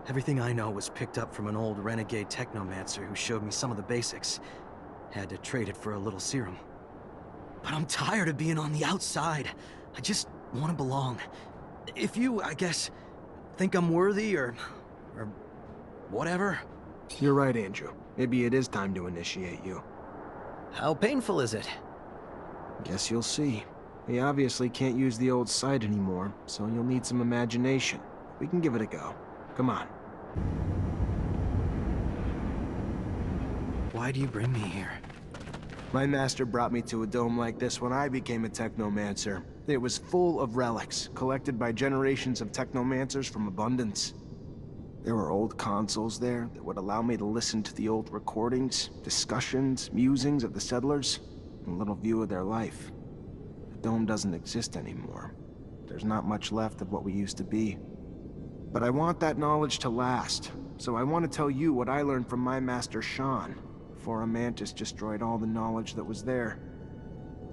Everything I know was picked up from an old renegade Technomancer who showed me some of the basics. Had to trade it for a little serum. But I'm tired of being on the outside. I just want to belong. If you, I guess, think I'm worthy or whatever. You're right, Andrew. Maybe it is time to initiate you. How painful is it? Guess you'll see. We obviously can't use the old sight anymore, so you'll need some imagination. We can give it a go. Come on. Why do you bring me here? My master brought me to a dome like this when I became a Technomancer. It was full of relics, collected by generations of Technomancers from Abundance. There were old consoles there that would allow me to listen to the old recordings, discussions, musings of the settlers, and a little view of their life. The dome doesn't exist anymore. There's not much left of what we used to be. But I want that knowledge to last, so I want to tell you what I learned from my master Sean, before a mantis destroyed all the knowledge that was there.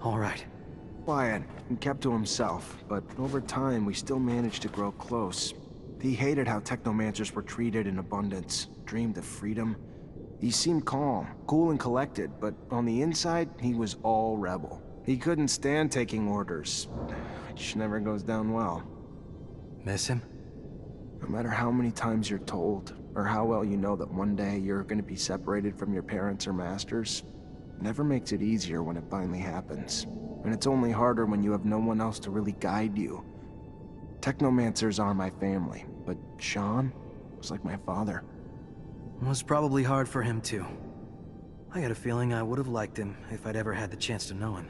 All right. Quiet and kept to himself, but over time we still managed to grow close. He hated how Technomancers were treated in Abundance, dreamed of freedom. He seemed calm, cool and collected, but on the inside, he was all rebel. He couldn't stand taking orders, which never goes down well. Miss him? No matter how many times you're told, or how well you know that one day you're going to be separated from your parents or masters, never makes it easier when it finally happens. And it's only harder when you have no one else to really guide you. Technomancers are my family, but Sean was like my father. It was probably hard for him too. I got a feeling I would have liked him if I'd ever had the chance to know him.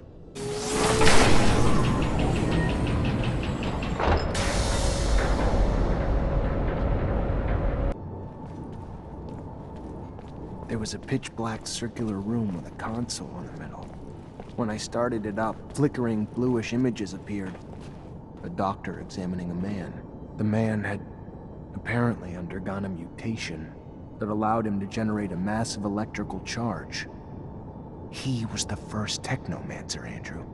There was a pitch-black circular room with a console in the middle. When I started it up, flickering bluish images appeared. A doctor examining a man. The man had apparently undergone a mutation that allowed him to generate a massive electrical charge. He was the first Technomancer, Andrew.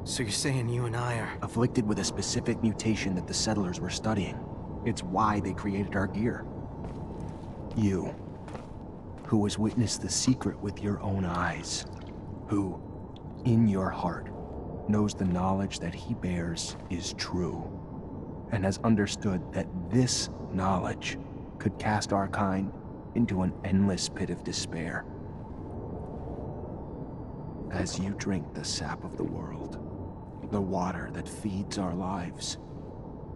So you're saying you and I are... afflicted with a specific mutation that the settlers were studying. It's why they created our gear. You, who has witnessed the secret with your own eyes, who, in your heart, knows the knowledge that he bears is true, and has understood that this knowledge could cast our kind into an endless pit of despair. As you drink the sap of the world, the water that feeds our lives,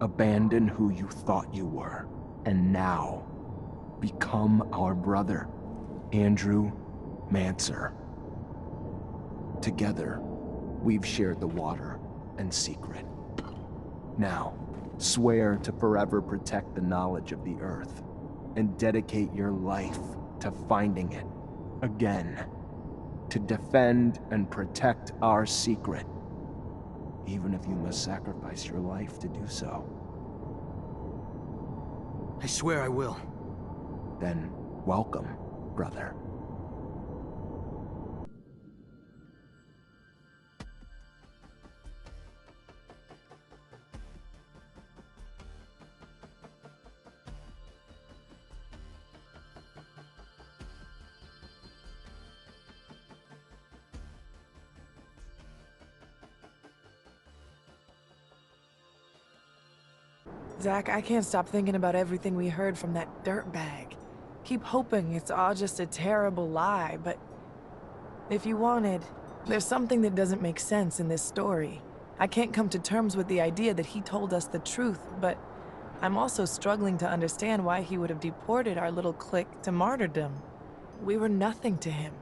abandon who you thought you were, and now become our brother, Andrew Mancer. Together, we've shared the water and secret. Now, swear to forever protect the knowledge of the Earth, and dedicate your life to finding it again, to defend and protect our secret, even if you must sacrifice your life to do so. I swear I will. Then, welcome, brother. Zach, I can't stop thinking about everything we heard from that dirtbag. Keep hoping it's all just a terrible lie, but if you wanted, there's something that doesn't make sense in this story. I can't come to terms with the idea that he told us the truth, but I'm also struggling to understand why he would have deported our little clique to martyrdom. We were nothing to him.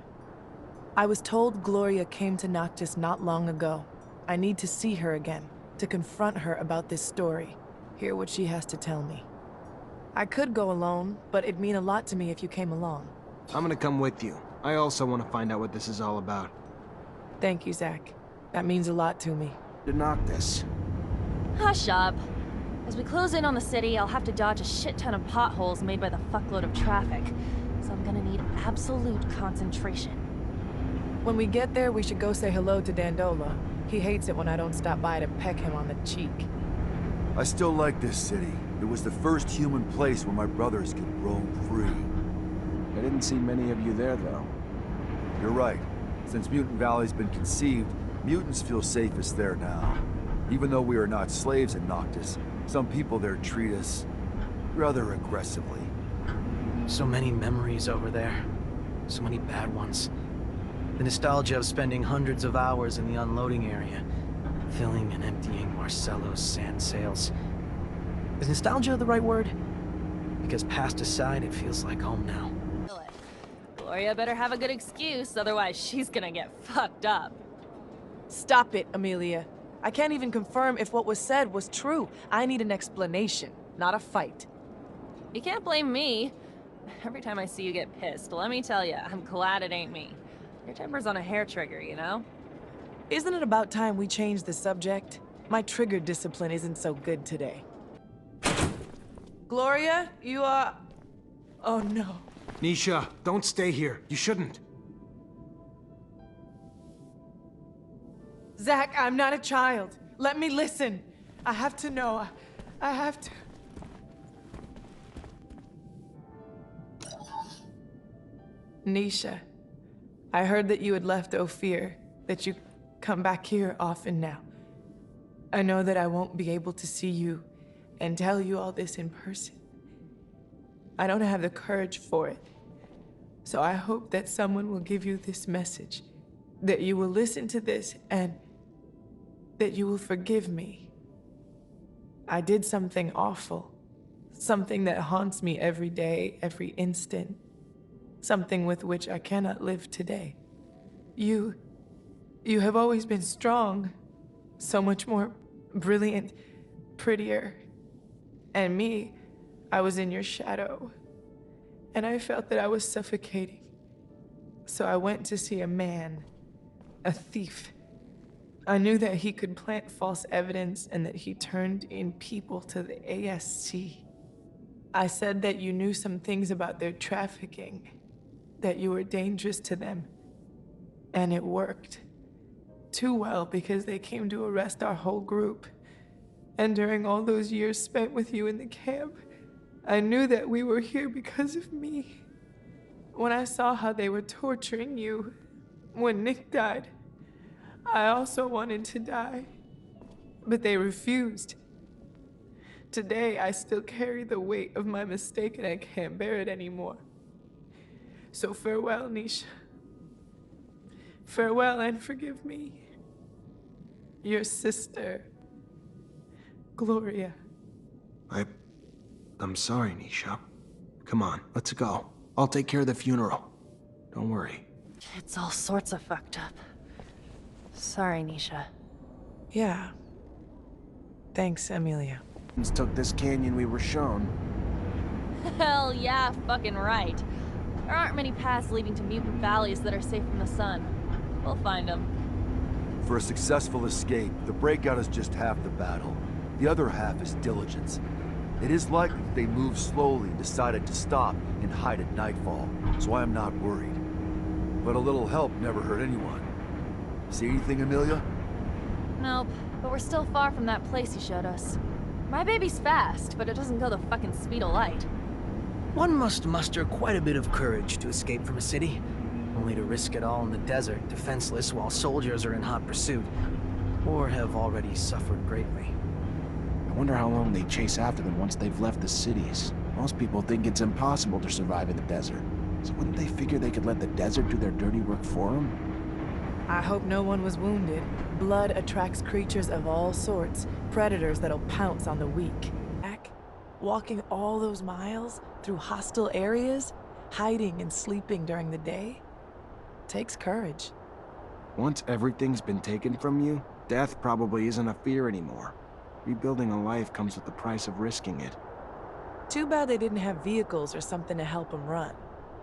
I was told Gloria came to Noctis not long ago. I need to see her again, to confront her about this story. Hear what she has to tell me. I could go alone, but it'd mean a lot to me if you came along. I'm gonna come with you. I also want to find out what this is all about. Thank you, Zach. That means a lot to me. To Noctis. Hush up. As we close in on the city, I'll have to dodge a shit ton of potholes made by the fuckload of traffic. So I'm gonna need absolute concentration. When we get there, we should go say hello to Dandola. He hates it when I don't stop by to peck him on the cheek. I still like this city. It was the first human place where my brothers could roam free. I didn't see many of you there, though. You're right. Since Mutant Valley's been conceived, mutants feel safest there now. Even though we are not slaves in Noctis, some people there treat us rather aggressively. So many memories over there. So many bad ones. The nostalgia of spending hundreds of hours in the unloading area, filling and emptying Marcello's sand sails. Is nostalgia the right word? Because past aside, it feels like home now. Gloria better have a good excuse, otherwise she's gonna get fucked up. Stop it, Amelia. I can't even confirm if what was said was true. I need an explanation, not a fight. You can't blame me. Every time I see you get pissed, let me tell you, I'm glad it ain't me. Your temper's on a hair trigger, you know? Isn't it about time we change the subject? My trigger discipline isn't so good today. Gloria, you are... Oh no. Nisha, don't stay here. You shouldn't. Zach, I'm not a child. Let me listen. I have to know. I have to... Nisha, I heard that you had left Ophir, that you come back here often now. I know that I won't be able to see you and tell you all this in person. I don't have the courage for it. So I hope that someone will give you this message, that you will listen to this and that you will forgive me. I did something awful, something that haunts me every day, every instant, something with which I cannot live today. You have always been strong, so much more brilliant, prettier. And me, I was in your shadow, and I felt that I was suffocating. So I went to see a man, a thief. I knew that he could plant false evidence and that he turned in people to the ASC. I said that you knew some things about their trafficking, that you were dangerous to them. And it worked. Too well, because they came to arrest our whole group. And during all those years spent with you in the camp, I knew that we were here because of me. When I saw how they were torturing you, when Nick died, I also wanted to die, but they refused. Today, I still carry the weight of my mistake and I can't bear it anymore. So farewell, Nisha. Farewell and forgive me. Your sister, Gloria. I'm sorry, Nisha. Come on, let's go. I'll take care of the funeral. Don't worry. It's all sorts of fucked up. Sorry, Nisha. Yeah. Thanks, Amelia. Took this canyon we were shown. Hell yeah, fucking right. There aren't many paths leading to mutant valleys that are safe from the sun. We'll find them. For a successful escape, the breakout is just half the battle. The other half is diligence. It is likely that they moved slowly and decided to stop and hide at nightfall, so I am not worried. But a little help never hurt anyone. See anything, Amelia? Nope, but we're still far from that place you showed us. My baby's fast, but it doesn't go the fucking speed of light. One must muster quite a bit of courage to escape from a city, only to risk it all in the desert, defenseless while soldiers are in hot pursuit, or have already suffered greatly. I wonder how long they chase after them once they've left the cities. Most people think it's impossible to survive in the desert. So wouldn't they figure they could let the desert do their dirty work for them? I hope no one was wounded. Blood attracts creatures of all sorts, predators that'll pounce on the weak. Walking all those miles through hostile areas, hiding and sleeping during the day, takes courage. Once everything's been taken from you, death probably isn't a fear anymore. Rebuilding a life comes with the price of risking it. Too bad they didn't have vehicles or something to help them run.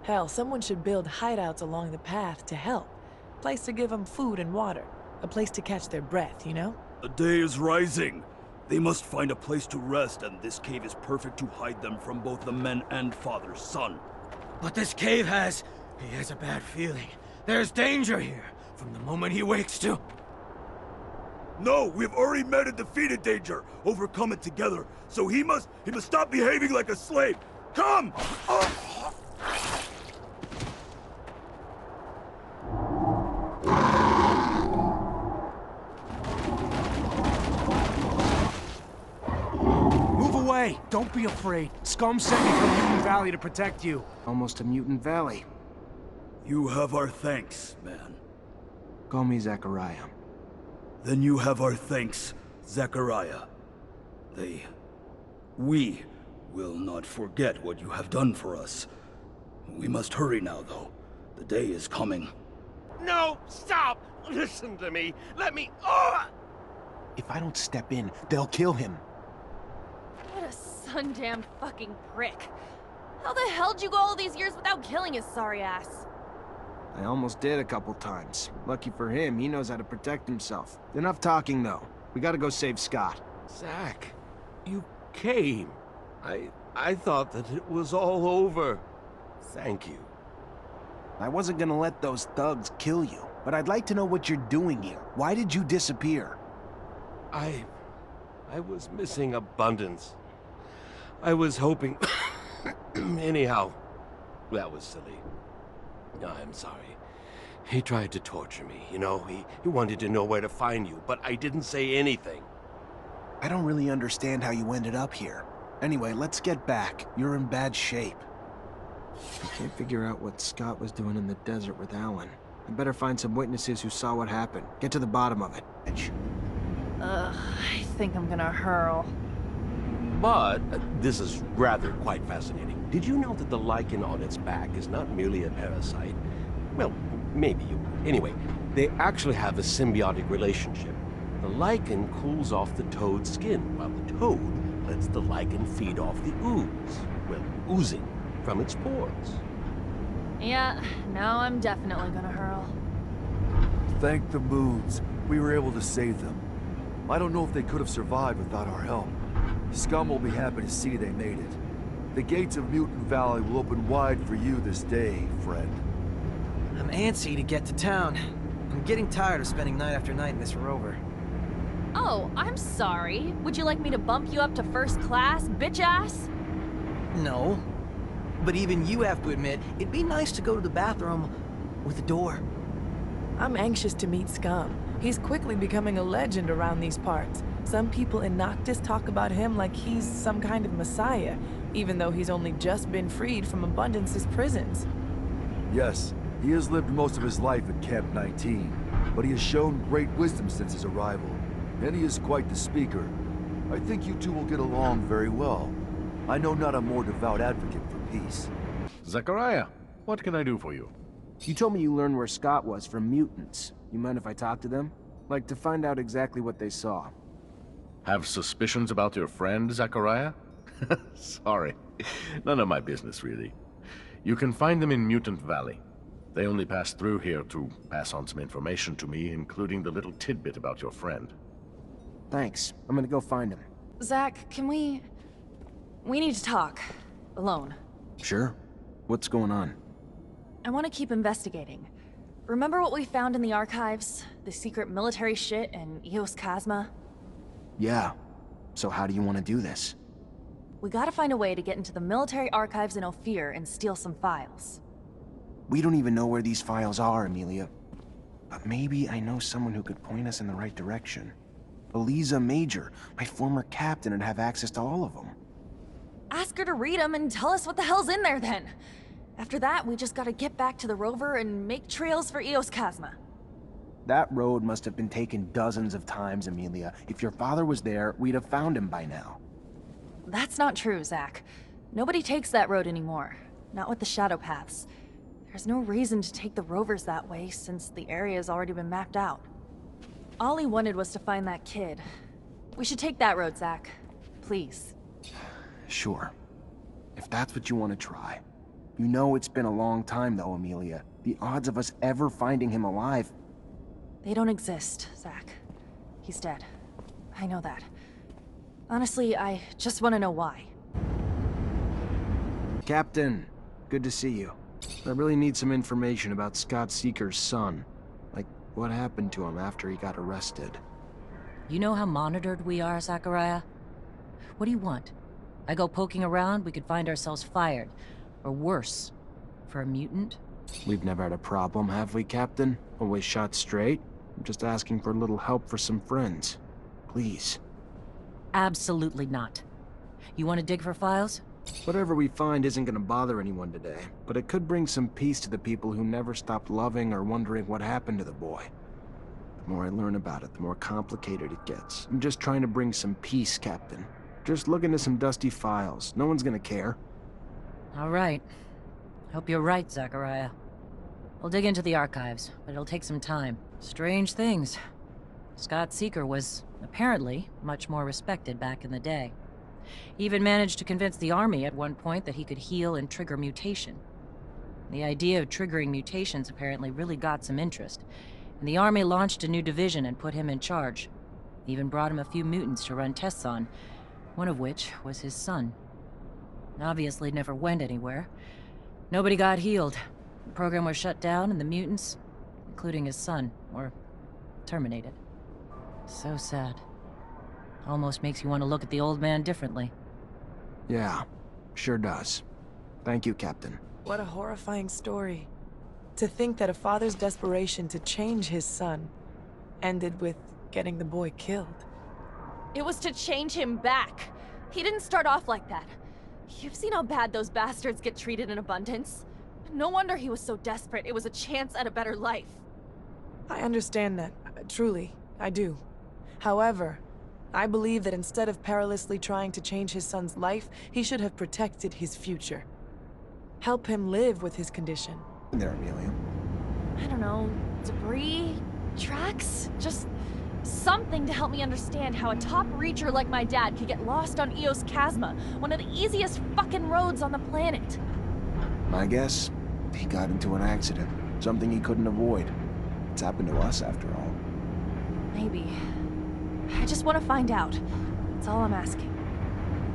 Hell, someone should build hideouts along the path to help. A place to give them food and water. A place to catch their breath, you know? The day is rising. They must find a place to rest, and this cave is perfect to hide them from both the men and father's son. But this cave has... he has a bad feeling. There's danger here, from the moment he wakes to... No, we've already met and defeated danger, overcome it together. So he must stop behaving like a slave. Come! Move away! Don't be afraid. Scum sent me from Mutant Valley to protect you. Almost a Mutant Valley. You have our thanks, man. Call me Zachariah. Then you have our thanks, Zachariah. We will not forget what you have done for us. We must hurry now, though. The day is coming. No, stop! Listen to me. Let me... If I don't step in, they'll kill him. What a sundamned fucking prick. How the hell'd you go all these years without killing his sorry ass? I almost did a couple times. Lucky for him, he knows how to protect himself. Enough talking, though. We gotta go save Scott. Zach, you came. I thought that it was all over. Thank you. I wasn't gonna let those thugs kill you, but I'd like to know what you're doing here. Why did you disappear? I was missing abundance. I was hoping... Anyhow, that was silly. I'm sorry. He tried to torture me, you know? He wanted to know where to find you, but I didn't say anything. I don't really understand how you ended up here. Anyway, let's get back. You're in bad shape. I can't figure out what Scott was doing in the desert with Alan. I better find some witnesses who saw what happened. Get to the bottom of it, bitch. I think I'm gonna hurl. But this is rather quite fascinating. Did you know that the lichen on its back is not merely a parasite? Well, maybe you... Anyway, they actually have a symbiotic relationship. The lichen cools off the toad's skin, while the toad lets the lichen feed off the ooze. Well, oozing from its pores. Yeah, now I'm definitely gonna hurl. Thank the moons. We were able to save them. I don't know if they could have survived without our help. Scum will be happy to see they made it. The gates of Mutant Valley will open wide for you this day, friend. I'm antsy to get to town. I'm getting tired of spending night after night in this rover. Oh, I'm sorry. Would you like me to bump you up to first class, bitch ass? No. But even you have to admit, it'd be nice to go to the bathroom with a door. I'm anxious to meet Scum. He's quickly becoming a legend around these parts. Some people in Noctis talk about him like he's some kind of messiah, even though he's only just been freed from Abundance's prisons. Yes, he has lived most of his life at Camp 19, but he has shown great wisdom since his arrival, and he is quite the speaker. I think you two will get along very well. I know not a more devout advocate for peace. Zachariah, what can I do for you? You told me you learned where Scott was from mutants. You mind if I talk to them? Like, to find out exactly what they saw. Have suspicions about your friend, Zachariah? Sorry. None of my business, really. You can find them in Mutant Valley. They only passed through here to pass on some information to me, including the little tidbit about your friend. Thanks. I'm gonna go find him. Zach, can we... We need to talk. Alone. Sure. What's going on? I want to keep investigating. Remember what we found in the archives? The secret military shit in Eos Chasma? Yeah. So how do you want to do this? We gotta find a way to get into the military archives in Ophir and steal some files. We don't even know where these files are, Amelia. But maybe I know someone who could point us in the right direction. Eliza Major, my former captain, would have access to all of them. Ask her to read them and tell us what the hell's in there then. After that, we just gotta get back to the rover and make trails for Eos Chasma. That road must have been taken dozens of times, Amelia. If your father was there, we'd have found him by now. That's not true, Zach. Nobody takes that road anymore. Not with the shadow paths. There's no reason to take the rovers that way, since the area's already been mapped out. All he wanted was to find that kid. We should take that road, Zach. Please. Sure. If that's what you want to try. You know it's been a long time, though, Amelia. The odds of us ever finding him alive... They don't exist, Zach. He's dead. I know that. Honestly, I just want to know why. Captain, good to see you. I really need some information about Scott Seeker's son. Like, what happened to him after he got arrested. You know how monitored we are, Zachariah? What do you want? I go poking around, we could find ourselves fired. Or worse. For a mutant? We've never had a problem, have we, Captain? Always shot straight? I'm just asking for a little help for some friends. Please. Absolutely not. You want to dig for files? Whatever we find isn't gonna bother anyone today, but it could bring some peace to the people who never stopped loving or wondering what happened to the boy. The more I learn about it, the more complicated it gets. I'm just trying to bring some peace, Captain. Just look into some dusty files. No one's gonna care. All right. Hope you're right, Zachariah. We'll dig into the archives, but it'll take some time. Strange things. Scott Seeker was, apparently, much more respected back in the day. He even managed to convince the army at one point that he could heal and trigger mutation. The idea of triggering mutations apparently really got some interest, and the army launched a new division and put him in charge. Even brought him a few mutants to run tests on, one of which was his son. Obviously never went anywhere. Nobody got healed. The program was shut down and the mutants, including his son, were terminated. So sad. Almost makes you want to look at the old man differently. Yeah, sure does. Thank you, Captain. What a horrifying story. To think that a father's desperation to change his son ended with getting the boy killed. It was to change him back. He didn't start off like that. You've seen how bad those bastards get treated in Abundance. No wonder he was so desperate. It was a chance at a better life. I understand that. Truly, I do. However, I believe that instead of perilously trying to change his son's life, he should have protected his future. Help him live with his condition. There, Amelia. I don't know, debris? Tracks? Just something to help me understand how a top reacher like my dad could get lost on Eos Chasma, one of the easiest fucking roads on the planet. My guess, he got into an accident. Something he couldn't avoid. It's happened to us, after all. Maybe. I just want to find out. That's all I'm asking.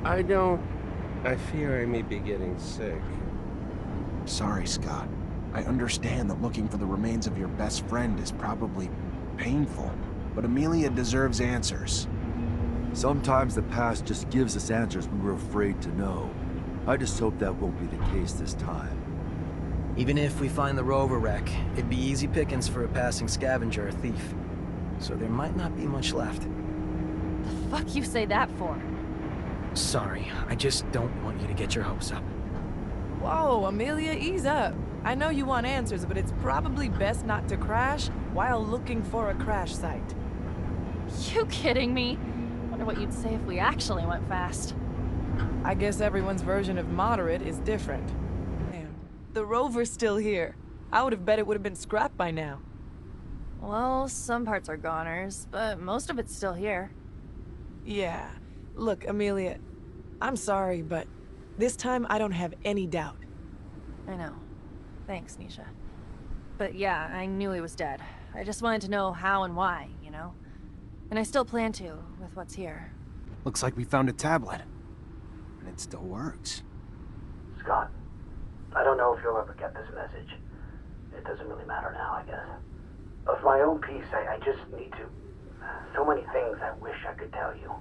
I fear I may be getting sick. Sorry, Scott. I understand that looking for the remains of your best friend is probably painful, but Amelia deserves answers. Sometimes the past just gives us answers we were afraid to know. I just hope that won't be the case this time. Even if we find the rover wreck, it'd be easy pickings for a passing scavenger or thief. So there might not be much left. The fuck you say that for? Sorry, I just don't want you to get your hopes up. Whoa, Amelia, ease up. I know you want answers, but it's probably best not to crash while looking for a crash site. You kidding me? Wonder what you'd say if we actually went fast. I guess everyone's version of moderate is different. Damn, the rover's still here. I would have bet it would have been scrapped by now. Well, some parts are goners, but most of it's still here. Yeah. Look, Amelia, I'm sorry, but this time I don't have any doubt. I know. Thanks, Nisha. But yeah, I knew he was dead. I just wanted to know how and why, you know? And I still plan to, with what's here. Looks like we found a tablet. And it still works. Scott, I don't know if you'll ever get this message. It doesn't really matter now, I guess. Of my own peace, I just need to... So many things I wish I could tell you.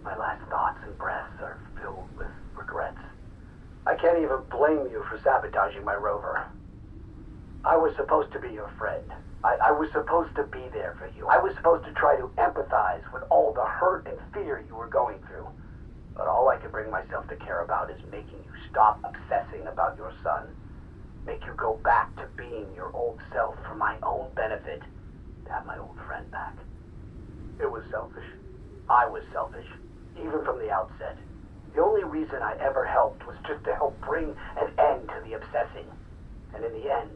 My last thoughts and breaths are filled with regrets. I can't even blame you for sabotaging my rover. I was supposed to be your friend. I was supposed to be there for you. I was supposed to try to empathize with all the hurt and fear you were going through. But all I can bring myself to care about is making you stop obsessing about your son. Make you go back to being your old self for my own benefit. To have my old friend back. It was selfish. I was selfish. Even from the outset. The only reason I ever helped was just to help bring an end to the obsessing. And in the end,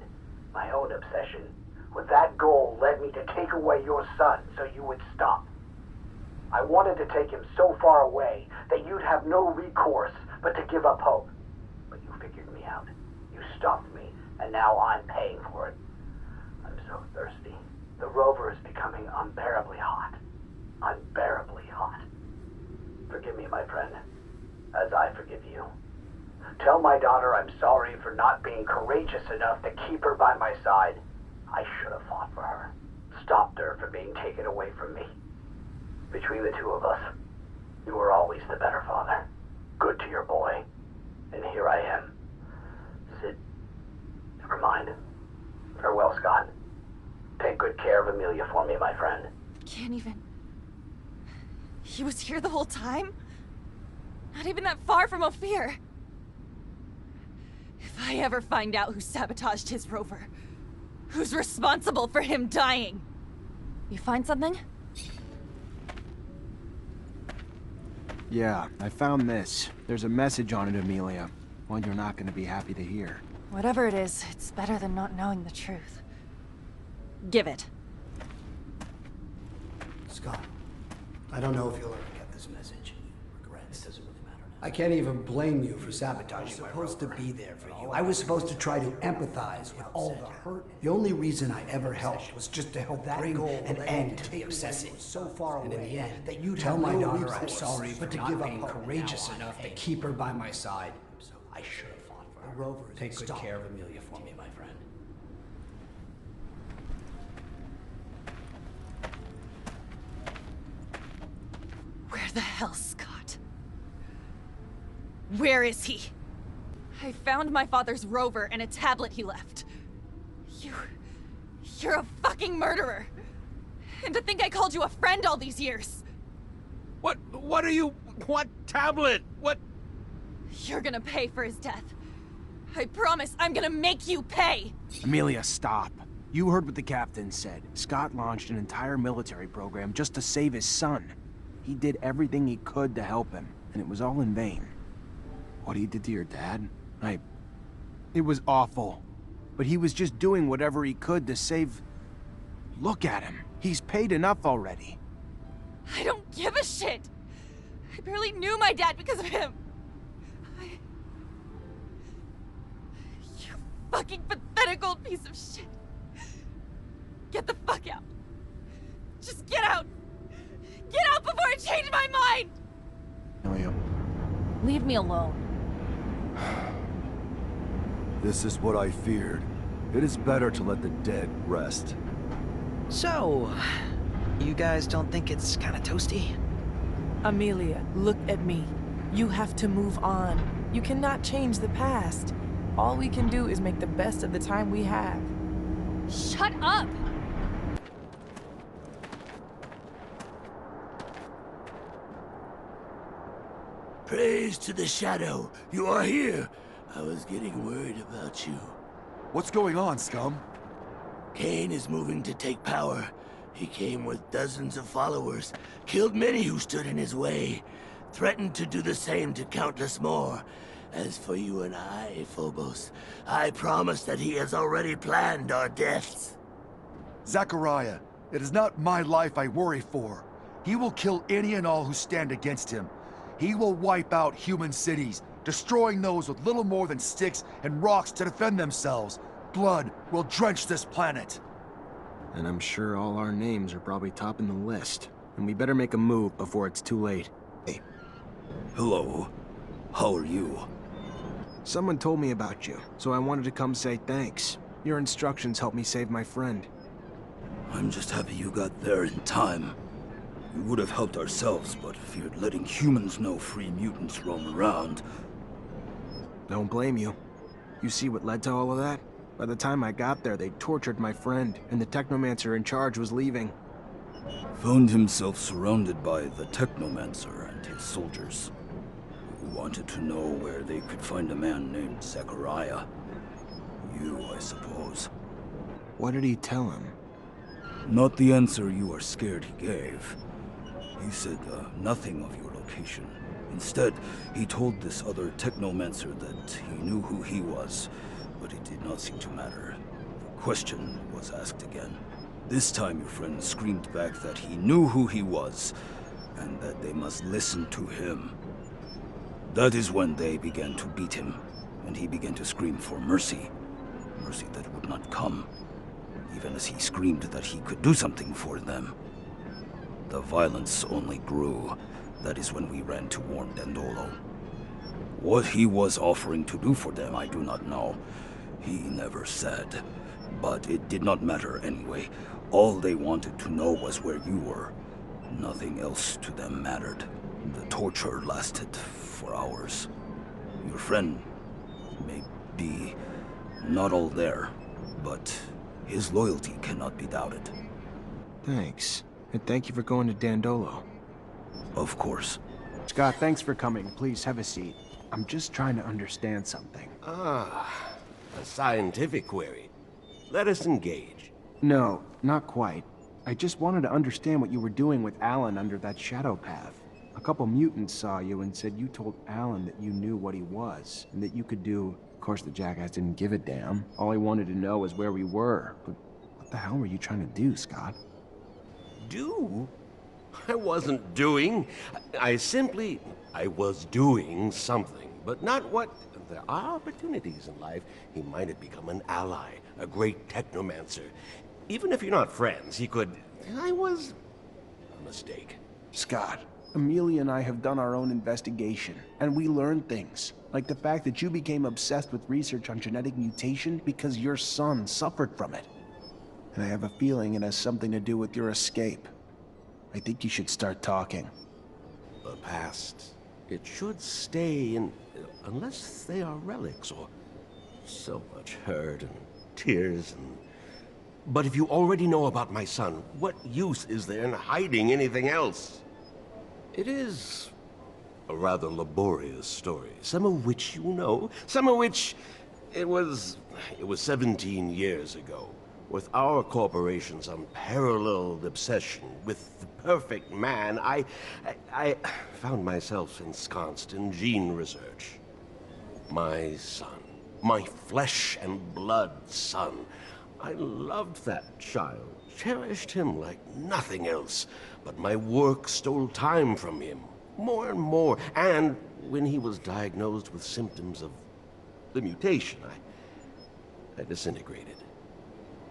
my own obsession with that goal led me to take away your son so you would stop. I wanted to take him so far away that you'd have no recourse but to give up hope. But you figured me out. You stopped me, and now I'm paying for it. I'm so thirsty. The rover is becoming unbearably hot. Unbearably hot. Forgive me, my friend, as I forgive you. Tell my daughter I'm sorry for not being courageous enough to keep her by my side. I should have fought for her. Stopped her from being taken away from me. Between the two of us, you were always the better father. Good to your boy. And here I am. Sid, never mind. Farewell, Scott. Take good care of Amelia for me, my friend. Can't even... He was here the whole time? Not even that far from Ophir. If I ever find out who sabotaged his rover, who's responsible for him dying? You find something? Yeah, I found this. There's a message on it, Amelia. One you're not gonna be happy to hear. Whatever it is, it's better than not knowing the truth. Give it. Scott, I don't know if you'll ever get this message. Regrets. It doesn't really matter now. I can't even blame you for sabotaging my rover. I was supposed to be there for you. I was supposed to try to empathize with all the hurt. The only reason I ever helped was just to help bring an end to the obsessing. So far away, and in the end, that you tell my daughter I'm sorry, but to give up courageous enough to keep her by my side. So I should have fought for her. The rover. Take good care of Amelia for me, my friend. Where the hell, Scott? Where is he? I found my father's rover and a tablet he left. You're a fucking murderer. And to think I called you a friend all these years. What are you... What tablet? What? You're gonna pay for his death. I promise I'm gonna make you pay! Amelia, stop. You heard what the captain said. Scott launched an entire military program just to save his son. He did everything he could to help him, and it was all in vain. What he did to your dad? It was awful. But he was just doing whatever he could to save... Look at him. He's paid enough already. I don't give a shit! I barely knew my dad because of him! You fucking pathetic old piece of shit! Get the fuck out! Just get out! Get out before I change my mind! Amelia. Leave me alone. This is what I feared. It is better to let the dead rest. So, you guys don't think it's kind of toasty? Amelia, look at me. You have to move on. You cannot change the past. All we can do is make the best of the time we have. Shut up! Praise to the Shadow. You are here. I was getting worried about you. What's going on, scum? Kane is moving to take power. He came with dozens of followers, killed many who stood in his way, threatened to do the same to countless more. As for you and I, Phobos, I promise that he has already planned our deaths. Zachariah, it is not my life I worry for. He will kill any and all who stand against him. He will wipe out human cities, destroying those with little more than sticks and rocks to defend themselves. Blood will drench this planet. And I'm sure all our names are probably topping the list. And we better make a move before it's too late. Hey. Hello. How are you? Someone told me about you, so I wanted to come say thanks. Your instructions helped me save my friend. I'm just happy you got there in time. We would have helped ourselves, but feared letting humans know free mutants roam around. Don't blame you. You see what led to all of that? By the time I got there, they tortured my friend, and the Technomancer in charge was leaving. Found himself surrounded by the Technomancer and his soldiers. Wanted to know where they could find a man named Zachariah. You, I suppose. What did he tell him? Not the answer you are scared he gave. He said nothing of your location. Instead, he told this other Technomancer that he knew who he was, but it did not seem to matter. The question was asked again. This time your friend screamed back that he knew who he was, and that they must listen to him. That is when they began to beat him, and he began to scream for mercy. Mercy that would not come, even as he screamed that he could do something for them. The violence only grew. That is when we ran to warn Dandolo. What he was offering to do for them, I do not know. He never said. But it did not matter anyway. All they wanted to know was where you were. Nothing else to them mattered. The torture lasted for hours. Your friend may be not all there, but his loyalty cannot be doubted. Thanks. And thank you for going to Dandolo. Of course. Scott, thanks for coming. Please have a seat. I'm just trying to understand something. Ah, a scientific query. Let us engage. No, not quite. I just wanted to understand what you were doing with Alan under that shadow path. A couple mutants saw you and said you told Alan that you knew what he was, and that you could do... Of course, the jackass didn't give a damn. All he wanted to know was where we were. But what the hell were you trying to do, Scott? Do? I wasn't doing. I was doing something, but not what... There are opportunities in life. He might have become an ally, a great Technomancer. Even if you're not friends, he could... I was... a mistake. Scott, Amelia and I have done our own investigation, and we learned things. Like the fact that you became obsessed with research on genetic mutation because your son suffered from it. And I have a feeling it has something to do with your escape. I think you should start talking. The past. It should stay in... unless they are relics or... so much hurt and tears and... But if you already know about my son, what use is there in hiding anything else? It is A rather laborious story, some of which you know, some of which it was 17 years ago, with our corporation's unparalleled obsession with the perfect man. I found myself ensconced in gene research. My son, my flesh and blood son. I loved that child, cherished him like nothing else, but my work stole time from him. More and more, and when he was diagnosed with symptoms of the mutation, I disintegrated.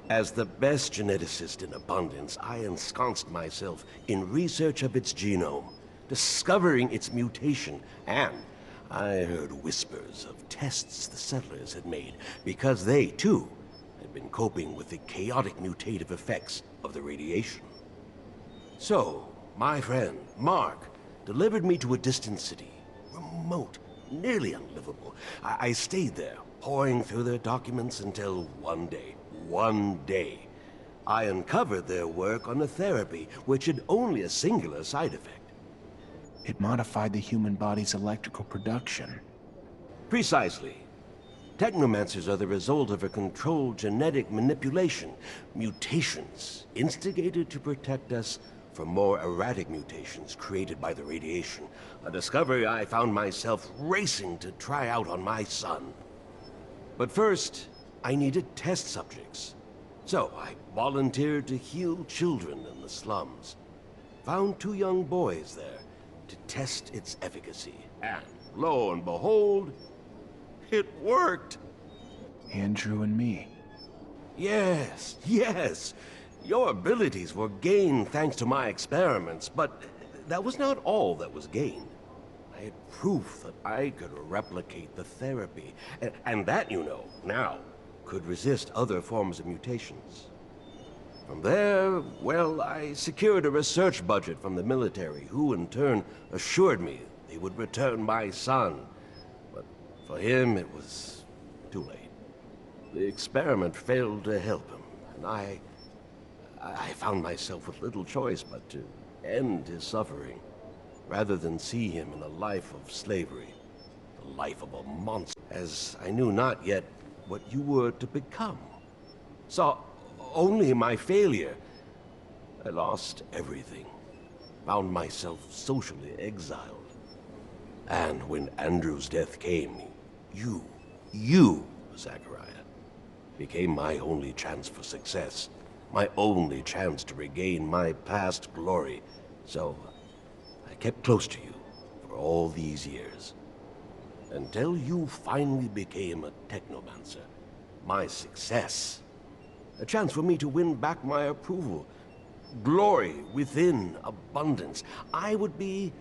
As the best geneticist in abundance, I ensconced myself in research of its genome, discovering its mutation, and I heard whispers of tests the settlers had made, because they, too, had been coping with the chaotic mutative effects of the radiation. So, my friend, Mark, delivered me to a distant city, remote, nearly unlivable. I stayed there, poring through their documents until one day, I uncovered their work on a therapy which had only a singular side effect. It modified the human body's electrical production. Precisely. Technomancers are the result of a controlled genetic manipulation, mutations instigated to protect us from more erratic mutations created by the radiation, a discovery I found myself racing to try out on my son. But first, I needed test subjects. So I volunteered to heal children in the slums. Found 2 young boys there to test its efficacy. And lo and behold, it worked. Andrew and me. Yes, yes. Your abilities were gained thanks to my experiments, but that was not all that was gained. I had proof that I could replicate the therapy, and that, you know, now, could resist other forms of mutations. From there, well, I secured a research budget from the military, who in turn assured me they would return my son. But for him, it was too late. The experiment failed to help him, and I found myself with little choice but to end his suffering, rather than see him in a life of slavery, the life of a monster, as I knew not yet what you were to become. Saw only my failure. I lost everything, found myself socially exiled. And when Andrew's death came, you, Zachariah, became my only chance for success. My only chance to regain my past glory. So, I kept close to you for all these years. Until you finally became a Technomancer. My success. A chance for me to win back my approval. Glory within abundance. I would be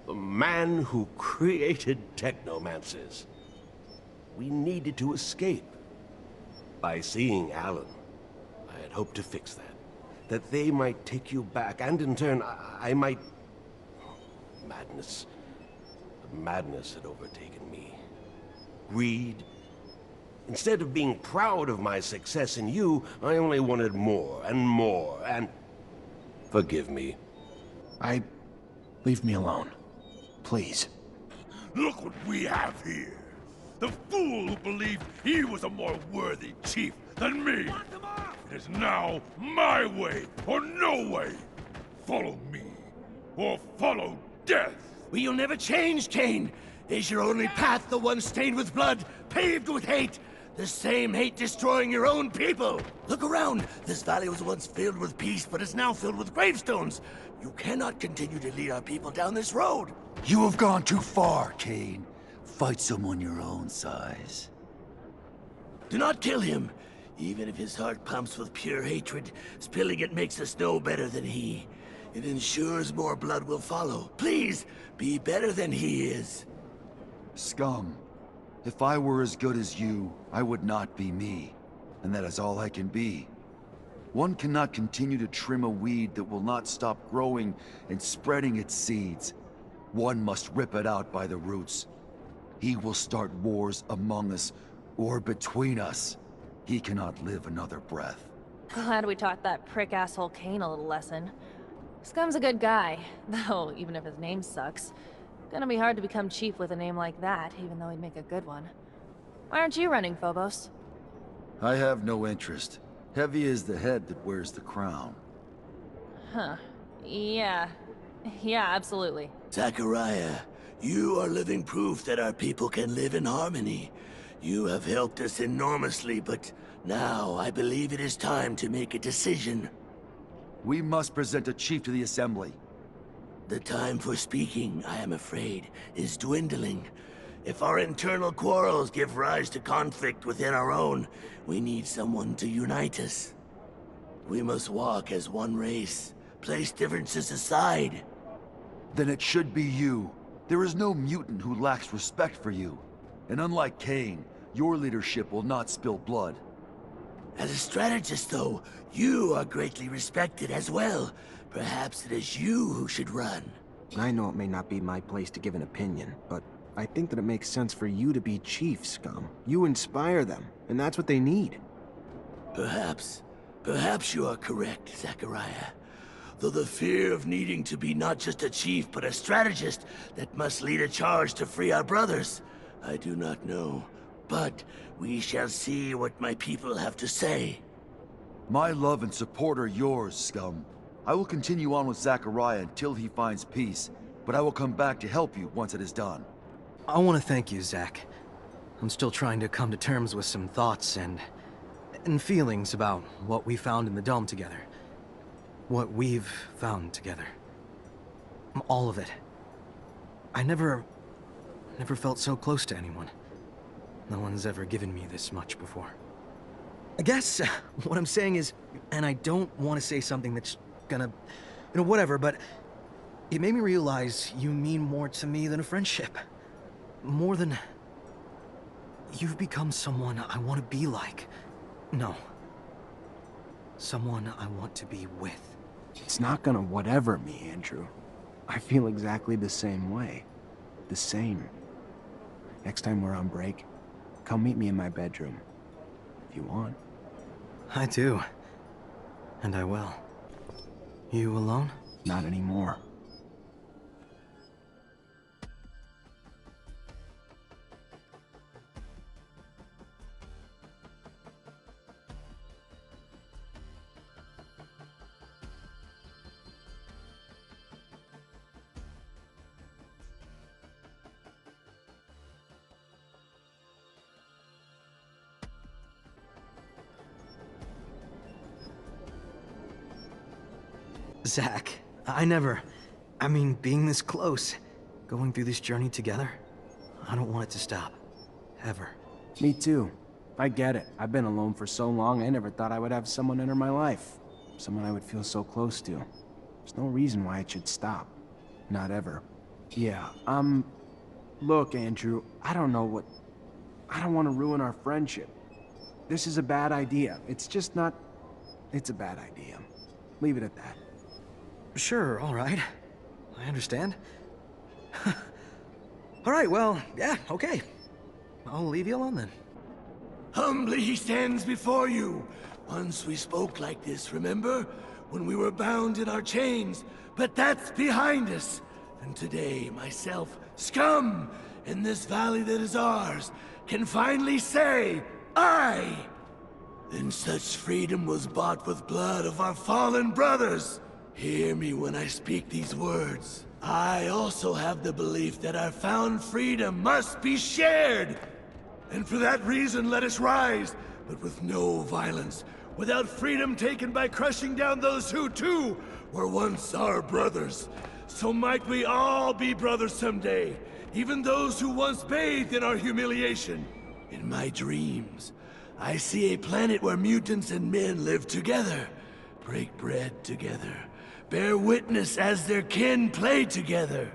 the man who created Technomancers. We needed to escape. By seeing Alan, I had hoped to fix that. That they might take you back, and in turn, I might... Madness. The madness had overtaken me. Greed. Instead of being proud of my success in you, I only wanted more and more, and... Forgive me. Leave me alone. Please. Look what we have here. The fool who believed he was a more worthy chief than me. It is now my way or no way. Follow me, or follow death. Will you never change, Kane? Is your only path the one stained with blood, paved with hate? The same hate destroying your own people. Look around. This valley was once filled with peace, but is now filled with gravestones. You cannot continue to lead our people down this road. You have gone too far, Kane. Fight someone your own size. Do not kill him. Even if his heart pumps with pure hatred, spilling it makes us no better than he. It ensures more blood will follow. Please, be better than he is. Scum. If I were as good as you, I would not be me. And that is all I can be. One cannot continue to trim a weed that will not stop growing and spreading its seeds. One must rip it out by the roots. He will start wars among us, or between us. He cannot live another breath. Glad we taught that prick asshole Kane a little lesson. Scum's a good guy, though even if his name sucks. Gonna be hard to become chief with a name like that, even though he'd make a good one. Why aren't you running, Phobos? I have no interest. Heavy is the head that wears the crown. Huh. Yeah. Yeah, absolutely. Zachariah, you are living proof that our people can live in harmony. You have helped us enormously, but now I believe it is time to make a decision. We must present a chief to the Assembly. The time for speaking, I am afraid, is dwindling. If our internal quarrels give rise to conflict within our own, we need someone to unite us. We must walk as one race, place differences aside. Then it should be you. There is no mutant who lacks respect for you. And unlike Cain, your leadership will not spill blood. As a strategist, though, you are greatly respected as well. Perhaps it is you who should run. I know it may not be my place to give an opinion, but I think that it makes sense for you to be chief, Scum. You inspire them, and that's what they need. Perhaps you are correct, Zachariah. Though the fear of needing to be not just a chief, but a strategist that must lead a charge to free our brothers, I do not know. But we shall see what my people have to say. My love and support are yours, Scum. I will continue on with Zachariah until he finds peace, but I will come back to help you once it is done. I want to thank you, Zach. I'm still trying to come to terms with some thoughts and feelings about what we found in the Dome together. What we've found together. All of it. I never felt so close to anyone. No one's ever given me this much before. I guess what I'm saying is, and I don't want to say something that's gonna, whatever, but it made me realize you mean more to me than a friendship. More than... You've become someone I want to be like. No. Someone I want to be with. It's not gonna whatever me, Andrew. I feel exactly the same way. The same. Next time we're on break, come meet me in my bedroom. If you want. I do. And I will. You alone? Not anymore. Zach, I mean, being this close, going through this journey together, I don't want it to stop. Ever. Me too. I get it. I've been alone for so long, I never thought I would have someone enter my life. Someone I would feel so close to. There's no reason why it should stop. Not ever. Yeah, look, Andrew, I don't want to ruin our friendship. This is a bad idea. It's just not... It's a bad idea. Leave it at that. Sure, all right. I understand. All right, well, yeah, okay. I'll leave you alone then. Humbly he stands before you. Once we spoke like this, remember? When we were bound in our chains. But that's behind us. And today, myself, Scum, in this valley that is ours, can finally say, I! And such freedom was bought with blood of our fallen brothers. Hear me when I speak these words. I also have the belief that our found freedom must be shared. And for that reason, let us rise, but with no violence, without freedom taken by crushing down those who, too, were once our brothers. So might we all be brothers someday, even those who once bathed in our humiliation. In my dreams, I see a planet where mutants and men live together, break bread together, bear witness as their kin play together.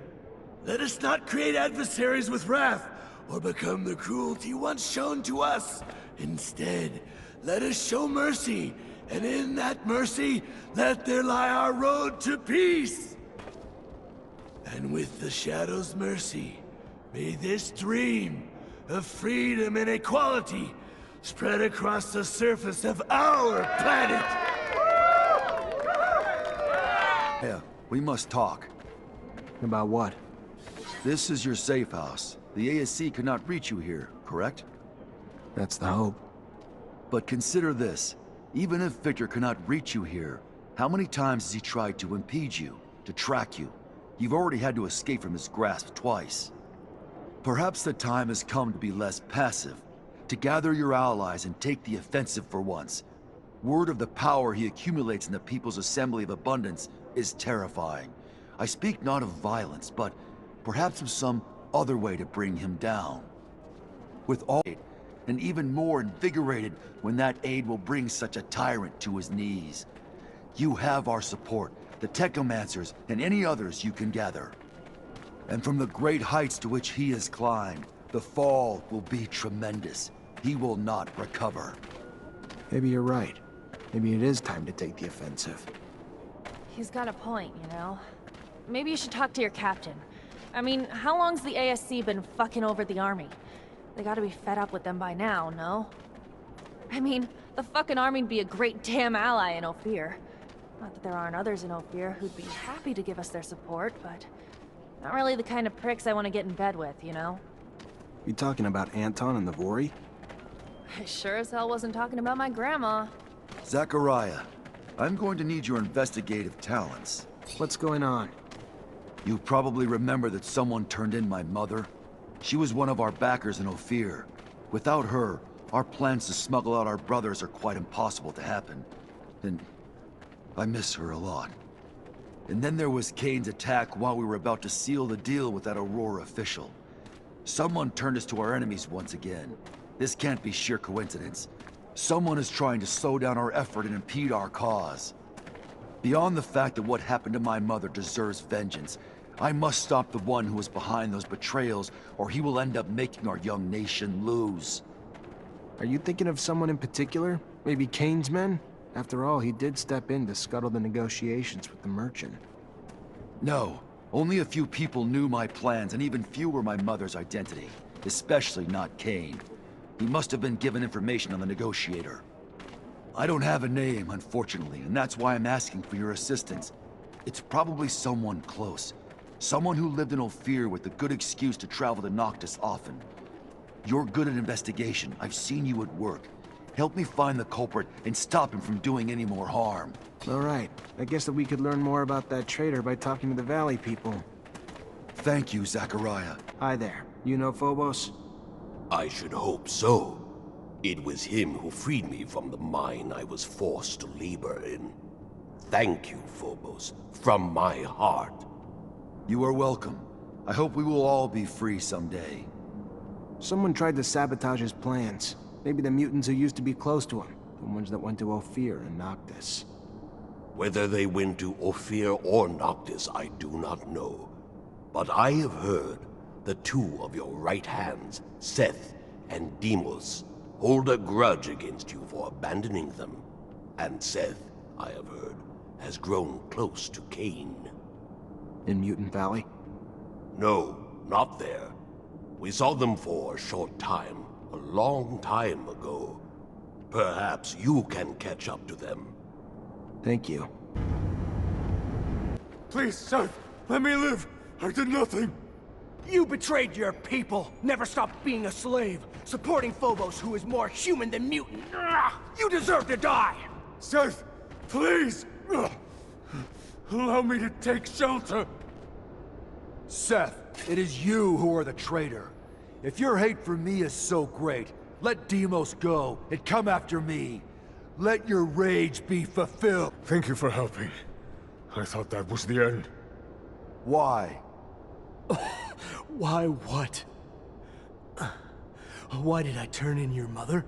Let us not create adversaries with wrath, or become the cruelty once shown to us. Instead, let us show mercy, and in that mercy, let there lie our road to peace. And with the Shadow's mercy, may this dream of freedom and equality spread across the surface of our planet. Yeah, we must talk. About what? This is your safe house. The ASC cannot reach you here, correct? That's the hope. But consider this. Even if Victor cannot reach you here, how many times has he tried to impede you, to track you? You've already had to escape from his grasp twice. Perhaps the time has come to be less passive, to gather your allies and take the offensive for once. Word of the power he accumulates in the People's Assembly of Abundance is terrifying. I speak not of violence, but perhaps of some other way to bring him down. With all aid, and even more invigorated when that aid will bring such a tyrant to his knees. You have our support, the Technomancers, and any others you can gather. And from the great heights to which he has climbed, the fall will be tremendous. He will not recover. Maybe you're right. Maybe it is time to take the offensive. He's got a point, you know? Maybe you should talk to your captain. I mean, how long's the ASC been fucking over the army? They gotta be fed up with them by now, no? I mean, the fucking army'd be a great damn ally in Ophir. Not that there aren't others in Ophir who'd be happy to give us their support, but not really the kind of pricks I want to get in bed with, you know? You talking about Anton and the Vori? I sure as hell wasn't talking about my grandma. Zachariah, I'm going to need your investigative talents. What's going on? You probably remember that someone turned in my mother. She was one of our backers in Ophir. Without her, our plans to smuggle out our brothers are quite impossible to happen. And I miss her a lot. And then there was Kane's attack while we were about to seal the deal with that Aurora official. Someone turned us to our enemies once again. This can't be sheer coincidence. Someone is trying to slow down our effort and impede our cause. Beyond the fact that what happened to my mother deserves vengeance, I must stop the one who is behind those betrayals, or he will end up making our young nation lose. Are you thinking of someone in particular? Maybe Kane's men? After all, he did step in to scuttle the negotiations with the merchant. No. Only a few people knew my plans, and even fewer my mother's identity. Especially not Kane. He must have been given information on the negotiator. I don't have a name, unfortunately, and that's why I'm asking for your assistance. It's probably someone close. Someone who lived in Ophir with a good excuse to travel to Noctis often. You're good at investigation. I've seen you at work. Help me find the culprit and stop him from doing any more harm. All right. I guess that we could learn more about that traitor by talking to the Valley people. Thank you, Zachariah. Hi there. You know Phobos? I should hope so. It was him who freed me from the mine I was forced to labor in. Thank you, Phobos, from my heart. You are welcome. I hope we will all be free someday. Someone tried to sabotage his plans. Maybe the mutants who used to be close to him. The ones that went to Ophir and Noctis. Whether they went to Ophir or Noctis, I do not know. But I have heard the two of your right hands, Seth and Deimos, hold a grudge against you for abandoning them. And Seth, I have heard, has grown close to Kane. In Mutant Valley? No, not there. We saw them for a short time, a long time ago. Perhaps you can catch up to them. Thank you. Please, Seth, let me live. I did nothing. You betrayed your people. Never stopped being a slave. Supporting Phobos, who is more human than mutant. You deserve to die. Seth, please. Allow me to take shelter. Seth, it is you who are the traitor. If your hate for me is so great, let Deimos go and come after me. Let your rage be fulfilled. Thank you for helping. I thought that was the end. Why? Why what? Why did I turn in your mother?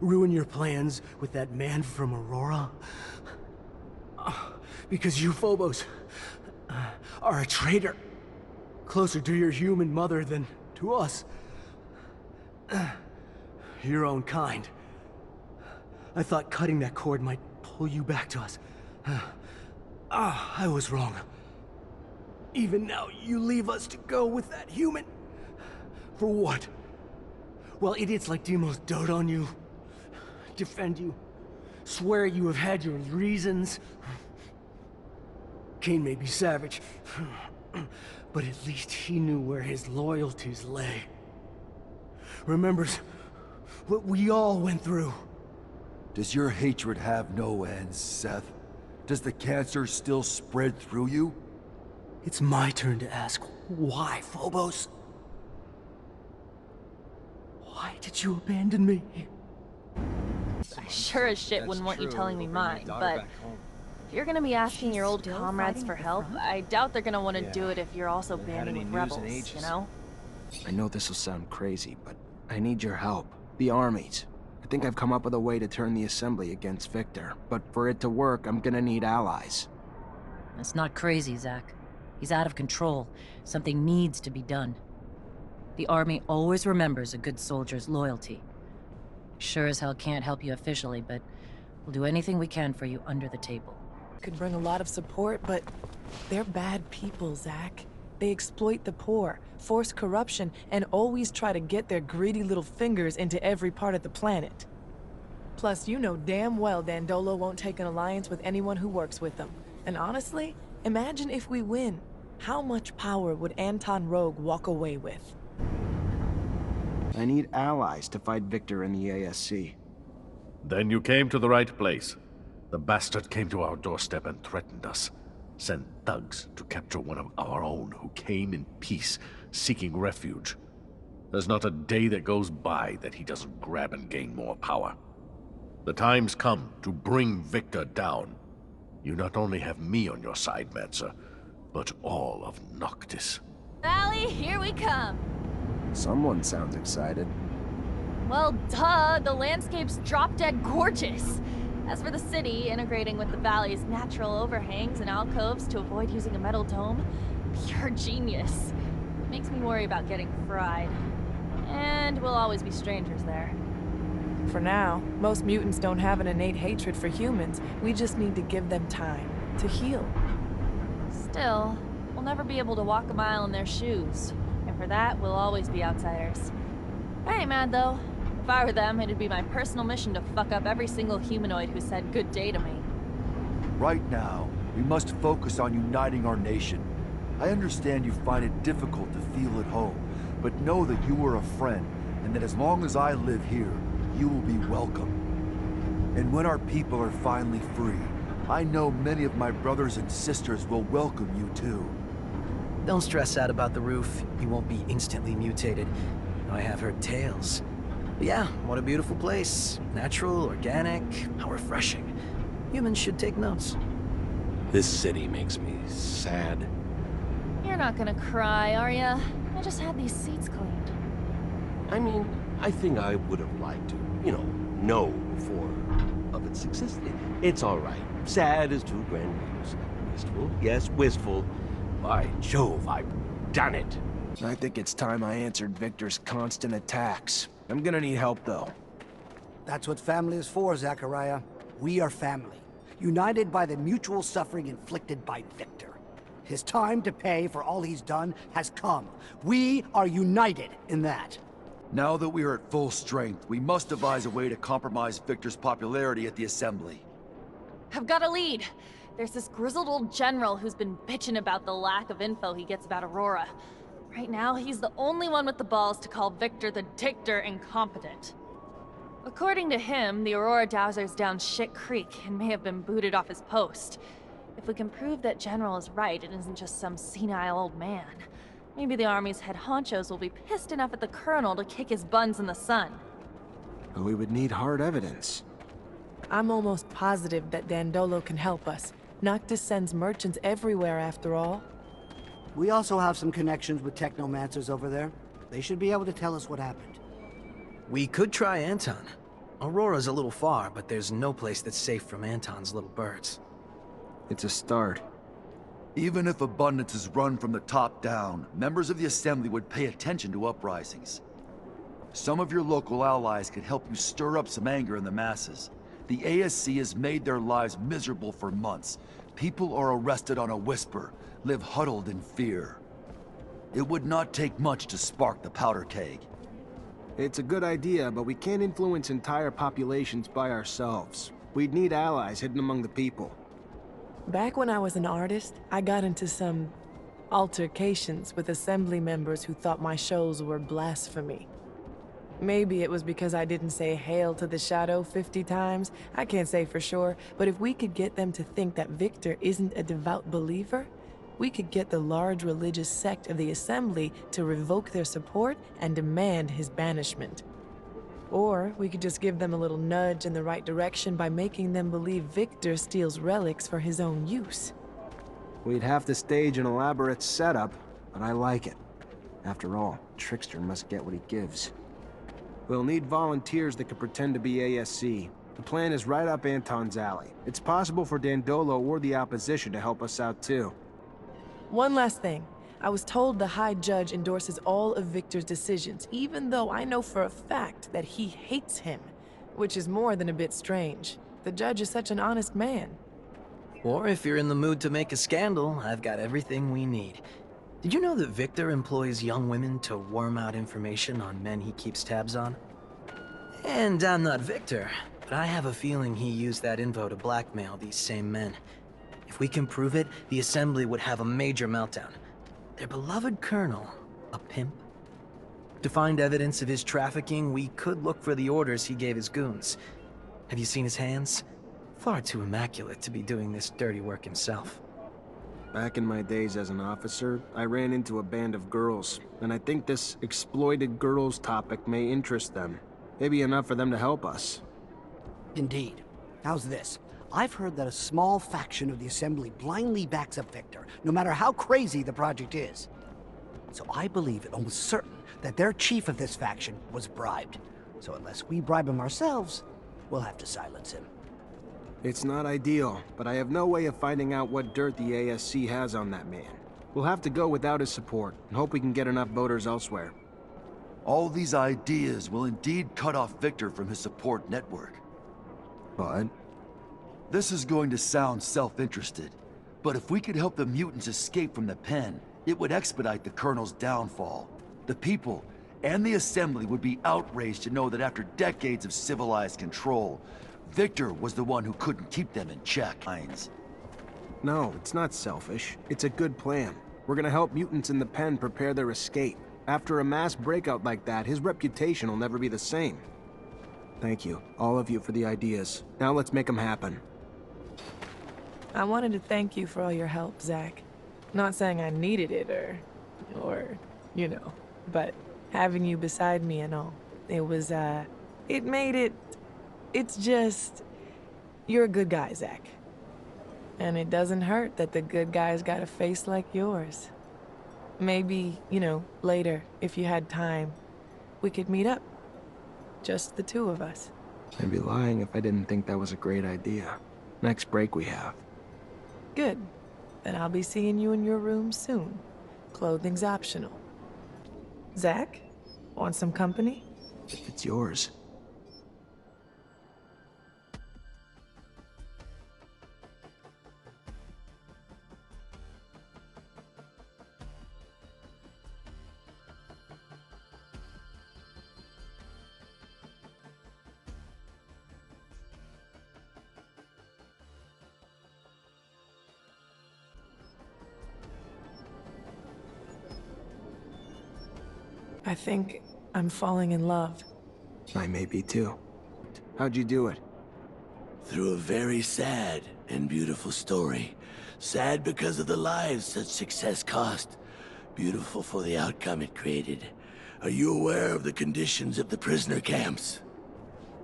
Ruin your plans with that man from Aurora? Because you, Phobos, are a traitor. Closer to your human mother than to us. Your own kind. I thought cutting that cord might pull you back to us. I was wrong. Even now, you leave us to go with that human. For what? While idiots like Deimos dote on you, defend you, swear you have had your reasons. Kane may be savage, But at least he knew where his loyalties lay. Remembers what we all went through. Does your hatred have no ends, Seth? Does the cancer still spread through you? It's my turn to ask, why, Phobos? Why did you abandon me? I sure as shit wouldn't want you telling me mine, but if you're gonna be asking your old comrades for help, I doubt they're gonna want to do it if you're also banding with rebels, you know? I know this will sound crazy, but I need your help. The armies. I think I've come up with a way to turn the Assembly against Victor, but for it to work, I'm gonna need allies. That's not crazy, Zach. He's out of control. Something needs to be done. The Army always remembers a good soldier's loyalty. Sure as hell can't help you officially, but we'll do anything we can for you under the table. Could bring a lot of support, but they're bad people, Zach. They exploit the poor, force corruption, and always try to get their greedy little fingers into every part of the planet. Plus, you know damn well Dandolo won't take an alliance with anyone who works with them. And honestly, imagine if we win. How much power would Anton Rogue walk away with? I need allies to fight Victor in the ASC. Then you came to the right place. The bastard came to our doorstep and threatened us. Sent thugs to capture one of our own who came in peace, seeking refuge. There's not a day that goes by that he doesn't grab and gain more power. The time's come to bring Victor down. You not only have me on your side, Mancer, but all of Noctis. Valley, here we come. Someone sounds excited. Well, duh, the landscape's drop-dead gorgeous. As for the city, integrating with the valley's natural overhangs and alcoves to avoid using a metal dome, pure genius. Makes me worry about getting fried. And we'll always be strangers there. For now, most mutants don't have an innate hatred for humans. We just need to give them time to heal. Still, we'll never be able to walk a mile in their shoes. And for that, we'll always be outsiders. I ain't mad, though. If I were them, it'd be my personal mission to fuck up every single humanoid who said good day to me. Right now, we must focus on uniting our nation. I understand you find it difficult to feel at home, but know that you are a friend, and that as long as I live here, you will be welcome. And when our people are finally free, I know many of my brothers and sisters will welcome you too. Don't stress out about the roof. You won't be instantly mutated. I have heard tales. But yeah, what a beautiful place. Natural, organic, how refreshing. Humans should take notes. This city makes me sad. You're not gonna cry, are ya? I just had these seats cleaned. I mean, I think I would have liked to, know before of its existence. It's all right. Sad is too grandiose. Wistful? Yes, wistful. By Jove, I've done it. I think it's time I answered Victor's constant attacks. I'm gonna need help, though. That's what family is for, Zachariah. We are family, united by the mutual suffering inflicted by Victor. His time to pay for all he's done has come. We are united in that. Now that we are at full strength, we must devise a way to compromise Victor's popularity at the Assembly. I've got a lead. There's this grizzled old general who's been bitching about the lack of info he gets about Aurora. Right now, he's the only one with the balls to call Victor the Dictator incompetent. According to him, the Aurora Dowser's down shit creek and may have been booted off his post. If we can prove that General is right and isn't just some senile old man, maybe the Army's head honchos will be pissed enough at the Colonel to kick his buns in the sun. But we would need hard evidence. I'm almost positive that Dandolo can help us. Noctis sends merchants everywhere, after all. We also have some connections with Technomancers over there. They should be able to tell us what happened. We could try Anton. Aurora's a little far, but there's no place that's safe from Anton's little birds. It's a start. Even if abundance is run from the top down, members of the Assembly would pay attention to uprisings. Some of your local allies could help you stir up some anger in the masses. The ASC has made their lives miserable for months. People are arrested on a whisper, live huddled in fear. It would not take much to spark the powder keg. It's a good idea, but we can't influence entire populations by ourselves. We'd need allies hidden among the people. Back when I was an artist, I got into some altercations with assembly members who thought my shows were blasphemy. Maybe it was because I didn't say "Hail to the Shadow" 50 times. I can't say for sure, but if we could get them to think that Victor isn't a devout believer, we could get the large religious sect of the Assembly to revoke their support and demand his banishment. Or we could just give them a little nudge in the right direction by making them believe Victor steals relics for his own use. We'd have to stage an elaborate setup, but I like it. After all, Trickster must get what he gives. We'll need volunteers that can pretend to be ASC. The plan is right up Anton's alley. It's possible for Dandolo or the opposition to help us out too. One last thing. I was told the High Judge endorses all of Victor's decisions, even though I know for a fact that he hates him, which is more than a bit strange. The judge is such an honest man. Or if you're in the mood to make a scandal, I've got everything we need. Did you know that Victor employs young women to worm out information on men he keeps tabs on? And I'm not Victor, but I have a feeling he used that info to blackmail these same men. If we can prove it, the Assembly would have a major meltdown. Their beloved colonel, a pimp? To find evidence of his trafficking, we could look for the orders he gave his goons. Have you seen his hands? Far too immaculate to be doing this dirty work himself. Back in my days as an officer, I ran into a band of girls, and I think this exploited girls topic may interest them. Maybe enough for them to help us. Indeed. How's this? I've heard that a small faction of the Assembly blindly backs up Victor, no matter how crazy the project is. So I believe it almost certain that their chief of this faction was bribed. So unless we bribe him ourselves, we'll have to silence him. It's not ideal, but I have no way of finding out what dirt the ASC has on that man. We'll have to go without his support, and hope we can get enough voters elsewhere. All these ideas will indeed cut off Victor from his support network. But? This is going to sound self-interested, but if we could help the mutants escape from the pen, it would expedite the Colonel's downfall. The people and the Assembly would be outraged to know that after decades of civilized control, Victor was the one who couldn't keep them in check. No, it's not selfish. It's a good plan. We're gonna help mutants in the pen prepare their escape. After a mass breakout like that, his reputation will never be the same. Thank you, all of you, for the ideas. Now let's make them happen. I wanted to thank you for all your help, Zach. Not saying I needed it or, you know, but having you beside me and all. It was, it made it... It's just... You're a good guy, Zach. And it doesn't hurt that the good guy's got a face like yours. Maybe, you know, later, if you had time, we could meet up. Just the two of us. I'd be lying if I didn't think that was a great idea. Next break we have. Good. Then I'll be seeing you in your room soon. Clothing's optional. Zach, want some company? If it's yours. I think I'm falling in love. I may be too. How'd you do it? Through a very sad and beautiful story. Sad because of the lives such success cost. Beautiful for the outcome it created. Are you aware of the conditions of the prisoner camps?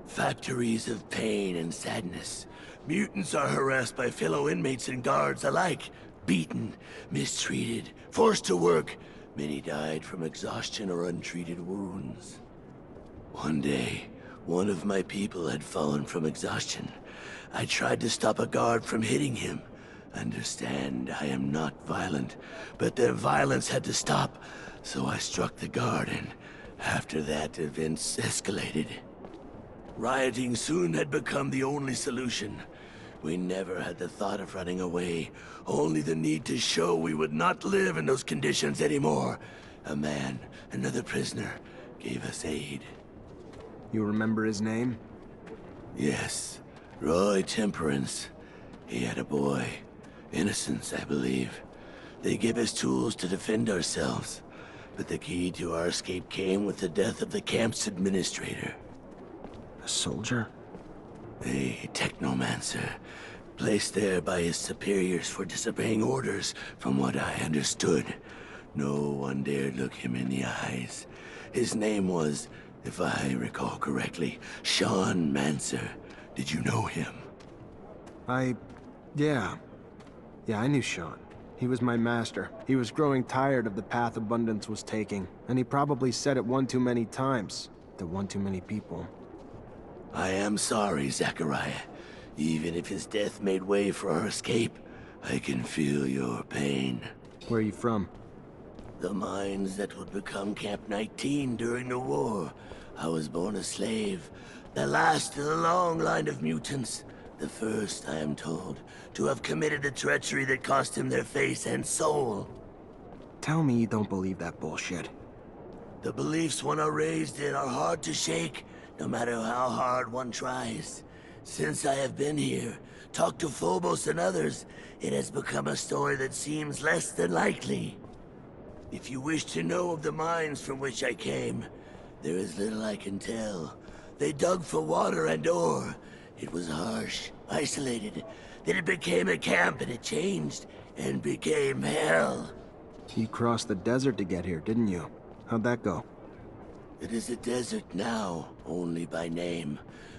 Factories of pain and sadness. Mutants are harassed by fellow inmates and guards alike. Beaten, mistreated, forced to work. Many died from exhaustion or untreated wounds. One day, one of my people had fallen from exhaustion. I tried to stop a guard from hitting him. Understand, I am not violent, but their violence had to stop, so I struck the guard, and after that, events escalated. Rioting soon had become the only solution. We never had the thought of running away, only the need to show we would not live in those conditions anymore. A man, another prisoner, gave us aid. You remember his name? Yes, Roy Temperance. He had a boy. Innocence, I believe. They gave us tools to defend ourselves, but the key to our escape came with the death of the camp's administrator. A soldier? A Technomancer, placed there by his superiors for disobeying orders, from what I understood. No one dared look him in the eyes. His name was, if I recall correctly, Sean Mancer. Did you know him? Yeah, I knew Sean. He was my master. He was growing tired of the path Abundance was taking, and he probably said it one too many times to one too many people. I am sorry, Zachariah. Even if his death made way for our escape, I can feel your pain. Where are you from? The mines that would become Camp 19 during the war. I was born a slave, the last in a long line of mutants. The first, I am told, to have committed the treachery that cost him their face and soul. Tell me you don't believe that bullshit. The beliefs one are raised in are hard to shake, no matter how hard one tries. Since I have been here, talked to Phobos and others, it has become a story that seems less than likely. If you wish to know of the mines from which I came, there is little I can tell. They dug for water and ore. It was harsh, isolated. Then it became a camp and it changed and became hell. You crossed the desert to get here, didn't you? How'd that go? It is a desert now, only by name.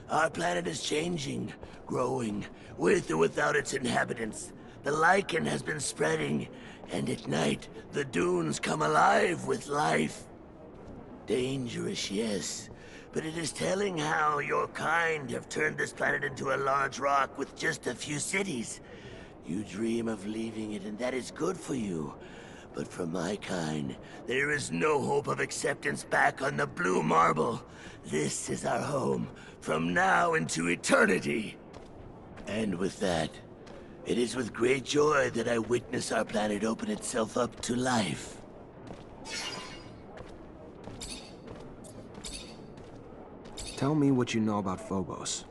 Our planet is changing, growing, with or without its inhabitants. The lichen has been spreading, and at night, the dunes come alive with life. Dangerous, yes, but it is telling how your kind have turned this planet into a large rock with just a few cities. You dream of leaving it, and that is good for you. But for my kind, there is no hope of acceptance back on the blue marble. This is our home, from now into eternity. And with that, it is with great joy that I witness our planet open itself up to life. Tell me what you know about Phobos.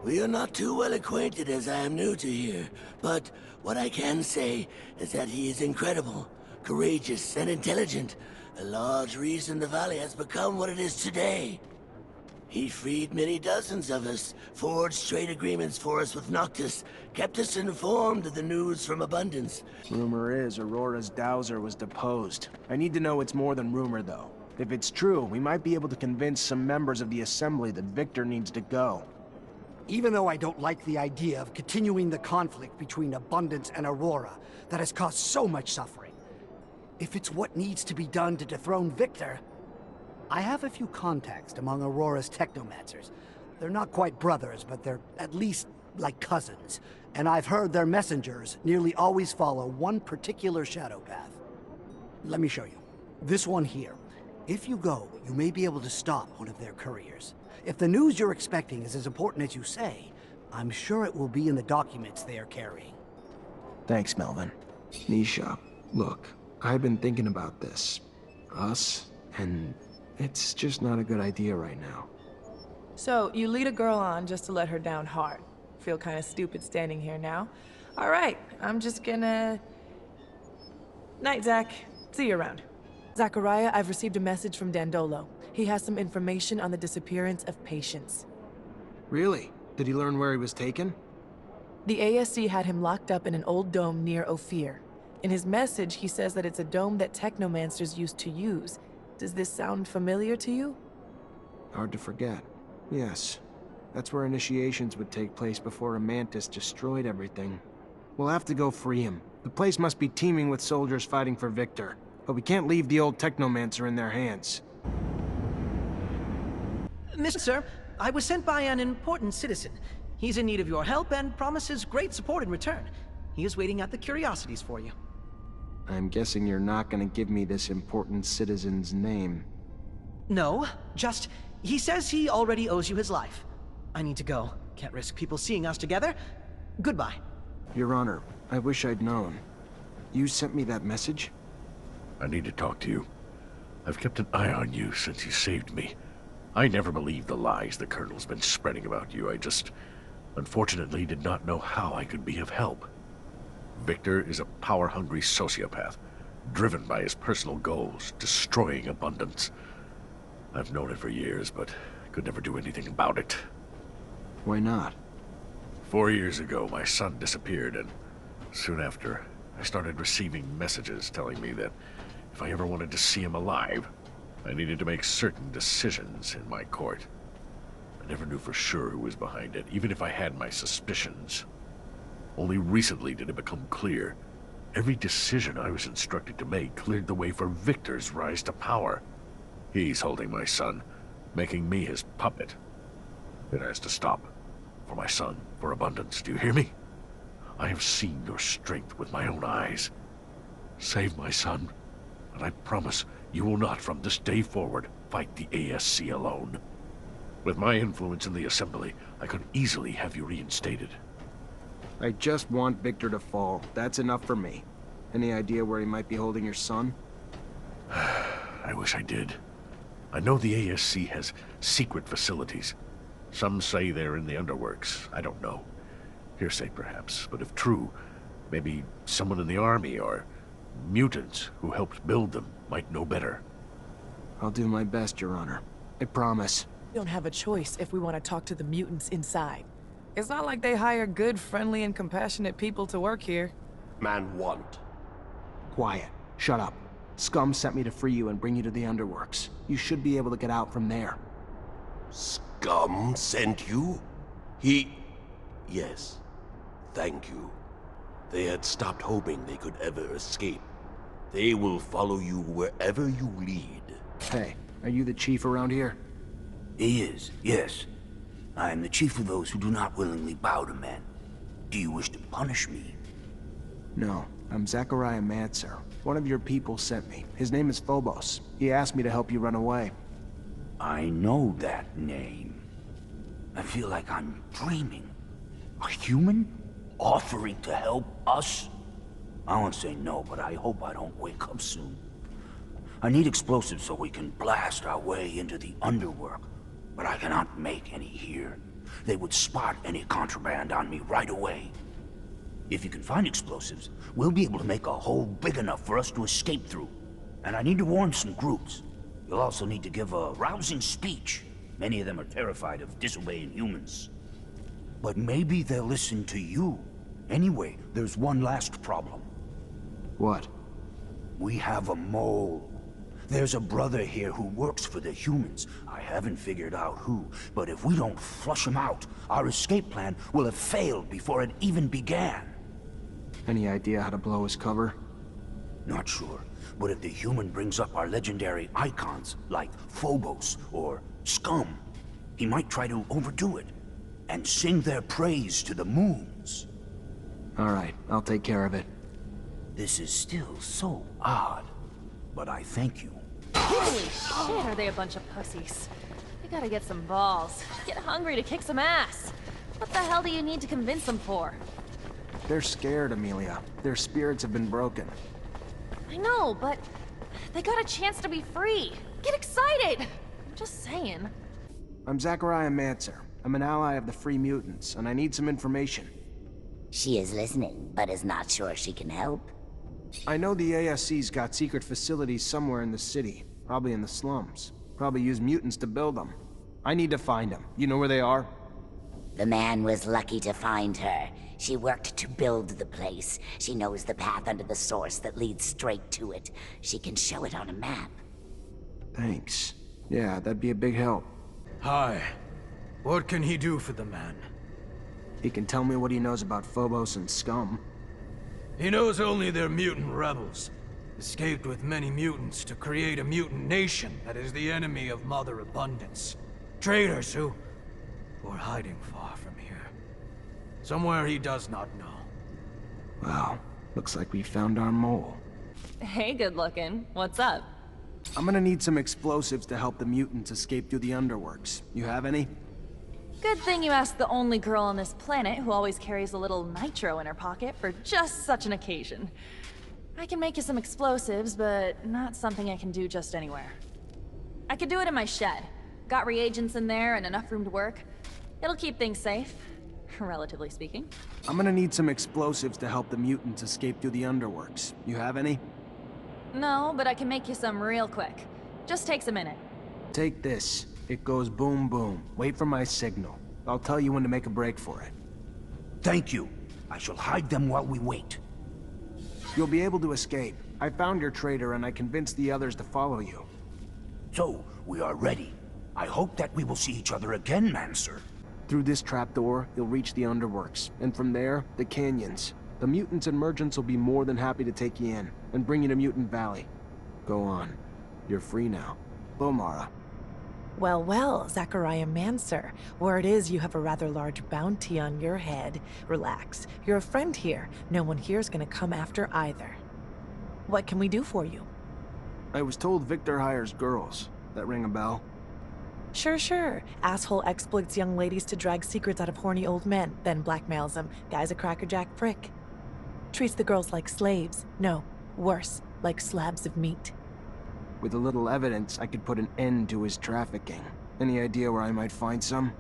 We are not too well acquainted as I am new to here, but what I can say is that he is incredible, courageous, and intelligent. A large reason the valley has become what it is today. He freed many dozens of us, forged trade agreements for us with Noctis, kept us informed of the news from Abundance. Rumor is Aurora's dowser was deposed. I need to know it's more than rumor, though. If it's true, we might be able to convince some members of the Assembly that Victor needs to go. Even though I don't like the idea of continuing the conflict between Abundance and Aurora that has caused so much suffering, if it's what needs to be done to dethrone Victor, I have a few contacts among Aurora's Technomancers. They're not quite brothers, but they're at least like cousins. And I've heard their messengers nearly always follow one particular shadow path. Let me show you. This one here. If you go, you may be able to stop one of their couriers. If the news you're expecting is as important as you say, I'm sure it will be in the documents they are carrying. Thanks, Melvin. Nisha, look, I've been thinking about this. Us, and it's just not a good idea right now. So, you lead a girl on just to let her down hard. Feel kind of stupid standing here now. All right, I'm just gonna... Night, Zach. See you around. Zachariah, I've received a message from Dandolo. He has some information on the disappearance of patients. Really? Did he learn where he was taken? The ASC had him locked up in an old dome near Ophir. In his message, he says that it's a dome that Technomancers used to use. Does this sound familiar to you? Hard to forget. Yes. That's where initiations would take place before a mantis destroyed everything. We'll have to go free him. The place must be teeming with soldiers fighting for Victor. But we can't leave the old Technomancer in their hands. Mr. Sir, I was sent by an important citizen. He's in need of your help and promises great support in return. He is waiting at the curiosities for you. I'm guessing you're not gonna give me this important citizen's name. No, just, he says he already owes you his life. I need to go. Can't risk people seeing us together. Goodbye. Your Honor, I wish I'd known. You sent me that message? I need to talk to you. I've kept an eye on you since you saved me. I never believed the lies the Colonel's been spreading about you. I just, unfortunately, did not know how I could be of help. Victor is a power-hungry sociopath, driven by his personal goals, destroying abundance. I've known it for years, but could never do anything about it. Why not? 4 years ago, my son disappeared, and soon after, I started receiving messages telling me that if I ever wanted to see him alive, I needed to make certain decisions in my court. I never knew for sure who was behind it, even if I had my suspicions. Only recently did it become clear. Every decision I was instructed to make cleared the way for Victor's rise to power. He's holding my son, making me his puppet. It has to stop. For my son, for abundance, do you hear me? I have seen your strength with my own eyes. Save my son, and I promise you will not from this day forward fight the ASC alone. With my influence in the Assembly, I could easily have you reinstated. I just want Victor to fall. That's enough for me. Any idea where he might be holding your son? I wish I did. I know the ASC has secret facilities. Some say they're in the underworks. I don't know. Hearsay, perhaps, but if true, maybe someone in the army or mutants who helped build them might know better. I'll do my best, Your Honor. I promise. We don't have a choice if we want to talk to the mutants inside. It's not like they hire good, friendly, and compassionate people to work here. Man want. Quiet. Shut up. Scum sent me to free you and bring you to the underworks. You should be able to get out from there. Scum sent you? Yes. Thank you. They had stopped hoping they could ever escape. They will follow you wherever you lead. Hey, are you the chief around here? He is, yes. I am the chief of those who do not willingly bow to men. Do you wish to punish me? No, I'm Zachariah Mancer. One of your people sent me. His name is Phobos. He asked me to help you run away. I know that name. I feel like I'm dreaming. A human? Offering to help us? I won't say no, but I hope I don't wake up soon. I need explosives so we can blast our way into the underworld, but I cannot make any here. They would spot any contraband on me right away. If you can find explosives, we'll be able to make a hole big enough for us to escape through. And I need to warn some groups. You'll also need to give a rousing speech. Many of them are terrified of disobeying humans. But maybe they'll listen to you. Anyway, there's one last problem. What? We have a mole. There's a brother here who works for the humans. I haven't figured out who, but if we don't flush him out, our escape plan will have failed before it even began. Any idea how to blow his cover? Not sure, but if the human brings up our legendary icons, like Phobos or Scum, he might try to overdo it, and sing their praise to the moons. All right, I'll take care of it. This is still so odd, but I thank you. Holy shit, are they a bunch of pussies? You gotta get some balls. Get hungry to kick some ass. What the hell do you need to convince them for? They're scared, Amelia. Their spirits have been broken. I know, but they got a chance to be free. Get excited! I'm just saying. I'm Zachariah Mancer. I'm an ally of the Free Mutants, and I need some information. She is listening, but is not sure she can help. I know the ASC's got secret facilities somewhere in the city. Probably in the slums. Probably use mutants to build them. I need to find them. You know where they are? The man was lucky to find her. She worked to build the place. She knows the path under the source that leads straight to it. She can show it on a map. Thanks. Yeah, that'd be a big help. Hi. What can he do for the man? He can tell me what he knows about Phobos and Scum. He knows only they're mutant rebels. Escaped with many mutants to create a mutant nation that is the enemy of Mother Abundance. Traitors who are hiding far from here. Somewhere he does not know. Well, looks like we found our mole. Hey, good looking. What's up? I'm gonna need some explosives to help the mutants escape through the underworks. You have any? Good thing you asked the only girl on this planet who always carries a little nitro in her pocket for just such an occasion. I can make you some explosives, but not something I can do just anywhere. I could do it in my shed. Got reagents in there and enough room to work. It'll keep things safe. relatively speaking. I'm gonna need some explosives to help the mutants escape through the underworks. You have any? No, but I can make you some real quick. Just takes a minute. Take this. It goes boom boom. Wait for my signal. I'll tell you when to make a break for it. Thank you. I shall hide them while we wait. You'll be able to escape. I found your traitor and I convinced the others to follow you. So, we are ready. I hope that we will see each other again, Mancer. Through this trapdoor, you'll reach the underworks, and from there, the canyons. The mutants and merchants will be more than happy to take you in, and bring you to Mutant Valley. Go on. You're free now. Bomara. Well, well, Zachariah Mancer. Word is you have a rather large bounty on your head. Relax. You're a friend here. No one here is gonna come after either. What can we do for you? I was told Victor hires girls. That ring a bell? Sure. Asshole exploits young ladies to drag secrets out of horny old men, then blackmails them. Guy's a crackerjack prick. Treats the girls like slaves. No, worse, like slabs of meat. With a little evidence, I could put an end to his trafficking. Any idea where I might find some?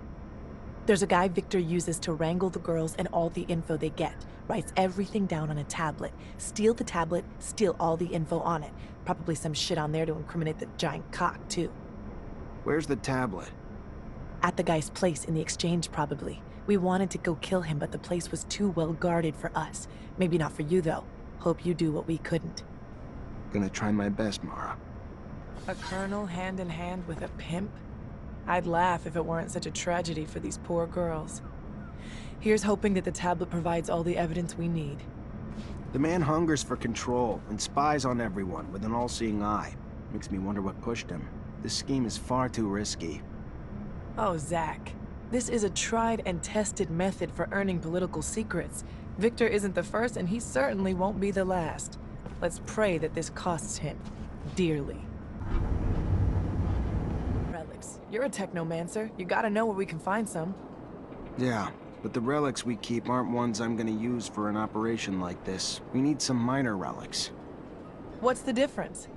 There's a guy Victor uses to wrangle the girls and all the info they get. Writes everything down on a tablet. Steal the tablet, steal all the info on it. Probably some shit on there to incriminate the giant cock, too. Where's the tablet? At the guy's place in the exchange, probably. We wanted to go kill him, but the place was too well guarded for us. Maybe not for you, though. Hope you do what we couldn't. Gonna try my best, Mara. A colonel hand in hand with a pimp? I'd laugh if it weren't such a tragedy for these poor girls. Here's hoping that the tablet provides all the evidence we need. The man hungers for control and spies on everyone with an all-seeing eye. Makes me wonder what pushed him. This scheme is far too risky. Oh, Zach. This is a tried and tested method for earning political secrets. Victor isn't the first, and he certainly won't be the last. Let's pray that this costs him dearly. Relics. You're a Technomancer. You gotta know where we can find some. Yeah, but the relics we keep aren't ones I'm gonna use for an operation like this. We need some minor relics. What's the difference?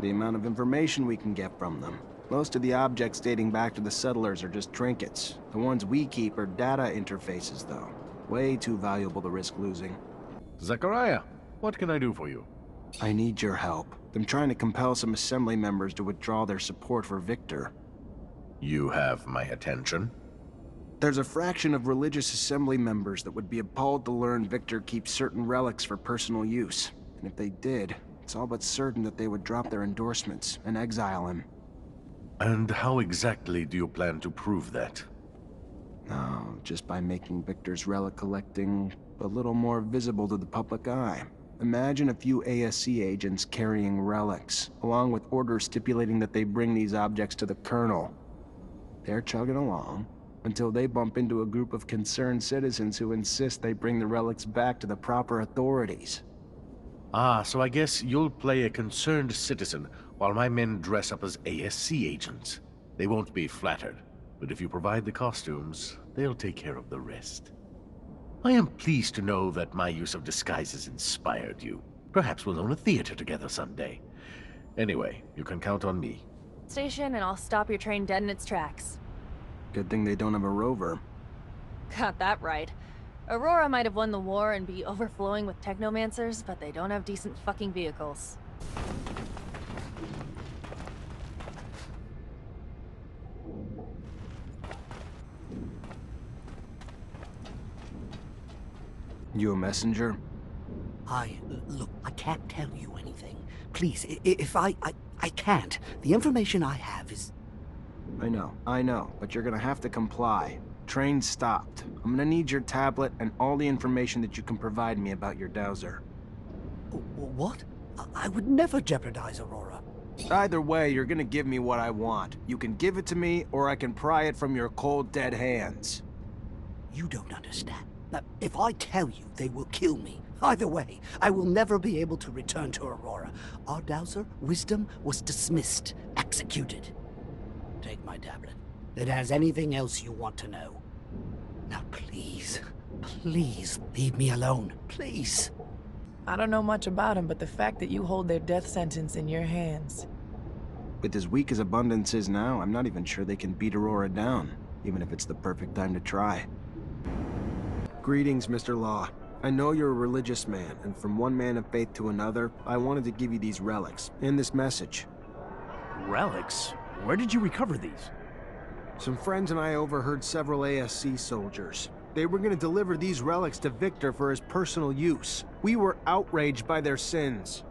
The amount of information we can get from them. Most of the objects dating back to the settlers are just trinkets. The ones we keep are data interfaces, though. Way too valuable to risk losing. Zachariah, what can I do for you? I need your help. I'm trying to compel some assembly members to withdraw their support for Victor. You have my attention. There's a fraction of religious assembly members that would be appalled to learn Victor keeps certain relics for personal use. And if they did, it's all but certain that they would drop their endorsements and exile him. And how exactly do you plan to prove that? Oh, just by making Victor's relic collecting a little more visible to the public eye. Imagine a few ASC agents carrying relics, along with orders stipulating that they bring these objects to the Colonel. They're chugging along until they bump into a group of concerned citizens who insist they bring the relics back to the proper authorities. Ah, so I guess you'll play a concerned citizen while my men dress up as ASC agents. They won't be flattered, but if you provide the costumes, they'll take care of the rest. I am pleased to know that my use of disguises inspired you. Perhaps we'll own a theater together someday. Anyway, you can count on me. Station, and I'll stop your train dead in its tracks. Good thing they don't have a rover. Got that right. Aurora might have won the war and be overflowing with Technomancers, but they don't have decent fucking vehicles. You a messenger? Look, I can't tell you anything. Please, if I can't. The information I have is... I know, but you're gonna have to comply. Train stopped. I'm gonna need your tablet and all the information that you can provide me about your dowser. What? I would never jeopardize Aurora. Either way, you're gonna give me what I want. You can give it to me, or I can pry it from your cold, dead hands. You don't understand. Now, if I tell you, they will kill me. Either way, I will never be able to return to Aurora. Our dowser, Wisdom, was dismissed, executed. Take my tablet. It has anything else you want to know. Now please, please leave me alone, please. I don't know much about him, but the fact that you hold their death sentence in your hands. With as weak as Abundance is now, I'm not even sure they can beat Aurora down, even if it's the perfect time to try. Greetings, Mr. Law. I know you're a religious man, and from one man of faith to another, I wanted to give you these relics, and this message. Relics? Where did you recover these? Some friends and I overheard several ASC soldiers. They were going to deliver these relics to Victor for his personal use. We were outraged by their sins.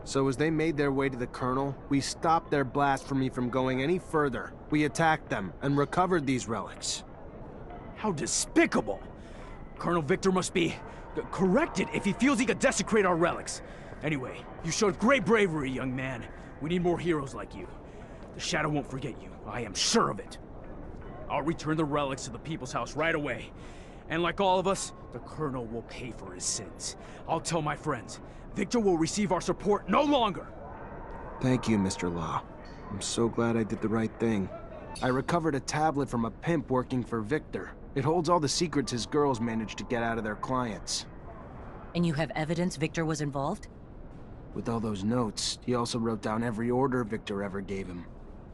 So as they made their way to the Colonel, we stopped their blasphemy from going any further. We attacked them and recovered these relics. How despicable! Colonel Victor must be corrected if he feels he could desecrate our relics. Anyway, you showed great bravery, young man. We need more heroes like you. The Shadow won't forget you. I am sure of it. I'll return the relics to the People's House right away. And like all of us, the Colonel will pay for his sins. I'll tell my friends. Victor will receive our support no longer. Thank you, Mr. Law. I'm so glad I did the right thing. I recovered a tablet from a pimp working for Victor. It holds all the secrets his girls managed to get out of their clients. And you have evidence Victor was involved? With all those notes, he also wrote down every order Victor ever gave him.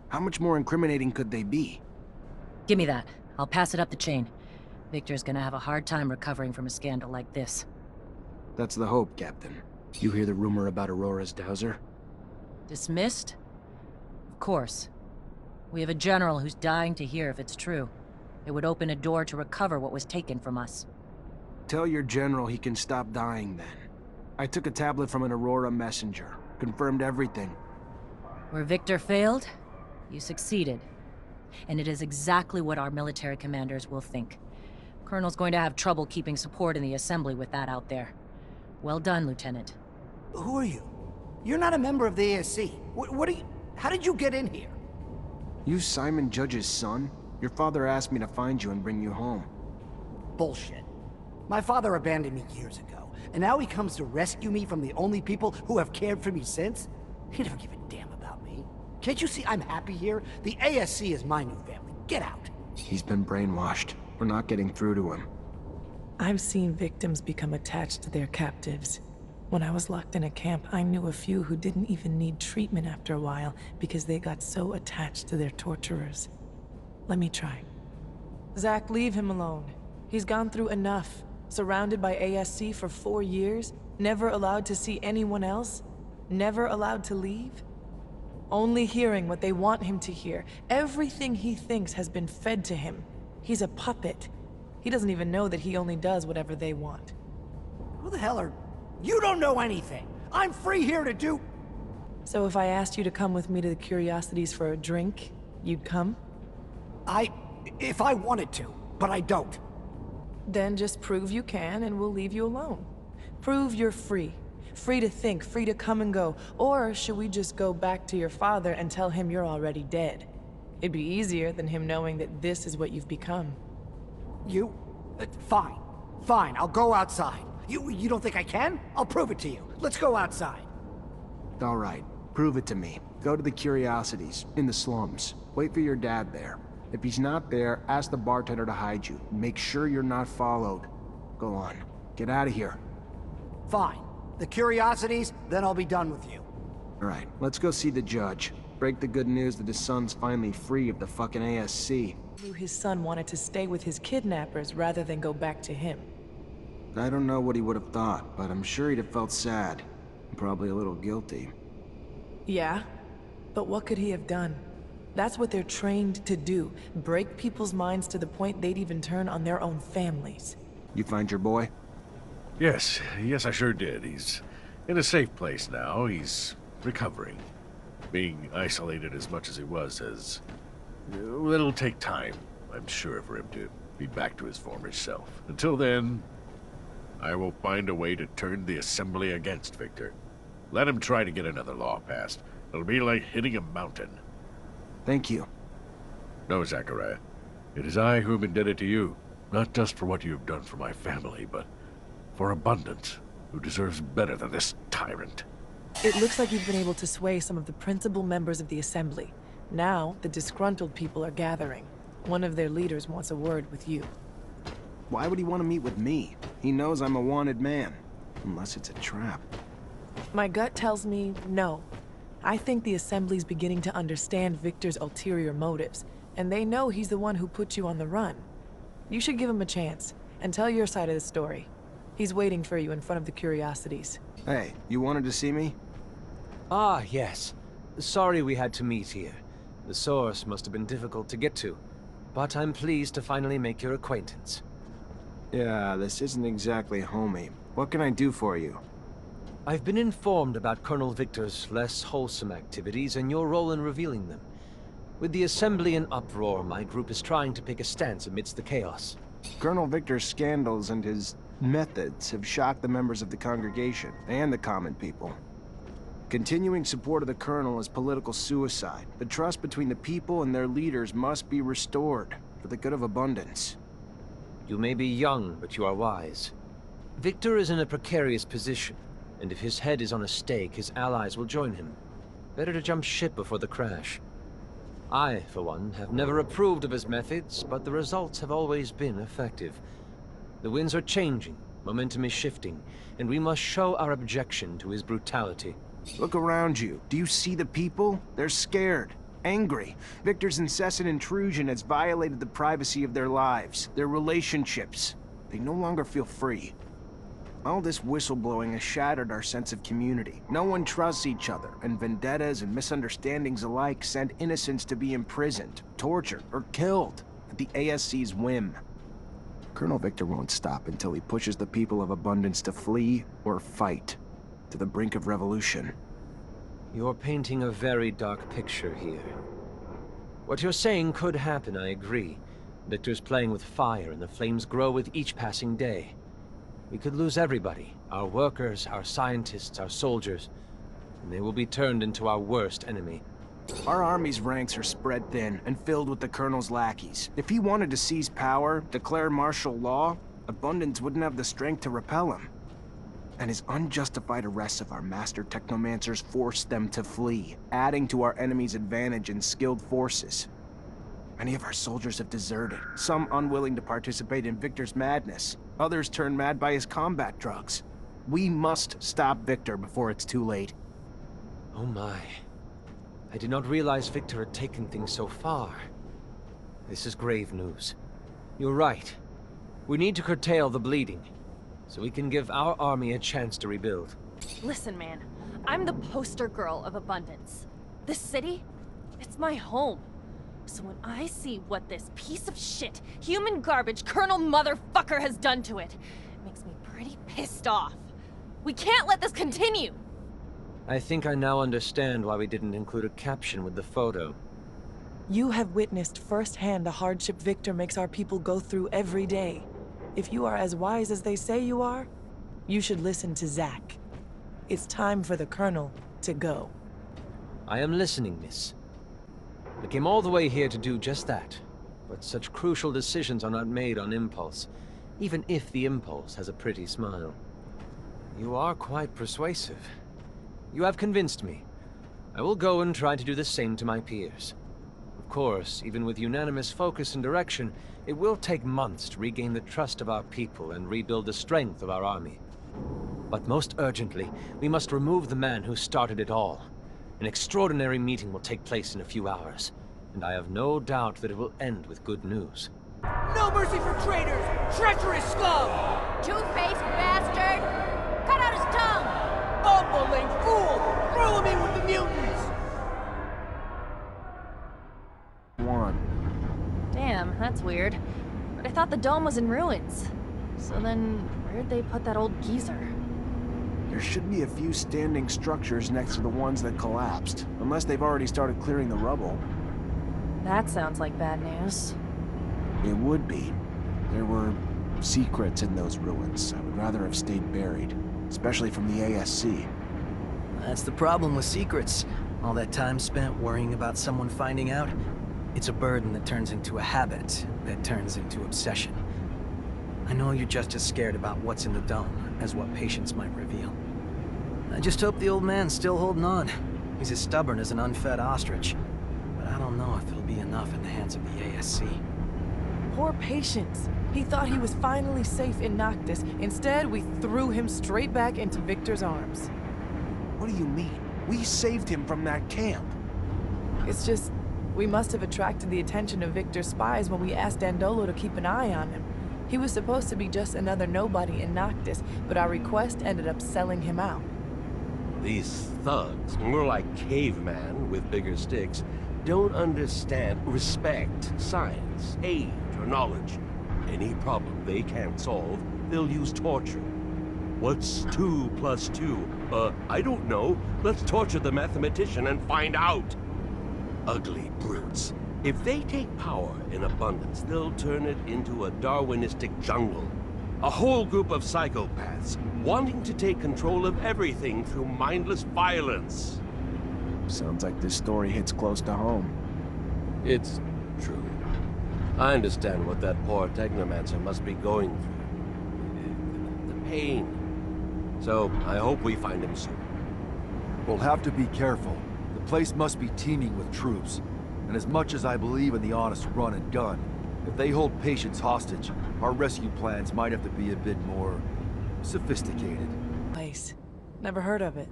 How much more incriminating could they be? Give me that. I'll pass it up the chain. Victor's gonna have a hard time recovering from a scandal like this. That's the hope, Captain. You hear the rumor about Aurora's dowser? Dismissed? Of course. We have a general who's dying to hear if it's true. It would open a door to recover what was taken from us. Tell your general he can stop dying then. I took a tablet from an Aurora messenger. Confirmed everything. Where Victor failed, you succeeded. And it is exactly what our military commanders will think. Colonel's going to have trouble keeping support in the Assembly with that out there. Well done, Lieutenant. Who are you? You're not a member of the ASC. What are you... How did you get in here? You Simon Judge's son? Your father asked me to find you and bring you home. Bullshit. My father abandoned me years ago, and now he comes to rescue me from the only people who have cared for me since? He never gave a damn about me. Can't you see I'm happy here? The ASC is my new family. Get out. He's been brainwashed. We're not getting through to him. I've seen victims become attached to their captives. When I was locked in a camp, I knew a few who didn't even need treatment after a while because they got so attached to their torturers. Let me try. Zach, leave him alone. He's gone through enough. Surrounded by ASC for 4 years, never allowed to see anyone else, never allowed to leave. Only hearing what they want him to hear. Everything he thinks has been fed to him. He's a puppet. He doesn't even know that he only does whatever they want. Who the hell are... You don't know anything! I'm free here to do... So if I asked you to come with me to the Curiosities for a drink, you'd come? If I wanted to, but I don't. Then just prove you can and we'll leave you alone. Prove you're free. Free to think, free to come and go. Or should we just go back to your father and tell him you're already dead? It'd be easier than him knowing that this is what you've become. You? Fine. Fine, I'll go outside. You don't think I can? I'll prove it to you. Let's go outside. All right, prove it to me. Go to the Curiosities, in the slums. Wait for your dad there. If he's not there, ask the bartender to hide you. Make sure you're not followed. Go on. Get out of here. Fine. The Curiosities, then I'll be done with you. All right, let's go see the judge. Break the good news that his son's finally free of the fucking ASC. Knew his son wanted to stay with his kidnappers rather than go back to him. I don't know what he would have thought, but I'm sure he'd have felt sad. And probably a little guilty. Yeah? But what could he have done? That's what they're trained to do. Break people's minds to the point they'd even turn on their own families. You find your boy? Yes, I sure did. He's in a safe place now. He's recovering. Being isolated as much as he was has... it'll take time, I'm sure, for him to be back to his former self. Until then, I will find a way to turn the Assembly against Victor. Let him try to get another law passed. It'll be like hitting a mountain. Thank you. No, Zachariah. It is I who am indebted to you. Not just for what you have done for my family, but for Abundance, who deserves better than this tyrant. It looks like you've been able to sway some of the principal members of the Assembly. Now, the disgruntled people are gathering. One of their leaders wants a word with you. Why would he want to meet with me? He knows I'm a wanted man. Unless it's a trap. My gut tells me no. I think the Assembly's beginning to understand Victor's ulterior motives, and they know he's the one who put you on the run. You should give him a chance, and tell your side of the story. He's waiting for you in front of the curiosities. Hey, you wanted to see me? Ah, yes. Sorry we had to meet here. The source must have been difficult to get to, but I'm pleased to finally make your acquaintance. Yeah, this isn't exactly homey. What can I do for you? I've been informed about Colonel Victor's less wholesome activities and your role in revealing them. With the assembly in uproar, my group is trying to pick a stance amidst the chaos. Colonel Victor's scandals and his methods have shocked the members of the congregation and the common people. Continuing support of the Colonel is political suicide. The trust between the people and their leaders must be restored for the good of abundance. You may be young, but you are wise. Victor is in a precarious position, and if his head is on a stake, his allies will join him. Better to jump ship before the crash. I, for one, have never approved of his methods, but the results have always been effective. The winds are changing, momentum is shifting, and we must show our objection to his brutality. Look around you. Do you see the people? They're scared, angry. Victor's incessant intrusion has violated the privacy of their lives, their relationships. They no longer feel free. All this whistleblowing has shattered our sense of community. No one trusts each other, and vendettas and misunderstandings alike send innocents to be imprisoned, tortured, or killed at the ASC's whim. Colonel Victor won't stop until he pushes the people of Abundance to flee or fight to the brink of revolution. You're painting a very dark picture here. What you're saying could happen, I agree. Victor's playing with fire, and the flames grow with each passing day. We could lose everybody, our workers, our scientists, our soldiers, and they will be turned into our worst enemy. Our army's ranks are spread thin and filled with the Colonel's lackeys. If he wanted to seize power, declare martial law, Abundance wouldn't have the strength to repel him. And his unjustified arrests of our master Technomancers forced them to flee, adding to our enemy's advantage in skilled forces. Many of our soldiers have deserted, some unwilling to participate in Victor's madness. Others turned mad by his combat drugs. We must stop Victor before it's too late. Oh my. I did not realize Victor had taken things so far. This is grave news. You're right. We need to curtail the bleeding, so we can give our army a chance to rebuild. Listen, man. I'm the poster girl of abundance. This city, it's my home. So when I see what this piece of shit, human garbage Colonel Motherfucker has done to it, it makes me pretty pissed off. We can't let this continue! I think I now understand why we didn't include a caption with the photo. You have witnessed firsthand the hardship Victor makes our people go through every day. If you are as wise as they say you are, you should listen to Zach. It's time for the Colonel to go. I am listening, miss. I came all the way here to do just that, but such crucial decisions are not made on impulse, even if the impulse has a pretty smile. You are quite persuasive. You have convinced me. I will go and try to do the same to my peers. Of course, even with unanimous focus and direction, it will take months to regain the trust of our people and rebuild the strength of our army. But most urgently, we must remove the man who started it all. An extraordinary meeting will take place in a few hours, and I have no doubt that it will end with good news. No mercy for traitors! Treacherous scum! Two-faced bastard! Cut out his tongue! Bumbling fool! Throw him in with the mutants! Damn, that's weird. But I thought the dome was in ruins. So then, where'd they put that old geezer? There should be a few standing structures next to the ones that collapsed, unless they've already started clearing the rubble. That sounds like bad news. It would be. There were secrets in those ruins. I would rather have stayed buried, especially from the ASC. That's the problem with secrets. All that time spent worrying about someone finding out. It's a burden that turns into a habit, that turns into obsession. I know you're just as scared about what's in the dome as what patience might reveal. I just hope the old man's still holding on. He's as stubborn as an unfed ostrich. But I don't know if it'll be enough in the hands of the ASC. Poor Patience. He thought he was finally safe in Noctis. Instead, we threw him straight back into Victor's arms. What do you mean? We saved him from that camp. It's just, we must have attracted the attention of Victor's spies when we asked Dandolo to keep an eye on him. He was supposed to be just another nobody in Noctis, but our request ended up selling him out. These thugs, more like cavemen with bigger sticks, don't understand respect, science, age, or knowledge. Any problem they can't solve, they'll use torture. What's 2 plus 2? I don't know. Let's torture the mathematician and find out. Ugly brutes. If they take power in abundance, they'll turn it into a Darwinistic jungle. A whole group of psychopaths, wanting to take control of everything through mindless violence. Sounds like this story hits close to home. It's true. I understand what that poor Technomancer must be going through. The pain. So, I hope we find him soon. We'll have to be careful. The place must be teeming with troops. And as much as I believe in the honest run and gun, if they hold patients hostage, our rescue plans might have to be a bit more sophisticated. Place. Never heard of it.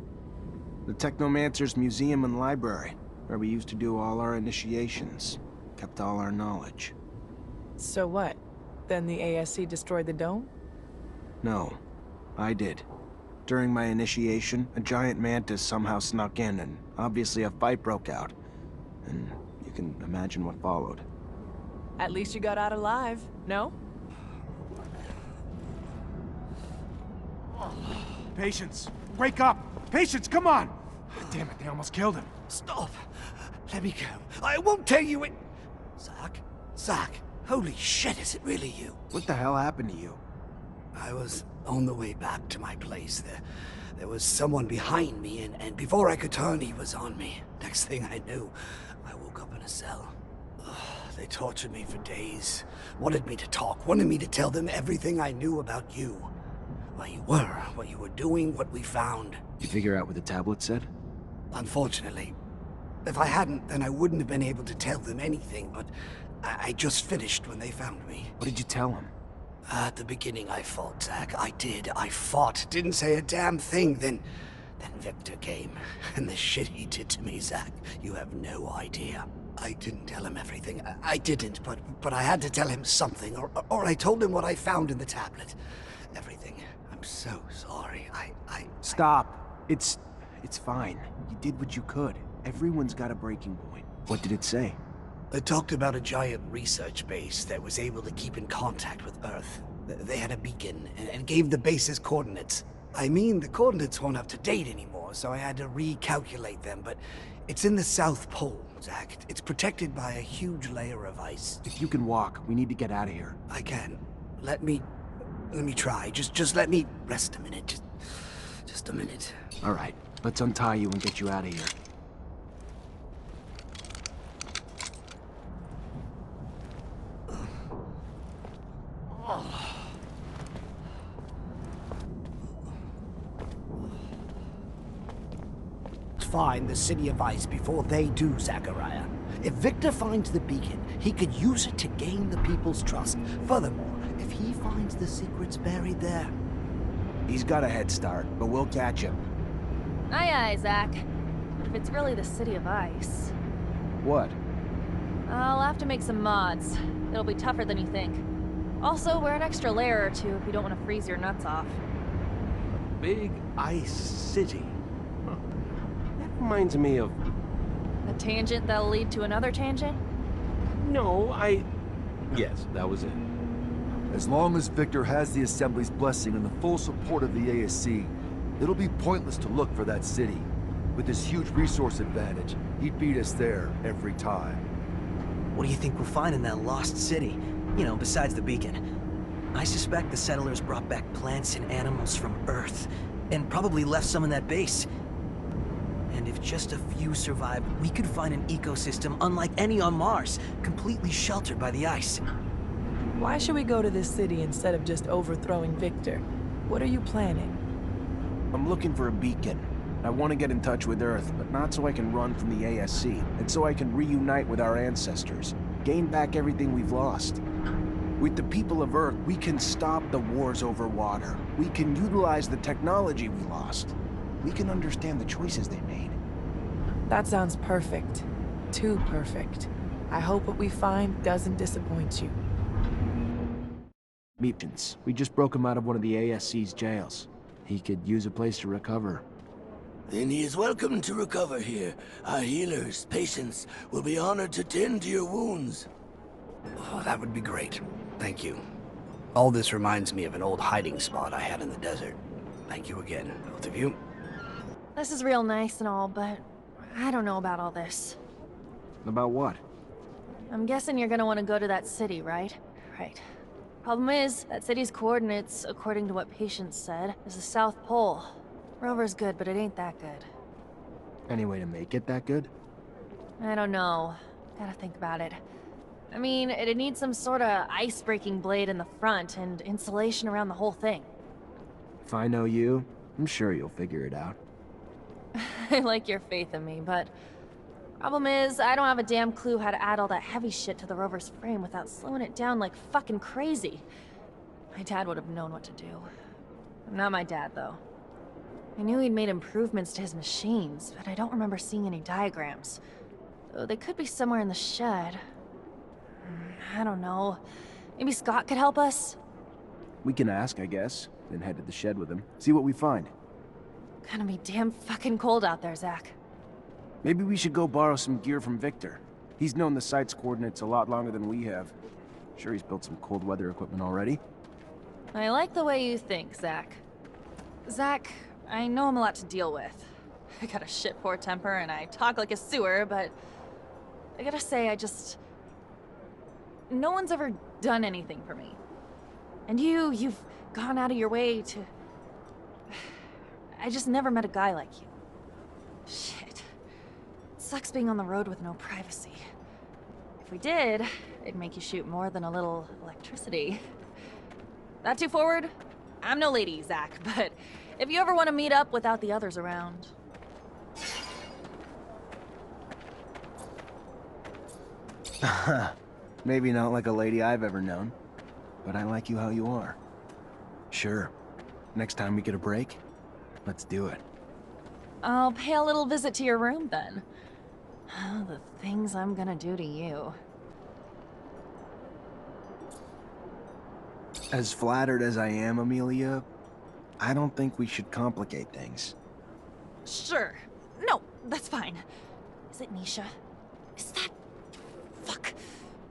The Technomancers Museum and Library, where we used to do all our initiations. Kept all our knowledge. So what? Then the ASC destroyed the dome? No, I did. During my initiation, a giant mantis somehow snuck in, and obviously a fight broke out. And you can imagine what followed. At least you got out alive, no? Patience, wake up! Patience, come on! Damn it, they almost killed him. Stop! Let me go. I won't tell you it... Zach, holy shit, is it really you? What the hell happened to you? I was on the way back to my place. There was someone behind me, and before I could turn, he was on me. Next thing I knew, I woke up in a cell. They tortured me for days. Wanted me to talk, wanted me to tell them everything I knew about you. Where you were, what you were doing, what we found. You figure out what the tablet said? Unfortunately. If I hadn't, then I wouldn't have been able to tell them anything, but I just finished when they found me. What did you tell them? At the beginning I fought, Zach. I did. I fought. Didn't say a damn thing. Then Victor came. And the shit he did to me, Zach, you have no idea. I didn't tell him everything. I didn't, but I had to tell him something. Or I told him what I found in the tablet. Everything. I'm so sorry. Stop. It's fine. You did what you could. Everyone's got a breaking point. What did it say? It talked about a giant research base that was able to keep in contact with Earth. They had a beacon, and gave the base's coordinates. I mean, the coordinates weren't up to date anymore, so I had to recalculate them, but it's in the South Pole, Zach. It's protected by a huge layer of ice. If you can walk, we need to get out of here. I can. Let me try. Just let me rest a minute. Just a minute. All right, let's untie you and get you out of here. Find the City of Ice before they do, Zachariah. If Victor finds the beacon, he could use it to gain the people's trust. Furthermore, if he finds the secrets buried there... He's got a head start, but we'll catch him. Aye, aye, Zach. But if it's really the City of Ice... What? I'll have to make some mods. It'll be tougher than you think. Also, wear an extra layer or two if you don't want to freeze your nuts off. Big ice city. Huh. That reminds me of... A tangent that'll lead to another tangent? No, Yes, that was it. As long as Victor has the Assembly's blessing and the full support of the ASC, it'll be pointless to look for that city. With his huge resource advantage, he'd beat us there every time. What do you think we'll find in that lost city? You know, besides the beacon. I suspect the settlers brought back plants and animals from Earth, and probably left some in that base. And if just a few survived, we could find an ecosystem unlike any on Mars, completely sheltered by the ice. Why should we go to this city instead of just overthrowing Victor? What are you planning? I'm looking for a beacon. I want to get in touch with Earth, but not so I can run from the ASC, and so I can reunite with our ancestors, gain back everything we've lost. With the people of Earth, we can stop the wars over water. We can utilize the technology we lost. We can understand the choices they made. That sounds perfect. Too perfect. I hope what we find doesn't disappoint you. Mutants. We just broke him out of one of the ASC's jails. He could use a place to recover. Then he is welcome to recover here. Our healers, patients, will be honored to tend to your wounds. Oh, that would be great. Thank you. All this reminds me of an old hiding spot I had in the desert. Thank you again, both of you. This is real nice and all, but I don't know about all this. About what? I'm guessing you're gonna want to go to that city, right? Right. Problem is, that city's coordinates, according to what patients said, is the South Pole. Rover's good, but it ain't that good. Any way to make it that good? I don't know. Gotta think about it. I mean, it'd need some sort of ice-breaking blade in the front and insulation around the whole thing. If I know you, I'm sure you'll figure it out. I like your faith in me, but... Problem is, I don't have a damn clue how to add all that heavy shit to the rover's frame without slowing it down like fucking crazy. My dad would have known what to do. I'm not my dad, though. I knew he'd made improvements to his machines, but I don't remember seeing any diagrams. Though they could be somewhere in the shed. I don't know. Maybe Scott could help us? We can ask, I guess, then head to the shed with him. See what we find. Gonna be damn fucking cold out there, Zach. Maybe we should go borrow some gear from Victor. He's known the site's coordinates a lot longer than we have. Sure, he's built some cold weather equipment already. I like the way you think, Zach. Zach, I know I'm a lot to deal with. I got a shit-poor temper and I talk like a sewer, but... I gotta say, no one's ever done anything for me. And you've gone out of your way to... I just never met a guy like you. Shit. Sucks being on the road with no privacy. If we did, it'd make you shoot more than a little electricity. That too forward? I'm no lady, Zach, but if you ever want to meet up without the others around... Maybe not like a lady I've ever known, but I like you how you are. Sure. Next time we get a break, let's do it. I'll pay a little visit to your room, then. Oh, the things I'm gonna do to you. As flattered as I am, Amelia, I don't think we should complicate things. Sure. No, that's fine. Is it Nisha? Is that... Fuck.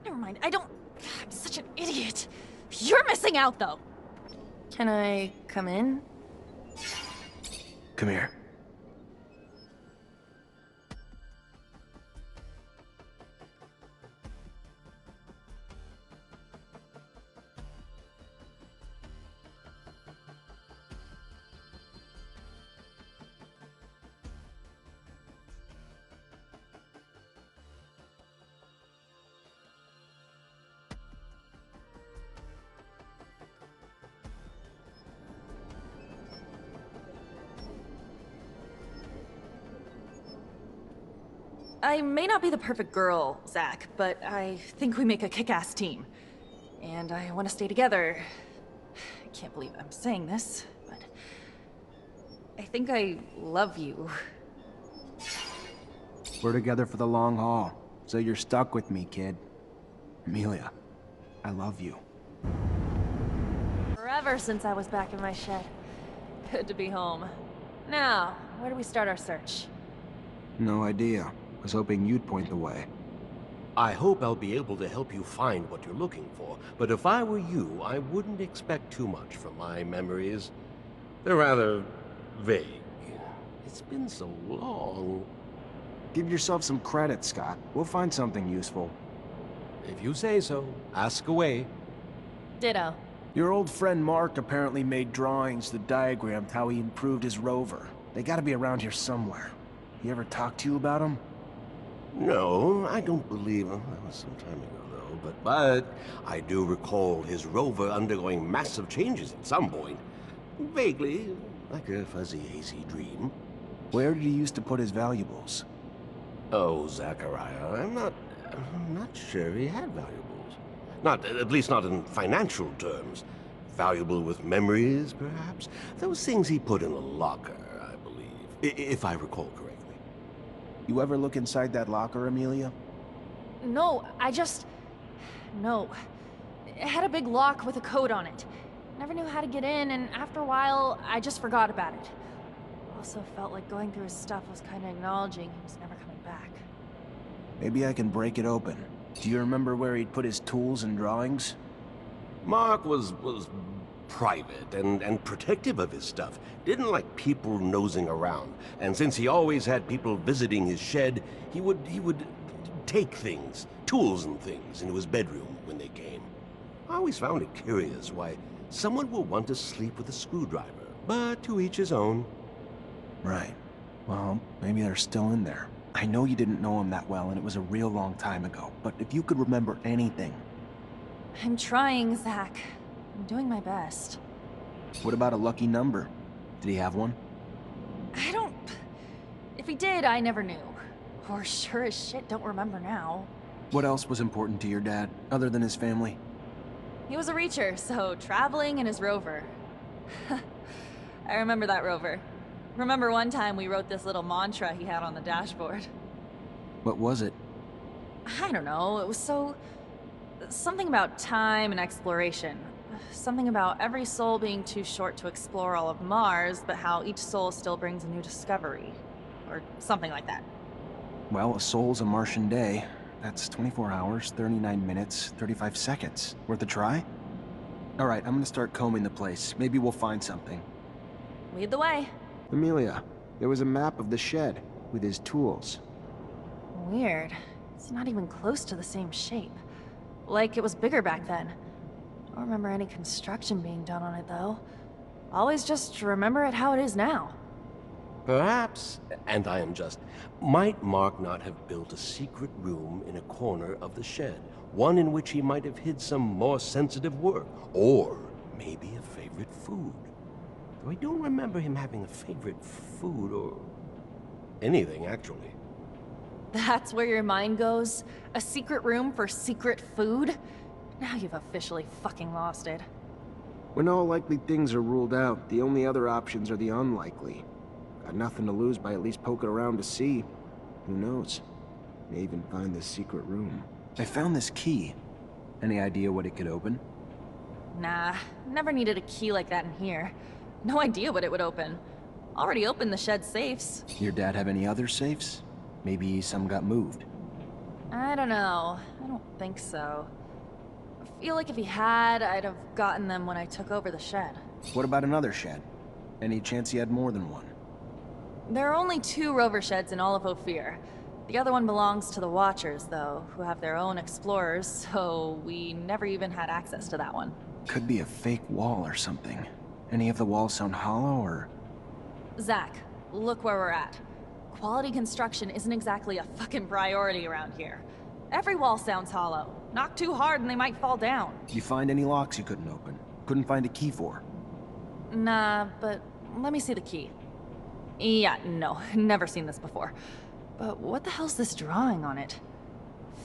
Never mind, I'm such an idiot. You're missing out, though. Can I come in? Come here. I may not be the perfect girl, Zach, but I think we make a kick-ass team. And I want to stay together. I can't believe I'm saying this, but... I think I love you. We're together for the long haul, so you're stuck with me, kid. Amelia, I love you. Forever since I was back in my shed. Good to be home. Now, where do we start our search? No idea. Was hoping you'd point the way. I hope I'll be able to help you find what you're looking for, but if I were you, I wouldn't expect too much from my memories. They're rather vague. It's been so long. Give yourself some credit, Scott. We'll find something useful. If you say so, ask away. Ditto. Your old friend Mark apparently made drawings that diagrammed how he improved his rover. They gotta be around here somewhere. He ever talked to you about them? No, I don't believe him. That was some time ago, though. But I do recall his rover undergoing massive changes at some point. Vaguely, like a fuzzy, hazy dream. Where did he used to put his valuables? Oh, Zachariah, I'm not sure he had valuables. At least not in financial terms. Valuable with memories, perhaps? Those things he put in a locker, I believe, if I recall correctly. You ever look inside that locker, Amelia? No, No. It had a big lock with a code on it. Never knew how to get in, and after a while, I just forgot about it. Also felt like going through his stuff was kind of acknowledging he was never coming back. Maybe I can break it open. Do you remember where he'd put his tools and drawings? Mark was private and protective of his stuff. Didn't like people nosing around. And since he always had people visiting his shed, he would take things, tools and things, into his bedroom when they came. I always found it curious why someone would want to sleep with a screwdriver, but to each his own. Right. Well, maybe they're still in there. I know you didn't know him that well, and it was a real long time ago, but if you could remember anything... I'm trying, Zach. I'm doing my best. What about a lucky number? Did he have one? I don't... If he did, I never knew. Or sure as shit don't remember now. What else was important to your dad, other than his family? He was a reacher, so traveling in his rover. I remember that rover. Remember one time we wrote this little mantra he had on the dashboard. What was it? I don't know, it was so... something about time and exploration. Something about every soul being too short to explore all of Mars, but how each soul still brings a new discovery. Or something like that. Well, a soul's a Martian day. That's 24 hours, 39 minutes, 35 seconds. Worth a try? Alright, I'm gonna start combing the place. Maybe we'll find something. Lead the way. Amelia, there was a map of the shed, with his tools. Weird. It's not even close to the same shape. Like it was bigger back then. Don't remember any construction being done on it, though. Always just remember it how it is now. Perhaps, and I am just, might Mark not have built a secret room in a corner of the shed? One in which he might have hid some more sensitive work, or maybe a favorite food. Though I don't remember him having a favorite food or anything, actually. That's where your mind goes? A secret room for secret food? Now you've officially fucking lost it. When all likely things are ruled out, the only other options are the unlikely. Got nothing to lose by at least poking around to see. Who knows? May even find this secret room. I found this key. Any idea what it could open? Nah, never needed a key like that in here. No idea what it would open. Already opened the shed safes. Your dad have any other safes? Maybe some got moved. I don't know. I don't think so. I feel like if he had, I'd have gotten them when I took over the shed. What about another shed? Any chance he had more than one? There are only 2 rover sheds in all of Ophir. The other one belongs to the Watchers, though, who have their own explorers, so we never even had access to that one. Could be a fake wall or something. Any of the walls sound hollow, or...? Zach, look where we're at. Quality construction isn't exactly a fucking priority around here. Every wall sounds hollow. Knock too hard and they might fall down. You find any locks you couldn't open? Couldn't find a key for? Nah, but let me see the key. Yeah, no, never seen this before. But what the hell's this drawing on it?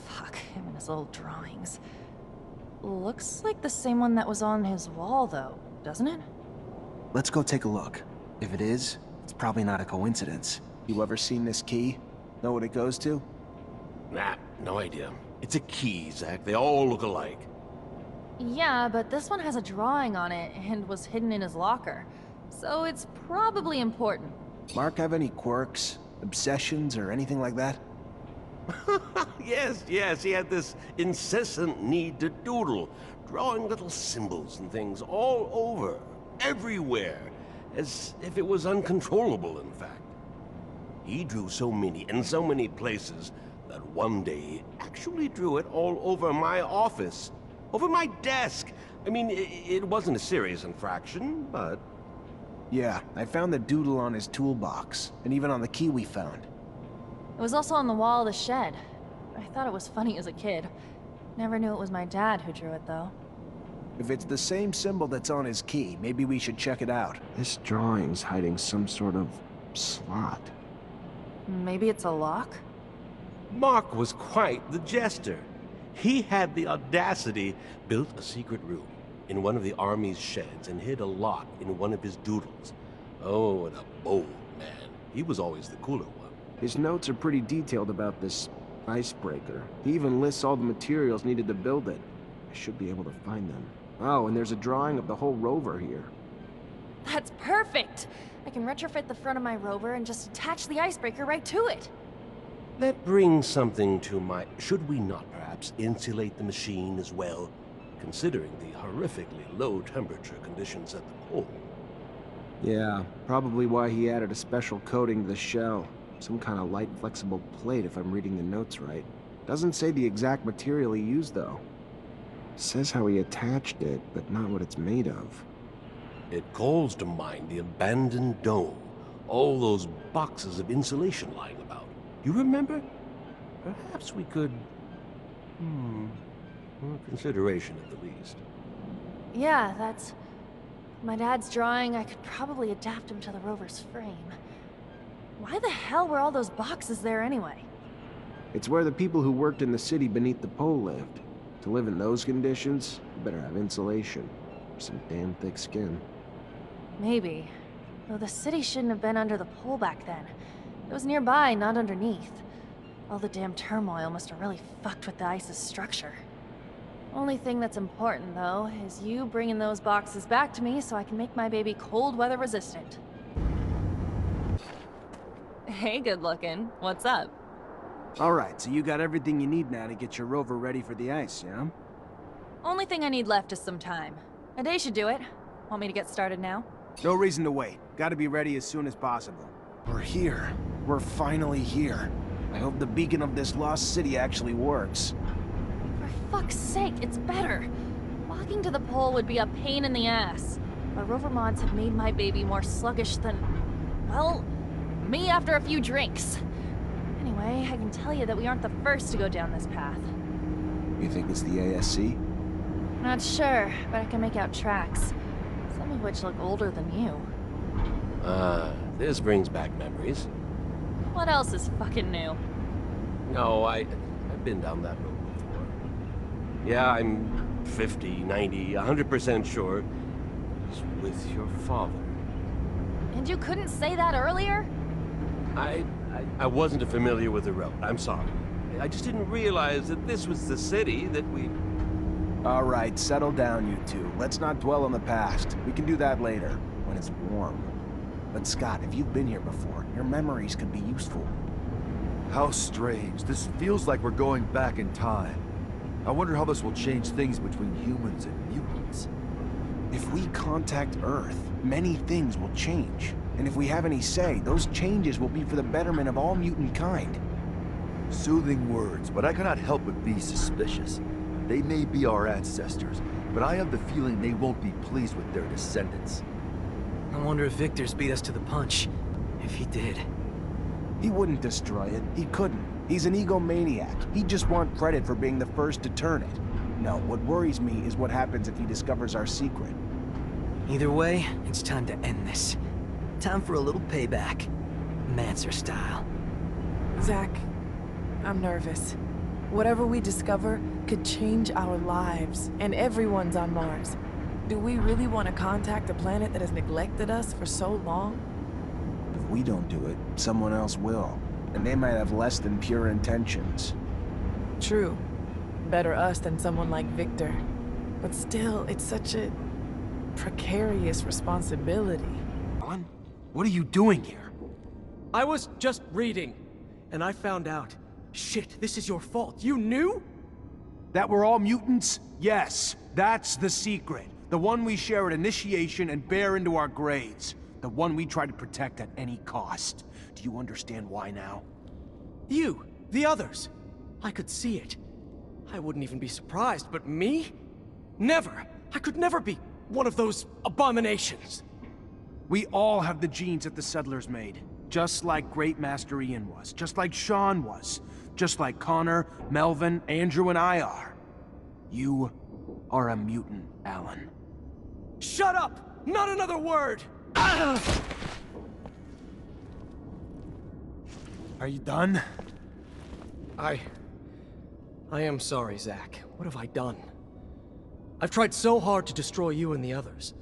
Fuck, him and his little drawings. Looks like the same one that was on his wall, though, doesn't it? Let's go take a look. If it is, it's probably not a coincidence. You ever seen this key? Know what it goes to? Nah, no idea. It's a key, Zach. They all look alike. Yeah, but this one has a drawing on it and was hidden in his locker. So it's probably important. Mark have any quirks, obsessions, or anything like that? Yes, he had this incessant need to doodle, drawing little symbols and things all over, everywhere, as if it was uncontrollable, in fact. He drew so many in so many places that one day he actually drew it all over my office, over my desk. I mean, it wasn't a serious infraction, but... Yeah, I found the doodle on his toolbox, and even on the key we found. It was also on the wall of the shed. I thought it was funny as a kid. Never knew it was my dad who drew it, though. If it's the same symbol that's on his key, maybe we should check it out. This drawing's hiding some sort of slot. Maybe it's a lock? Mark was quite the jester. He had the audacity, built a secret room in one of the army's sheds and hid a lock in one of his doodles. Oh, and a bold man. He was always the cooler one. His notes are pretty detailed about this icebreaker. He even lists all the materials needed to build it. I should be able to find them. Oh, and there's a drawing of the whole rover here. That's perfect! I can retrofit the front of my rover and just attach the icebreaker right to it. That brings something to my... Should we not perhaps insulate the machine as well, considering the horrifically low temperature conditions at the pole? Yeah, probably why he added a special coating to the shell. Some kind of light, flexible plate, if I'm reading the notes right. Doesn't say the exact material he used, though. Says how he attached it, but not what it's made of. It calls to mind the abandoned dome. All those boxes of insulation lying about. You remember? Perhaps we could... consideration at the least. Yeah, that's... my dad's drawing. I could probably adapt him to the rover's frame. Why the hell were all those boxes there anyway? It's where the people who worked in the city beneath the pole lived. To live in those conditions, you better have insulation. Or some damn thick skin. Maybe. Though the city shouldn't have been under the pole back then. It was nearby, not underneath. All the damn turmoil must have really fucked with the ice's structure. Only thing that's important, though, is you bringing those boxes back to me so I can make my baby cold weather resistant. Hey, good looking. What's up? Alright, so you got everything you need now to get your rover ready for the ice, yeah? Only thing I need left is some time. A day should do it. Want me to get started now? No reason to wait. Gotta be ready as soon as possible. We're here. We're finally here. I hope the beacon of this lost city actually works. For fuck's sake, it's better. Walking to the pole would be a pain in the ass. But rover mods have made my baby more sluggish than... well, me after a few drinks. Anyway, I can tell you that we aren't the first to go down this path. You think it's the ASC? Not sure, but I can make out tracks. Some of which look older than you. This brings back memories. What else is fucking new? No, I've been down that road before. Yeah, I'm 50, 90, 100% sure it's with your father. And you couldn't say that earlier? I wasn't familiar with the road. I'm sorry. I just didn't realize that this was the city that we... Alright, settle down, you two. Let's not dwell on the past. We can do that later, when it's warm. But Scott, if you've been here before, your memories could be useful. How strange. This feels like we're going back in time. I wonder how this will change things between humans and mutants. If we contact Earth, many things will change. And if we have any say, those changes will be for the betterment of all mutant kind. Soothing words, but I cannot help but be suspicious. They may be our ancestors, but I have the feeling they won't be pleased with their descendants. I wonder if Victor's beat us to the punch. If he did. He wouldn't destroy it. He couldn't. He's an egomaniac. He'd just want credit for being the first to turn it. No, what worries me is what happens if he discovers our secret. Either way, it's time to end this. Time for a little payback. Mancer style. Zach, I'm nervous. Whatever we discover could change our lives, and everyone's on Mars. Do we really want to contact a planet that has neglected us for so long? If we don't do it, someone else will. And they might have less than pure intentions. True. Better us than someone like Victor. But still, it's such a precarious responsibility. Alan, what are you doing here? I was just reading, and I found out. Shit, this is your fault. You knew? That we're all mutants? Yes, that's the secret. The one we share at initiation and bear into our grades. The one we try to protect at any cost. Do you understand why now? You, the others. I could see it. I wouldn't even be surprised, but me? Never. I could never be one of those abominations. We all have the genes that the settlers made. Just like Great Master Ian was. Just like Sean was. Just like Connor, Melvin, Andrew, and I are. You are a mutant, Alan. Shut up! Not another word! Are you done? I am sorry, Zach. What have I done? I've tried so hard to destroy you and the others.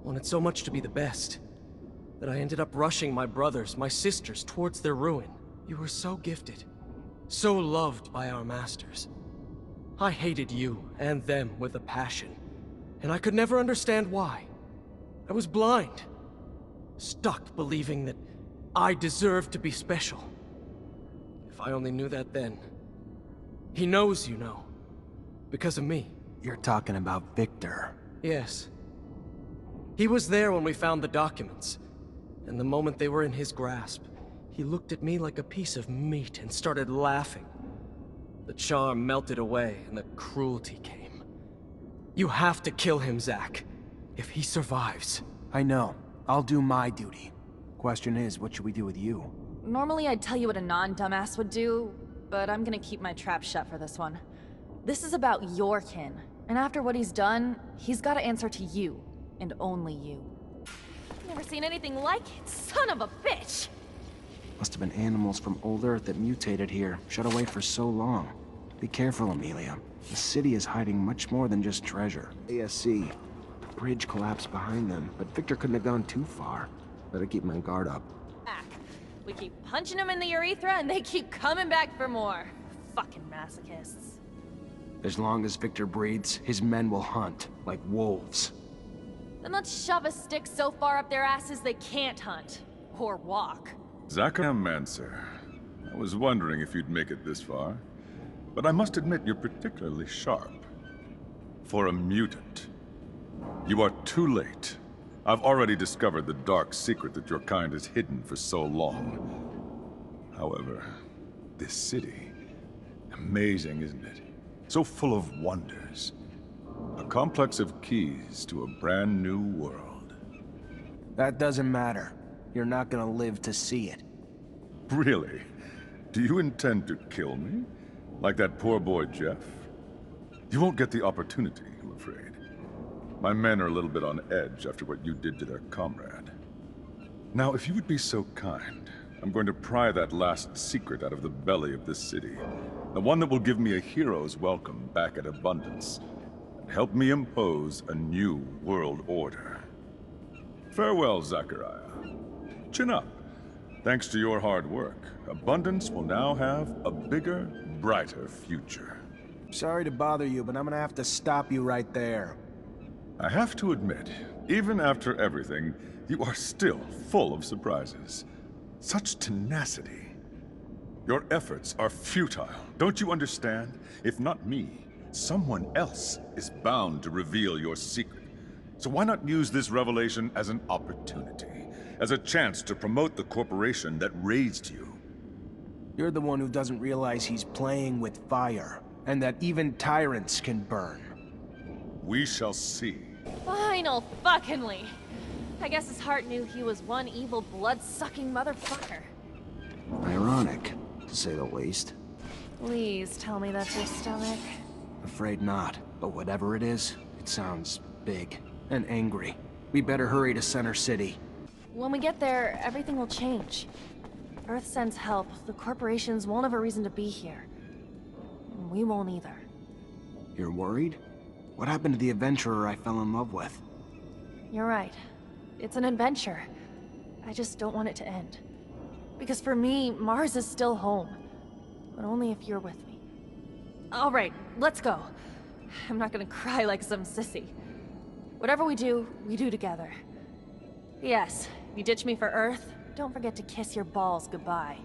Wanted so much to be the best. That I ended up rushing my brothers, my sisters, towards their ruin. You were so gifted. So loved by our masters. I hated you and them with a passion, and I could never understand why. I was blind, stuck believing that I deserved to be special. If I only knew that then. He knows, you know, because of me. You're talking about Victor. Yes. He was there when we found the documents, and the moment they were in his grasp, he looked at me like a piece of meat and started laughing. The charm melted away, and the cruelty came. You have to kill him, Zach. If he survives. I know. I'll do my duty. Question is, what should we do with you? Normally I'd tell you what a non-dumbass would do, but I'm gonna keep my trap shut for this one. This is about your kin, and after what he's done, he's gotta answer to you, and only you. Never seen anything like it, son of a bitch! Must have been animals from old Earth that mutated here, shut away for so long. Be careful, Amelia. The city is hiding much more than just treasure. ASC. The bridge collapsed behind them, but Victor couldn't have gone too far. Better keep my guard up. We keep punching them in the urethra and they keep coming back for more. Fucking masochists. As long as Victor breathes, his men will hunt, like wolves. Then let's shove a stick so far up their asses they can't hunt. Or walk. Zachariah Mancer. I was wondering if you'd make it this far. But I must admit you're particularly sharp. For a mutant. You are too late. I've already discovered the dark secret that your kind has hidden for so long. However, this city... amazing, isn't it? So full of wonders. A complex of keys to a brand new world. That doesn't matter. You're not gonna live to see it. Really? Do you intend to kill me? Like that poor boy Jeff? You won't get the opportunity, I'm afraid. My men are a little bit on edge after what you did to their comrade. Now, if you would be so kind, I'm going to pry that last secret out of the belly of this city. The one that will give me a hero's welcome back at Abundance, and help me impose a new world order. Farewell, Zachariah. Chin up. Thanks to your hard work, Abundance will now have a bigger, brighter future. Sorry to bother you, but I'm gonna have to stop you right there. I have to admit, even after everything, you are still full of surprises. Such tenacity. Your efforts are futile, don't you understand? If not me, someone else is bound to reveal your secret. So why not use this revelation as an opportunity? As a chance to promote the corporation that raised you? You're the one who doesn't realize he's playing with fire, and that even tyrants can burn. We shall see. Final fuckingly. I guess his heart knew he was one evil blood-sucking motherfucker. Ironic, to say the least. Please tell me that's your stomach. Afraid not, but whatever it is, it sounds big and angry. We better hurry to Center City. When we get there, everything will change. Earth sends help, the corporations won't have a reason to be here. We won't either. You're worried? What happened to the adventurer I fell in love with? You're right. It's an adventure. I just don't want it to end. Because for me, Mars is still home. But only if you're with me. Alright, let's go. I'm not gonna cry like some sissy. Whatever we do together. Yes, if you ditch me for Earth, don't forget to kiss your balls goodbye.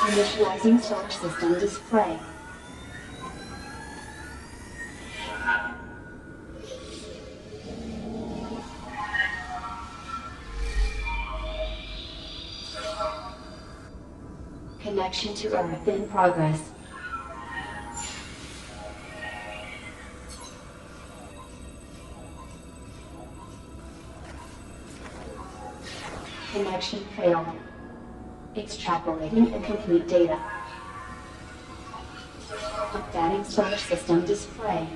Initializing solar system display. Connection to Earth in progress. Connection failed. Extrapolating incomplete data. Updating solar system display.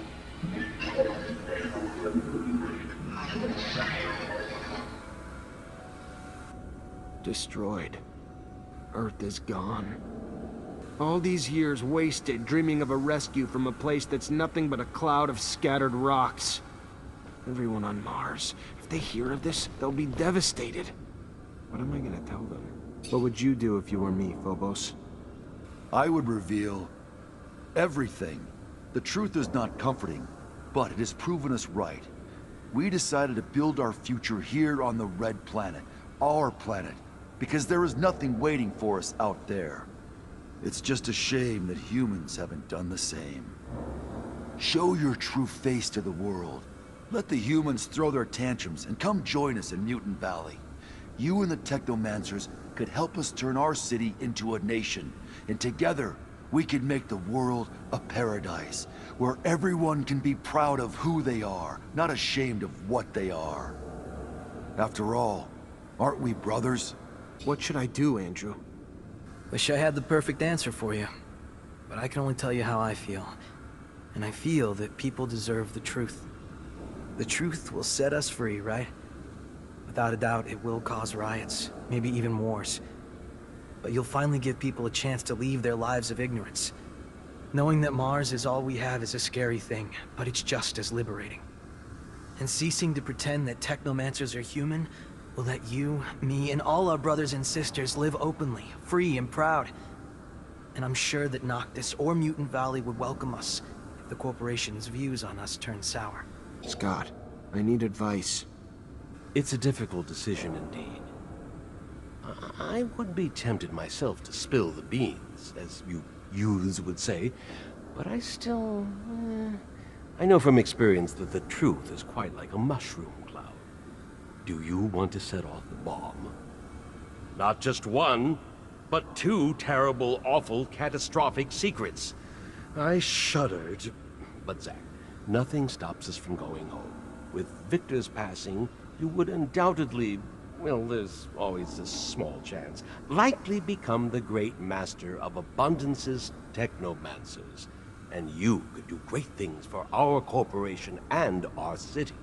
Destroyed. Earth is gone. All these years wasted dreaming of a rescue from a place that's nothing but a cloud of scattered rocks. Everyone on Mars, if they hear of this, they'll be devastated. What am I gonna tell them? What would you do if you were me, Phobos? I would reveal everything. The truth is not comforting, but it has proven us right. We decided to build our future here on the Red Planet, our planet, because there is nothing waiting for us out there. It's just a shame that humans haven't done the same. Show your true face to the world. Let the humans throw their tantrums and come join us in Mutant Valley. You and the Technomancers could help us turn our city into a nation, and together we could make the world a paradise, where everyone can be proud of who they are, not ashamed of what they are. After all, aren't we brothers? What should I do, Andrew? Wish I had the perfect answer for you, but I can only tell you how I feel. And I feel that people deserve the truth. The truth will set us free, right? Without a doubt, it will cause riots, maybe even wars. But you'll finally give people a chance to leave their lives of ignorance. Knowing that Mars is all we have is a scary thing, but it's just as liberating. And ceasing to pretend that Technomancers are human will let you, me, and all our brothers and sisters live openly, free and proud. And I'm sure that Noctis or Mutant Valley would welcome us if the corporation's views on us turn sour. Scott, I need advice. It's a difficult decision indeed. I would be tempted myself to spill the beans, as you youths would say, but I still... I know from experience that the truth is quite like a mushroom cloud. Do you want to set off the bomb? Not just one, but two terrible, awful, catastrophic secrets. I shuddered, but Zach, nothing stops us from going home. With Victor's passing, you would undoubtedly, well, there's always this small chance, likely become the great master of Abundance's Technomancers. And you could do great things for our corporation and our city.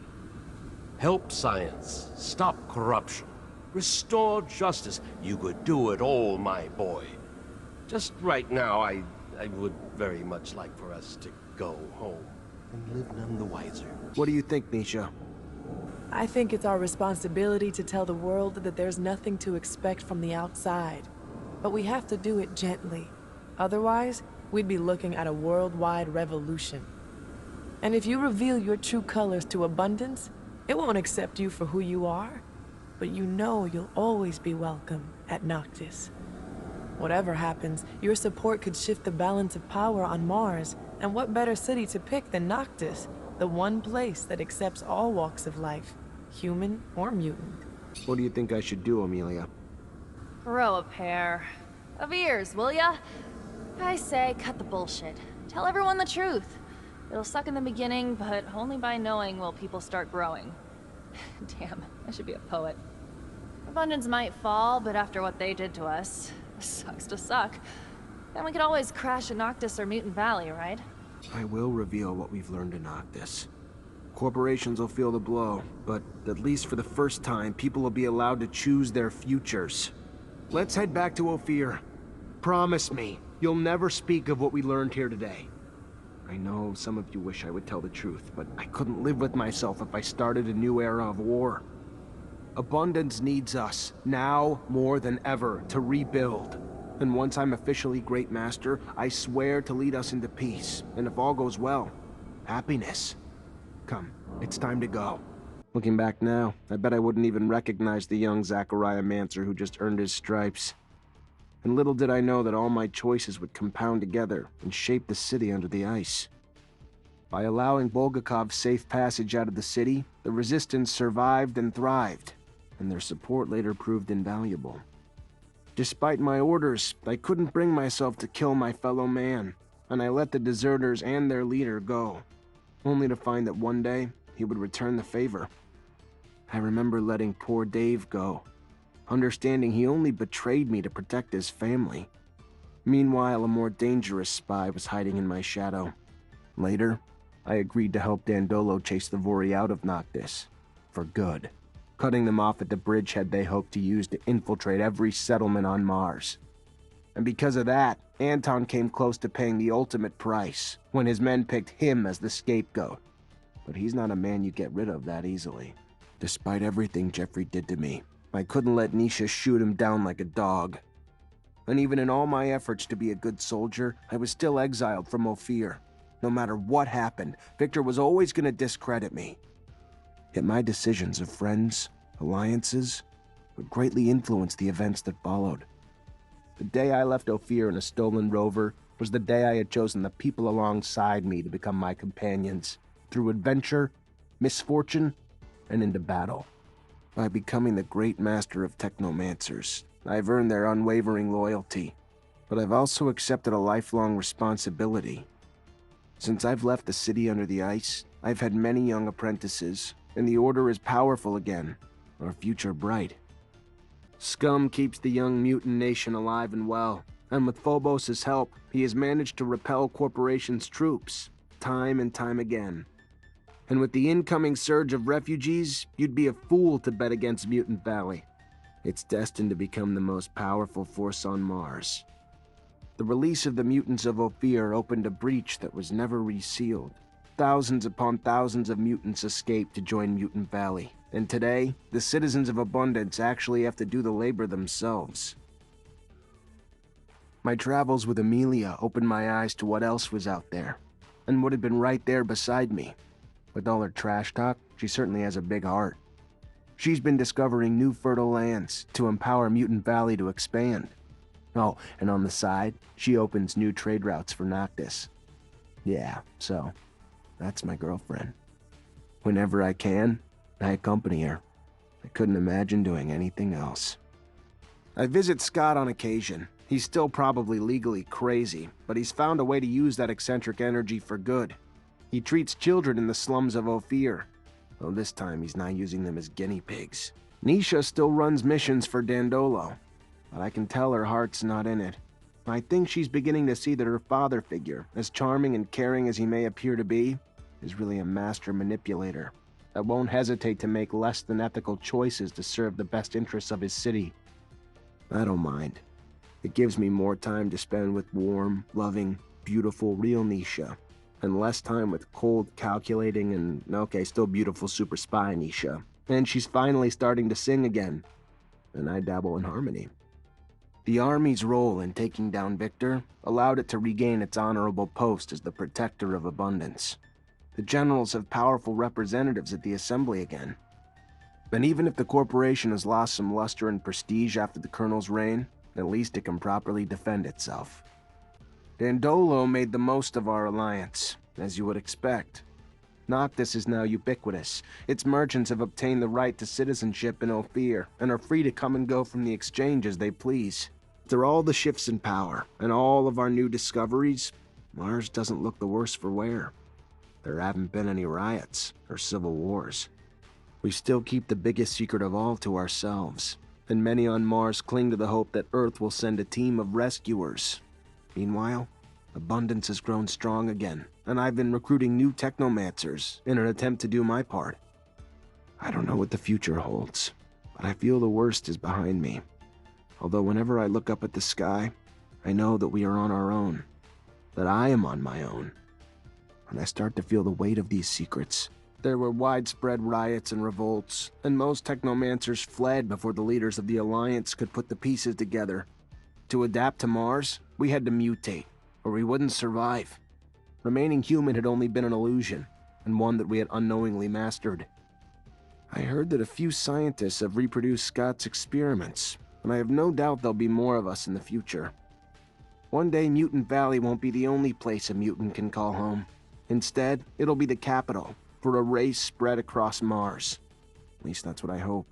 Help science, stop corruption, restore justice. You could do it all, my boy. Just right now, I would very much like for us to go home and live none the wiser. What do you think, Nisha? I think it's our responsibility to tell the world that there's nothing to expect from the outside. But we have to do it gently. Otherwise, we'd be looking at a worldwide revolution. And if you reveal your true colors to Abundance, it won't accept you for who you are. But you know you'll always be welcome at Noctis. Whatever happens, your support could shift the balance of power on Mars. And what better city to pick than Noctis? The one place that accepts all walks of life, human or mutant. What do you think I should do, Amelia? Grow a pair of ears, will ya? I say, cut the bullshit. Tell everyone the truth. It'll suck in the beginning, but only by knowing will people start growing. Damn, I should be a poet. Abundance might fall, but after what they did to us, sucks to suck. Then we could always crash at Noctis or Mutant Valley, right? I will reveal what we've learned in Noctis. Corporations will feel the blow, but at least for the first time, people will be allowed to choose their futures. Let's head back to Ophir. Promise me, you'll never speak of what we learned here today. I know some of you wish I would tell the truth, but I couldn't live with myself if I started a new era of war. Abundance needs us, now more than ever, to rebuild. And once I'm officially Great Master, I swear to lead us into peace. And if all goes well, happiness. Come, it's time to go. Looking back now, I bet I wouldn't even recognize the young Zachariah Mancer who just earned his stripes. And little did I know that all my choices would compound together and shape the city under the ice. By allowing Bulgakov's safe passage out of the city, the Resistance survived and thrived, and their support later proved invaluable. Despite my orders, I couldn't bring myself to kill my fellow man, and I let the deserters and their leader go, only to find that one day he would return the favor. I remember letting poor Dave go, understanding he only betrayed me to protect his family. Meanwhile, a more dangerous spy was hiding in my shadow. Later, I agreed to help Dandolo chase the Vori out of Noctis. For good. Cutting them off at the bridgehead they hoped to use to infiltrate every settlement on Mars. And because of that, Anton came close to paying the ultimate price when his men picked him as the scapegoat. But he's not a man you get rid of that easily. Despite everything Jeffrey did to me, I couldn't let Nisha shoot him down like a dog. And even in all my efforts to be a good soldier, I was still exiled from Ophir. No matter what happened, Victor was always going to discredit me. Yet my decisions of friends, alliances, would greatly influence the events that followed. The day I left Ophir in a stolen rover was the day I had chosen the people alongside me to become my companions, through adventure, misfortune, and into battle. By becoming the great master of Technomancers, I've earned their unwavering loyalty, but I've also accepted a lifelong responsibility. Since I've left the city under the ice, I've had many young apprentices, and the Order is powerful again, our future bright. Scum keeps the young mutant nation alive and well, and with Phobos' help, he has managed to repel Corporation's troops, time and time again. And with the incoming surge of refugees, you'd be a fool to bet against Mutant Valley. It's destined to become the most powerful force on Mars. The release of the mutants of Ophir opened a breach that was never resealed. Thousands upon thousands of mutants escaped to join Mutant Valley, and today, the citizens of Abundance actually have to do the labor themselves. My travels with Amelia opened my eyes to what else was out there, and what had been right there beside me. With all her trash talk, she certainly has a big heart. She's been discovering new fertile lands to empower Mutant Valley to expand. Oh, and on the side, she opens new trade routes for Noctis. Yeah, so, that's my girlfriend. Whenever I can, I accompany her. I couldn't imagine doing anything else. I visit Scott on occasion. He's still probably legally crazy, but he's found a way to use that eccentric energy for good. He treats children in the slums of Ophir, though this time he's not using them as guinea pigs. Nisha still runs missions for Dandolo, but I can tell her heart's not in it. I think she's beginning to see that her father figure, as charming and caring as he may appear to be, is really a master manipulator that won't hesitate to make less than ethical choices to serve the best interests of his city. I don't mind. It gives me more time to spend with warm, loving, beautiful, real Nisha, and less time with cold, calculating, and, okay, still beautiful super spy Nisha. And she's finally starting to sing again, and I dabble in harmony. The Army's role in taking down Victor allowed it to regain its honorable post as the protector of Abundance. The generals have powerful representatives at the Assembly again. And even if the corporation has lost some luster and prestige after the Colonel's reign, at least it can properly defend itself. Dandolo made the most of our alliance, as you would expect. Noctis is now ubiquitous. Its merchants have obtained the right to citizenship in Ophir, and are free to come and go from the exchange as they please. After all the shifts in power, and all of our new discoveries, Mars doesn't look the worse for wear. There haven't been any riots or civil wars. We still keep the biggest secret of all to ourselves, and many on Mars cling to the hope that Earth will send a team of rescuers. Meanwhile, Abundance has grown strong again, and I've been recruiting new Technomancers in an attempt to do my part. I don't know what the future holds, but I feel the worst is behind me. Although whenever I look up at the sky, I know that we are on our own, that I am on my own. And I start to feel the weight of these secrets. There were widespread riots and revolts, and most Technomancers fled before the leaders of the Alliance could put the pieces together. To adapt to Mars, we had to mutate, or we wouldn't survive. Remaining human had only been an illusion, and one that we had unknowingly mastered. I heard that a few scientists have reproduced Scott's experiments, and I have no doubt there'll be more of us in the future. One day, Mutant Valley won't be the only place a mutant can call home. Instead, it'll be the capital for a race spread across Mars. At least that's what I hope.